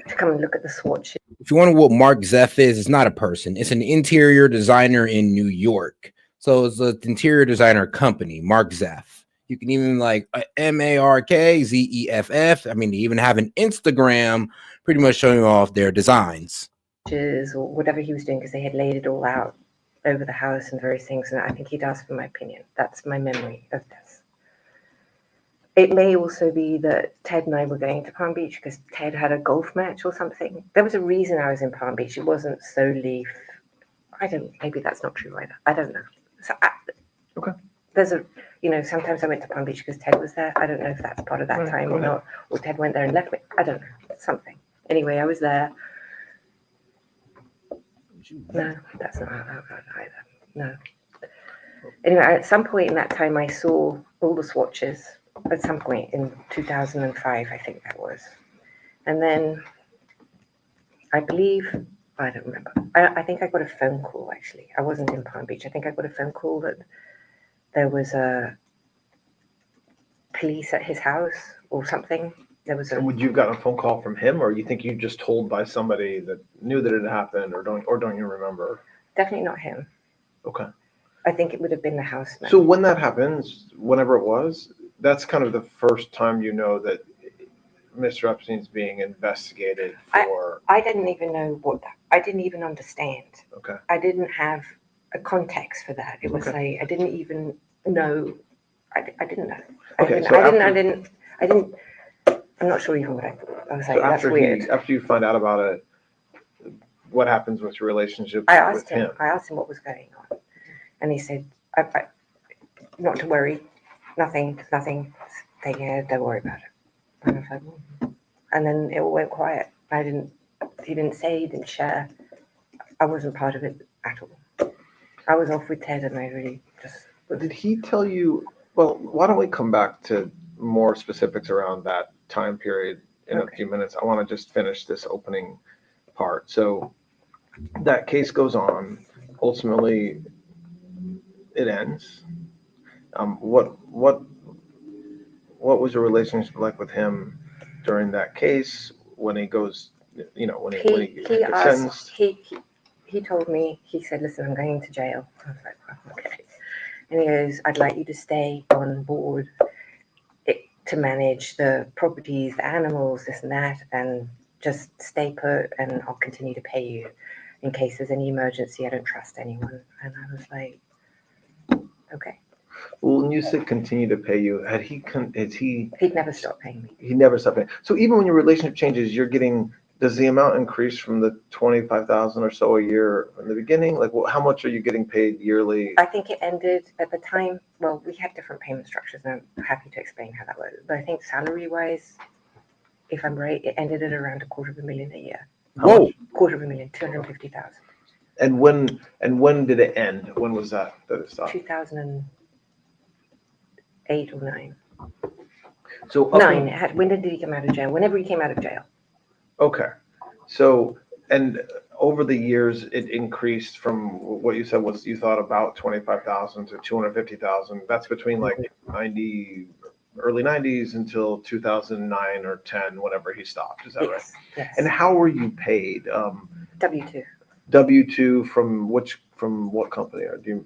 to come and look at the swatches. If you wonder what Mark Zeff is, it's not a person. It's an interior designer in New York. So it's an interior designer company, Mark Zeff. You can even like MARKZEFF. I mean, they even have an Instagram pretty much showing off their designs. Or whatever he was doing, because they had laid it all out over the house and various things. And I think he'd asked for my opinion. That's my memory of this. It may also be that Ted and I were going to Palm Beach because Ted had a golf match or something. There was a reason I was in Palm Beach. It wasn't solely, maybe that's not true either. I don't know. So okay. There's sometimes I went to Palm Beach because Ted was there. I don't know if that's part of that time or not. Or Ted went there and left me. I don't know. Something. Anyway, I was there. No, that's not either. No. Anyway, at some point in that time, I saw all the swatches. At some point in 2005, I think that was. And then I believe, I don't remember. I think I got a phone call, actually. I wasn't in Palm Beach. I think I got a phone call that there was a police at his house or something. There was a. And would you have gotten a phone call from him, or you think you just told by somebody that knew that it had happened, or don't you remember? Definitely not him. Okay. I think it would have been the houseman. So when that happens, whenever it was, that's kind of the first time you know that Mr. Epstein's being investigated for. I didn't even know I didn't even understand. Okay. I didn't have a context for that. It was like I didn't even know. I didn't know. I didn't. I'm not sure even what I thought. I was like, that's weird. After you find out about it, what happens with your relationship with him? I asked him what was going on, and he said, "Not to worry, nothing. Don't worry about it." And I was like, and then it all went quiet. He didn't say, he didn't share. I wasn't part of it at all. I was off with Ted, and I really just. But did he tell you? Well, why don't we come back to more specifics around that time period in a few minutes? I want to just finish this opening part. So that case goes on. Ultimately, it ends. What was your relationship like with him during that case when he goes? When he gets sentenced? He told me. He said, "Listen, I'm going to jail." I was like, oh, "Okay." And he goes, "I'd like you to stay on board to manage the properties, the animals, this and that, and just stay put, and I'll continue to pay you in case there's any emergency. I don't trust anyone." And I was like, "Okay." Well, when you said continue to pay you, he'd never stopped paying me. He never stopped paying. So even when your relationship changes, does the amount increase from the $25,000 or so a year in the beginning? Like, how much are you getting paid yearly? I think it ended at the time. Well, we had different payment structures, and I'm happy to explain how that works. But I think salary-wise, if I'm right, it ended at around $250,000 a year. Whoa! $250,000, $250,000. And when did it end? When was that it stopped? 2008 or 9. So 9. When did he come out of jail? Whenever he came out of jail. Okay. So, and over the years, it increased from what you said was you thought about 25,000 to 250,000. That's between like early 90s until 2009 or 10, whenever he stopped. Is that right? Yes. And how were you paid? W-2. W-2 from what company? Or do you?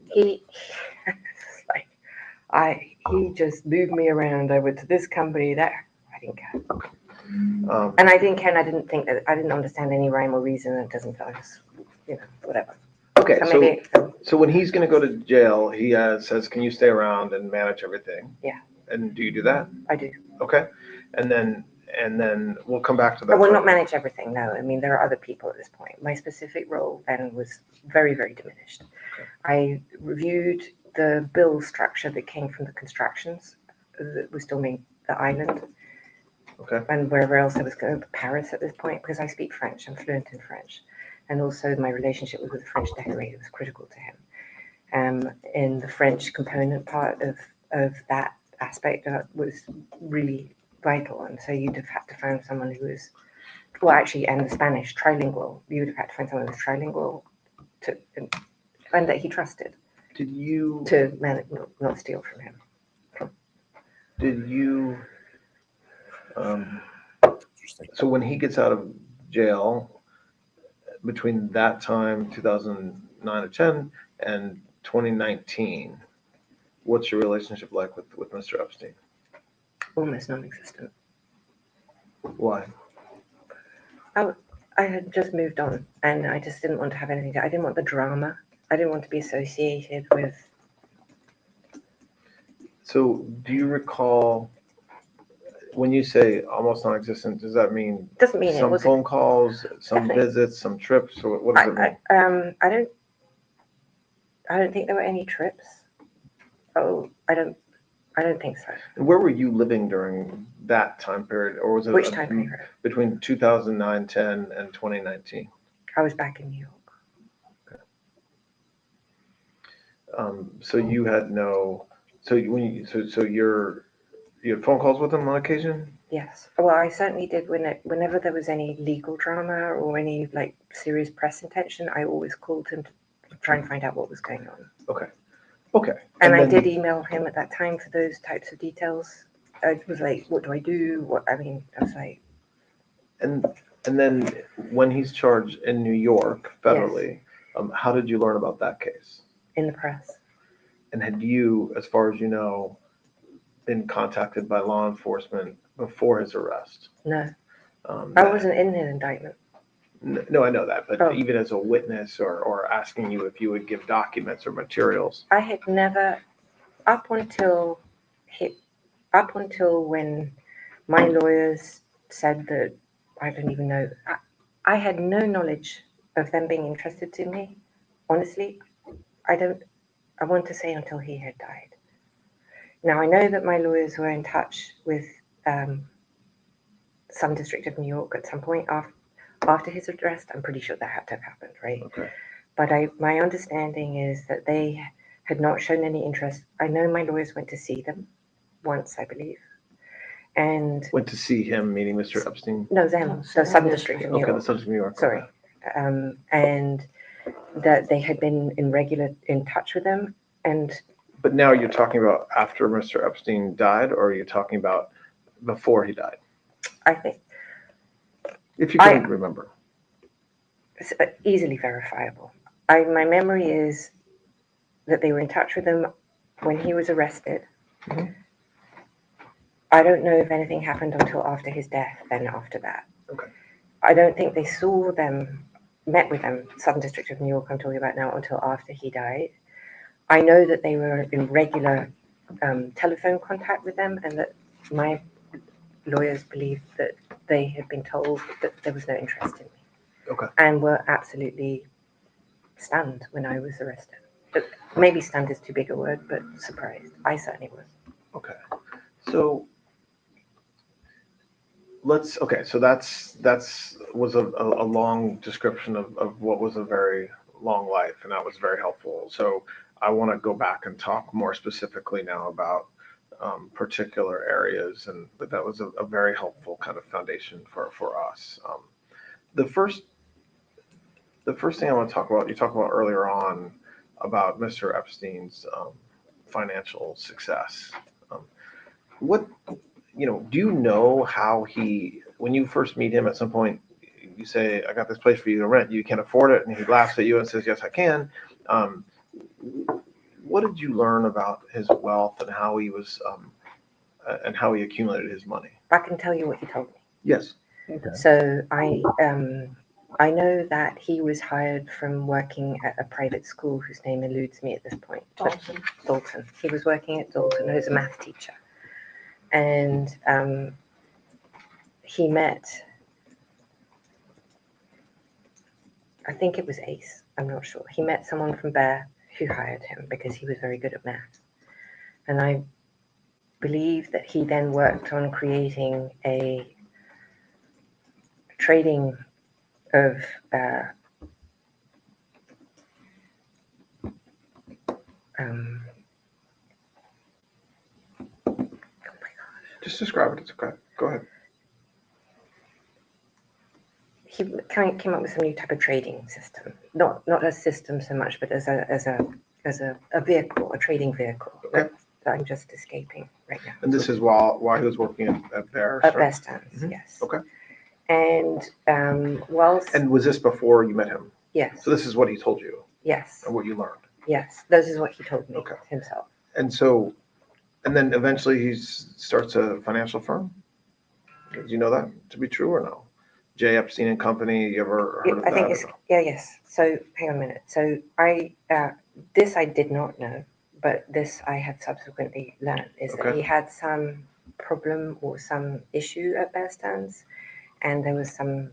He just moved me around. I went to this company, that. I didn't care. And I didn't care, and I didn't think that I didn't understand any rhyme or reason. It doesn't feel like, whatever. Okay, so when he's going to go to jail, he says, "Can you stay around and manage everything?" Yeah. And do you do that? I do. Okay, and then we'll come back to that. I will not manage everything. No, I mean there are other people at this point. My specific role then was very, very diminished. Okay. I reviewed the bill structure that came from the constructions that was filming the island. Okay. And wherever else I was going, Paris at this point, because I speak French, I'm fluent in French. And also my relationship with the French decorator was critical to him. in the French component part of that aspect was really vital. And so you'd have had to find someone who was, well, actually, and the Spanish, trilingual. You would have had to find someone who was trilingual and that he trusted. Did you to not steal from him? Did you? So when he gets out of jail, between that time, 2009 or 10, and 2019, what's your relationship like with Mr. Epstein? Almost non-existent. Why? I had just moved on, and I just didn't want to have anything. I didn't want the drama. I didn't want to be associated with. So, do you recall when you say almost non-existent? Does that mean Doesn't mean some phone calls, some visits, some trips, or what does it mean? I don't think there were any trips. Oh, I don't think so. And where were you living during that time period, or was it Which time period? Between 2009, 10, and 2019? I was back in New York. So you had no. So you had phone calls with him on occasion? Yes. Well, I certainly did whenever there was any legal drama or any like serious press attention, I always called him to try and find out what was going on. Okay. Okay. And I did email him at that time for those types of details. I was like, what do I do? I was like. And then when he's charged in New York federally, how did you learn about that case? In the press. And had you, as far as you know, been contacted by law enforcement before his arrest? No. I wasn't in the indictment. No, I know that, but even as a witness or asking you if you would give documents or materials. I had never, up until when my lawyers said that, I don't even know, I had no knowledge of them being interested in me. Honestly, I want to say until he had died. Now, I know that my lawyers were in touch with some district of New York at some point after his arrest. I'm pretty sure that had to have happened, right? Okay. But my understanding is that they had not shown any interest. I know my lawyers went to see them once, I believe. And went to see him, meaning Mr. Epstein? No, them, the Southern District of New York. Okay, the Southern District of New York. Sorry. Okay. And that they had been in touch with them. But now you're talking about after Mr. Epstein died, or are you talking about before he died? I think. If you can remember. It's easily verifiable. My memory is that they were in touch with him when he was arrested. Mm-hmm. I don't know if anything happened until after his death, then after that. Okay. I don't think they saw them, met with them, Southern District of New York, I'm talking about now, until after he died. I know that they were in regular telephone contact with them, and that my lawyers believed that they had been told that there was no interest in me. Okay. And were absolutely stunned when I was arrested. Maybe stunned is too big a word, but surprised. I certainly was. Okay. So so that's was a long description of what was a very long life, and that was very helpful. So I want to go back and talk more specifically now about particular areas, and that was a very helpful kind of foundation for us. The first thing I want to talk about, you talked about earlier on about Mr. Epstein's financial success. Do you know how when you first meet him at some point, you say, I got this place for you to rent, you can't afford it, and he laughs at you and says, yes, I can. What did you learn about his wealth and how he was, and how he accumulated his money? I can tell you what he told me. Yes. Okay. So I know that he was hired from working at a private school whose name eludes me at this point. Dalton. He was working at Dalton as a math teacher. And he met, I think it was Ace, I'm not sure. He met someone from Bear who hired him because he was very good at math. And I believe that he then worked on creating a trading of Just describe it. It's okay. Go ahead. He came up with some new type of trading system. Not a system so much, but as a vehicle, a trading vehicle. Okay. That I'm just escaping right now. And this is while he was working at Bear. At Best Hands, yes. Okay. And whilst And was this before you met him? yes, So this is what he told you yes, and what you learned. yes, this is what he told me himself. And so, and then eventually he starts a financial firm. Do you know that to be true or no? J. Epstein and Company. You ever heard of I that? think it's yes. So hang on a minute. So this I did not know, but this I have subsequently learned is that he had some problem or some issue at Bear Stands, and there was some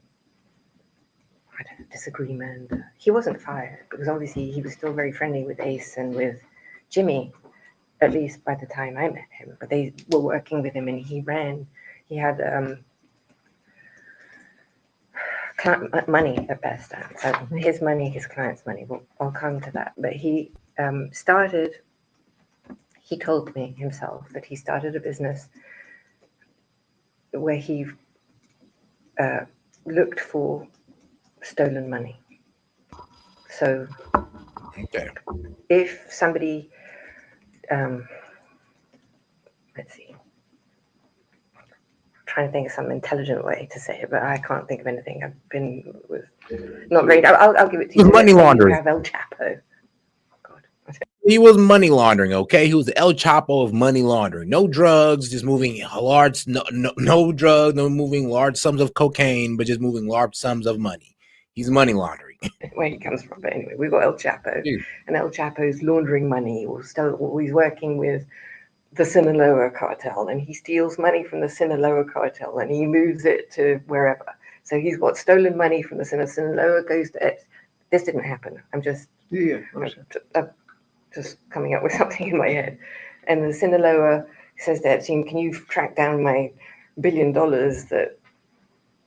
disagreement. He wasn't fired because obviously he was still very friendly with Ace and with Jimmy, at least by the time I met him. But they were working with him, and he had money at Bear Stands. So his money, his client's money. Well, I'll come to that. But he he told me himself that he started a business where he looked for stolen money. So if somebody, let's see, trying to think of some intelligent way to say it, but I can't think of anything. I've been with not very. I'll give it to you. Money laundering. You have El Chapo. He was money laundering, okay? He was the El Chapo of money laundering. No drugs, just moving large, no drugs, no moving large sums of cocaine, but just moving large sums of money. He's money laundering. Where he comes from, but anyway, we've got El Chapo, and El Chapo's laundering money, or he's working with the Sinaloa cartel, and he steals money from the Sinaloa cartel, and he moves it to wherever. So he's got stolen money from the Sinaloa, goes to it. This didn't happen. I'm just just coming up with something in my head. And the Sinaloa says to Epstein, can you track down my $1 billion that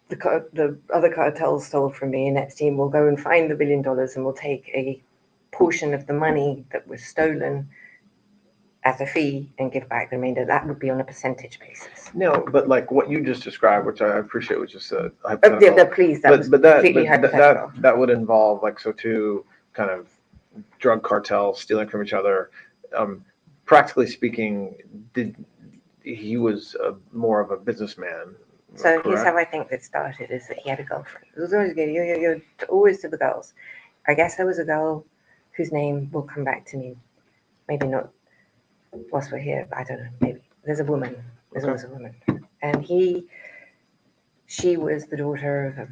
the other cartels stole from me? And Epstein will go and find the $1 billion and will take a portion of the money that was stolen as a fee and give back the remainder. That would be on a percentage basis. No, but like what you just described, which I appreciate, which is hypothetical. Please, that was completely hypothetical. That would involve like, so two kind of drug cartels stealing from each other. Practically speaking, he was more of a businessman. So here's how I think it started: is that he had a girlfriend. It was always good. You're always to the girls. I guess there was a girl whose name will come back to me. Maybe not whilst we're here. I don't know. Maybe there's a woman. There's always a woman, and she was the daughter of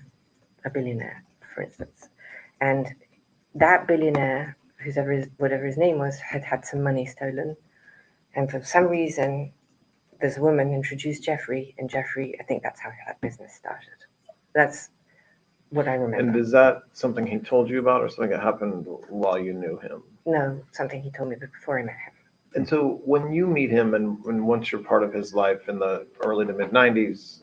a billionaire, for instance, and that billionaire, whatever his name was, had some money stolen, and for some reason, this woman introduced Jeffrey, and Jeffrey, I think that's how that business started. That's what I remember. And is that something he told you about, or something that happened while you knew him? No, something he told me before I met him. And so when you meet him, and once you're part of his life in the early to mid 90s,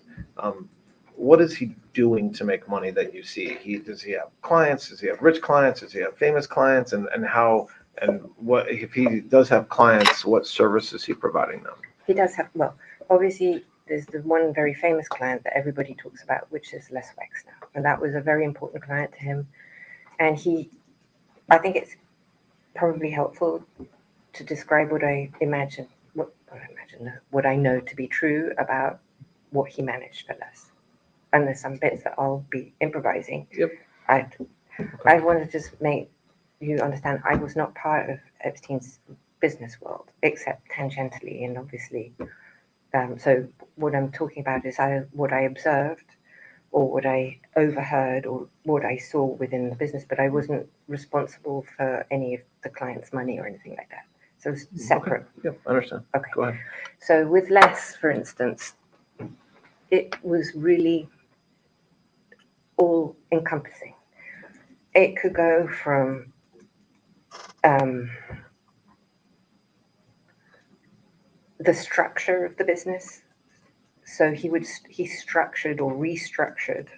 what is he doing to make money that you see? Does he have clients? Does he have rich clients? Does he have famous clients? And how, and what, if he does have clients, what service is he providing them? He does have, well, obviously there's the one very famous client that everybody talks about, which is Les Wexner. And that was a very important client to him. And I think it's probably helpful to describe what I know to be true about what he managed for Les. And there's some bits that I'll be improvising. Yep. I want to just make you understand I was not part of Epstein's business world, except tangentially and obviously. So what I'm talking about is what I observed or what I overheard or what I saw within the business, but I wasn't responsible for any of the client's money or anything like that. So it's separate. Okay. Yeah, I understand. Okay. Go ahead. So with Les, for instance, it was really all encompassing. It could go from the structure of the business. So he structured or restructured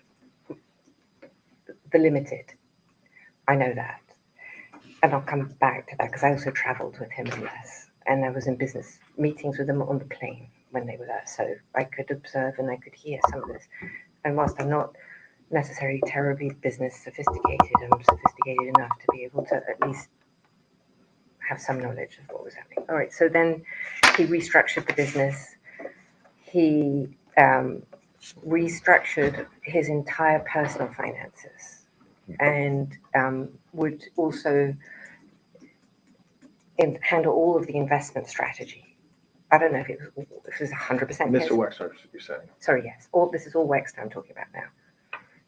the limited. I know that. and I'll come back to that because I also traveled with him and Les, and I was in business meetings with them on the plane when they were there, so I could observe and I could hear some of this. And whilst I'm not necessarily terribly business sophisticated, I'm sophisticated enough to be able to at least have some knowledge of what was happening. All right, so then he restructured the business. He restructured his entire personal finances and would also handle all of the investment strategy. I don't know if it was 100%. Mr. Wexner, you're saying? Sorry, yes. This is all Wexner I'm talking about now.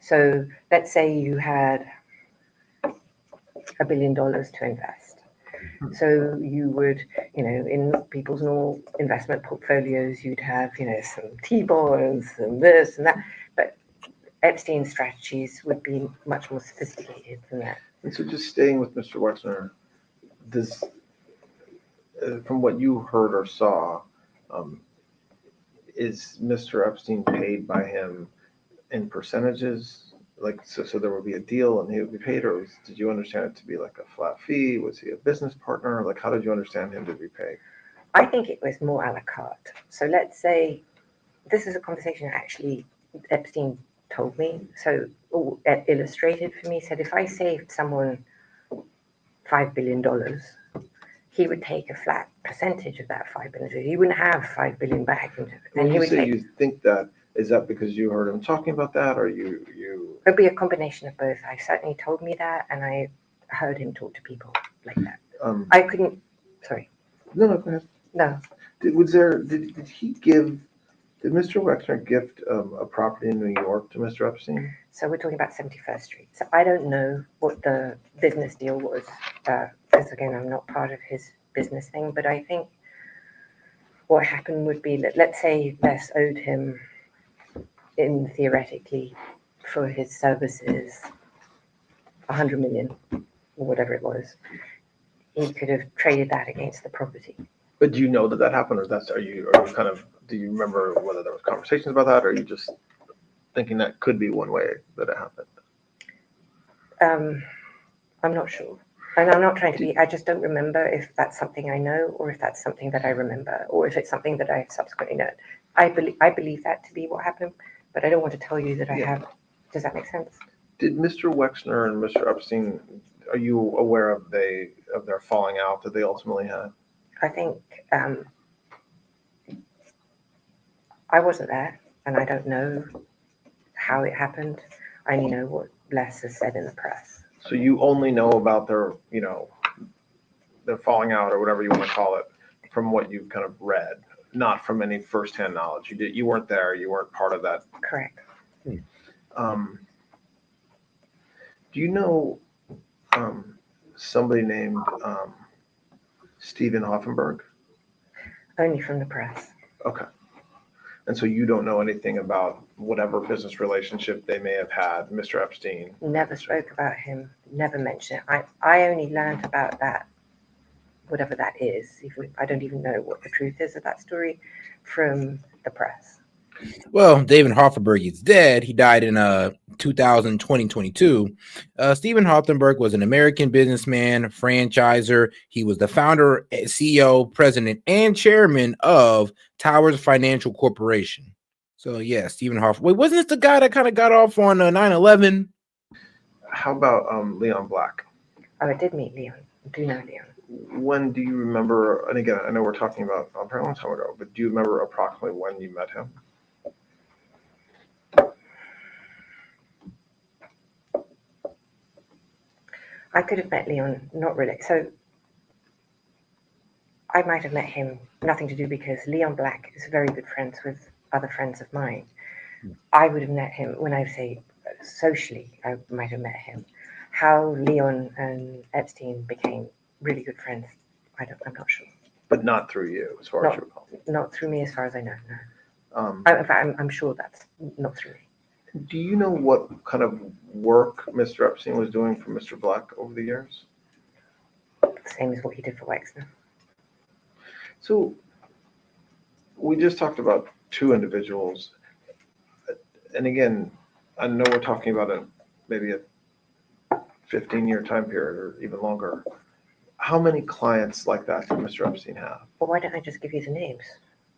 So let's say you had $1 billion to invest. So you would, in people's normal investment portfolios, you'd have, some T-bonds and this and that. But Epstein's strategies would be much more sophisticated than that. And so just staying with Mr. Wexner, this, from what you heard or saw, is Mr. Epstein paid by him in percentages? Like, so there would be a deal and he would be paid, or did you understand it to be like a flat fee? Was he a business partner? Like, how did you understand him to be paid? I think it was more a la carte. So let's say this is a conversation actually Epstein told me. So illustrated for me, said if I saved someone $5 billion, he would take a flat percentage of that $5 billion. He wouldn't have $5 billion back. When you say you think that, is that because you heard him talking about that, or you? It'd be a combination of both. I certainly told me that, and I heard him talk to people like that. I couldn't. Sorry. No, go ahead. No. Did Mr. Wexner gift a property in New York to Mr. Epstein? So we're talking about 71st Street. So I don't know what the business deal was, because again, I'm not part of his business thing. But I think what happened would be that, let's say Les owed him, theoretically, for his services, 100 million or whatever it was. He could have traded that against the property. But do you know that happened, or are you kind of, do you remember whether there was conversations about that, or are you just thinking that could be one way that it happened? I'm not sure. And I'm not trying to be, I just don't remember if that's something I know, or if that's something that I remember, or if it's something that I subsequently know. I believe that to be what happened, but I don't want to tell you that I have. Does that make sense? Did Mr. Wexner and Mr. Epstein, are you aware of their falling out that they ultimately had? I think I wasn't there, and I don't know how it happened. I only know what Les has said in the press. So you only know about their falling out, or whatever you want to call it, from what you've kind of read, not from any firsthand knowledge. You weren't there. You weren't part of that. Correct. Do you know somebody named Stephen Hoffenberg? Only from the press. Okay. And so you don't know anything about whatever business relationship they may have had, Mr. Epstein? Never spoke about him, never mentioned it. I only learned about that, whatever that is. I don't even know what the truth is of that story, from the press. Well, David Hoffenberg is dead. He died in 2022. Stephen Hoffenberg was an American businessman, franchisor. He was the founder, CEO, president, and chairman of Towers Financial Corporation. So, yeah, Stephen Hoffenberg. Wait, wasn't this the guy that kind of got off on 9/11? How about Leon Black? Oh, I did meet Leon. I do know Leon. When do you remember, and again, I know we're talking about a very long time ago, but do you remember approximately when you met him? I could have met Leon, not really. So I might have met him, nothing to do, because Leon Black is very good friends with other friends of mine. I would have met him, when I say socially, I might have met him. How Leon and Epstein became really good friends, I'm not sure. But not through you, as far as you recall? Not through me, as far as I know, no. In fact, I'm sure that's not through me. Do you know what kind of work Mr. Epstein was doing for Mr. Black over the years? Same as what he did for Wexner. So we just talked about two individuals. And again, I know we're talking about maybe a 15-year time period or even longer. How many clients like that did Mr. Epstein have? Well, why don't I just give you the names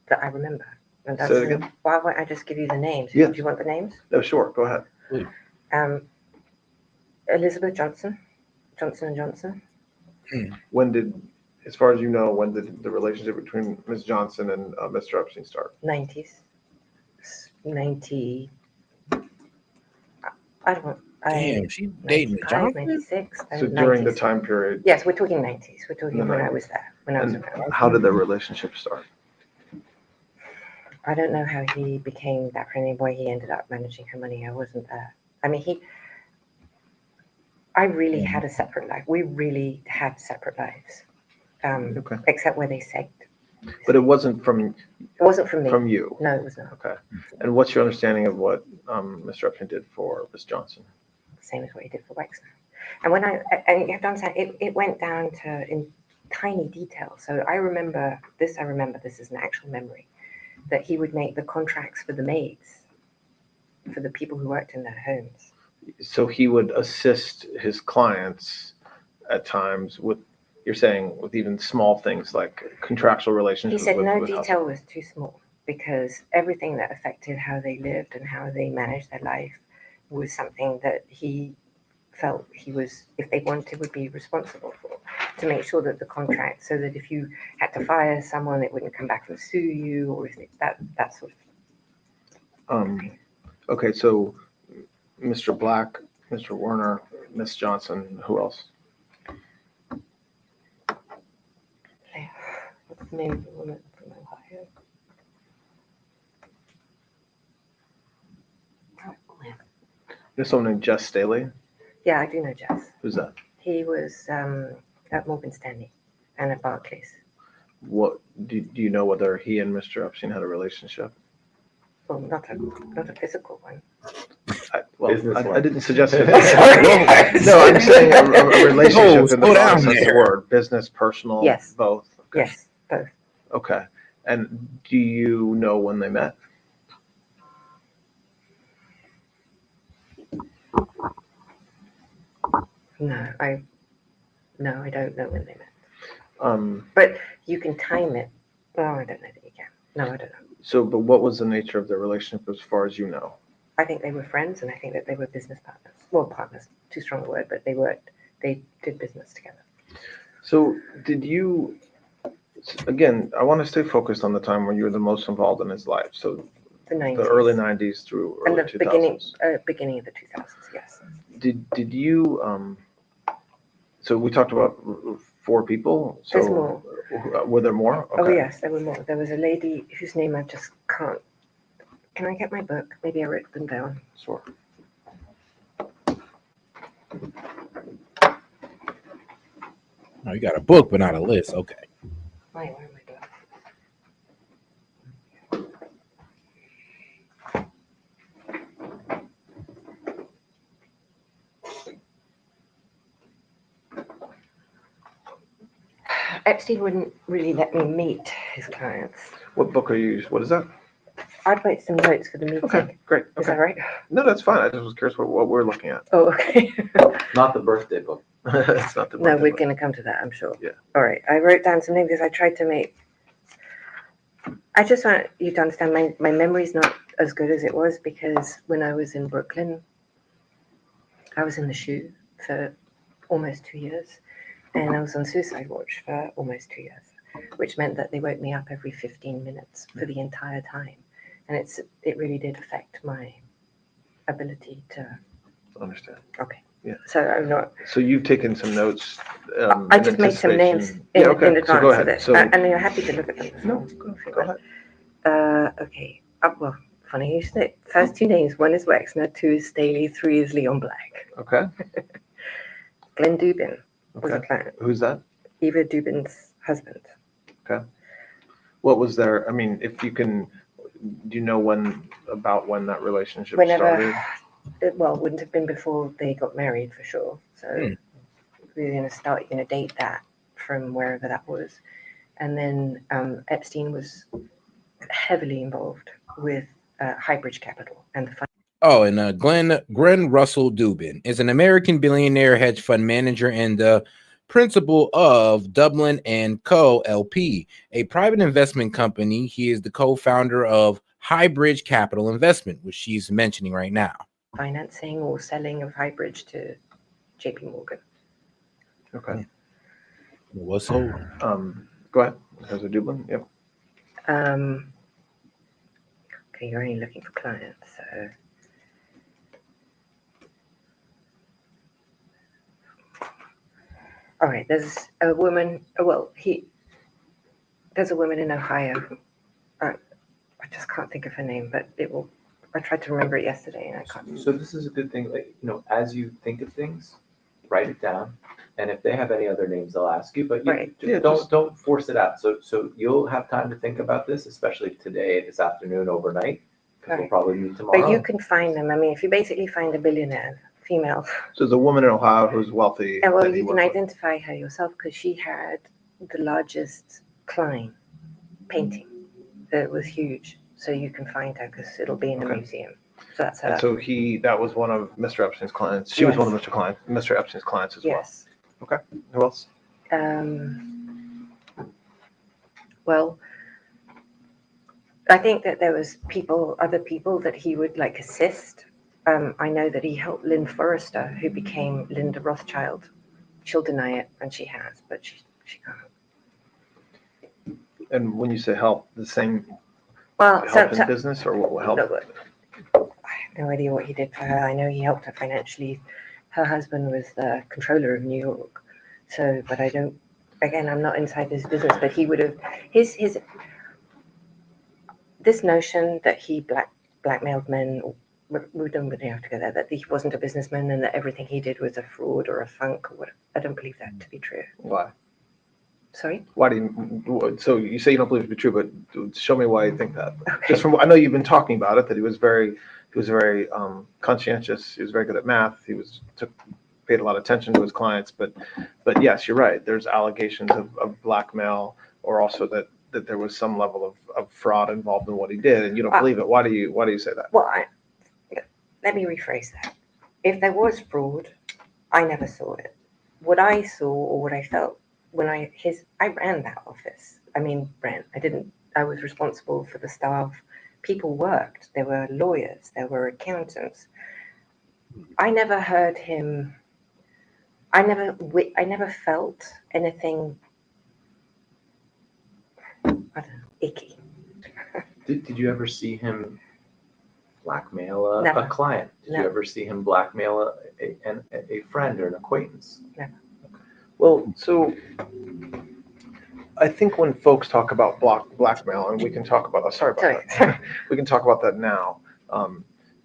that I remember? And Say it again? why won't I just give you the names? Yeah. Do you want the names? No, sure. Go ahead. Elizabeth Johnson, Johnson & Johnson. When did, as far as you know, when did the relationship between Ms. Johnson and Mr. Epstein start? 90s. 90. I don't know. Damn, she dating the Johnson? 96. So during 90s. the time period. Yes, we're talking 90s. We're talking The when I 90s. was there, when I was And around. how did the relationship start? I don't know how he became that friendly boy. He ended up managing her money. I wasn't there. I mean, I really had a separate life. We really had separate lives, except where they said. But it wasn't from. It wasn't from me. From you. No, it was not. Okay. And what's your understanding of what Mr. Epstein did for Ms. Johnson? Same as what he did for Wexner. And when and you have to understand, it went down to in tiny detail. So I remember this is an actual memory, that he would make the contracts for the maids, for the people who worked in their homes. So he would assist his clients at times with, you're saying, with even small things like contractual He relationships. said no with detail was too small, because everything that affected how they lived and how they managed their life was something that he felt he was, if they wanted, would be responsible for, to make sure that the contract, so that if you had to fire someone, it wouldn't come back and sue you, or if that sort of thing. Okay, so Mr. Black, Mr. Werner, Miss Johnson, who else? What's the name of the woman from Ohio? There's someone named Jess Staley. Yeah, I do know Jess. Who's that? He was at Morgan Stanley and at Barclays. What do you know whether he and Mr. Epstein had a relationship? Well, not a physical one. I didn't suggest it. No, I'm saying a relationship in the broadest sense of the word. Business, personal, Yes. Both. Okay. Yes, both. Okay. And do you know when they met? No, I don't know when they met. But you can time it. Oh, I don't know that you can. No, I don't know. So, but what was the nature of their relationship as far as you know? I think they were friends, and I think that they were business partners. Well, partners, too strong a word, but they did business together. So did you, again, I want to stay focused on the time when you were the most involved in his life. So the 90s. The early 90s through early and the 2000s. beginning of the 2000s, yes. Did you, so we talked about 4 people. So There's more. Were there more? Oh, Okay. yes, there were more. There was a lady whose name I just can't. Can I get my book? Maybe I wrote them down. Sure. Oh, you got a book, but not a list. Okay. Where am I going? Epstein wouldn't really let me meet his clients. What book are you? What is that? I'd write some notes for the meeting. Okay, great. Is that right? No, that's fine. I just was curious what we're looking at. Oh, okay. Not the birthday book. It's not the No, birthday we're book. going to come to that, I'm sure. Yeah. All right. I wrote down some names because I tried to make. I just want you to understand my memory's not as good as it was, because when I was in Brooklyn, I was in the SHU for almost 2 years, and I was on suicide watch for almost 2 years, which meant that they woke me up every 15 minutes for the entire time. And it really did affect my ability to Understand. Okay. Yeah. So I'm not. So you've taken some notes. I in just made some names anticipation. in, Yeah, okay. in advance So go of ahead. this, So and you're happy to look at them. No, go ahead. Okay. Well, funny you say. First 2 names. 1 is Wexner, 2 is Staley, 3 is Leon Black. Okay. Glenn Dubin was a Okay. client. Who's that? Eva Dubin's husband. Okay. What was there? I mean, if you can, do you know when that relationship started? It wouldn't have been before they got married for sure. So we're going to date that from wherever that was. And then Epstein was heavily involved with Highbridge Capital and the Oh, and Glenn Russell Dubin is an American billionaire hedge fund manager and the principal of Dublin and Co. LP, a private investment company. He is the co-founder of Highbridge Capital Investment, which she's mentioning right now. Financing or selling of Highbridge to JP Morgan. Okay. What's hold? Go ahead. Has a Dublin? Yep. Okay, you're only looking for clients, so. All right, there's a woman, there's a woman in Ohio. I just can't think of her name, but I tried to remember it yesterday and I can't. So this is a good thing, like, as you think of things, write it down. And if they have any other names, they'll ask you, but don't force it out. So you'll have time to think about this, especially today, this afternoon, overnight, because we'll probably meet tomorrow. But you can find them. I mean, if you basically find a billionaire, female. So there's a woman in Ohio who's wealthy. And well, you can identify her yourself because she had the largest Klein painting that was huge. So you can find her because it'll be in the museum. So that's her. And so that was one of Mr. Epstein's clients. She was one of Mr. Epstein's clients as well. Yes. Okay. Who else? Well, I think that there was other people that he would like assist. I know that he helped Lynn Forrester, who became Linda Rothschild. She'll deny it, and she has, but she can't. And when you say help, the same help in business or what will help? No, I have no idea what he did for her. I know he helped her financially. Her husband was the controller of New York. So, but I don't, again, I'm not inside his business, but he would have, this notion that he blackmailed men, we don't really have to go there, that he wasn't a businessman and that everything he did was a fraud or a funk or whatever. I don't believe that to be true. Why? Sorry? Why do you, so you say you don't believe it to be true, but show me why you think that. Okay. Just from, I know you've been talking about it, that he was very conscientious. He was very good at math. He paid a lot of attention to his clients, but yes, you're right. There's allegations of blackmail, or also that there was some level of fraud involved in what he did, and you don't believe it. Why do you say that? Well, let me rephrase that. If there was fraud, I never saw it. What I saw or what I felt when I ran that office. I was responsible for the staff. People worked. There were lawyers. There were accountants. I never heard him. I never felt anything, icky. Did you ever see him blackmail a client? Did you ever see him blackmail a friend or an acquaintance? Never. Well, so I think when folks talk about blackmail, and we can talk about that. We can talk about that now.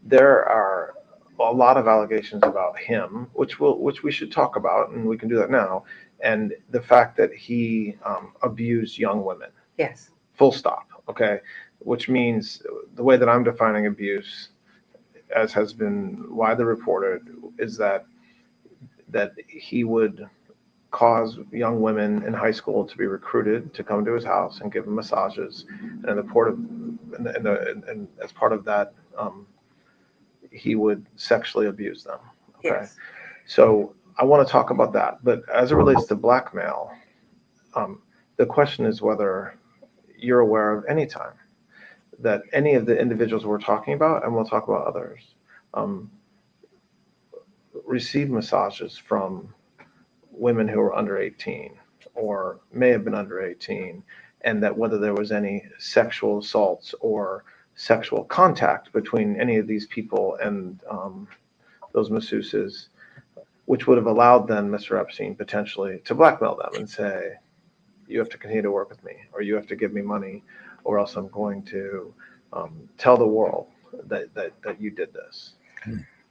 There are a lot of allegations about him, which we should talk about, and we can do that now. And the fact that he abused young women. Yes. Full stop. Okay. Which means the way that I'm defining abuse, as has been widely reported, is that he would cause young women in high school to be recruited to come to his house and give them massages, and as part of that, he would sexually abuse them. Okay. Yes. So I want to talk about that, but as it relates to blackmail, the question is whether you're aware of any time that any of the individuals we're talking about, and we'll talk about others, received massages from women who were under 18 or may have been under 18, and that whether there was any sexual assaults or sexual contact between any of these people and those masseuses, which would have allowed then Mr. Epstein potentially to blackmail them and say, you have to continue to work with me, or you have to give me money, or else I'm going to tell the world that you did this.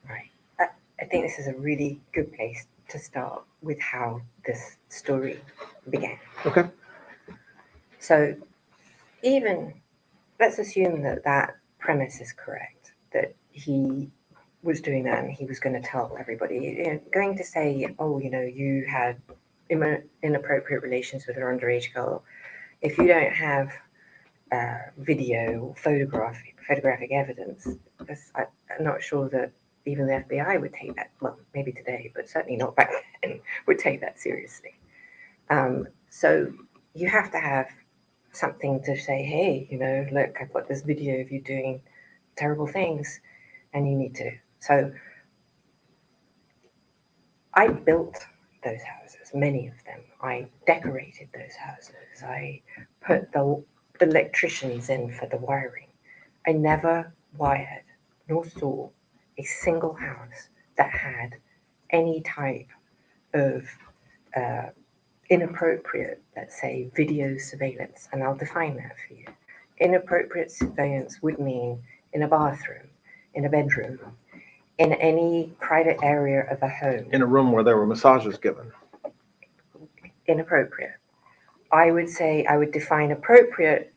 Right. I think this is a really good place to start with how this story began. Okay. So let's assume that premise is correct, that he was doing that and he was going to tell everybody, going to say, you had inappropriate relations with an underage girl. If you don't have video or photographic evidence, because I'm not sure that even the FBI would take that, well, maybe today, but certainly not back then, would take that seriously. So you have to have something to say, hey, look, I've got this video of you doing terrible things and you need to. So I built those houses, many of them. I decorated those houses. I put the electricians in for the wiring. I never wired nor saw a single house that had any type of inappropriate, let's say, video surveillance. And I'll define that for you. Inappropriate surveillance would mean in a bathroom, in a bedroom, in any private area of a home. In a room where there were massages given. Inappropriate. I would say I would define appropriate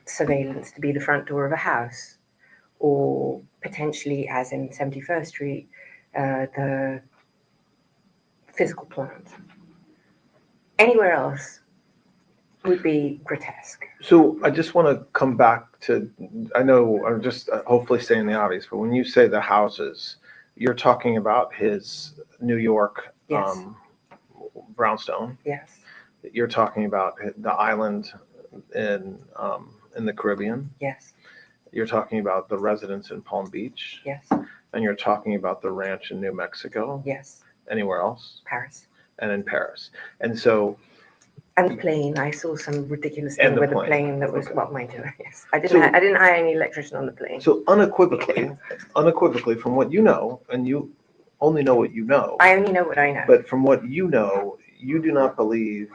surveillance to be the front door of a house, or potentially, as in 71st Street, the physical plant. Anywhere else would be grotesque. So I just want to come back to, I know I'm just hopefully saying the obvious, but when you say the houses, you're talking about his New York Yes. brownstone. Yes. You're talking about the island in the Caribbean. Yes. You're talking about the residence in Palm Beach. Yes. And you're talking about the ranch in New Mexico. Yes. Anywhere else? Paris. And in Paris. And so. And the plane, I saw some ridiculous thing with the plane that was, well, mind you, yes. I didn't hire any electrician on the plane. So unequivocally, from what you know, and you only know what you know. I only know what I know. But from what you know, you do not believe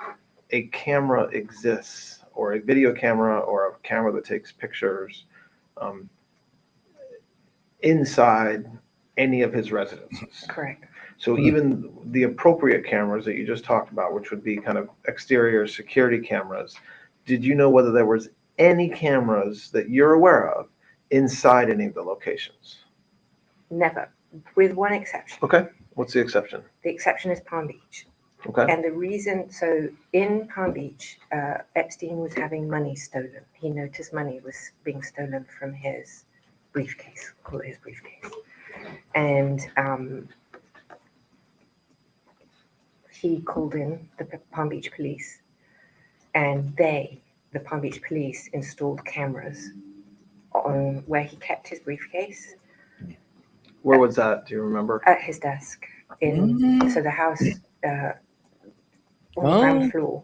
a camera exists, or a video camera, or a camera that takes pictures inside any of his residences. Correct. So even the appropriate cameras that you just talked about, which would be kind of exterior security cameras, did you know whether there was any cameras that you're aware of inside any of the locations? Never, with one exception. Okay, what's the exception? The exception is Palm Beach. Okay. And the reason, so in Palm Beach, Epstein was having money stolen. He noticed money was being stolen from his briefcase, call it his briefcase. And he called in the Palm Beach police, and the Palm Beach police, installed cameras on where he kept his briefcase. Where was that? Do you remember? At his desk. So the house on the ground floor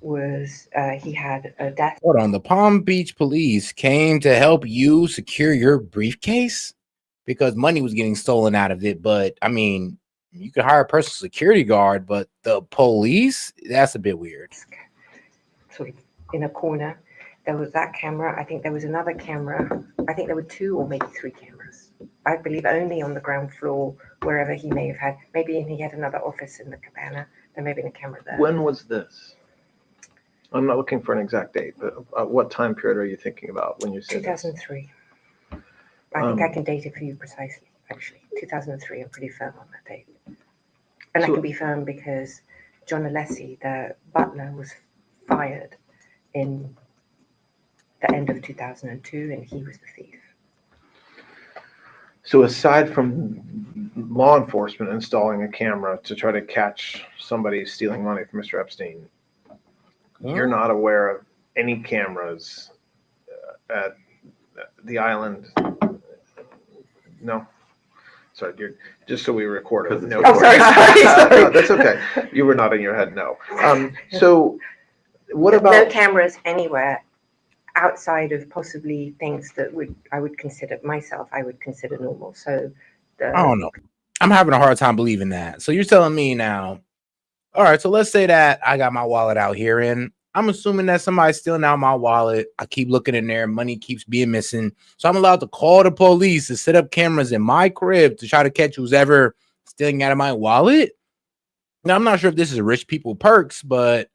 was, he had a desk. Hold on, the Palm Beach police came to help you secure your briefcase because money was getting stolen out of it. But I mean, you could hire a personal security guard, but the police, that's a bit weird. Sort of in a corner. There was that camera. I think there was another camera. I think there were 2 or maybe 3 cameras. I believe only on the ground floor, wherever he may have had, maybe he had another office in the cabana. There may have been a camera there. When was this? I'm not looking for an exact date, but what time period are you thinking about when you say 2003. I think I can date it for you precisely, actually. 2003, I'm pretty firm on that date. And I can be firm because John Alessi, the butler, was fired in the end of 2002, and he was the thief. So aside from law enforcement installing a camera to try to catch somebody stealing money from Mr. Epstein, you're not aware of any cameras at the island? No? Sorry, you're, just so we record it. No, sorry. No, that's okay. You were nodding your head no. So what about... No cameras anywhere outside of possibly things that I would consider normal. So I don't know. I'm having a hard time believing that. So you're telling me now, all right, so let's say that I got my wallet out here and I'm assuming that somebody's stealing out my wallet. I keep looking in there, money keeps being missing. So I'm allowed to call the police to set up cameras in my crib to try to catch who's ever stealing out of my wallet. Now, I'm not sure if this is rich people perks, but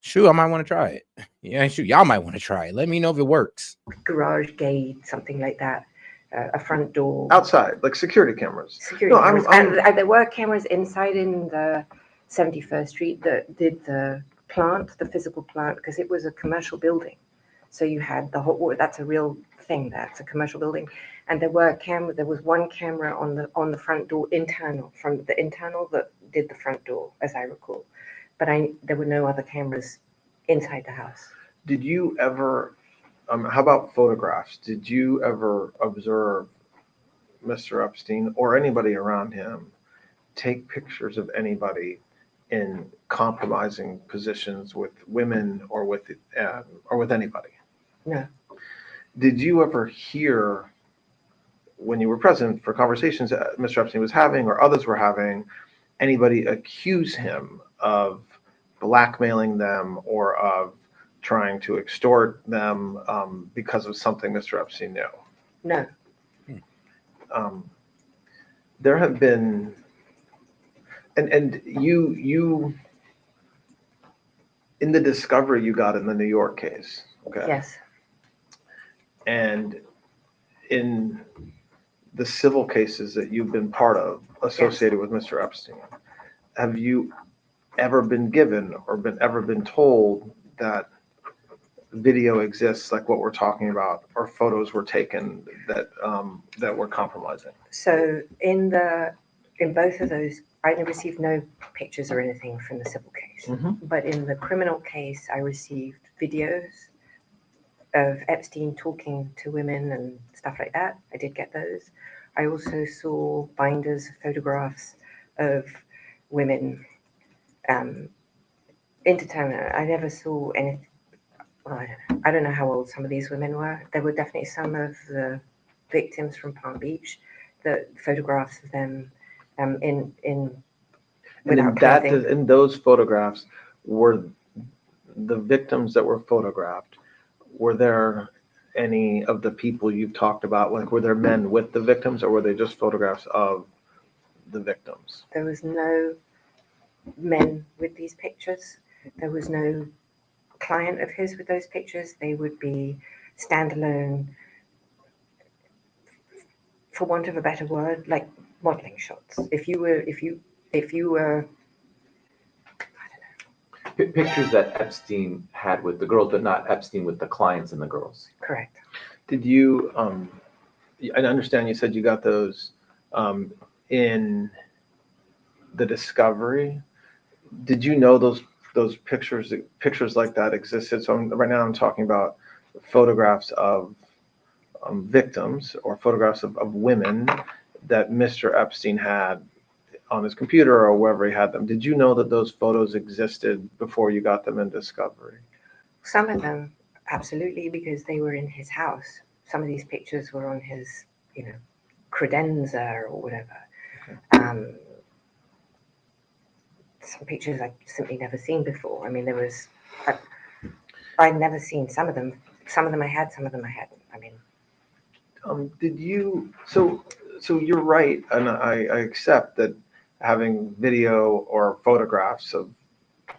shoot, I might want to try it. Yeah, shoot, y'all might want to try it. Let me know if it works. Garage gate, something like that. A front door. Outside, like security cameras. Cameras. And there were cameras inside in the 71st Street that did the plant, the physical plant, because it was a commercial building. So you had the whole, that's a real thing, that's a commercial building. And there was one camera on the front door, from the internal that did the front door, as I recall. But there were no other cameras inside the house. Did you ever, how about photographs? Did you ever observe Mr. Epstein or anybody around him take pictures of anybody in compromising positions with women or with anybody? No. Did you ever hear, when you were present for conversations that Mr. Epstein was having or others were having, anybody accuse him of blackmailing them or of trying to extort them because of something Mr. Epstein knew? No. There have been, and you in the discovery you got in the New York case, okay? Yes. And in the civil cases that you've been part of associated with Mr. Epstein, have you ever been given or ever been told that video exists like what we're talking about, or photos were taken that were compromising? So in both of those, I received no pictures or anything from the civil case. But in the criminal case, I received videos of Epstein talking to women and stuff like that. I did get those. I also saw binders, photographs of women, indeterminate. I never saw anything. Well, I don't know how old some of these women were. There were definitely some of the victims from Palm Beach, the photographs of them in those photographs, were the victims that were photographed, were there any of the people you've talked about, like were there men with the victims, or were they just photographs of the victims? There was no men with these pictures. There was no client of his with those pictures. They would be standalone, for want of a better word, like modeling shots. If you were Pictures that Epstein had with the girls, but not Epstein with the clients and the girls. Correct. Did you, I understand you said you got those in the discovery. Did you know those pictures like that existed? So right now I'm talking about photographs of victims or photographs of women that Mr. Epstein had on his computer or wherever he had them. Did you know that those photos existed before you got them in discovery? some of them, absolutely, because they were in his house. Some of these pictures were on his, credenza or whatever. Some pictures I'd simply never seen before. I mean, I'd never seen some of them. Some of them I had, some of them I hadn't. I mean, did you? So you're right, and I accept that having video or photographs of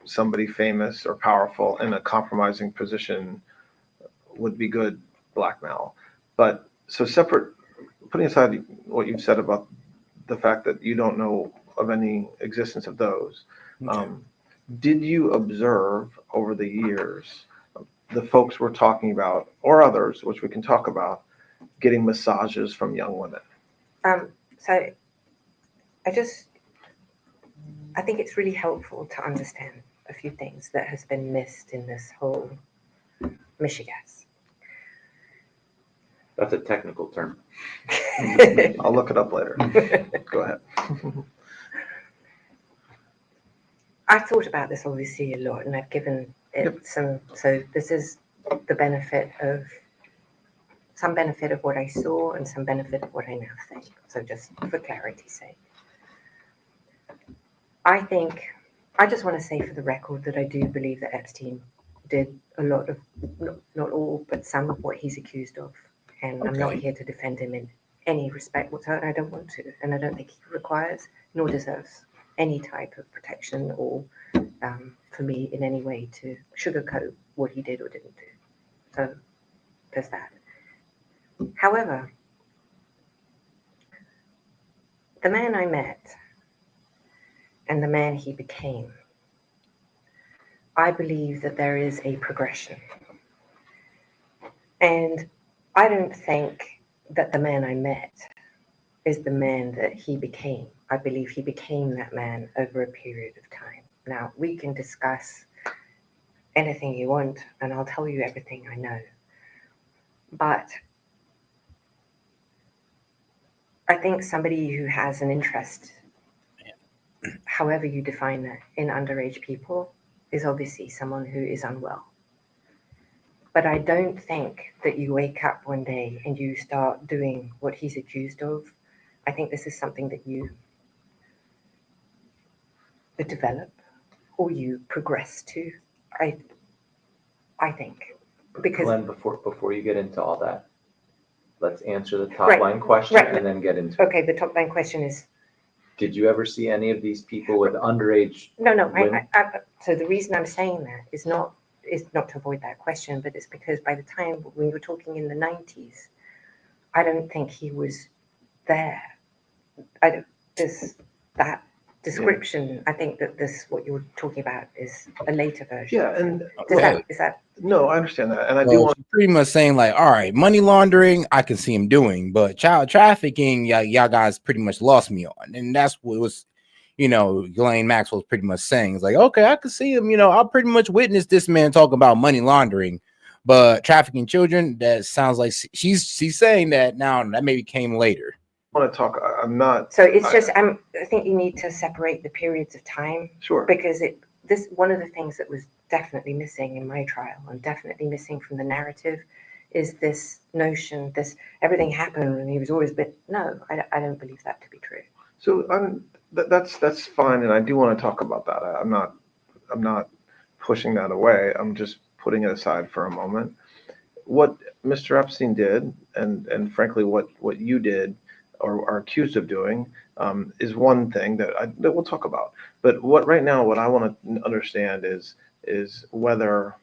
somebody famous or powerful in a compromising position would be good blackmail. But so separate, putting aside what you've said about the fact that you don't know of any existence of those, did you observe over the years the folks we're talking about, or others, which we can talk about, getting massages from young women? So I think it's really helpful to understand a few things that has been missed in this whole Michigas. That's a technical term. I'll look it up later. Go ahead. I've thought about this obviously a lot, and I've given it some. So this is the benefit of what I saw and some benefit of what I now think. So just for clarity's sake, I just want to say for the record that I do believe that Epstein did a lot of, not all, but some of what he's accused of. And I'm not here to defend him in any respect whatsoever. I don't want to, and I don't think he requires nor deserves any type of protection or for me in any way to sugarcoat what he did or didn't do. So there's that. However, the man I met and the man he became, I believe that there is a progression. And I don't think that the man I met is the man that he became. I believe he became that man over a period of time. Now, we can discuss anything you want, and I'll tell you everything I know. But I think somebody who has an interest, however you define that, in underage people is obviously someone who is unwell. But I don't think that you wake up one day and you start doing what he's accused of. I think this is something that you develop or you progress to. I think. Because Glenn, before you get into all that, let's answer the top line question and then get into it. Okay, the top line question is, did you ever see any of these people with underage No, women? so the reason I'm saying that is not to avoid that question, but it's because by the time when you were talking in the 90s, I don't think he was there. That description, I think that what you're talking about is a later version. Yeah, and is that no, I understand that, and I do So want she's pretty much saying like, all right, money laundering, I can see him doing, but child trafficking, y'all guys pretty much lost me on, and that's what was, Ghislaine Maxwell was pretty much saying. It's like, okay, I can see him. I pretty much witnessed this man talk about money laundering, but trafficking children, that sounds like she's saying that now. That maybe came later. I want to talk. I'm not. So it's just I think you need to separate the periods of time. Sure. Because this one of the things that was definitely missing in my trial and definitely missing from the narrative is this notion, everything happened and he was always no, I don't believe that to be true. So that's fine, and I do want to talk about that. I'm not pushing that away. I'm just putting it aside for a moment. What Mr. Epstein did, and frankly, what you did or are accused of doing, is one thing that we'll talk about. But what I want to understand is whether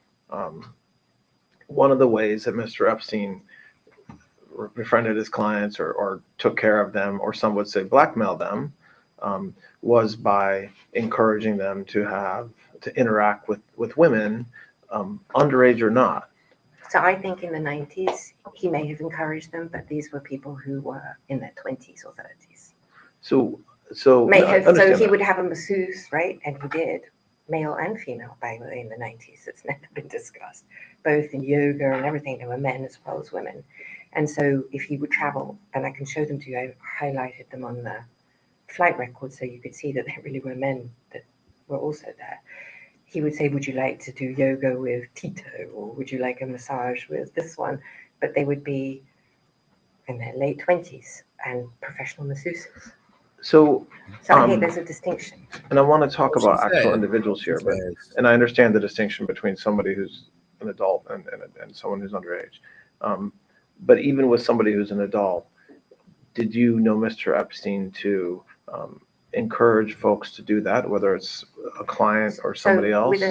one of the ways that Mr. Epstein befriended his clients or took care of them, or some would say blackmailed them, was by encouraging them to interact with women, underage or not. So I think in the 90s, he may have encouraged them, but these were people who were in their 20s or 30s. So he would have a masseuse, right? And he did, male and female, by the way, in the 90s. It's never been discussed, both in yoga and everything. There were men as well as women. And so if he would travel, and I can show them to you, I highlighted them on the flight record so you could see that there really were men that were also there. He would say, would you like to do yoga with Tito, or would you like a massage with this one? But they would be in their late 20s and professional masseuses. So I think there's a distinction. And I want to talk about actual individuals here, and I understand the distinction between somebody who's an adult and someone who's underage. But even with somebody who's an adult, did you know Mr. Epstein to encourage folks to do that, whether it's a client or somebody else?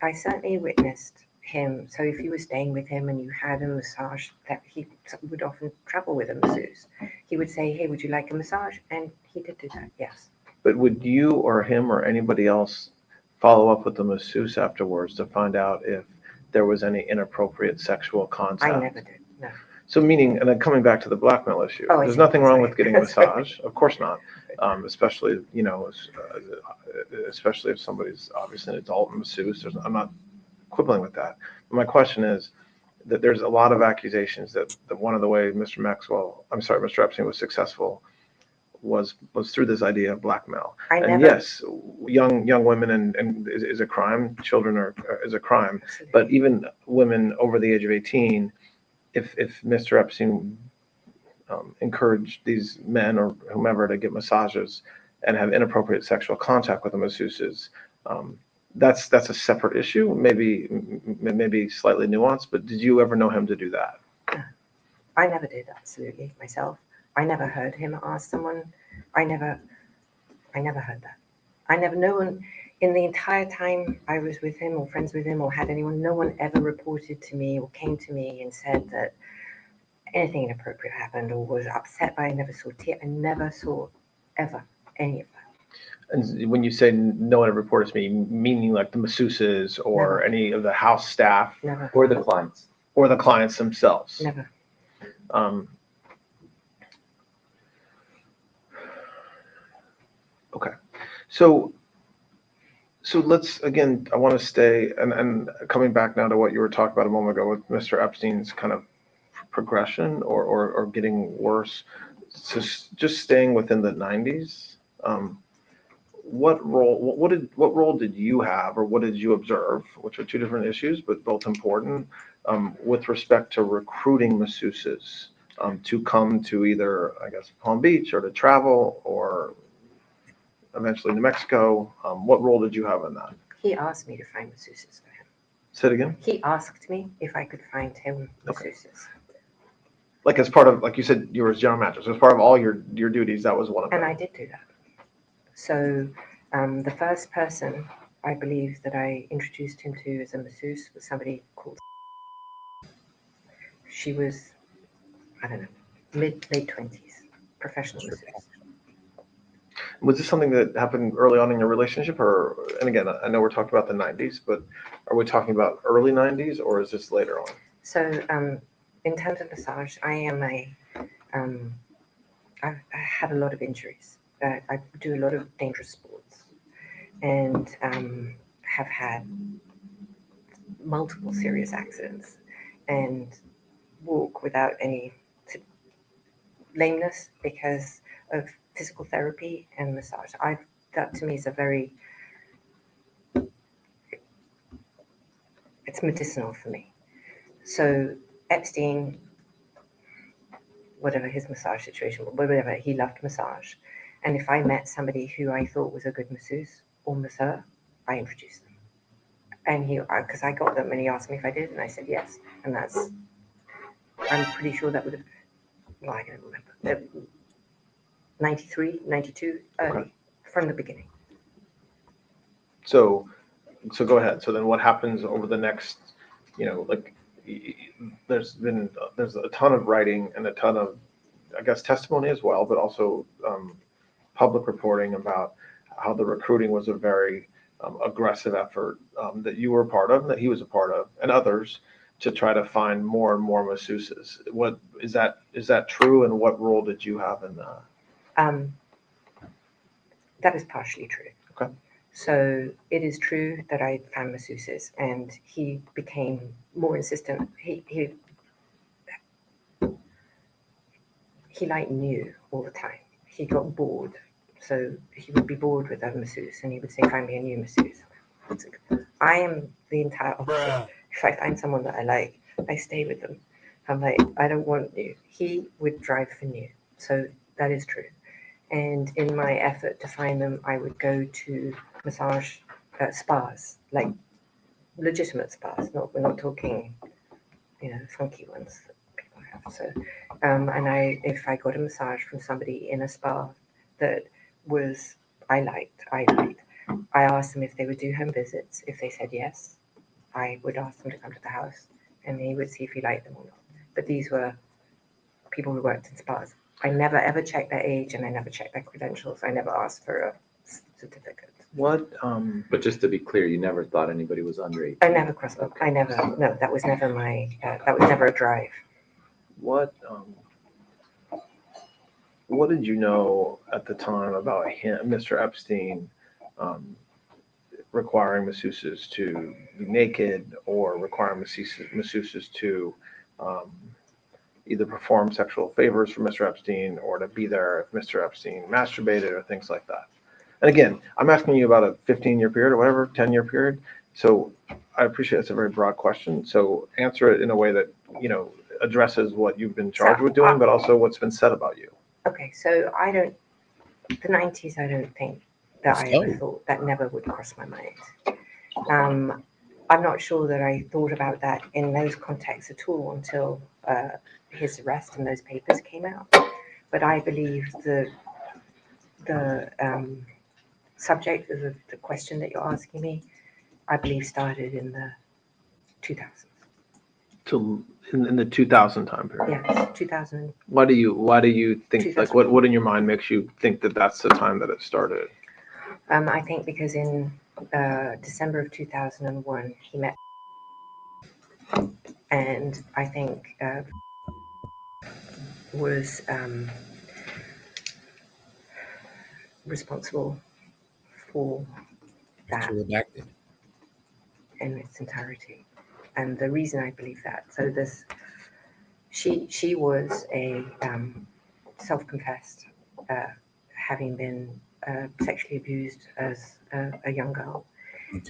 I certainly witnessed him. So if you were staying with him and you had a massage, that he would often travel with a masseuse. He would say, hey, would you like a massage? And he did do that, yes. But would you or him or anybody else follow up with the masseuse afterwards to find out if there was any inappropriate sexual contact? I never did, no. So meaning, and then coming back to the blackmail issue, there's nothing wrong with getting a massage, of course not. Especially, especially if somebody's obviously an adult masseuse. I'm not quibbling with that. But my question is that there's a lot of accusations that one of the ways Mr. Epstein was successful was through this idea of blackmail. And yes, young women and is a crime. Children is a crime. But even women over the age of 18, if Mr. Epstein encouraged these men or whomever to get massages and have inappropriate sexual contact with the masseuses, that's a separate issue, maybe slightly nuanced. But did you ever know him to do that? I never did, absolutely, myself. I never heard him ask someone. I never heard that. No one in the entire time I was with him or friends with him or had anyone, no one ever reported to me or came to me and said that anything inappropriate happened or was upset by it. I never saw tears. I never saw ever any of that. And when you say no one ever reported to me, meaning like the masseuses or any of the house staff? Never. Or the clients? or the clients themselves? Never. Okay. So let's, again, I want to stay, and coming back now to what you were talking about a moment ago with Mr. Epstein's kind of progression or getting worse. So just staying within the 90s, what role did you have, or what did you observe, which are two different issues, but both important, with respect to recruiting masseuses to come to either, I guess, Palm Beach, or to travel, or eventually New Mexico? What role did you have in that? He asked me to find masseuses for him. Say it again? He asked me if I could find him masseuses. Like, as part of, like you said, you were his general manager. So as part of all your duties, that was one of them. And I did do that. So the first person I believe that I introduced him to as a masseuse was somebody called. She was, I don't know, late 20s, professional masseuse. Was this something that happened early on in your relationship, or, and again, I know we're talking about the 90s, but are we talking about early 90s, or is this later on? So in terms of massage, I've had a lot of injuries. I do a lot of dangerous sports, and have had multiple serious accidents, and walk without any lameness because of physical therapy and massage. That to me is it's medicinal for me. So Epstein, whatever his massage situation, whatever, he loved massage. And if I met somebody who I thought was a good masseuse or masseur, I introduced them. And because I got them, and he asked me if I did, and I said yes. And I'm pretty sure that would have, well, I don't remember, 93, 92, early, from the beginning. So go ahead. So then what happens over the next, like, there's a ton of writing and a ton of, I guess, testimony as well, but also public reporting about how the recruiting was a very aggressive effort that you were a part of, and that he was a part of, and others, to try to find more and more masseuses. What is that true, and what role did you have in that? That is partially true. Okay. So it is true that I found masseuses, and he became more insistent. He like knew all the time. He got bored, so he would be bored with a masseuse, and he would say, "Find me a new masseuse." I am the entire opposite. If I find someone that I like, I stay with them. I'm like, I don't want new. He would drive for new, so that is true. And in my effort to find them, I would go to massage spas, like legitimate spas. We're not talking, funky ones that people have. So, and if I got a massage from somebody in a spa that I liked, I asked them if they would do home visits. If they said yes, I would ask them to come to the house, and he would see if he liked them or not. But these were people who worked in spas. I never ever checked their age, and I never checked their credentials. I never asked for a certificate. What? But just to be clear, you never thought anybody was under 18? I never crossed up. No, that was never that was never a drive. What did you know at the time about him, Mr. Epstein, requiring masseuses to be naked, or requiring masseuses to either perform sexual favors for Mr. Epstein, or to be there if Mr. Epstein masturbated, or things like that? And again, I'm asking you about a 15-year period or whatever, 10-year period. So I appreciate it's a very broad question. So answer it in a way that, addresses what you've been charged with doing, but also what's been said about you. Okay, so the 90s, I don't think that I ever thought, that never would cross my mind. I'm not sure that I thought about that in those contexts at all until his arrest and those papers came out. But I believe the subject of the question that you're asking me, I believe started in the 2000s. So in the 2000 time period. Yes, 2000. Why do you think, like, what in your mind makes you think that that's the time that it started? I think because in December of 2001, he met. And I think was responsible for that in its entirety. And the reason I believe that, so she was a self-confessed, having been sexually abused as a young girl,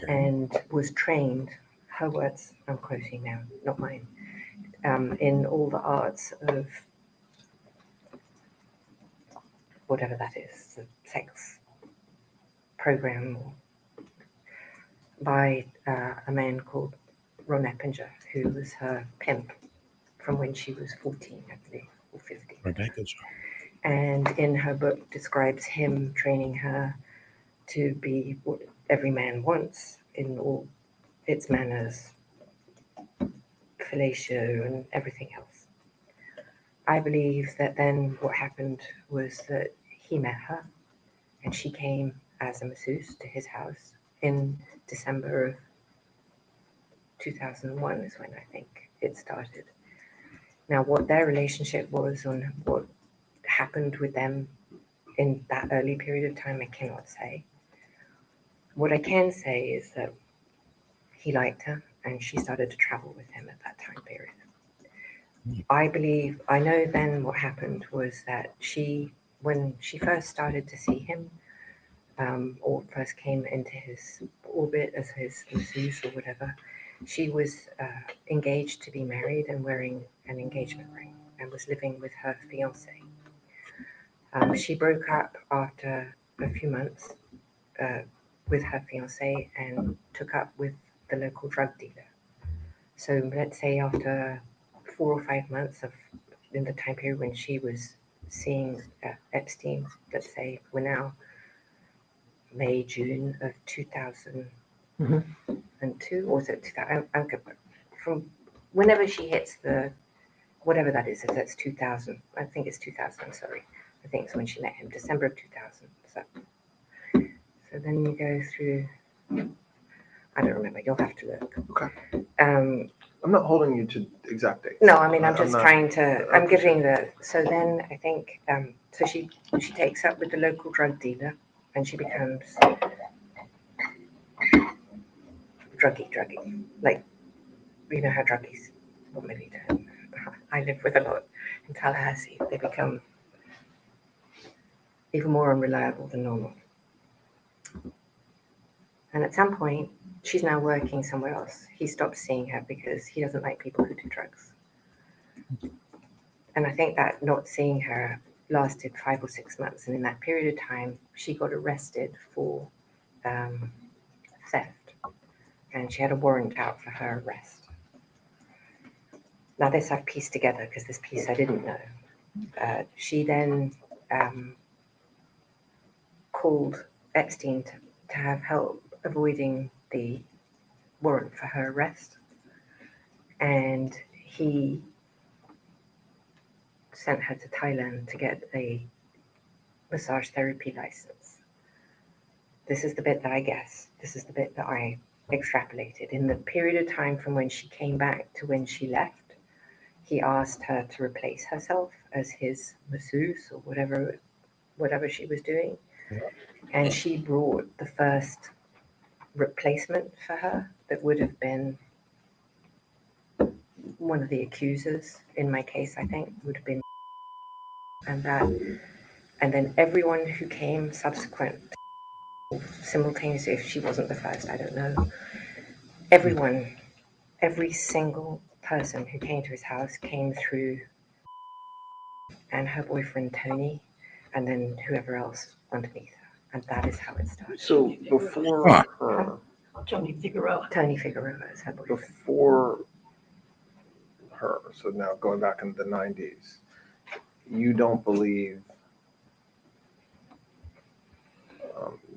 and was trained, her words, I'm quoting now, not mine, in all the arts of whatever that is, the sex program, by a man called Ron Eppinger, who was her pimp from when she was 14, I believe, or 15. And in her book describes him training her to be what every man wants in all its manners, fellatio and everything else. I believe that then what happened was that he met her and she came as a masseuse to his house in December of 2001 is when I think it started. Now, what their relationship was and what happened with them in that early period of time, I cannot say. What I can say is that he liked her and she started to travel with him at that time period. I know then what happened was that when she first started to see him, or first came into his orbit as his masseuse or whatever, she was engaged to be married and wearing an engagement ring and was living with her fiance. She broke up after a few months with her fiance and took up with the local drug dealer. So let's say after 4 or 5 months in the time period when she was seeing Epstein, let's say we're now May, June of 2002, or is it 2000? Okay, from whenever she hits the, whatever that is, if that's 2000, I think it's 2000, I'm sorry. I think it's when she met him, December of 2000. So then you go through, I don't remember, you'll have to look. Okay. I'm not holding you to exact dates. No, I mean, I'm just trying to, I'm giving the, so then I think, so she takes up with the local drug dealer and she becomes druggy. Like, you know how druggies, well, maybe you don't. I live with a lot in Tallahassee. They become even more unreliable than normal. And at some point, she's now working somewhere else. He stops seeing her because he doesn't like people who do drugs. And I think that not seeing her lasted 5 or 6 months. And in that period of time, she got arrested for theft. And she had a warrant out for her arrest. Now this I've pieced together because this piece I didn't know. She then called Epstein to have help avoiding the warrant for her arrest. And he sent her to Thailand to get a massage therapy license. This is the bit that I guess. This is the bit that I extrapolated. In the period of time from when she came back to when she left, he asked her to replace herself as his masseuse or whatever she was doing. And she brought the first replacement for her that would have been one of the accusers in my case, I think, would have been and then everyone who came subsequent simultaneously, if she wasn't the first, I don't know. Every single person who came to his house came through and her boyfriend Tony and then whoever else underneath her. And that is how it started. So before her, Tony Figueroa is her boyfriend. Before her, so now going back into the 90s, you don't believe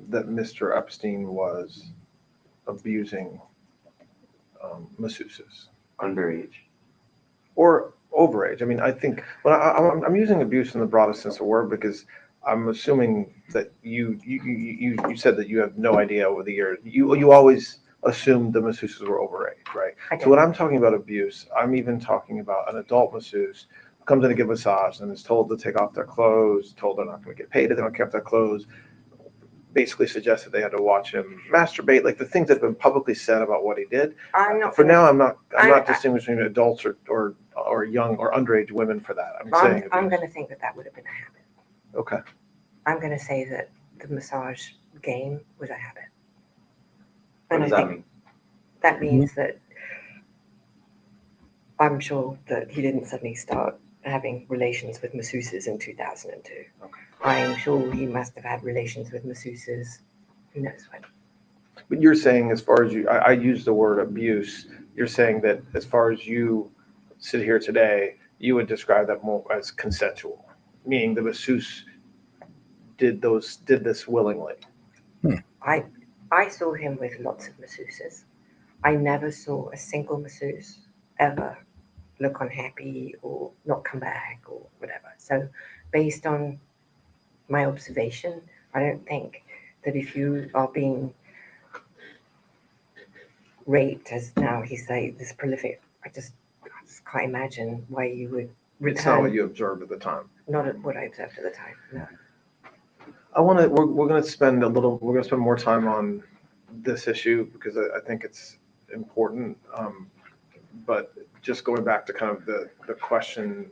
that Mr. Epstein was abusing masseuses? Underage. Or overage. I mean, I think, well, I'm using abuse in the broadest sense of the word because I'm assuming that you said that you have no idea over the years. You always assumed the masseuses were overage, right? Okay. So when I'm talking about abuse, I'm even talking about an adult masseuse who comes in to give a massage and is told to take off their clothes, told they're not going to get paid if they don't keep their clothes, basically suggested they had to watch him masturbate, like the things that have been publicly said about what he did. I'm not. For now, I'm not distinguishing adults or young or underage women for that. I'm saying I'm going to think that would have been a habit. okay. I'm going to say that the massage game was a habit. What does that mean? That means that I'm sure that he didn't suddenly start having relations with masseuses in 2002. Okay. I'm sure he must have had relations with masseuses, who knows when. But you're saying, as far as I use the word abuse, you're saying that as far as you sit here today, you would describe that more as consensual, meaning the masseuse did this willingly. I saw him with lots of masseuses. I never saw a single masseuse ever look unhappy or not come back or whatever. So based on my observation, I don't think that if you are being raped, as now he's like this prolific, I just can't imagine why you would return. It's not what you observed at the time. Not what I observed at the time, no. We're going to spend more time on this issue because I think it's important. But just going back to kind of the question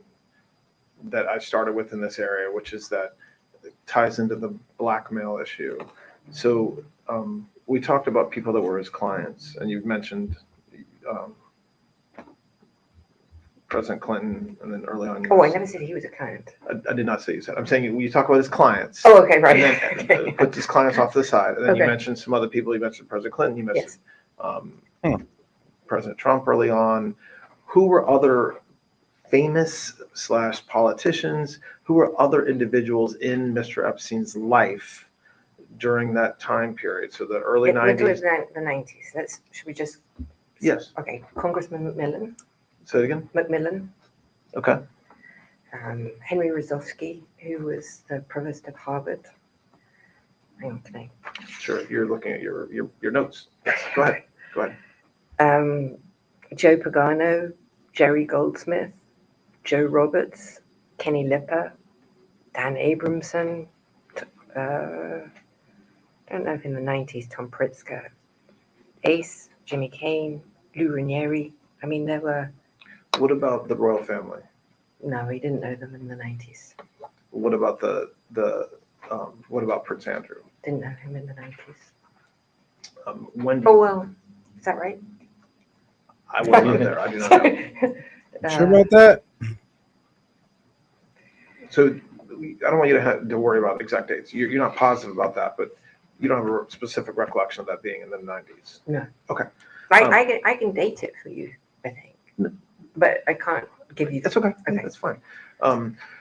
that I started with in this area, which is that it ties into the blackmail issue. So we talked about people that were his clients, and you've mentioned President Clinton, and then early on. Oh, I never said he was a client. I did not say you said. I'm saying when you talk about his clients. Oh, okay, right. And then put his clients off to the side, and then you Okay. mentioned some other people. You mentioned President Clinton. You mentioned President Trump early on. Who were other famous / politicians? Who were other individuals in Mr. Epstein's life during that time period? So the early 90s. It was the 90s. Should we just? Yes. Okay, Congressman Macmillan. Say it again. Macmillan. Okay. Henry Rosovsky, who was the provost of Harvard. Hang on, today. Sure. You're looking at your notes. Yes. Go ahead. Go ahead. Joe Pagano, Jerry Goldsmith, Joe Roberts, Kenny Lipper, Dan Abramson. Don't know if in the 90s, Tom Pritzker, Ace, Jimmy Kane, Lou Ranieri. I mean, there were. What about the royal family? No, he didn't know them in the 90s. What about what about Prince Andrew? Didn't know him in the 90s. When? Oh, well, is that right? I wasn't there. I do not know. Sure about that? So I don't want you to worry about exact dates. You're not positive about that, but you don't have a specific recollection of that being in the 90s. No. Okay. I can date it for you, I think. But I can't give you. That's okay. That's fine.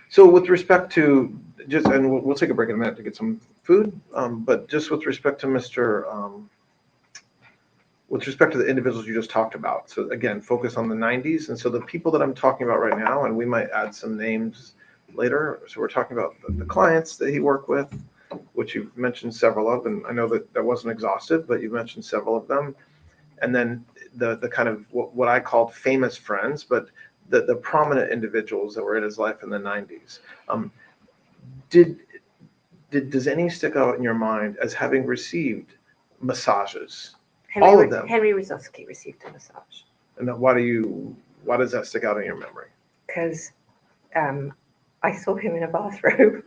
So with respect to and we'll take a break in a minute to get some food. But just with respect to with respect to the individuals you just talked about. So again, focus on the 90s. And so the people that I'm talking about right now, and we might add some names later. So we're talking about the clients that he worked with, which you've mentioned several of, and I know that wasn't exhaustive, but you mentioned several of them. And then the kind of what I called famous friends, but the prominent individuals that were in his life in the 90s. Does any stick out in your mind as having received massages? All of them. Henry Rosovsky received a massage. And why does that stick out in your memory? Because I saw him in a bathrobe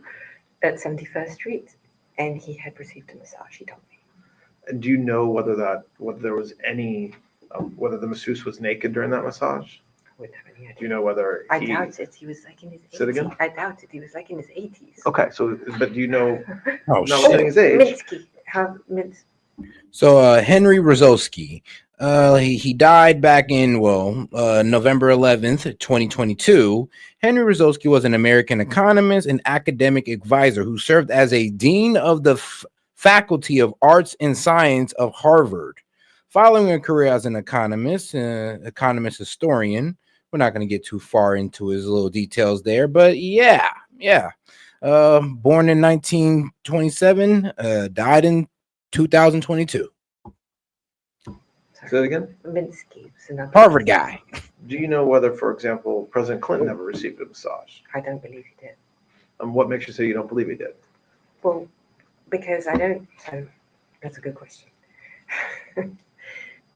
at 71st Street, and he had received a massage. He told me. And do you know whether there was any whether the masseuse was naked during that massage? I wouldn't have any idea. Do you know whether I doubt it. He was like in his 80s. Say it again? I doubt it. He was like in his 80s. Okay, so but do you know? Shit. His age. Minsky. So Henry Rosovsky, he died back in November 11th, 2022. Henry Rosovsky was an American economist and academic advisor who served as a dean of the Faculty of Arts and Science of Harvard. Following a career as an economist historian, we're not going to get too far into his little details there, but yeah. Born in 1927, died in 2022. Say that again? Lewinsky was another. Harvard guy. Do you know whether, for example, President Clinton ever received a massage? I don't believe he did. And what makes you say you don't believe he did? Well, because I don't. So that's a good question.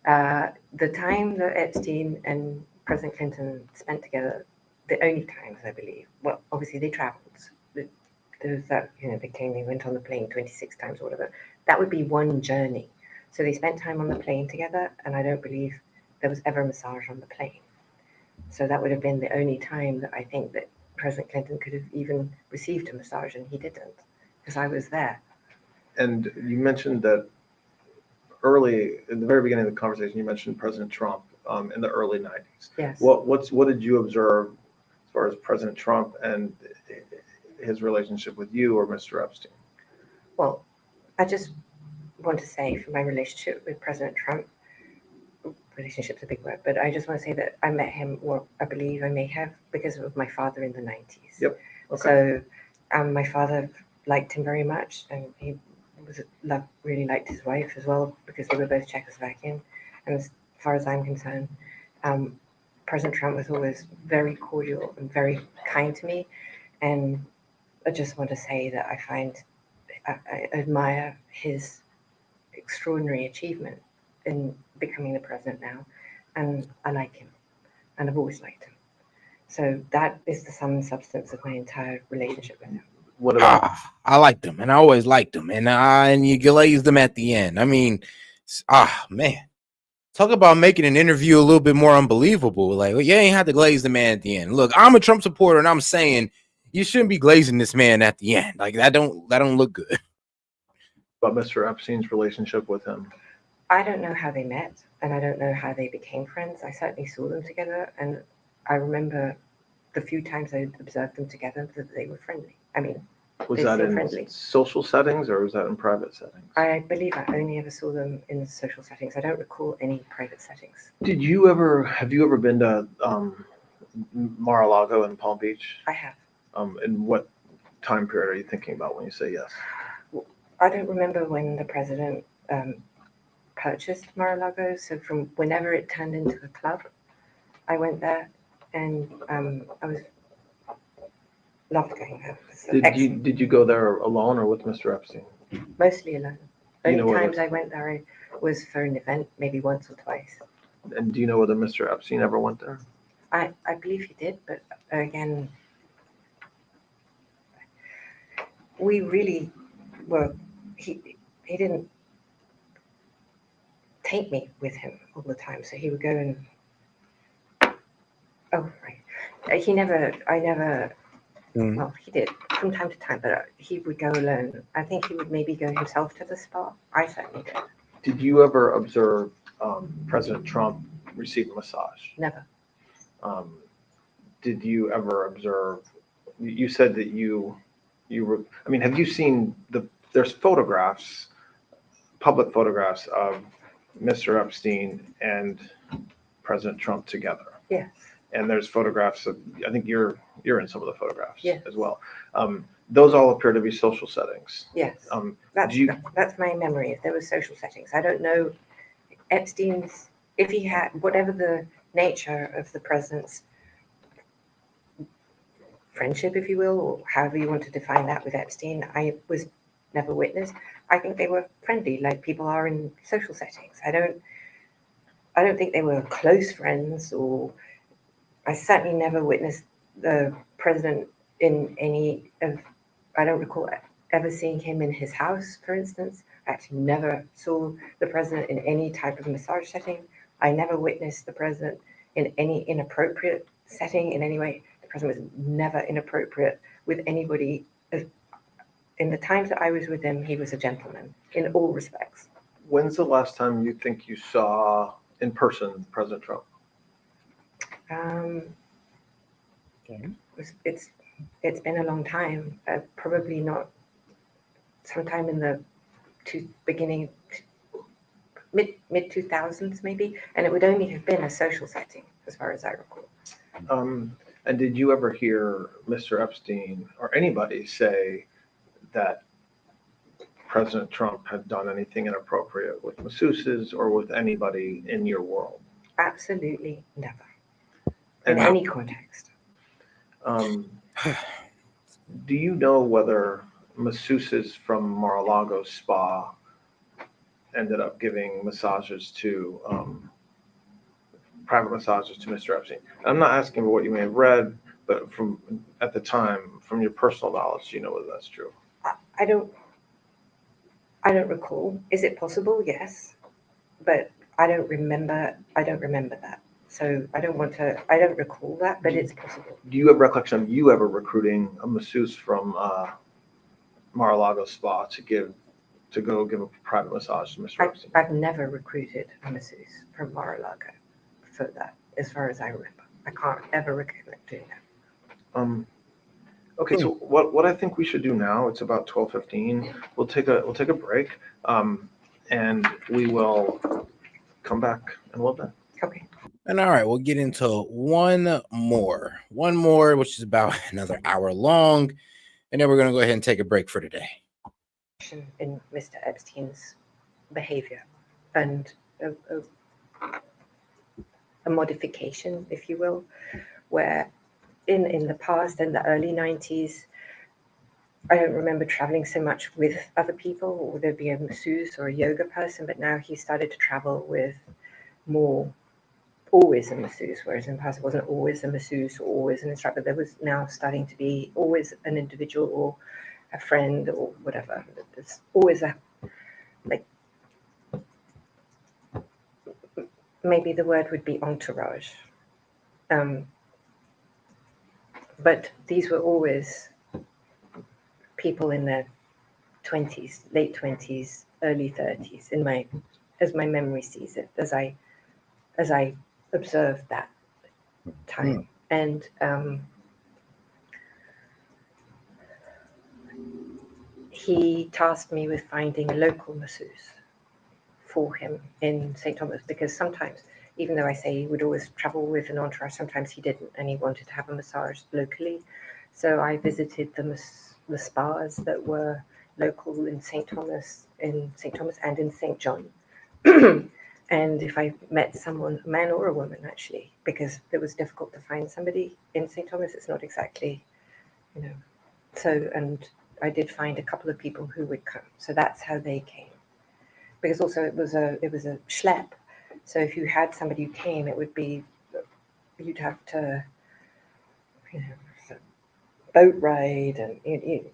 The time that Epstein and President Clinton spent together, the only times I believe, well, obviously they traveled. There was that, they went on the plane 26 times or whatever. That would be one journey. So they spent time on the plane together, and I don't believe there was ever a massage on the plane. So that would have been the only time that I think that President Clinton could have even received a massage, and he didn't, because I was there. And you mentioned that early, in the very beginning of the conversation, you mentioned President Trump in the early 90s. Yes. What did you observe as far as President Trump and his relationship with you or Mr. Epstein? Well, I just want to say for my relationship with President Trump, relationship's a big word, but I just want to say that I met him, or I believe I may have, because of my father in the 90s. Yep. Okay. So my father liked him very much, and he really liked his wife as well, because they were both Czechoslovakian. And as far as I'm concerned, President Trump was always very cordial and very kind to me. And I just want to say that I admire his extraordinary achievement in becoming the president now, and I like him, and I've always liked him. So that is the sum and substance of my entire relationship with him. What about? I liked him, and I always liked him, and you glazed him at the end. I mean, man, talk about making an interview a little bit more unbelievable. Like, well, you ain't have to glaze the man at the end. Look, I'm a Trump supporter, and I'm saying you shouldn't be glazing this man at the end. Like that don't look good. About Mr. Epstein's relationship with him? I don't know how they met, and I don't know how they became friends. I certainly saw them together, and I remember the few times I observed them together that they were friendly. I mean, was that in social settings or was that in private settings? I believe I only ever saw them in social settings. I don't recall any private settings. Have you ever been to Mar-a-Lago in Palm Beach? I have. And what time period are you thinking about when you say yes? Well, I don't remember when the president purchased Mar-a-Lago, so from whenever it turned into a club, I went there, and I was loved going there. Did you go there alone or with Mr. Epstein? Mostly alone. Only times I went there was for an event, maybe once or twice. And do you know whether Mr. Epstein ever went there? I believe he did, but again, we really were. He didn't take me with him all the time, so he would go and. Oh right, I never. Well, he did from time to time, but he would go alone. I think he would maybe go himself to the spa. I certainly did. Did you ever observe President Trump receive a massage? Never. Did you ever observe? You said that you were. I mean, have you seen there's photographs, public photographs of Mr. Epstein and President Trump together? Yes. And there's photographs of, I think you're in some of the photographs as well. Those all appear to be social settings. Yes. That's my memory. If there were social settings, I don't know Epstein's, if he had, whatever the nature of the president's friendship, if you will, or however you want to define that with Epstein, I was never witness. I think they were friendly, like people are in social settings. I don't think they were close friends, or I certainly never witnessed the president in any of, I don't recall ever seeing him in his house, for instance. I actually never saw the president in any type of massage setting. I never witnessed the president in any inappropriate setting in any way. The president was never inappropriate with anybody. In the times that I was with him, he was a gentleman in all respects. When's the last time you think you saw in person President Trump? It's been a long time. Probably not. Sometime in the beginning, mid 2000s maybe, and it would only have been a social setting, as far as I recall. And did you ever hear Mr. Epstein or anybody say that President Trump had done anything inappropriate with masseuses or with anybody in your world? Absolutely never. And In any context. Do you know whether masseuses from Mar-a-Lago spa ended up giving massages to private massages to Mr. Epstein? I'm not asking for what you may have read, but from at the time, from your personal knowledge, do you know whether that's true? I don't recall. Is it possible? Yes. But I don't remember that. So I don't recall that, but it's possible. Do you have recollection of you ever recruiting a masseuse from Mar-a-Lago spa to go give a private massage to Mr. Epstein? I've never recruited a masseuse from Mar-a-Lago for that, as far as I remember. I can't ever recollect doing that. Okay, so what I think we should do now, it's about 12:15. We'll take a break, and we will come back in a little bit. Okay. And all right, we'll get into one more, which is about another hour long, and then we're gonna go ahead and take a break for today. In Mr. Epstein's behavior and a modification, if you will, where in the past, in the early 90s, I don't remember traveling so much with other people, or there'd be a masseuse or a yoga person, but now he started to travel with always a masseuse, whereas in the past it wasn't always a masseuse or always an instructor. There was now starting to be always an individual or a friend or whatever. There's always maybe the word would be entourage. But these were always people in their 20s, late 20s, early 30s, as my memory sees it, as I observed that time. And he tasked me with finding a local masseuse for him in St. Thomas, because sometimes, even though I say he would always travel with an entourage, sometimes he didn't, and he wanted to have a massage locally. So I visited the spas that were local in St. Thomas and in St. John. And if I met someone, a man or a woman actually, because it was difficult to find somebody in St. Thomas, it's not exactly, so, and I did find a couple of people who would come. So that's how they came. Because also it was a schlep. So if you had somebody who came, it would be, you'd have to, boat ride and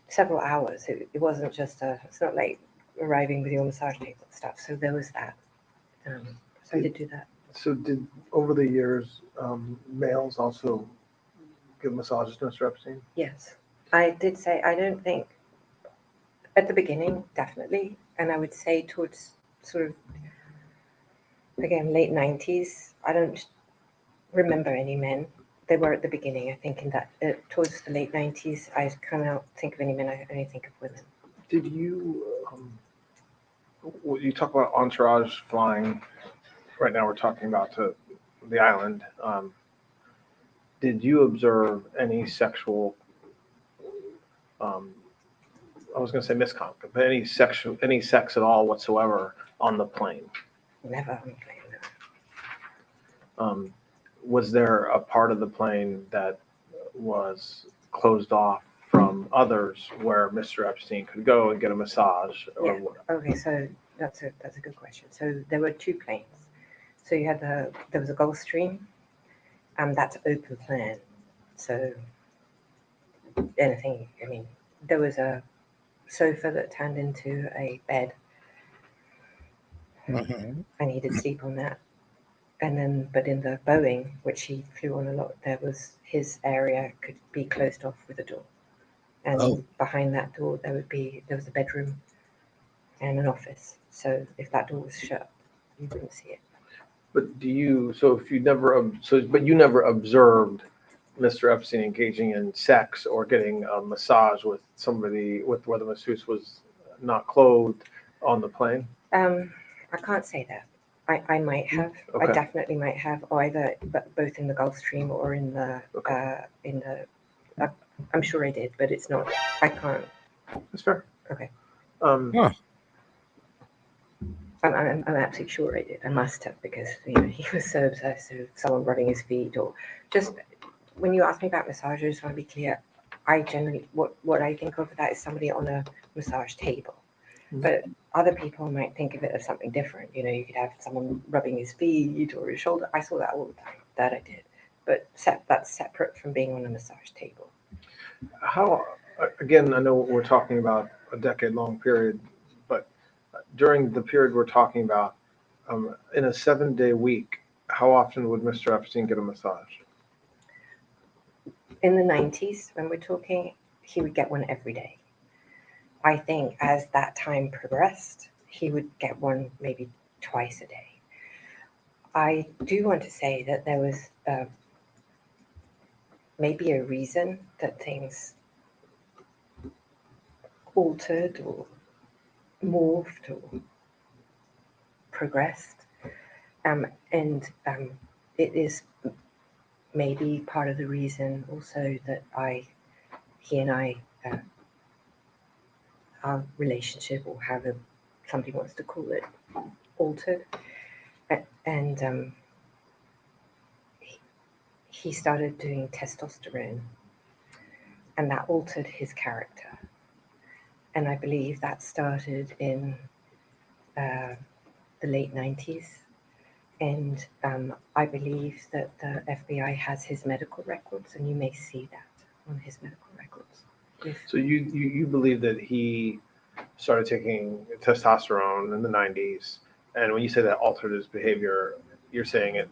several hours. It wasn't just it's not like arriving with your massage table and stuff. So there was that. So I did do that. So did, over the years, males also give massages to Mr. Epstein? Yes. I did say, I don't think, at the beginning, definitely. And I would say towards sort of, again, late 90s, I don't remember any men. They were at the beginning, I think, in that, towards the late 90s, I can't think of any men, I only think of women. Did you, you talk about entourage flying, right now we're talking about to the island. Did you observe any sexual, I was going to say misconduct, but any sex at all whatsoever on the plane? Never on the plane, no. Was there a part of the plane that was closed off from others where Mr. Epstein could go and get a massage? Or yeah. Okay, so that's a good question. So there were two planes. So you had there was a Gulfstream, and that's open plan. So anything, there was a sofa that turned into a bed, and he did sleep on that. And then, but in the Boeing, which he flew on a lot, there was his area could be closed off with a door. And behind that door, there was a bedroom and an office. So if that door was shut, you wouldn't see it. But but you never observed Mr. Epstein engaging in sex or getting a massage with somebody where the masseuse was not clothed on the plane? I can't say that. I might have. Okay. I definitely might have, either both in the Gulfstream or in the I'm sure I did, but it's not. I can't. That's fair. Okay. I'm absolutely sure I did. I must have, because he was so obsessed with someone rubbing his feet, or just when you ask me about massages, I just want to be clear. I generally what I think of that is somebody on a massage table, but other people might think of it as something different. You could have someone rubbing his feet or his shoulder. I saw that all the time. That I did, but that's separate from being on a massage table. How, again, I know we're talking about a decade-long period, but during the period we're talking about, in a 7-day week, how often would Mr. Epstein get a massage? In the 90s, when we're talking, he would get one every day. I think as that time progressed, he would get one maybe twice a day. I do want to say that there was maybe a reason that things altered or morphed or progressed. It is maybe part of the reason also that he and I, our relationship, or however somebody wants to call it, altered. And he started doing testosterone, and that altered his character. And I believe that started in the late 90s. And I believe that the FBI has his medical records, and you may see that on his medical records. So you believe that he started taking testosterone in the 90s, and when you say that altered his behavior, you're saying it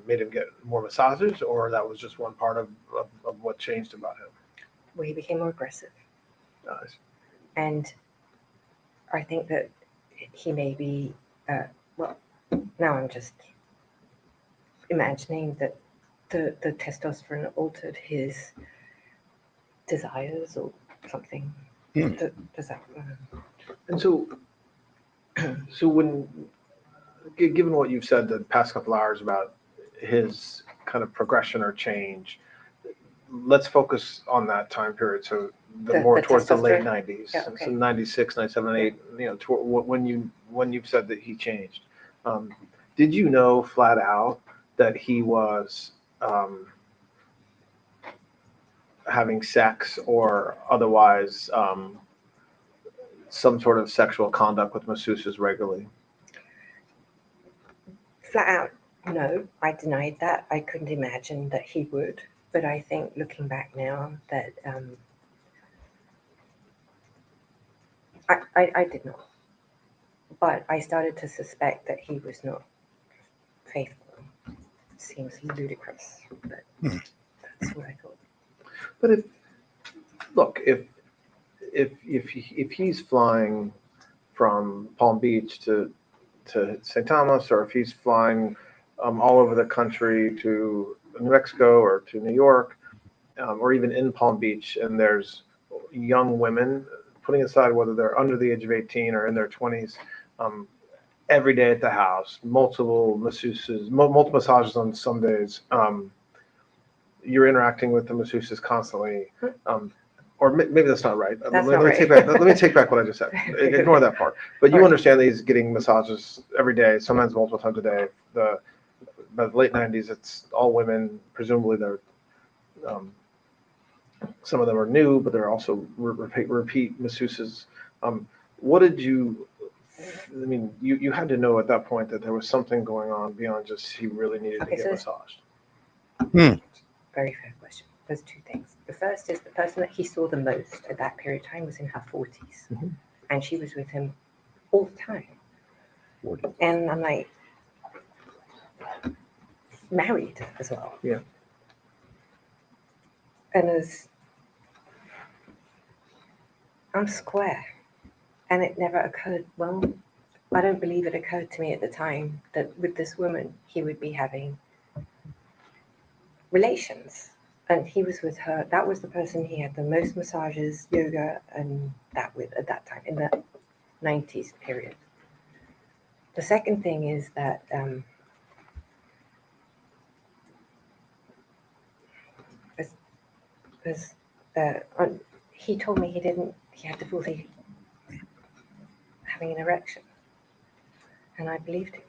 made him get more massages, or that was just one part of what changed about him? Well, he became more aggressive. Nice. And I think that he may be, now I'm just imagining that the testosterone altered his desires or something. Does that? And so when, given what you've said the past couple hours about his kind of progression or change, let's focus on that time period. So more towards the late 90s, yeah, okay. So 96, 97, 98. When you've said that he changed, did you know flat out that he was having sex or otherwise some sort of sexual conduct with masseuses regularly? Flat out, no. I denied that. I couldn't imagine that he would. But I think looking back now that I did not. But I started to suspect that he was not faithful. It seems ludicrous, but that's what I thought. But if he's flying from Palm Beach to St. Thomas, or if he's flying all over the country to New Mexico or to New York, or even in Palm Beach, and there's young women, putting aside whether they're under the age of 18 or in their 20s, every day at the house, multiple masseuses, multiple massages on some days. You're interacting with the masseuses constantly. Or maybe that's not right. Let me take back what I just said. Ignore that part. But you understand that he's getting massages every day, sometimes multiple times a day. By the late 90s, it's all women. Presumably, they're some of them are new, but they're also repeat masseuses. What did you? I mean, you had to know at that point that there was something going on beyond just he really needed to get massaged. Very fair question. There's two things. The first is the person that he saw the most at that period of time was in her 40s. And she was with him all the time. And I'm like, married as well. Yeah. And I'm square. And it never occurred, well, I don't believe it occurred to me at the time that with this woman, he would be having relations. And he was with her. That was the person he had the most massages, yoga, and that with at that time, in the 90s period. The second thing is that he told me he had difficulty having an erection. And I believed him.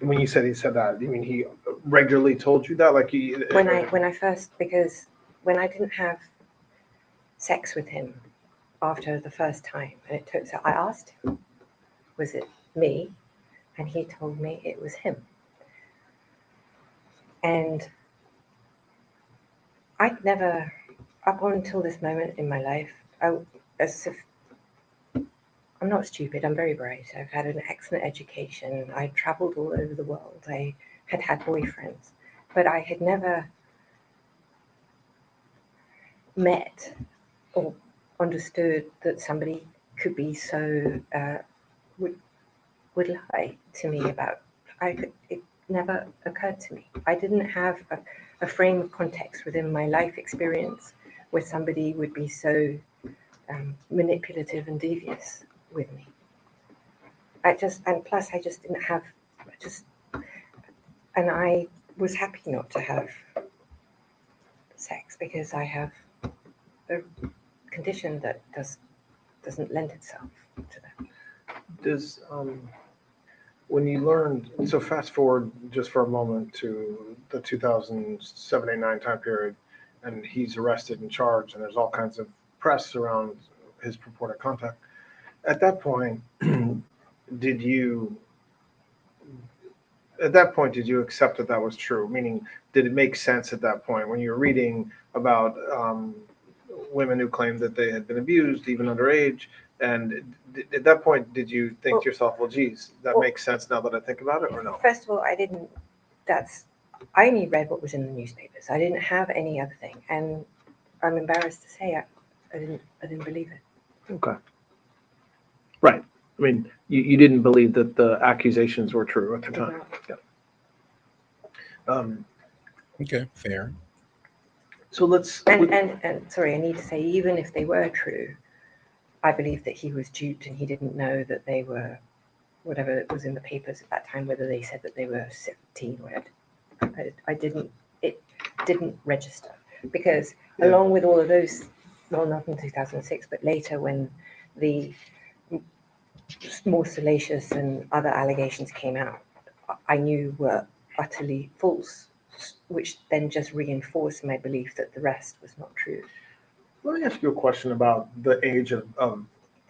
When you said he said that, you mean he regularly told you that? Like he When I first, because when I didn't have sex with him after the first time, and it took, so I asked him, was it me? And he told me it was him. And I'd never, up until this moment in my life, I'm not stupid, I'm very bright. I've had an excellent education. I traveled all over the world. I had had boyfriends, but I had never met or understood that somebody could be so, would lie to me about, it never occurred to me. I didn't have a frame of context within my life experience where somebody would be so manipulative and devious with me. And plus I just didn't have, and I was happy not to have sex because I have a condition that doesn't lend itself to that. Does when you learned, so fast forward just for a moment to the 2007-09 time period, and he's arrested and charged, and there's all kinds of press around his purported contact. At that point, did you accept that that was true? Meaning, did it make sense at that point when you were reading about women who claimed that they had been abused, even underage? And at that point, did you think to yourself, well, geez, that makes sense now that I think about it, or no? First of all, I only read what was in the newspapers. I didn't have any other thing. And I'm embarrassed to say I didn't believe it. Okay. Right. I mean, you didn't believe that the accusations were true at the time. Yeah. Okay, fair. So let's. And sorry, I need to say, even if they were true, I believe that he was duped and he didn't know that they were whatever was in the papers at that time, whether they said that they were 17 or whatever. It didn't register because along with all of those, well, not in 2006, but later when the more salacious and other allegations came out, I knew were utterly false, which then just reinforced my belief that the rest was not true. Let me ask you a question about the age of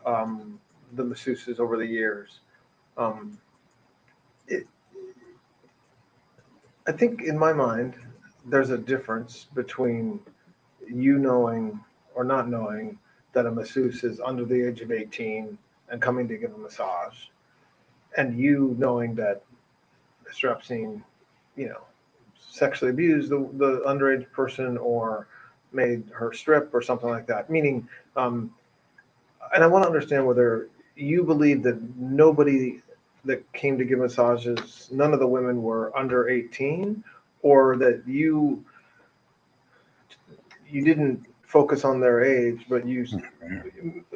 the masseuses over the years. I think in my mind, there's a difference between you knowing or not knowing that a masseuse is under the age of 18 and coming to give a massage, and you knowing that Mr. Epstein, sexually abused the underage person or made her strip or something like that. Meaning, and I want to understand whether you believe that nobody that came to give massages, none of the women were under 18, or that you didn't focus on their age, but you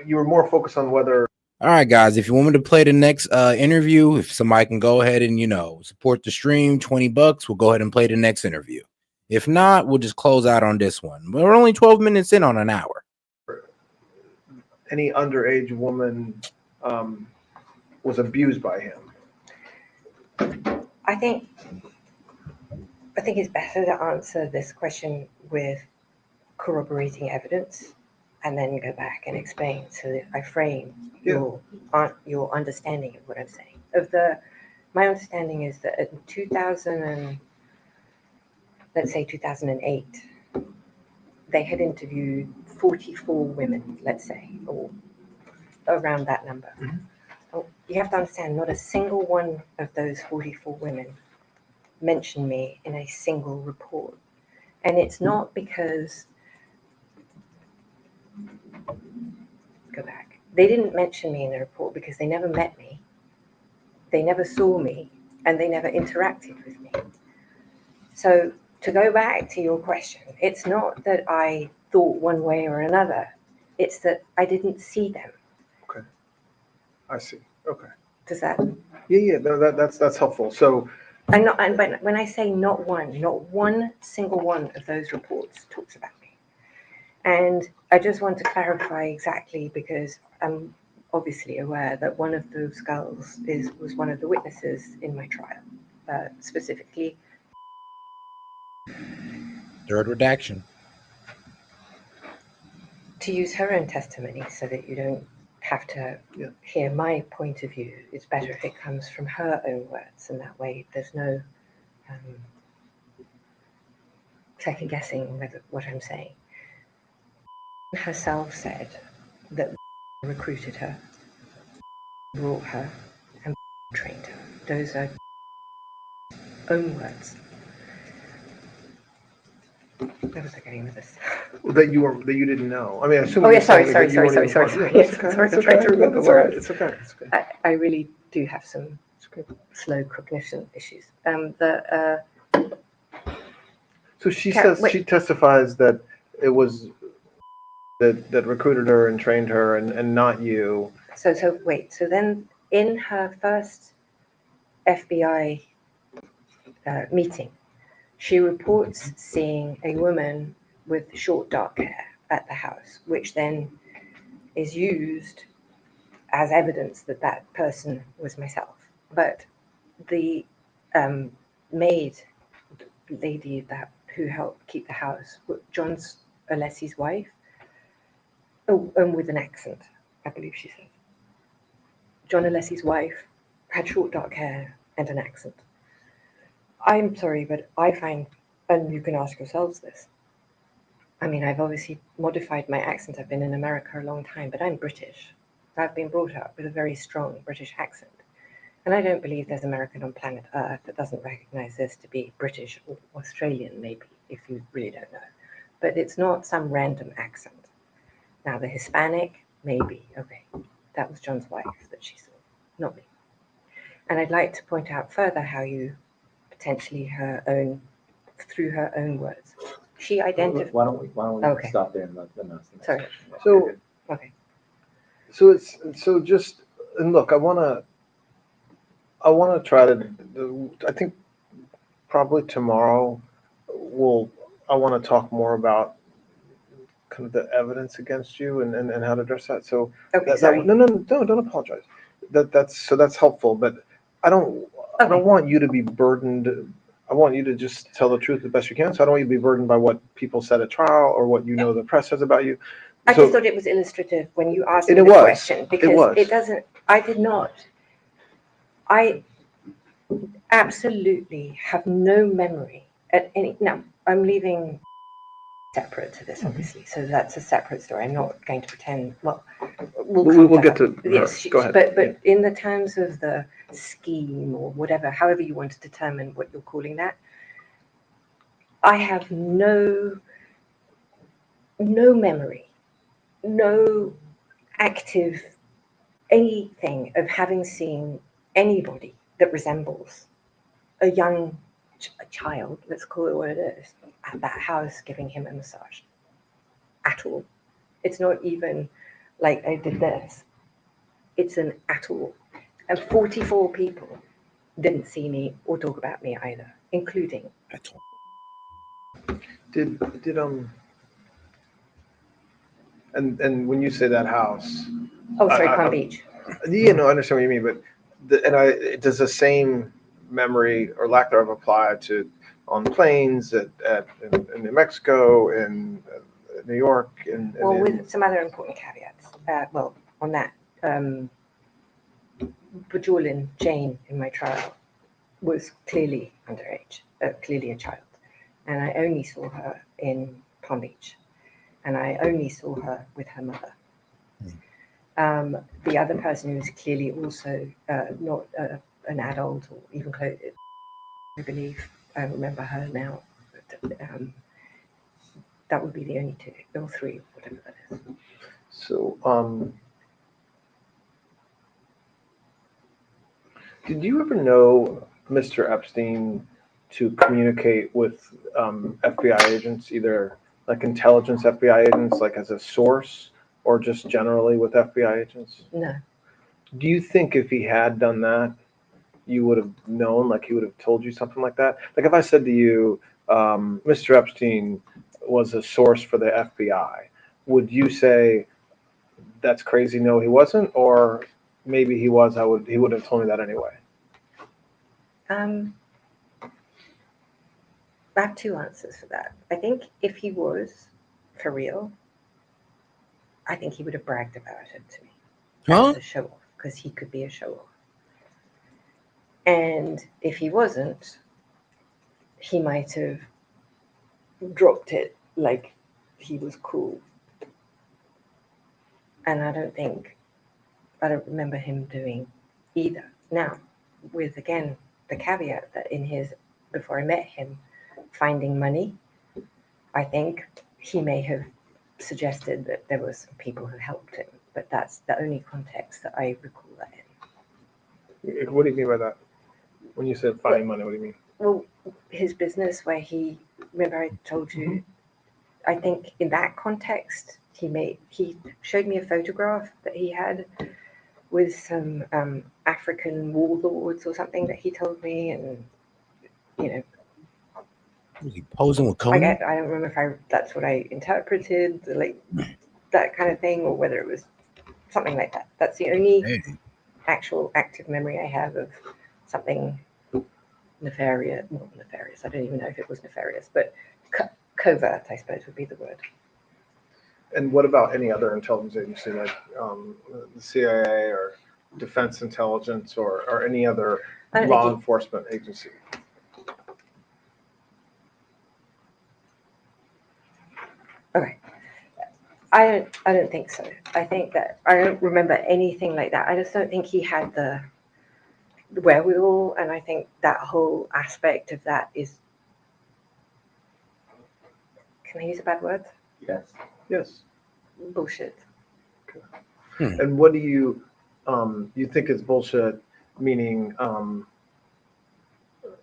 were more focused on whether. All right, guys, if you want me to play the next interview, if somebody can go ahead and, support the stream, $20, we'll go ahead and play the next interview. If not, we'll just close out on this one. We're only 12 minutes in on an hour. Any underage woman was abused by him. I think it's better to answer this question with corroborating evidence and then go back and explain so that I frame your understanding of what I'm saying. My understanding is that in 2008, they had interviewed 44 women, let's say, or around that number. Mm-hmm. You have to understand, not a single one of those 44 women mentioned me in a single report. And it's not because, go back, they didn't mention me in the report because they never met me, they never saw me, and they never interacted with me. So to go back to your question, it's not that I thought one way or another, it's that I didn't see them. Okay, I see. Okay. Does that? Yeah. That's helpful. So. And when I say not one single one of those reports talks about me. And I just want to clarify exactly because obviously aware that one of those girls was one of the witnesses in my trial, specifically. Third redaction. To use her own testimony so that you don't have to hear my point of view, it's better if it comes from her own words, and that way there's no second guessing what I'm saying. Herself said that recruited her, brought her, and trained her. Those are own words. Where was I going with this? That you didn't know. I mean, I assume. Oh yeah, sorry. Sorry. Yes, sorry, I'm trying to remember words. It's okay. I really do have some slow cognition issues. So she says she testifies that it was that recruited her and trained her and not you. So wait. So then, in her first FBI meeting, she reports seeing a woman with short dark hair at the house, which then is used as evidence that that person was myself. But the maid lady who helped keep the house, John's Alessi's wife, and with an accent, I believe she said. John Alessi's wife had short dark hair and an accent. I'm sorry, but I find, and you can ask yourselves this, I mean, I've obviously modified my accent. I've been in America a long time, but I'm British. I've been brought up with a very strong British accent. And I don't believe there's American on planet Earth that doesn't recognize this to be British or Australian, maybe, if you really don't know. But it's not some random accent. Now, the Hispanic, maybe, okay. That was John's wife that she saw, not me. And I'd like to point out further how you potentially through her own words, she identified. Why don't we stop there and let them ask the next Sorry. question? So okay. So just, and look, I want to try to. I think probably tomorrow I want to talk more about kind of the evidence against you and how to address that. So sorry. No, don't apologize. That's helpful, but I don't want you to be burdened. I want you to just tell the truth the best you can. So I don't want you to be burdened by what people said at trial or what you know the press says about you. I just thought it was illustrative when you asked me the question, because it doesn't. I did not. I absolutely have no memory at any. Now I'm leaving separate to this, obviously, so that's a separate story. I'm not going to pretend. Well, we'll get to yes. Go ahead. But in the terms of the scheme or whatever, however you want to determine what you're calling that, I have no memory, no active anything of having seen anybody that resembles a child, let's call it what it is, at that house giving him a massage at all. It's not even like I did this. It's an at all. And 44 people didn't see me or talk about me either, including. Did and when you say that house. Oh, sorry, Palm Beach. Yeah, no, I understand what you mean, but does the same memory or lack thereof apply to on planes in New Mexico, in New York, with some other important caveats. On that, Bajorlin Jane in my trial was clearly underage, clearly a child, and I only saw her in Palm Beach, and I only saw her with her mother. The other person who was clearly also not an adult or even close, I believe, I remember her now. But, that would be the only two, or three, whatever that is. So, did you ever know Mr. Epstein to communicate with FBI agents, either like intelligence FBI agents, like as a source, or just generally with FBI agents? No. Do you think if he had done that, you would have known, like he would have told you something like that? Like if I said to you, Mr. Epstein was a source for the FBI, would you say, that's crazy, no, he wasn't, or maybe he was, he would have told me that anyway? I have two answers for that. I think if he was for real, I think he would have bragged about it to me as a show off, because he could be a show off. And if he wasn't, he might have dropped it like he was cool. And I don't remember him doing either. Now, with again the caveat that before I met him, finding money, I think he may have suggested that there were some people who helped him, but that's the only context that I recall that in. What do you mean by that? When you said finding money, what do you mean? Well, his business where remember I told you, I think in that context, he showed me a photograph that he had with some African warlords or something that he told me, and was he posing with I Conan? don't remember if that's what I interpreted, like that kind of thing, or whether it was something like that. That's the only actual active memory I have of something nefarious. Well, nefarious. I don't even know if it was nefarious, but covert, I suppose, would be the word. And what about any other intelligence agency, like the CIA or Defense Intelligence or any other law enforcement agency? Okay. I don't think so. I think that I don't remember anything like that. I just don't think he had the wherewithal, and I think that whole aspect of that is, can I use a bad word? Yes. Bullshit. And what do you think is bullshit? Meaning,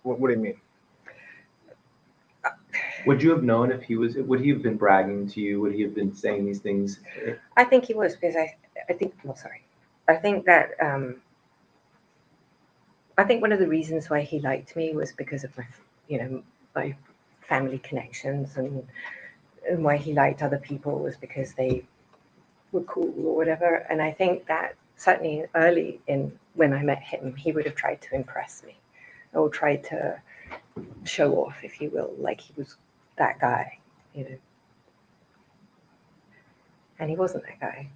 what do you mean? Would you have known if he was? Would he have been bragging to you? Would he have been saying these things? I think he was, because I think. Well, sorry. I think that I think one of the reasons why he liked me was because of my family connections, and why he liked other people was because they were cool or whatever. And I think that certainly early when I met him, he would have tried to impress me, or tried to show off, if you will, like he was that guy, and he wasn't that guy.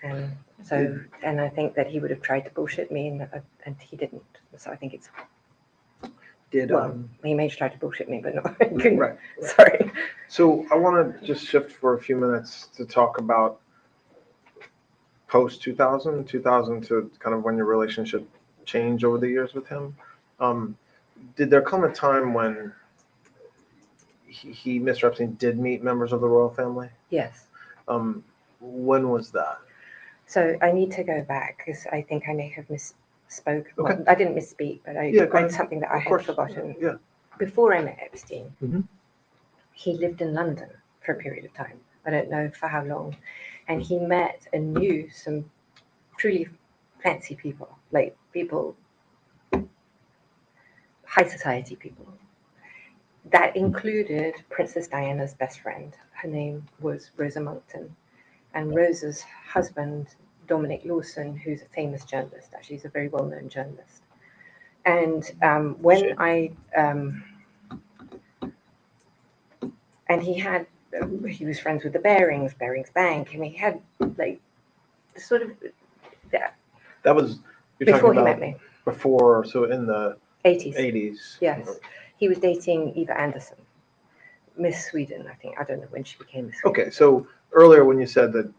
And so, and I think that he would have tried to bullshit me, and he didn't. So I think it's he may have tried to bullshit me, but no, he couldn't. Right. Sorry. So I want to just shift for a few minutes to talk about post 2000 to kind of when your relationship changed over the years with him. Did there come a time when Mr. Epstein did meet members of the royal family? Yes. When was that? So I need to go back, because I think I may have misspoke. Okay. Well, I didn't misspeak, but it's something that I had forgotten. Yeah. Before I met Epstein, Mm-hmm. he lived in London for a period of time. I don't know for how long. And he met and knew some truly fancy people, like people, high society people. That included Princess Diana's best friend. Her name was Rosa Monckton. And Rosa's husband, Dominic Lawson, who's a famous journalist. Actually, he's a very well-known journalist. And when and he was friends with the Barings Bank. I mean, he had like sort of that. That was Before he met me. Before, so in the 80s. Yes, he was dating Eva Anderson, Miss Sweden, I think. I don't know when she became Miss Sweden. Okay, so earlier when you said that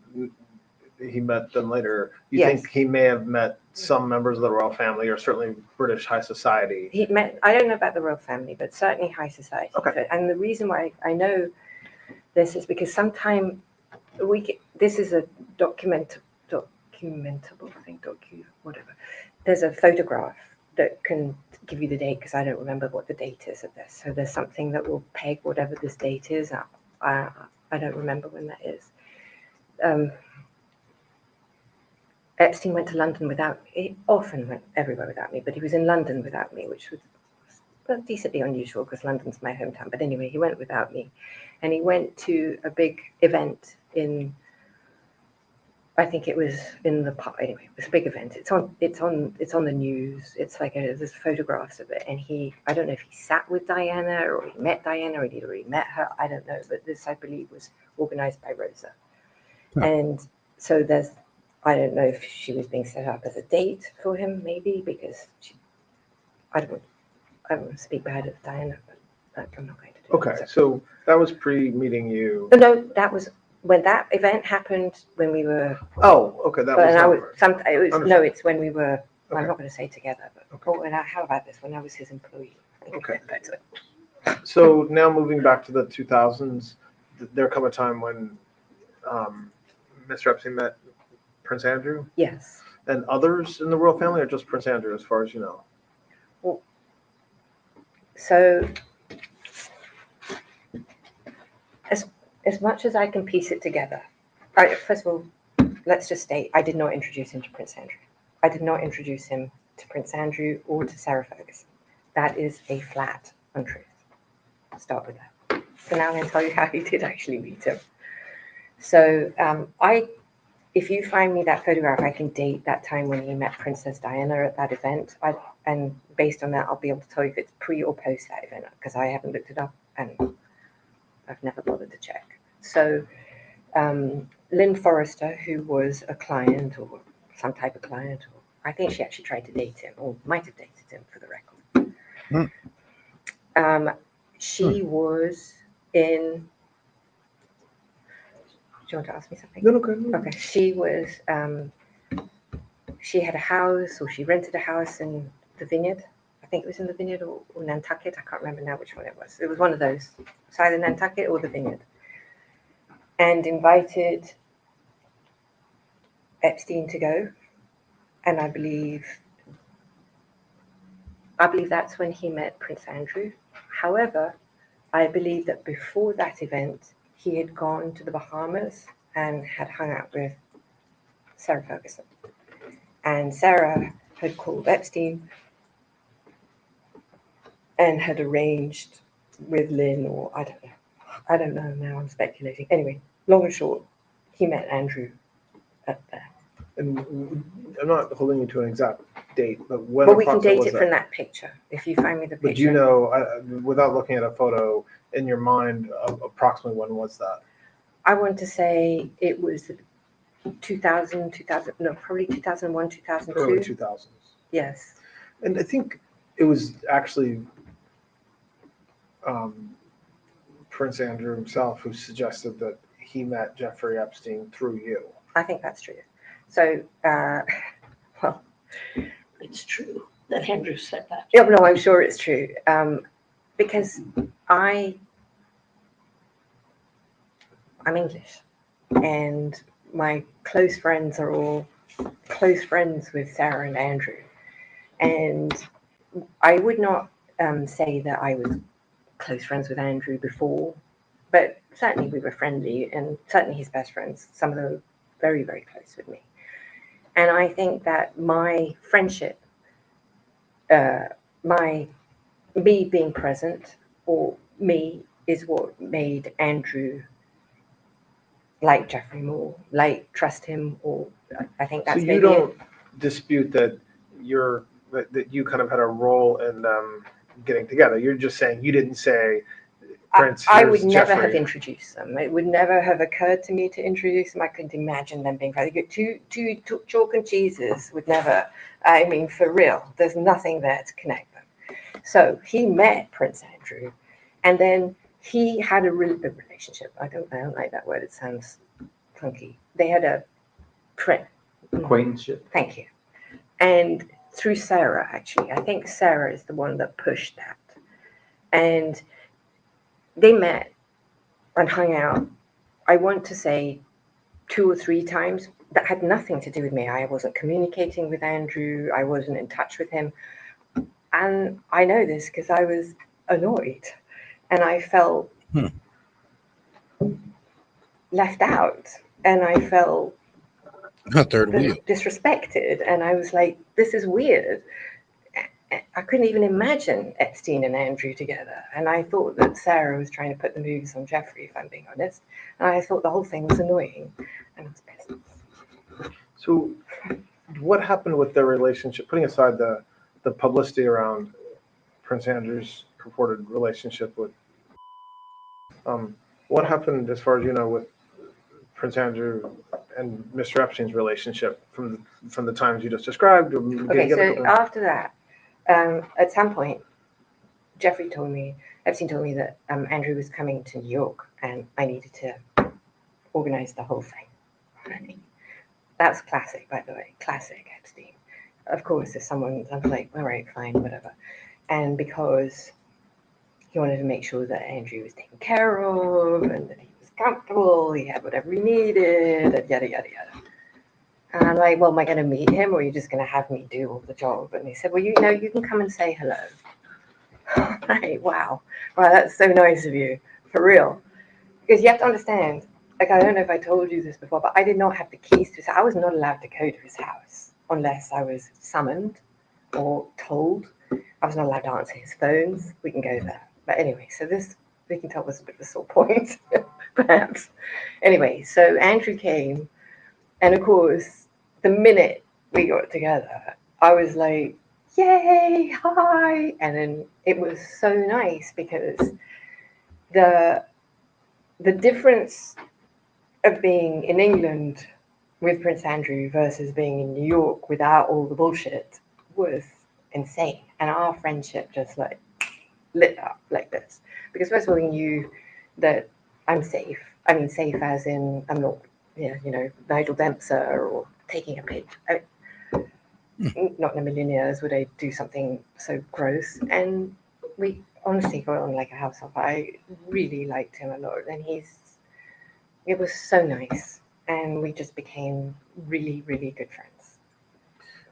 he met them later, you think he may have met some members of the royal family, or certainly British high society? He met, I don't know about the royal family, but certainly high society. Okay. And the reason why I know this is because sometime this is a documentable thing, whatever. There's a photograph that can give you the date, because I don't remember what the date is of this. So there's something that will peg whatever this date is. I don't remember when that is. Epstein went to London he often went everywhere without me, but he was in London without me, which was decently unusual because London's my hometown. But anyway, he went without me, and he went to a big event in I think it was in the park. Anyway, it was a big event. It's on the news. It's like there's photographs of it. And I don't know if he sat with Diana or he met Diana or he'd already met her. I don't know. But this, I believe, was organized by Rosa. Huh. And so I don't know if she was being set up as a date for him, maybe, because I don't want to speak bad of Diana, but I'm not going to do Okay, so that was pre-meeting you. No, that was when that event happened when we were. Oh, okay, that was. No, it's when we were. Okay. I'm not going to say together, but how about this? When I was his employee. Okay. So now moving back to the 2000s, there come a time when Mr. Epstein met Prince Andrew? Yes. And others in the royal family, or just Prince Andrew, as far as you know? Well, so as much as I can piece it together, first of all, let's just state I did not introduce him to Prince Andrew. I did not introduce him to Prince Andrew or to Sarah Ferguson. That is a flat untruth. I'll start with that. So now I'm going to tell you how he did actually meet him. So if you find me that photograph, I can date that time when he met Princess Diana at that event. And based on that, I'll be able to tell you if it's pre or post that event, because I haven't looked it up and I've never bothered to check. So Lynn Forrester, who was a client or some type of client, or I think she actually tried to date him or might have dated him for the record. She was in. Do you want to ask me something? No, no. Okay. She was. She had a house, or she rented a house in the Vineyard. I think it was in the Vineyard or Nantucket. I can't remember now which one it was. It was one of those. It's either Nantucket or the Vineyard. And invited Epstein to go. And I believe that's when he met Prince Andrew. However, I believe that before that event, he had gone to the Bahamas and had hung out with Sarah Ferguson. And Sarah had called Epstein and had arranged with Lynn, or I don't know now, I'm speculating. Anyway, long and short, he met Andrew up there. And I'm not holding you to an exact date, but when But we can date it from that picture, if you find me the picture. But do you know, without looking at a photo, in your mind, approximately when was that? I want to say it was 2000, no, probably 2001, 2002. Early 2000s. Yes. And I think it was actually Prince Andrew himself who suggested that he met Jeffrey Epstein through you. I think that's true. So, well, It's true that Andrew said that. yeah, no, I'm sure it's true. Because I'm English, and my close friends are all close friends with Sarah and Andrew. And I would not say that I was close friends with Andrew before, but certainly we were friendly, and certainly his best friends, some of them were very, very close with me. And I think that my friendship, me being present, or me, is what made Andrew like Jeffrey more, like trust him, or I think that's. So you don't dispute that that you kind of had a role in them getting together. You're just saying you didn't say, Prince. I would never Jeffrey. have introduced them. It would never have occurred to me to introduce them. I couldn't imagine them being friends. Two chalk and cheeses would never. I mean, for real, there's nothing there to connect them. So he met Prince Andrew, and then he had a relationship. I don't like that word. It sounds funky. They had a acquaintanceship. Thank you. And through Sarah, actually, I think Sarah is the one that pushed that. And they met and hung out, I want to say 2 or 3 times. That had nothing to do with me. I wasn't communicating with Andrew. I wasn't in touch with him. And I know this because I was annoyed and I felt left out, and I felt disrespected. And I was like, this is weird. I couldn't even imagine Epstein and Andrew together. And I thought that Sarah was trying to put the moves on Jeffrey, if I'm being honest. And I thought the whole thing was annoying. And I was pissed. So what happened with their relationship, putting aside the publicity around Prince Andrew's purported relationship with, what happened as far as you know with Prince Andrew and Mr. Epstein's relationship from the times you just described? Okay, so after that, at some point, Epstein told me that Andrew was coming to New York and I needed to organize the whole thing. Right? That's classic, by the way, classic Epstein. Of course, if someone, I'm like, all right, fine, whatever. And because he wanted to make sure that Andrew was taken care of and that he was comfortable, he had whatever he needed, and yada, yada, yada. And I'm like, well, am I going to meet him or are you just going to have me do all the job? And he said, well, you know, you can come and say hello. Right, wow, that's so nice of you, for real. Because you have to understand, like, I don't know if I told you this before, but I did not have the keys to his house. I was not allowed to go to his house unless I was summoned or told. I was not allowed to answer his phones. We can go there. But anyway, so this, we can tell, was a bit of a sore point, perhaps. Anyway, so Andrew came, and of course, the minute we got together, I was like, yay, hi. And then it was so nice because the difference of being in England with Prince Andrew versus being in New York without all the bullshit was insane. And our friendship just like lit up like this. Because first of all, he knew that I'm safe. I mean, safe as in I'm not, you know, Nigel Dempster or taking a pic. Not in a million years would I do something so gross. And we honestly got on like a house on fire. I really liked him a lot. And it was so nice. And we just became really, really good friends.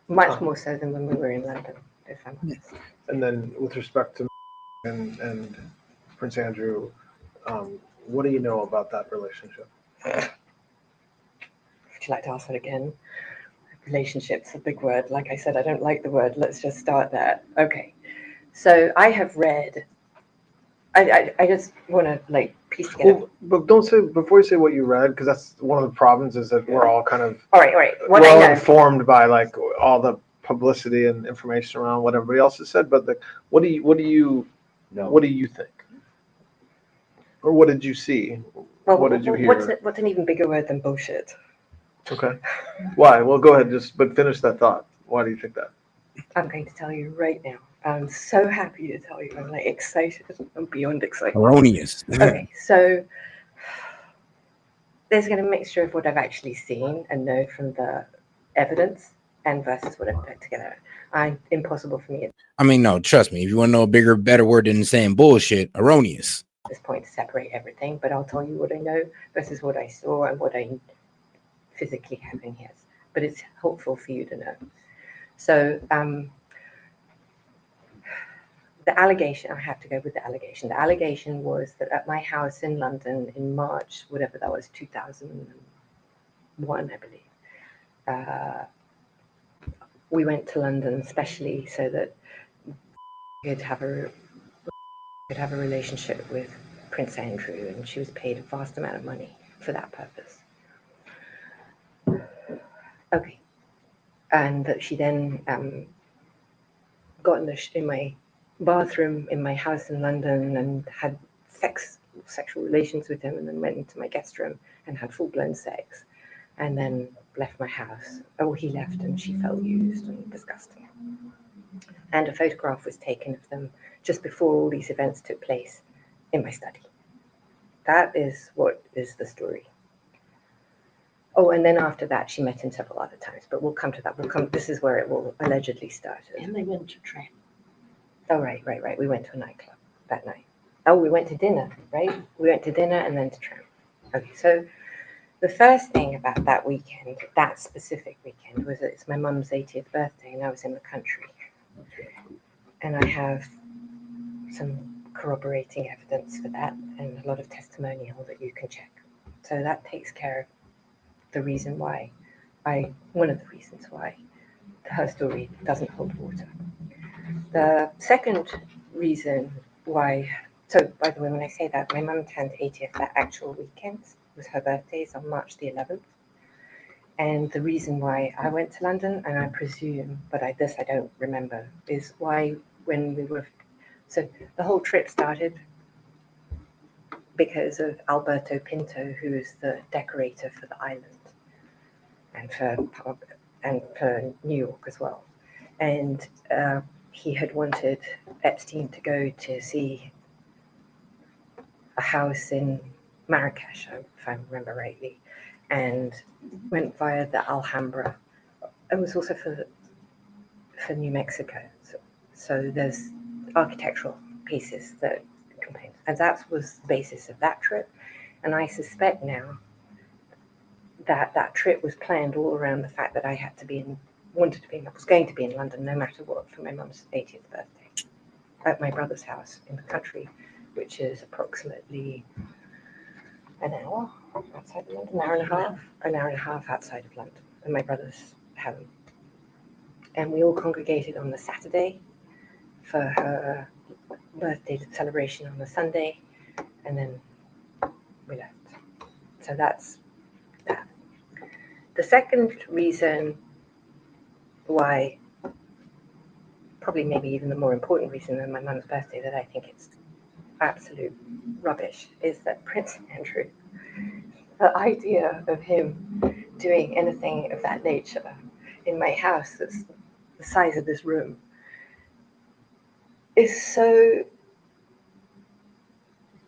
Much more so than when we were in London, if I'm honest. And then with respect to and Prince Andrew, what do you know about that relationship? Would you like to ask that again? Relationship's a big word. Like I said, I don't like the word. Let's just start there. Okay. So I have read, I just want to like piece together. Well, but don't say, before you say what you read, because that's one of the problems is that we're all kind of, all right. We're all informed by like all the publicity and information around what everybody else has said. But what do you think? Or what did you see? Well, what did you hear? What's an even bigger word than bullshit? Okay. Why? Well, go ahead. But finish that thought. Why do you think that? I'm going to tell you right now. I'm so happy to tell you. I'm like excited. I'm beyond excited. Erroneous. Okay, so there's a mixture of what I've actually seen and know from the evidence and versus what I've put together. Impossible for me at I mean, no, trust me. If you want to know a bigger, better word than saying bullshit, erroneous. this point to separate everything, but I'll tell you what I know versus what I saw and what I physically have in here. But it's helpful for you to know. So the allegation, I have to go with the allegation. The allegation was that at my house in London in March, whatever that was, 2001, I believe. We went to London especially so that we could have a relationship with Prince Andrew, and she was paid a vast amount of money for that purpose. Okay, and that she then got in my bathroom in my house in London and had sexual relations with him, and then went into my guest room and had full-blown sex, and then left my house. Oh, he left and she felt used and disgusting. And a photograph was taken of them just before all these events took place in my study. That is what is the story. Oh, and then after that, she met him several other times, but we'll come to that. This is where it will allegedly start. And they went to Tramp. Oh, right. We went to a nightclub that night. Oh, we went to dinner, right? We went to dinner and then to Tramp. Okay, so the first thing about that weekend, that specific weekend, was that it's my mum's 80th birthday and I was in the country. And I have some corroborating evidence for that and a lot of testimonial that you can check. So that takes care of the reason why one of the reasons why her story doesn't hold water. The second reason why, so by the way, when I say that, my mum turned 80th that actual weekend, was her birthday, on March the 11th. And the reason why I went to London, and I presume, but I don't remember, is why when we were, so the whole trip started because of Alberto Pinto, who is the decorator for the island and for New York as well. And he had wanted Epstein to go to see a house in Marrakesh, if I remember rightly, and went via the Alhambra. It was also for New Mexico. So there's architectural pieces that complain, and that was the basis of that trip. And I suspect now that that trip was planned all around the fact that I had to be was going to be in London no matter what for my mum's 80th birthday at my brother's house in the country, which is approximately an hour outside of London, an hour and a half outside of London, and my brother's home. And we all congregated on the Saturday for her birthday celebration on the Sunday, and then we left. So that's that. The second reason why, probably maybe even the more important reason than my mum's birthday, that I think it's absolute rubbish, is that Prince Andrew, the idea of him doing anything of that nature in my house that's the size of this room is so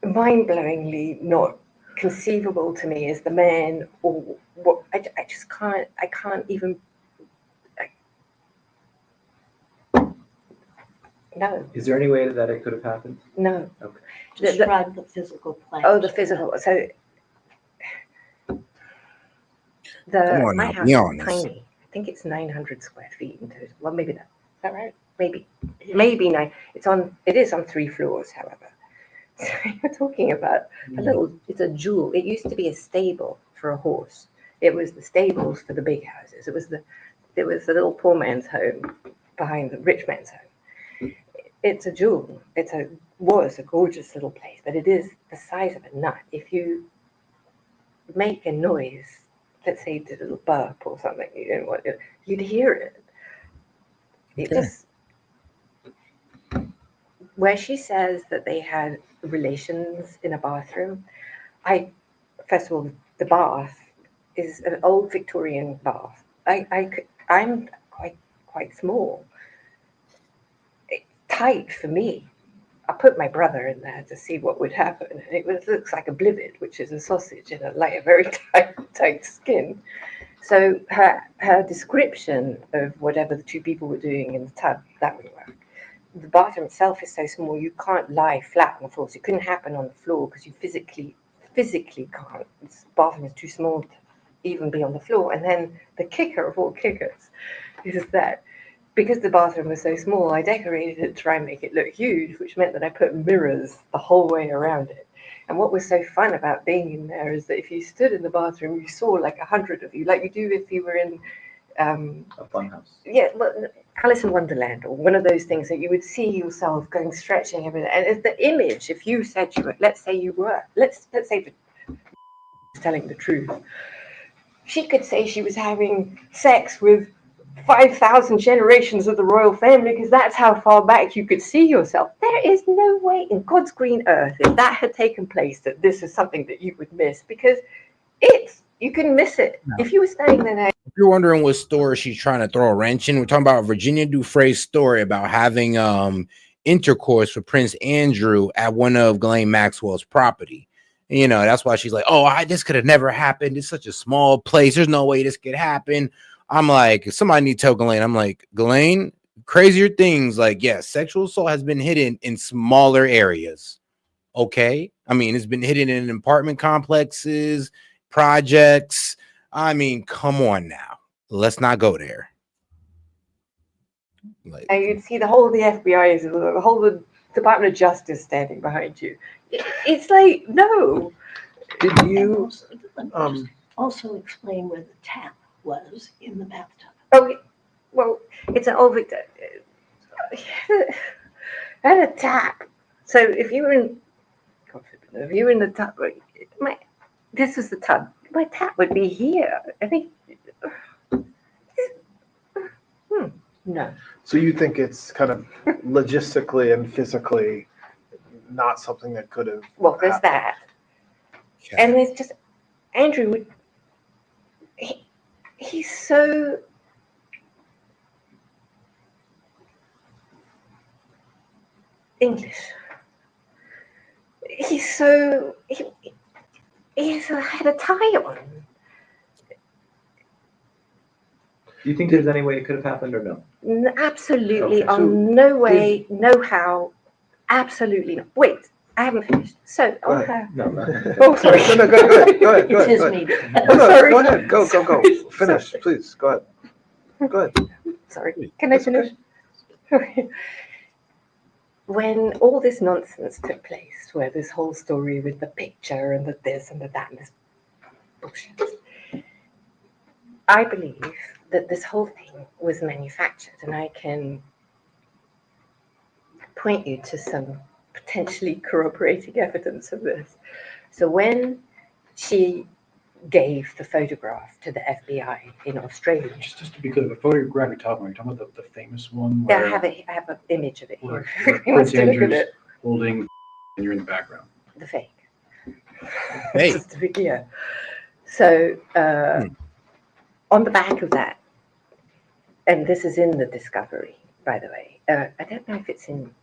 mind-blowingly not conceivable to me as the man, or what I just can't, I can't even. No. Is there any way that it could have happened? No. Okay. Describe the physical plan. Oh, the physical. So Come on my now, house be is honest. tiny. I think it's 900 square feet in total. Well, maybe that. Is that right? Maybe 9. It is on 3 floors, however. So you're talking about it's a jewel. It used to be a stable for a horse. It was the stables for the big houses. It was the little poor man's home behind the rich man's home. It's a jewel. Was a gorgeous little place, but it is the size of a nut. If you make a noise, let's say you did a little burp or something, you'd hear it. It just, where she says that they had relations in a bathroom, first of all, the bath is an old Victorian bath. I'm quite small. It's tight for me. I put my brother in there to see what would happen. And it looks like a blivet, which is a sausage in a very tight skin. So her description of whatever the 2 people were doing in the tub, that would work. The bathroom itself is so small, you can't lie flat on the floor. So it couldn't happen on the floor because you physically can't. The bathroom is too small to even be on the floor. And then the kicker of all kickers is that because the bathroom was so small, I decorated it to try and make it look huge, which meant that I put mirrors the whole way around it. And what was so fun about being in there is that if you stood in the bathroom, you saw like 100 of you, like you do if you were in a fun house. Yeah, well, Alice in Wonderland, or one of those things that you would see yourself going stretching everything. And it's the image, if you said you were, let's say telling the truth, she could say she was having sex with 5,000 generations of the royal family because that's how far back you could see yourself. There is no way in God's green earth, if that had taken place, that this is something that you would miss, because you can miss it. No. If you were standing there now. If you're wondering what story she's trying to throw a wrench in, we're talking about Virginia Dufresne's story about having intercourse with Prince Andrew at one of Ghislaine Maxwell's property. You know, that's why she's like, oh, this could have never happened. It's such a small place. There's no way this could happen. I'm like, somebody need to tell Ghislaine. I'm like, Ghislaine, crazier things. Like, yes, sexual assault has been hidden in smaller areas. Okay. I mean, it's been hidden in apartment complexes, projects. I mean, come on now. Let's not go there. Like, and you'd see the whole of the FBI, the whole of the Department of Justice standing behind you. It's like, no. Did you also explain where the tap was in the bathtub? Oh, well, it's an old Victor. And a tap. So if you were in the tub, this was the tub. My tap would be here. I think No. So you think it's kind of logistically and physically not something that could have Well, there's happened. that. And there's just, Andrew would, he's so English. He's so, he's had a tie on. Do you think there's any way it could have happened or no? Absolutely, Okay, so no way, no how, absolutely not. Wait, I haven't finished. So, on her. No, no. Oh, sorry. No, go ahead. Go ahead. It is me. Go ahead. Go. Finish, please. Go ahead. Go ahead. Sorry. Can I finish? Okay. When all this nonsense took place, where this whole story with the picture and the this and the that and this bullshit, I believe that this whole thing was manufactured, and I can point you to some potentially corroborating evidence of this. So when she gave the photograph to the FBI in Australia. Just to be clear, the photograph you're talking about the famous one Yeah, where, I have an image of it where, here. where If you want Prince to look at Andrew's it. holding and you're in the background. The fake. Hey. Just to be clear. So on the back of that, and this is in the discovery, by the way. I don't know if it's in,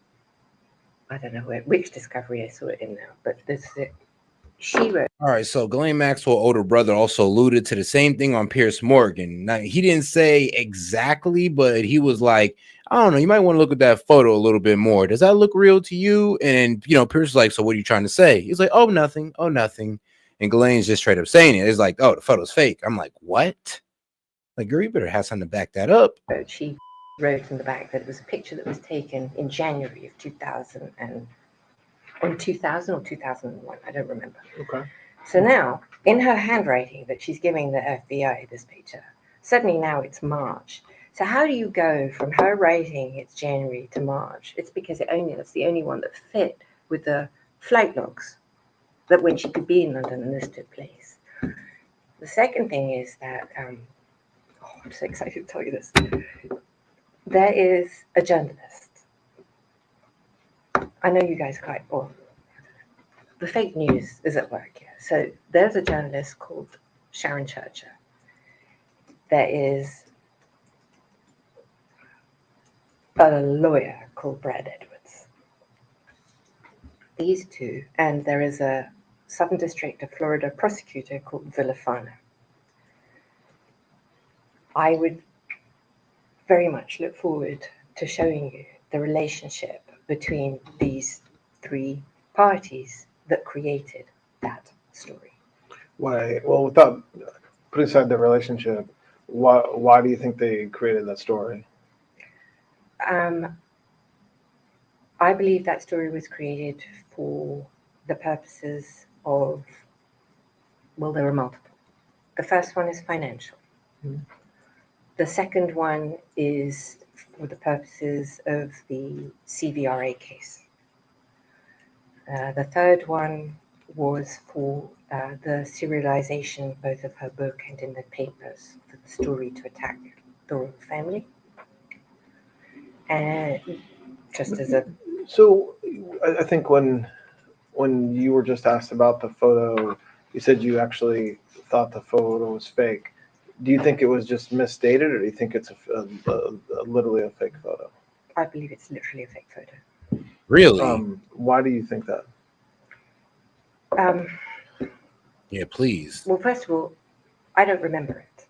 I don't know which discovery I saw it in now, but this is it. She wrote. All right, so Ghislaine Maxwell's older brother also alluded to the same thing on Piers Morgan. Now, he didn't say exactly, but he was like, I don't know, you might want to look at that photo a little bit more. Does that look real to you? And, you know, Piers was like, so what are you trying to say? He's like, oh, nothing. And Ghislaine's just straight up saying it. It's like, oh, the photo's fake. I'm like, what? Like, girl, you better have something to back that up. She wrote in the back that it was a picture that was taken in January of 2000 or 2001, I don't remember. Okay. So now, in her handwriting that she's giving the FBI this picture, suddenly now it's March. So how do you go from her writing it's January to March? It's because that's the only one that fit with the flight logs that when she could be in London and this took place. The second thing is that, I'm so excited to tell you this. There is a journalist. I know you guys quite well. The fake news is at work here. So there's a journalist called Sharon Churcher. There is a lawyer called Brad Edwards. These two, and there is a Southern District of Florida prosecutor called Villafana. I would very much look forward to showing you the relationship between these three parties that created that story. Why? Well, without putting aside the relationship, why do you think they created that story? I believe that story was created for the purposes of, well, there are multiple. The first one is financial. Mm-hmm. The second one is for the purposes of the CVRA case. The third one was for the serialization both of her book and in the papers for the story to attack the royal family. And just as a... So I think when you were just asked about the photo, you said you actually thought the photo was fake. Do you think it was just misstated, or do you think it's literally a fake photo? I believe it's literally a fake photo. Really? Why do you think that? Yeah, please. Well, first of all, I don't remember it.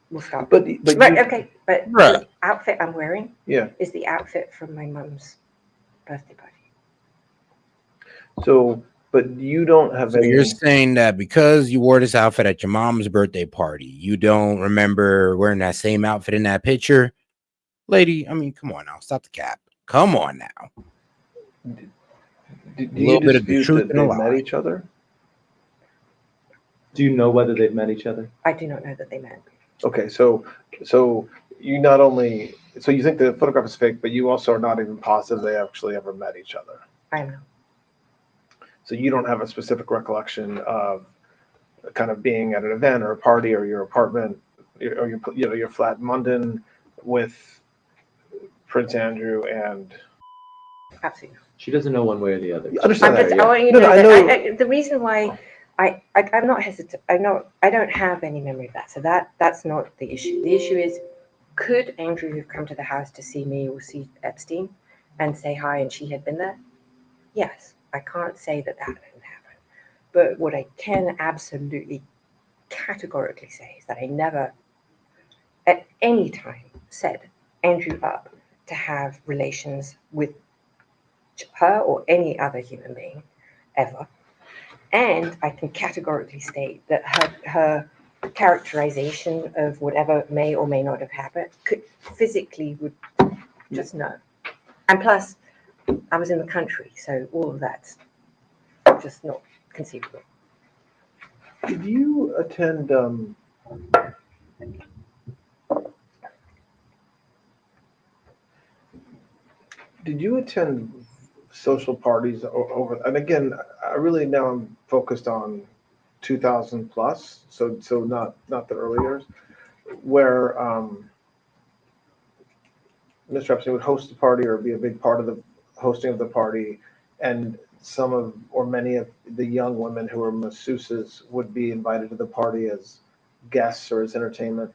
We'll start. But right, you, okay. But right. The outfit I'm wearing is the outfit from my mum's birthday party. So, but you don't have any. You're saying that because you wore this outfit at your mom's birthday party, you don't remember wearing that same outfit in that picture? Lady, I mean, come on now. Stop the cap. Come on now. Do you dispute that they met each other? Do you know whether they've met each other? I do not know that they met. Okay, so you not only you think the photograph is fake, but you also are not even positive they actually ever met each other. I am not. So you don't have a specific recollection of kind of being at an event or a party or your apartment or your flat in London with Prince Andrew and. Absolutely. She doesn't know one way or the other. Understand that, I want you to No, no, know I that know. the reason why I'm not hesitant. I don't have any memory of that. So that's not the issue. The issue is, could Andrew have come to the house to see me or see Epstein and say hi and she had been there? Yes. I can't say that didn't happen. But what I can absolutely categorically say is that I never at any time set Andrew up to have relations with her or any other human being ever. And I can categorically state that her characterization of whatever may or may not have happened could physically would just know. And plus, I was in the country, so all of that's just not conceivable. Did you attend? Did you attend social parties over? And again, I really now am focused on 2000 plus, so not the early years, where Mr. Epstein would host a party or be a big part of the hosting of the party, and some of or many of the young women who were masseuses would be invited to the party as guests or as entertainment.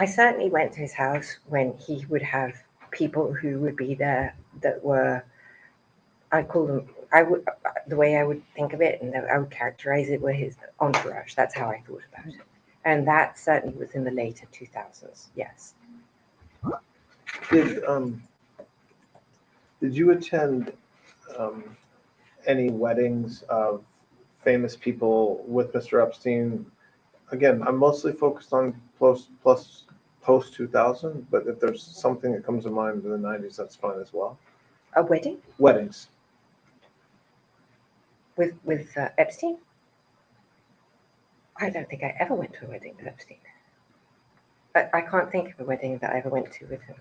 I certainly went to his house when he would have people who would be there that were, I call them, the way I would think of it and I would characterize it were his entourage. That's how I thought about it. And that certainly was in the later 2000s, yes. Did you attend any weddings of famous people with Mr. Epstein? Again, I'm mostly focused on post 2000, but if there's something that comes to mind in the 90s, that's fine as well. A wedding? Weddings. With Epstein? I don't think I ever went to a wedding with Epstein. I can't think of a wedding that I ever went to with him.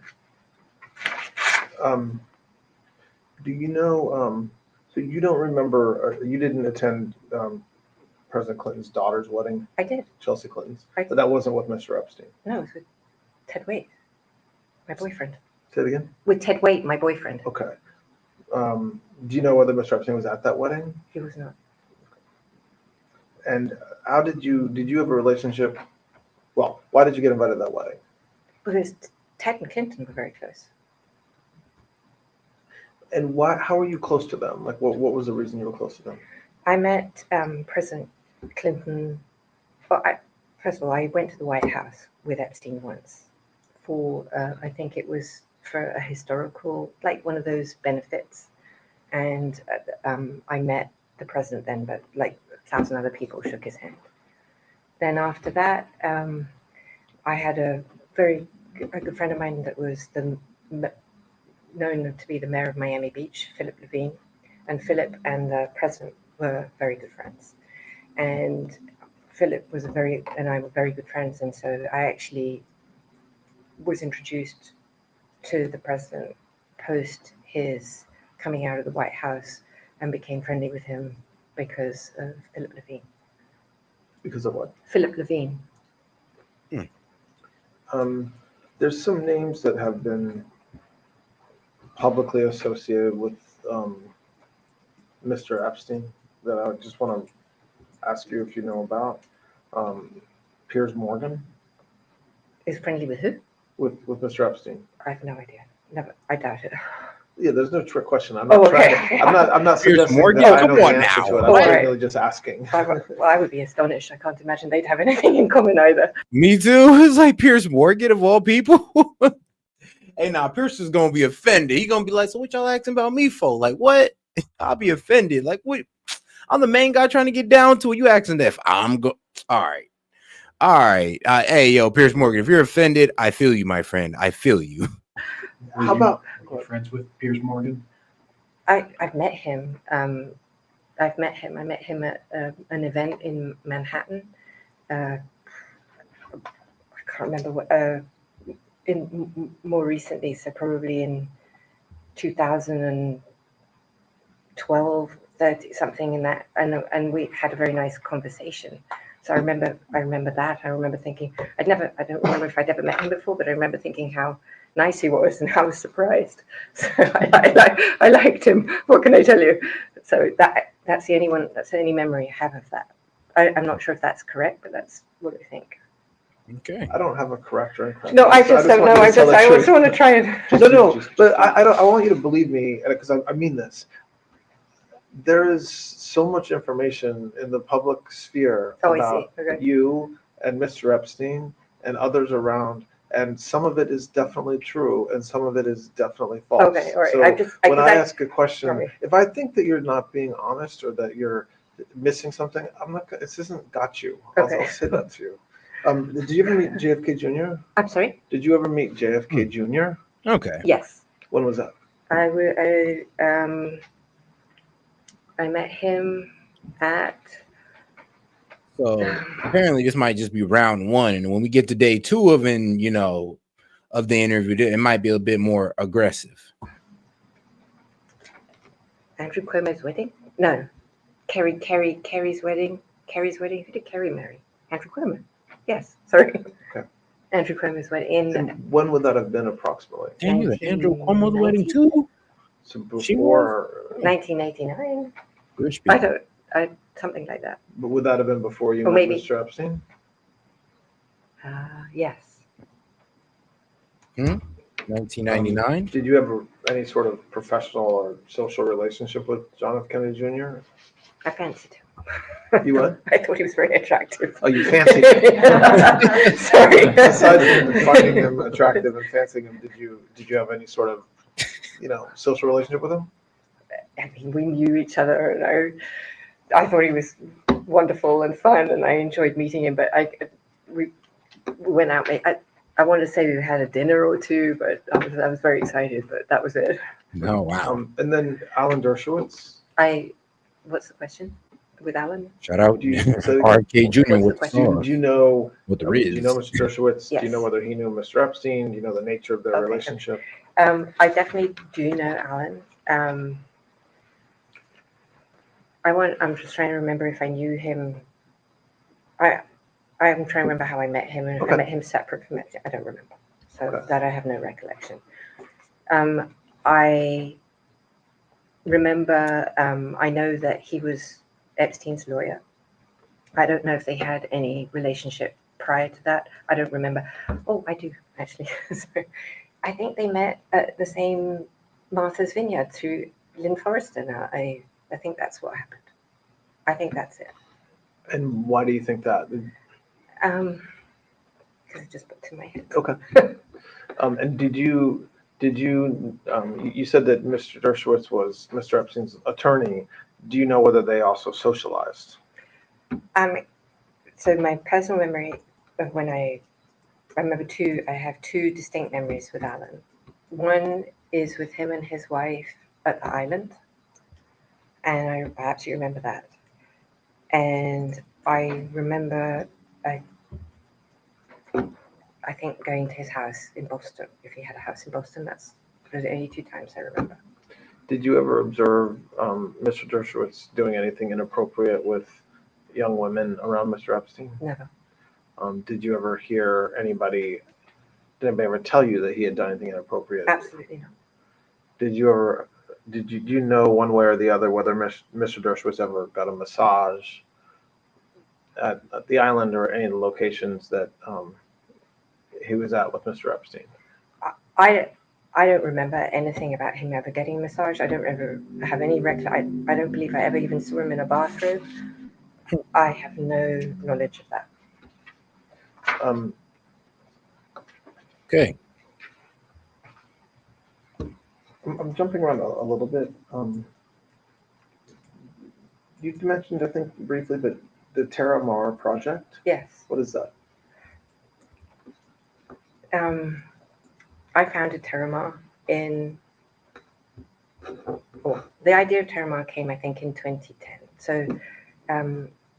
Do you know, so you don't remember, or you didn't attend President Clinton's daughter's wedding? I did. Chelsea Clinton's? But that wasn't with Mr. Epstein? No, it was with Ted Waite, my boyfriend. Say it again? With Ted Waite, my boyfriend. Okay. Do you know whether Mr. Epstein was at that wedding? He was not. And how did you have a relationship? Well, why did you get invited to that wedding? Because Ted and Clinton were very close. And how were you close to them? Like, what was the reason you were close to them? I met President Clinton. Well, first of all, I went to the White House with Epstein once for, I think it was for a historical, like one of those benefits. And I met the president then, but like 1,000 other people shook his hand. Then after that, I had a good friend of mine that was known to be the mayor of Miami Beach, Philip Levine. And Philip and the president were very good friends. And Philip and I were very good friends. And so I actually was introduced to the president post his coming out of the White House and became friendly with him because of Philip Levine. Because of what? Philip Levine. There's some names that have been publicly associated with Mr. Epstein that I just want to ask you if you know about. Piers Morgan. Is friendly with who? With Mr. Epstein. I have no idea. Never. I doubt it. Yeah, there's no trick question. I'm not I'm not suggesting Morgan, that I come know on the answer now. to it. I'm really just asking. Well, I would be astonished. I can't imagine they'd have anything in common either. Me too. It's like Piers Morgan of all people. Hey, now Pierce is gonna be offended. He gonna be like, "So what y'all asking about me for? Like what?" I'll be offended. Like what? I'm the main guy trying to get down to it. You asking that? All right. Hey, yo, Piers Morgan. If you're offended, I feel you, my friend. I feel you. How about friends with Piers Morgan? I've met him. I met him at an event in Manhattan. I can't remember what. More recently, so probably in 2012, 30 something in that, and we had a very nice conversation. So I remember that. I remember thinking, I don't remember if I'd ever met him before, but I remember thinking how nice he was and how I was surprised. So I liked him. What can I tell you? So that's the only memory I have of that. I'm not sure if that's correct, but that's what I think. Okay. I don't have a correct or incorrect. No, I just don't know. I just want to try and. No, but I want you to believe me, because I mean this. There is so much information in the public sphere about you and Mr. Epstein and others around, and some of it is definitely true, and some of it is definitely false. Okay, all right. So when I ask a question, if I think that you're not being honest or that you're missing something, I'm not. This isn't got you. I'll say that to you. Did you ever meet JFK Jr.? I'm sorry? Did you ever meet JFK Jr.? Okay. Yes. When was that? I met him at. So apparently this might just be round one, and when we get to day two of of the interview, it might be a bit more aggressive. Andrew Cuomo's wedding? No. Kerry's wedding. Kerry's wedding. Who did Kerry marry? Andrew Cuomo. Yes. Sorry. Okay. Andrew Cuomo's wedding. And when would that have been approximately? Damn, you had Andrew Cuomo's wedding too? So before 1989. Something like that. But would that have been before you Or met maybe. Mr. Epstein? Yes. 1999. Did you have any sort of professional or social relationship with John F. Kennedy Jr.? I fancied him. You what? I thought he was very attractive. Oh, you fancied him. Sorry. Aside from finding him attractive and fancying him, did you have any sort of social relationship with him? I mean, we knew each other, and I thought he was wonderful and fun, and I enjoyed meeting him. But we went out. I wanted to say we had a dinner or two, but I was very excited. But that was it. Oh wow! And then Alan Dershowitz. What's the question with Alan? Shout out RK Jr. Do you know what the Do you know Mr. Dershowitz? Yes. Do you know whether he knew Mr. Epstein? Do you know the nature of their relationship? I definitely do know Alan. I'm just trying to remember if I knew him. I'm trying to remember how I met him, and I met him separate from Epstein. I don't remember, so that I have no recollection. I remember. I know that he was Epstein's lawyer. I don't know if they had any relationship prior to that. I don't remember. Oh, I do actually. So, I think they met at the same Martha's Vineyard through Lynn Forrester. Now, I think that's what happened. I think that's it. And why do you think that? Because it just popped in my head. Okay. And did you you said that Mr. Dershowitz was Mr. Epstein's attorney. Do you know whether they also socialized? So my personal memory of when I have two distinct memories with Alan. One is with him and his wife at the island, and I perhaps you remember that. And I remember, I think going to his house in Boston. If he had a house in Boston, those are the only two times I remember. Did you ever observe Mr. Dershowitz doing anything inappropriate with young women around Mr. Epstein? Never. Did you ever hear did anybody ever tell you that he had done anything inappropriate? Absolutely not. Do you know one way or the other whether Mr. Dershowitz ever got a massage at the island or any of the locations that he was at with Mr. Epstein? I don't remember anything about him ever getting a massage. I don't ever have any recollection. I don't believe I ever even saw him in a bathrobe. I have no knowledge of that. Okay. I'm jumping around a little bit. You mentioned, I think, briefly, but the Terra Maher project? Yes. What is that? I founded Terra Maher the idea of Terra Maher came, I think, in 2010. So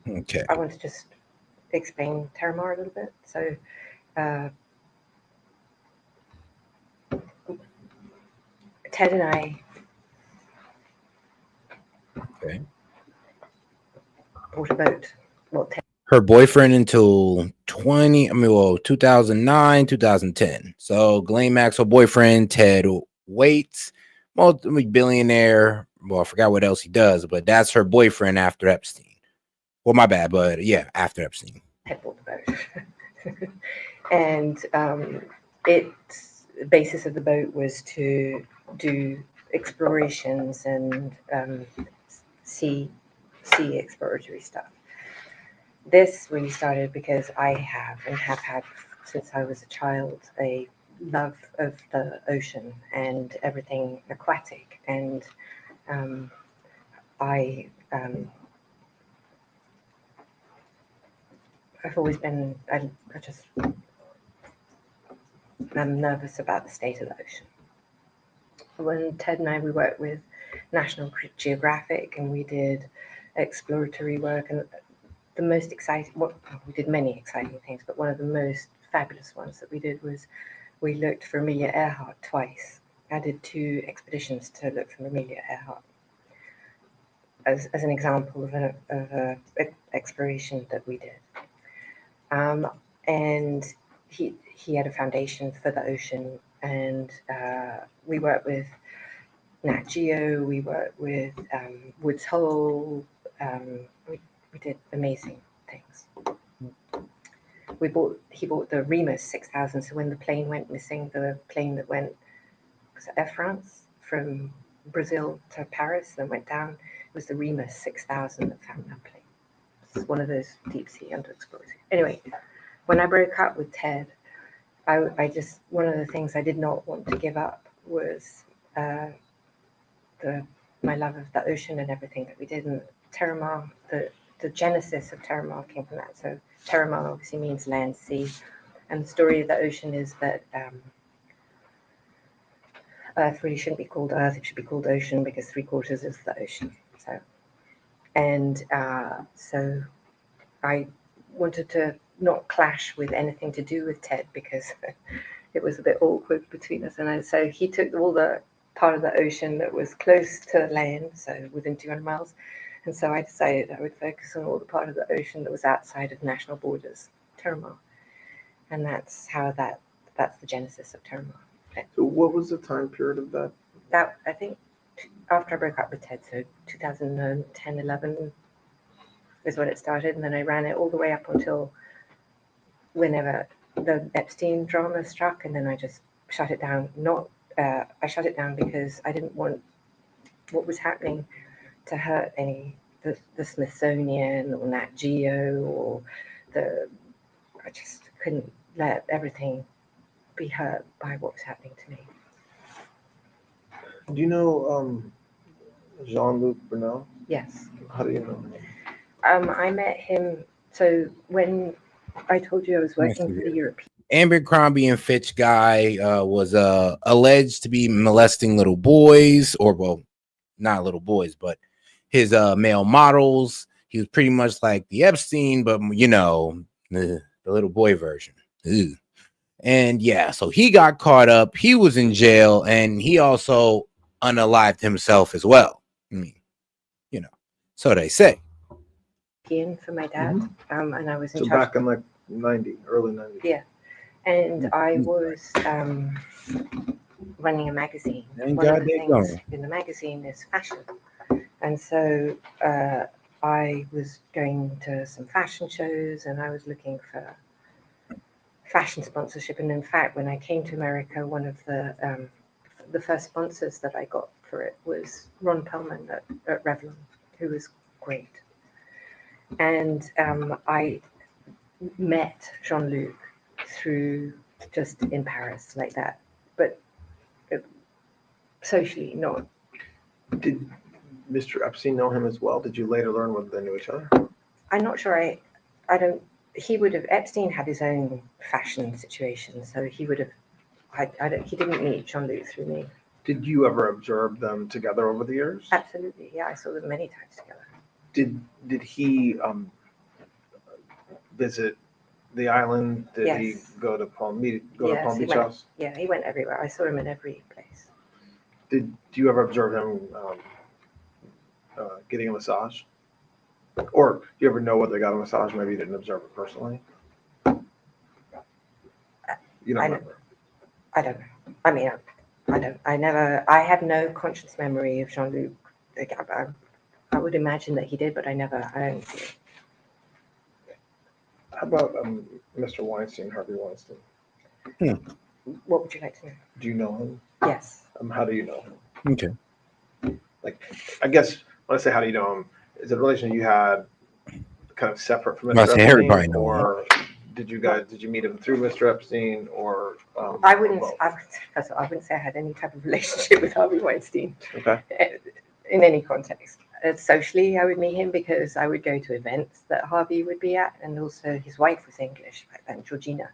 okay. I want to just explain Terra Maher a little bit. So Ted and I Okay. Bought a boat. Well, Her boyfriend until 2009, 2010. So Ghislaine Maxwell boyfriend, Ted Waits, multi-billionaire. Well, I forgot what else he does, but that's her boyfriend after Epstein. Well, my bad, but yeah, after Epstein. Had bought the boat. And the basis of the boat was to do explorations and sea exploratory stuff. This really started because I have and have had since I was a child a love of the ocean and everything aquatic, and I've always been I'm nervous about the state of the ocean. When Ted and we worked with National Geographic and we did exploratory work, and the most exciting, we did many exciting things, but one of the most fabulous ones that we did was we looked for Amelia Earhart twice. I did 2 expeditions to look for Amelia Earhart as an example of an exploration that we did. And he had a foundation for the ocean, and we worked with Nat Geo, we worked with Woods Hole, we did amazing things. He bought the Remus 6000, so when the plane went missing, the plane that went, was it Air France, from Brazil to Paris, then went down, it was the Remus 6000 that found that plane. It's one of those deep sea underexplored. Anyway, when I broke up with Ted, I just, one of the things I did not want to give up was my love of the ocean and everything that we did. And Terramar, the genesis of Terramar came from that. So Terramar obviously means land, sea. And the story of the ocean is that Earth really shouldn't be called Earth, it should be called ocean, because 3/4 is the ocean. So I wanted to not clash with anything to do with Ted, because it was a bit awkward between us. And so he took all the part of the ocean that was close to land, so within 200 miles. And so I decided I would focus on all the part of the ocean that was outside of national borders, Terramar. And that's how that's the genesis of Terramar. So what was the time period of that? That, I think, after I broke up with Ted, so 2010, 11 is when it started. And then I ran it all the way up until whenever the Epstein drama struck, and then I just shut it down. I shut it down because I didn't want what was happening to hurt the Smithsonian or Nat Geo or I just couldn't let everything be hurt by what was happening to me. Do you know Jean-Luc Brunel? Yes. How do you know him? I met him, so when I told you I was working for the European. Abercrombie and Fitch guy was alleged to be molesting little boys, or well, not little boys, but his male models. He was pretty much like the Epstein, but the little boy version. Ew. And yeah, so he got caught up. He was in jail, and he also unalived himself as well. I mean, so they say. For my dad, and I was in so charge. Back in like early 90s. Yeah, and I was running a magazine. Thank One God of the they're things gone. in the magazine is fashion, and so I was going to some fashion shows, and I was looking for fashion sponsorship. And in fact, when I came to America, one of the first sponsors that I got for it was Ron Perlman at Revlon, who was great. And I met Jean-Luc through just in Paris like that, but socially not. Did Mr. Epstein know him as well? Did you later learn whether they knew each other? I'm not sure. Epstein had his own fashion situation, so he would have, he didn't meet Jean-Luc through me. Did you ever observe them together over the years? Absolutely, yeah, I saw them many times together. Did he visit the island? Did Yes. he go to Palm Beach Yes, House? Yeah, he went everywhere. I saw him in every place. Do you ever observe him getting a massage? Or do you ever know whether they got a massage? Maybe you didn't observe it personally. You don't remember? I don't know. I mean, I have no conscious memory of Jean-Luc. I would imagine that he did, but I don't see it. How about Mr. Weinstein, Harvey Weinstein? What would you like to know? Do you know him? Yes. How do you know him? Okay. Like, I guess when I say how do you know him, is it a relation you had kind of separate from Mr. Must say Epstein, everybody know him. or did you meet him through Mr. Epstein, or I wouldn't say I had any type of relationship with Harvey Weinstein. Okay. In any context. Socially, I would meet him because I would go to events that Harvey would be at, and also his wife was English back then, Georgina.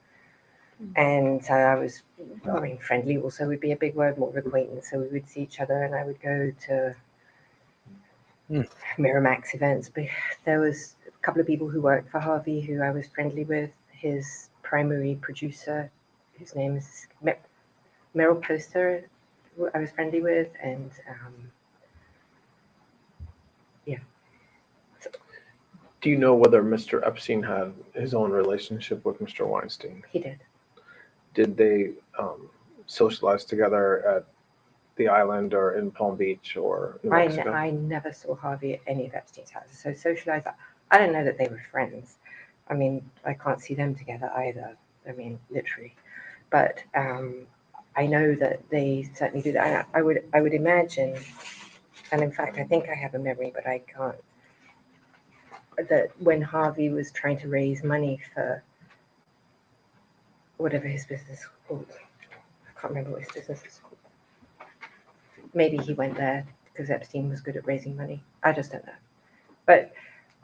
And friendly also would be a big word, more of acquaintance. So we would see each other, and I would go to Miramax events. But there was a couple of people who worked for Harvey who I was friendly with. His primary producer, whose name is Meryl Poster, who I was friendly with, and yeah. Do you know whether Mr. Epstein had his own relationship with Mr. Weinstein? He did. Did they socialize together at the island or in Palm Beach or New Mexico? I never saw Harvey at any of Epstein's houses. So socialized, I don't know that they were friends. I mean, I can't see them together either. I mean, literally. But I know that they certainly do that. I would imagine, and in fact, I think I have a memory, but I can't, that when Harvey was trying to raise money for whatever his business was called, I can't remember what his business was called. Maybe he went there because Epstein was good at raising money. I just don't know. But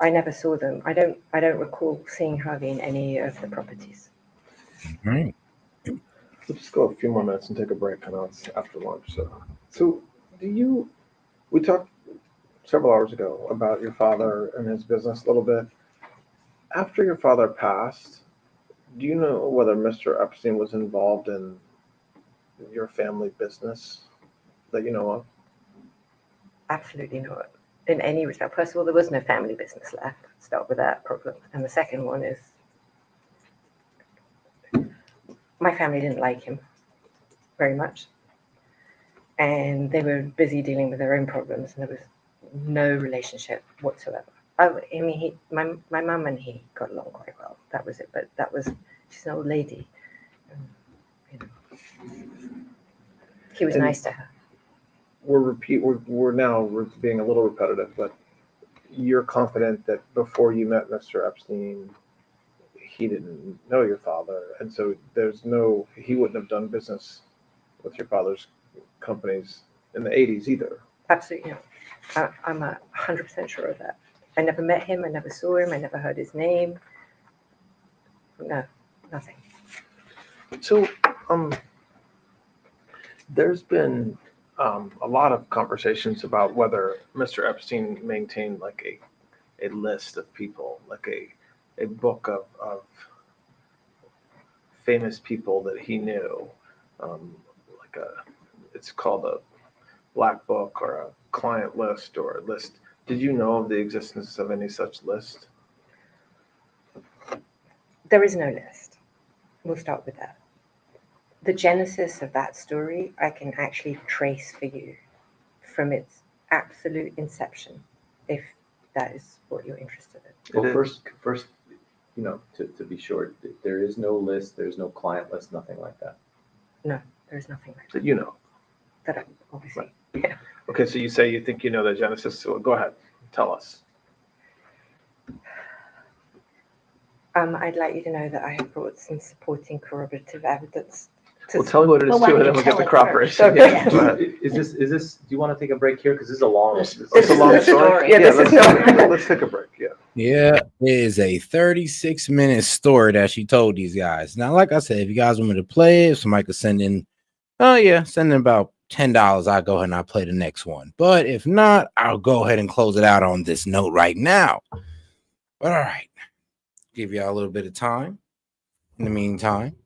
I never saw them. I don't recall seeing Harvey in any of the properties. Right. Let's just go a few more minutes and take a break. I know it's after lunch. So we talked several hours ago about your father and his business a little bit. After your father passed, do you know whether Mr. Epstein was involved in your family business that you know of? Absolutely not. In any respect. First of all, there was no family business left. Start with that problem. And the second one is my family didn't like him very much. And they were busy dealing with their own problems, and there was no relationship whatsoever. I mean, my mum and he got along quite well. That was it. But she's an old lady. He was nice to her. We're now being a little repetitive, but you're confident that before you met Mr. Epstein, he didn't know your father, and so he wouldn't have done business with your father's companies in the 80s either. Absolutely not. I'm 100% sure of that. I never met him. I never saw him. I never heard his name. No, nothing. So, there's been a lot of conversations about whether Mr. Epstein maintained like a list of people, like a book of famous people that he knew, it's called a black book or a client list or a list. Did you know of the existence of any such list? There is no list. We'll start with that. The genesis of that story, I can actually trace for you from its absolute inception, if that is what you're interested in. Well, first, to be sure, there is no list, there's no client list, nothing like that. No, there's nothing like that. You know. That I obviously. Right. Yeah. Okay, so you say you think you know the genesis, so go ahead, tell us. I'd like you to know that I have brought some supporting corroborative evidence. Well, tell me what it is too, and then we'll get the corroboration. Okay. Yeah, go ahead. Is this? Do you want to take a break here? Because this is a long. It's a long story. Yeah, let's take a break. Yeah. Yeah, it is a 36-minute story that she told these guys. Now, like I said, if you guys want me to play it, if somebody could send in, send in about $10, I'll go ahead and I'll play the next one. But if not, I'll go ahead and close it out on this note right now. But all right, give y'all a little bit of time. In the meantime,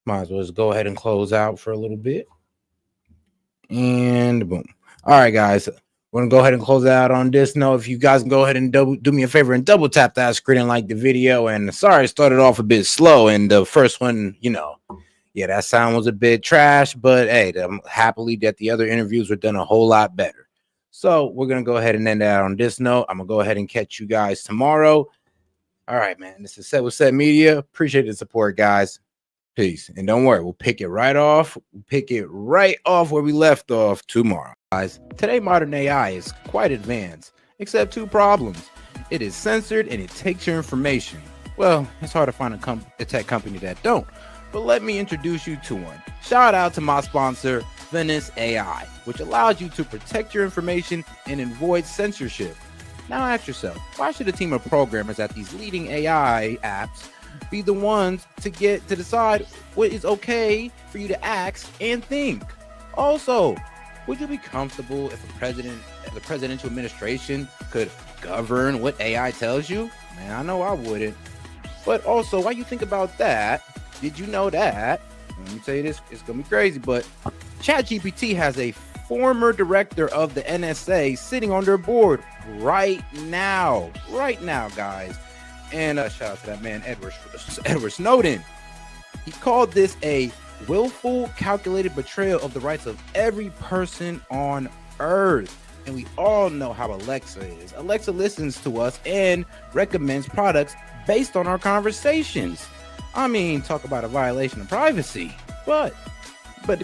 might as well just go ahead and close out for a little bit. And boom. All right, guys. We're gonna go ahead and close it out on this note. If you guys can go ahead and do me a favor and double tap that screen and like the video. And sorry, it started off a bit slow. And the first one, yeah, that sound was a bit trash, but hey, I'm happily that the other interviews were done a whole lot better. So we're gonna go ahead and end that on this note. I'm gonna go ahead and catch you guys tomorrow. All right, man. This is Set with Set Media. Appreciate the support, guys. Peace. And don't worry, we'll pick it right off. We'll pick it right off where we left off tomorrow. Guys, today modern AI is quite advanced, except two problems. It is censored and it takes your information. Well, it's hard to find a tech company that don't. But let me introduce you to one. Shout out to my sponsor, Vance AI, which allows you to protect your information and avoid censorship. Now ask yourself, why should a team of programmers at these leading AI apps be the ones to decide what is okay for you to ask and think? Also, would you be comfortable if the presidential administration could govern what AI tells you? Man, I know I wouldn't. But also, while you think about that, did you know that? Let me tell you this, it's gonna be crazy, but ChatGPT has a former director of the NSA sitting on their board right now, guys. And shout out to that man, Edward Snowden. He called this a willful, calculated betrayal of the rights of every person on Earth. And we all know how Alexa is. Alexa listens to us and recommends products based on our conversations. I mean, talk about a violation of privacy. But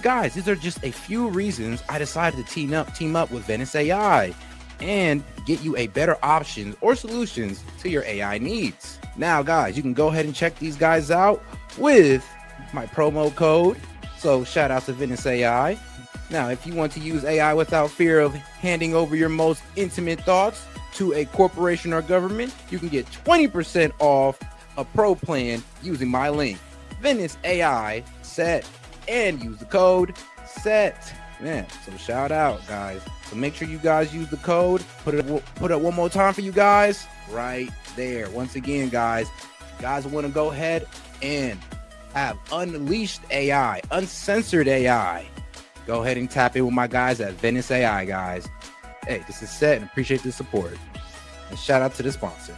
guys, these are just a few reasons I decided to team up with Vance AI and get you a better options or solutions to your AI needs. Now, guys, you can go ahead and check these guys out with my promo code. So shout out to Vance AI. Now, if you want to use AI without fear of handing over your most intimate thoughts to a corporation or government, you can get 20% off a pro plan using my link, Vance AI SET, and use the code SET. Man, so shout out, guys. So make sure you guys use the code. Put it one more time for you guys right there. Once again, guys, if you guys want to go ahead and have unleashed AI, uncensored AI, go ahead and tap in with my guys at Vance AI, guys. Hey, this is Set and appreciate the support. And shout out to the sponsor.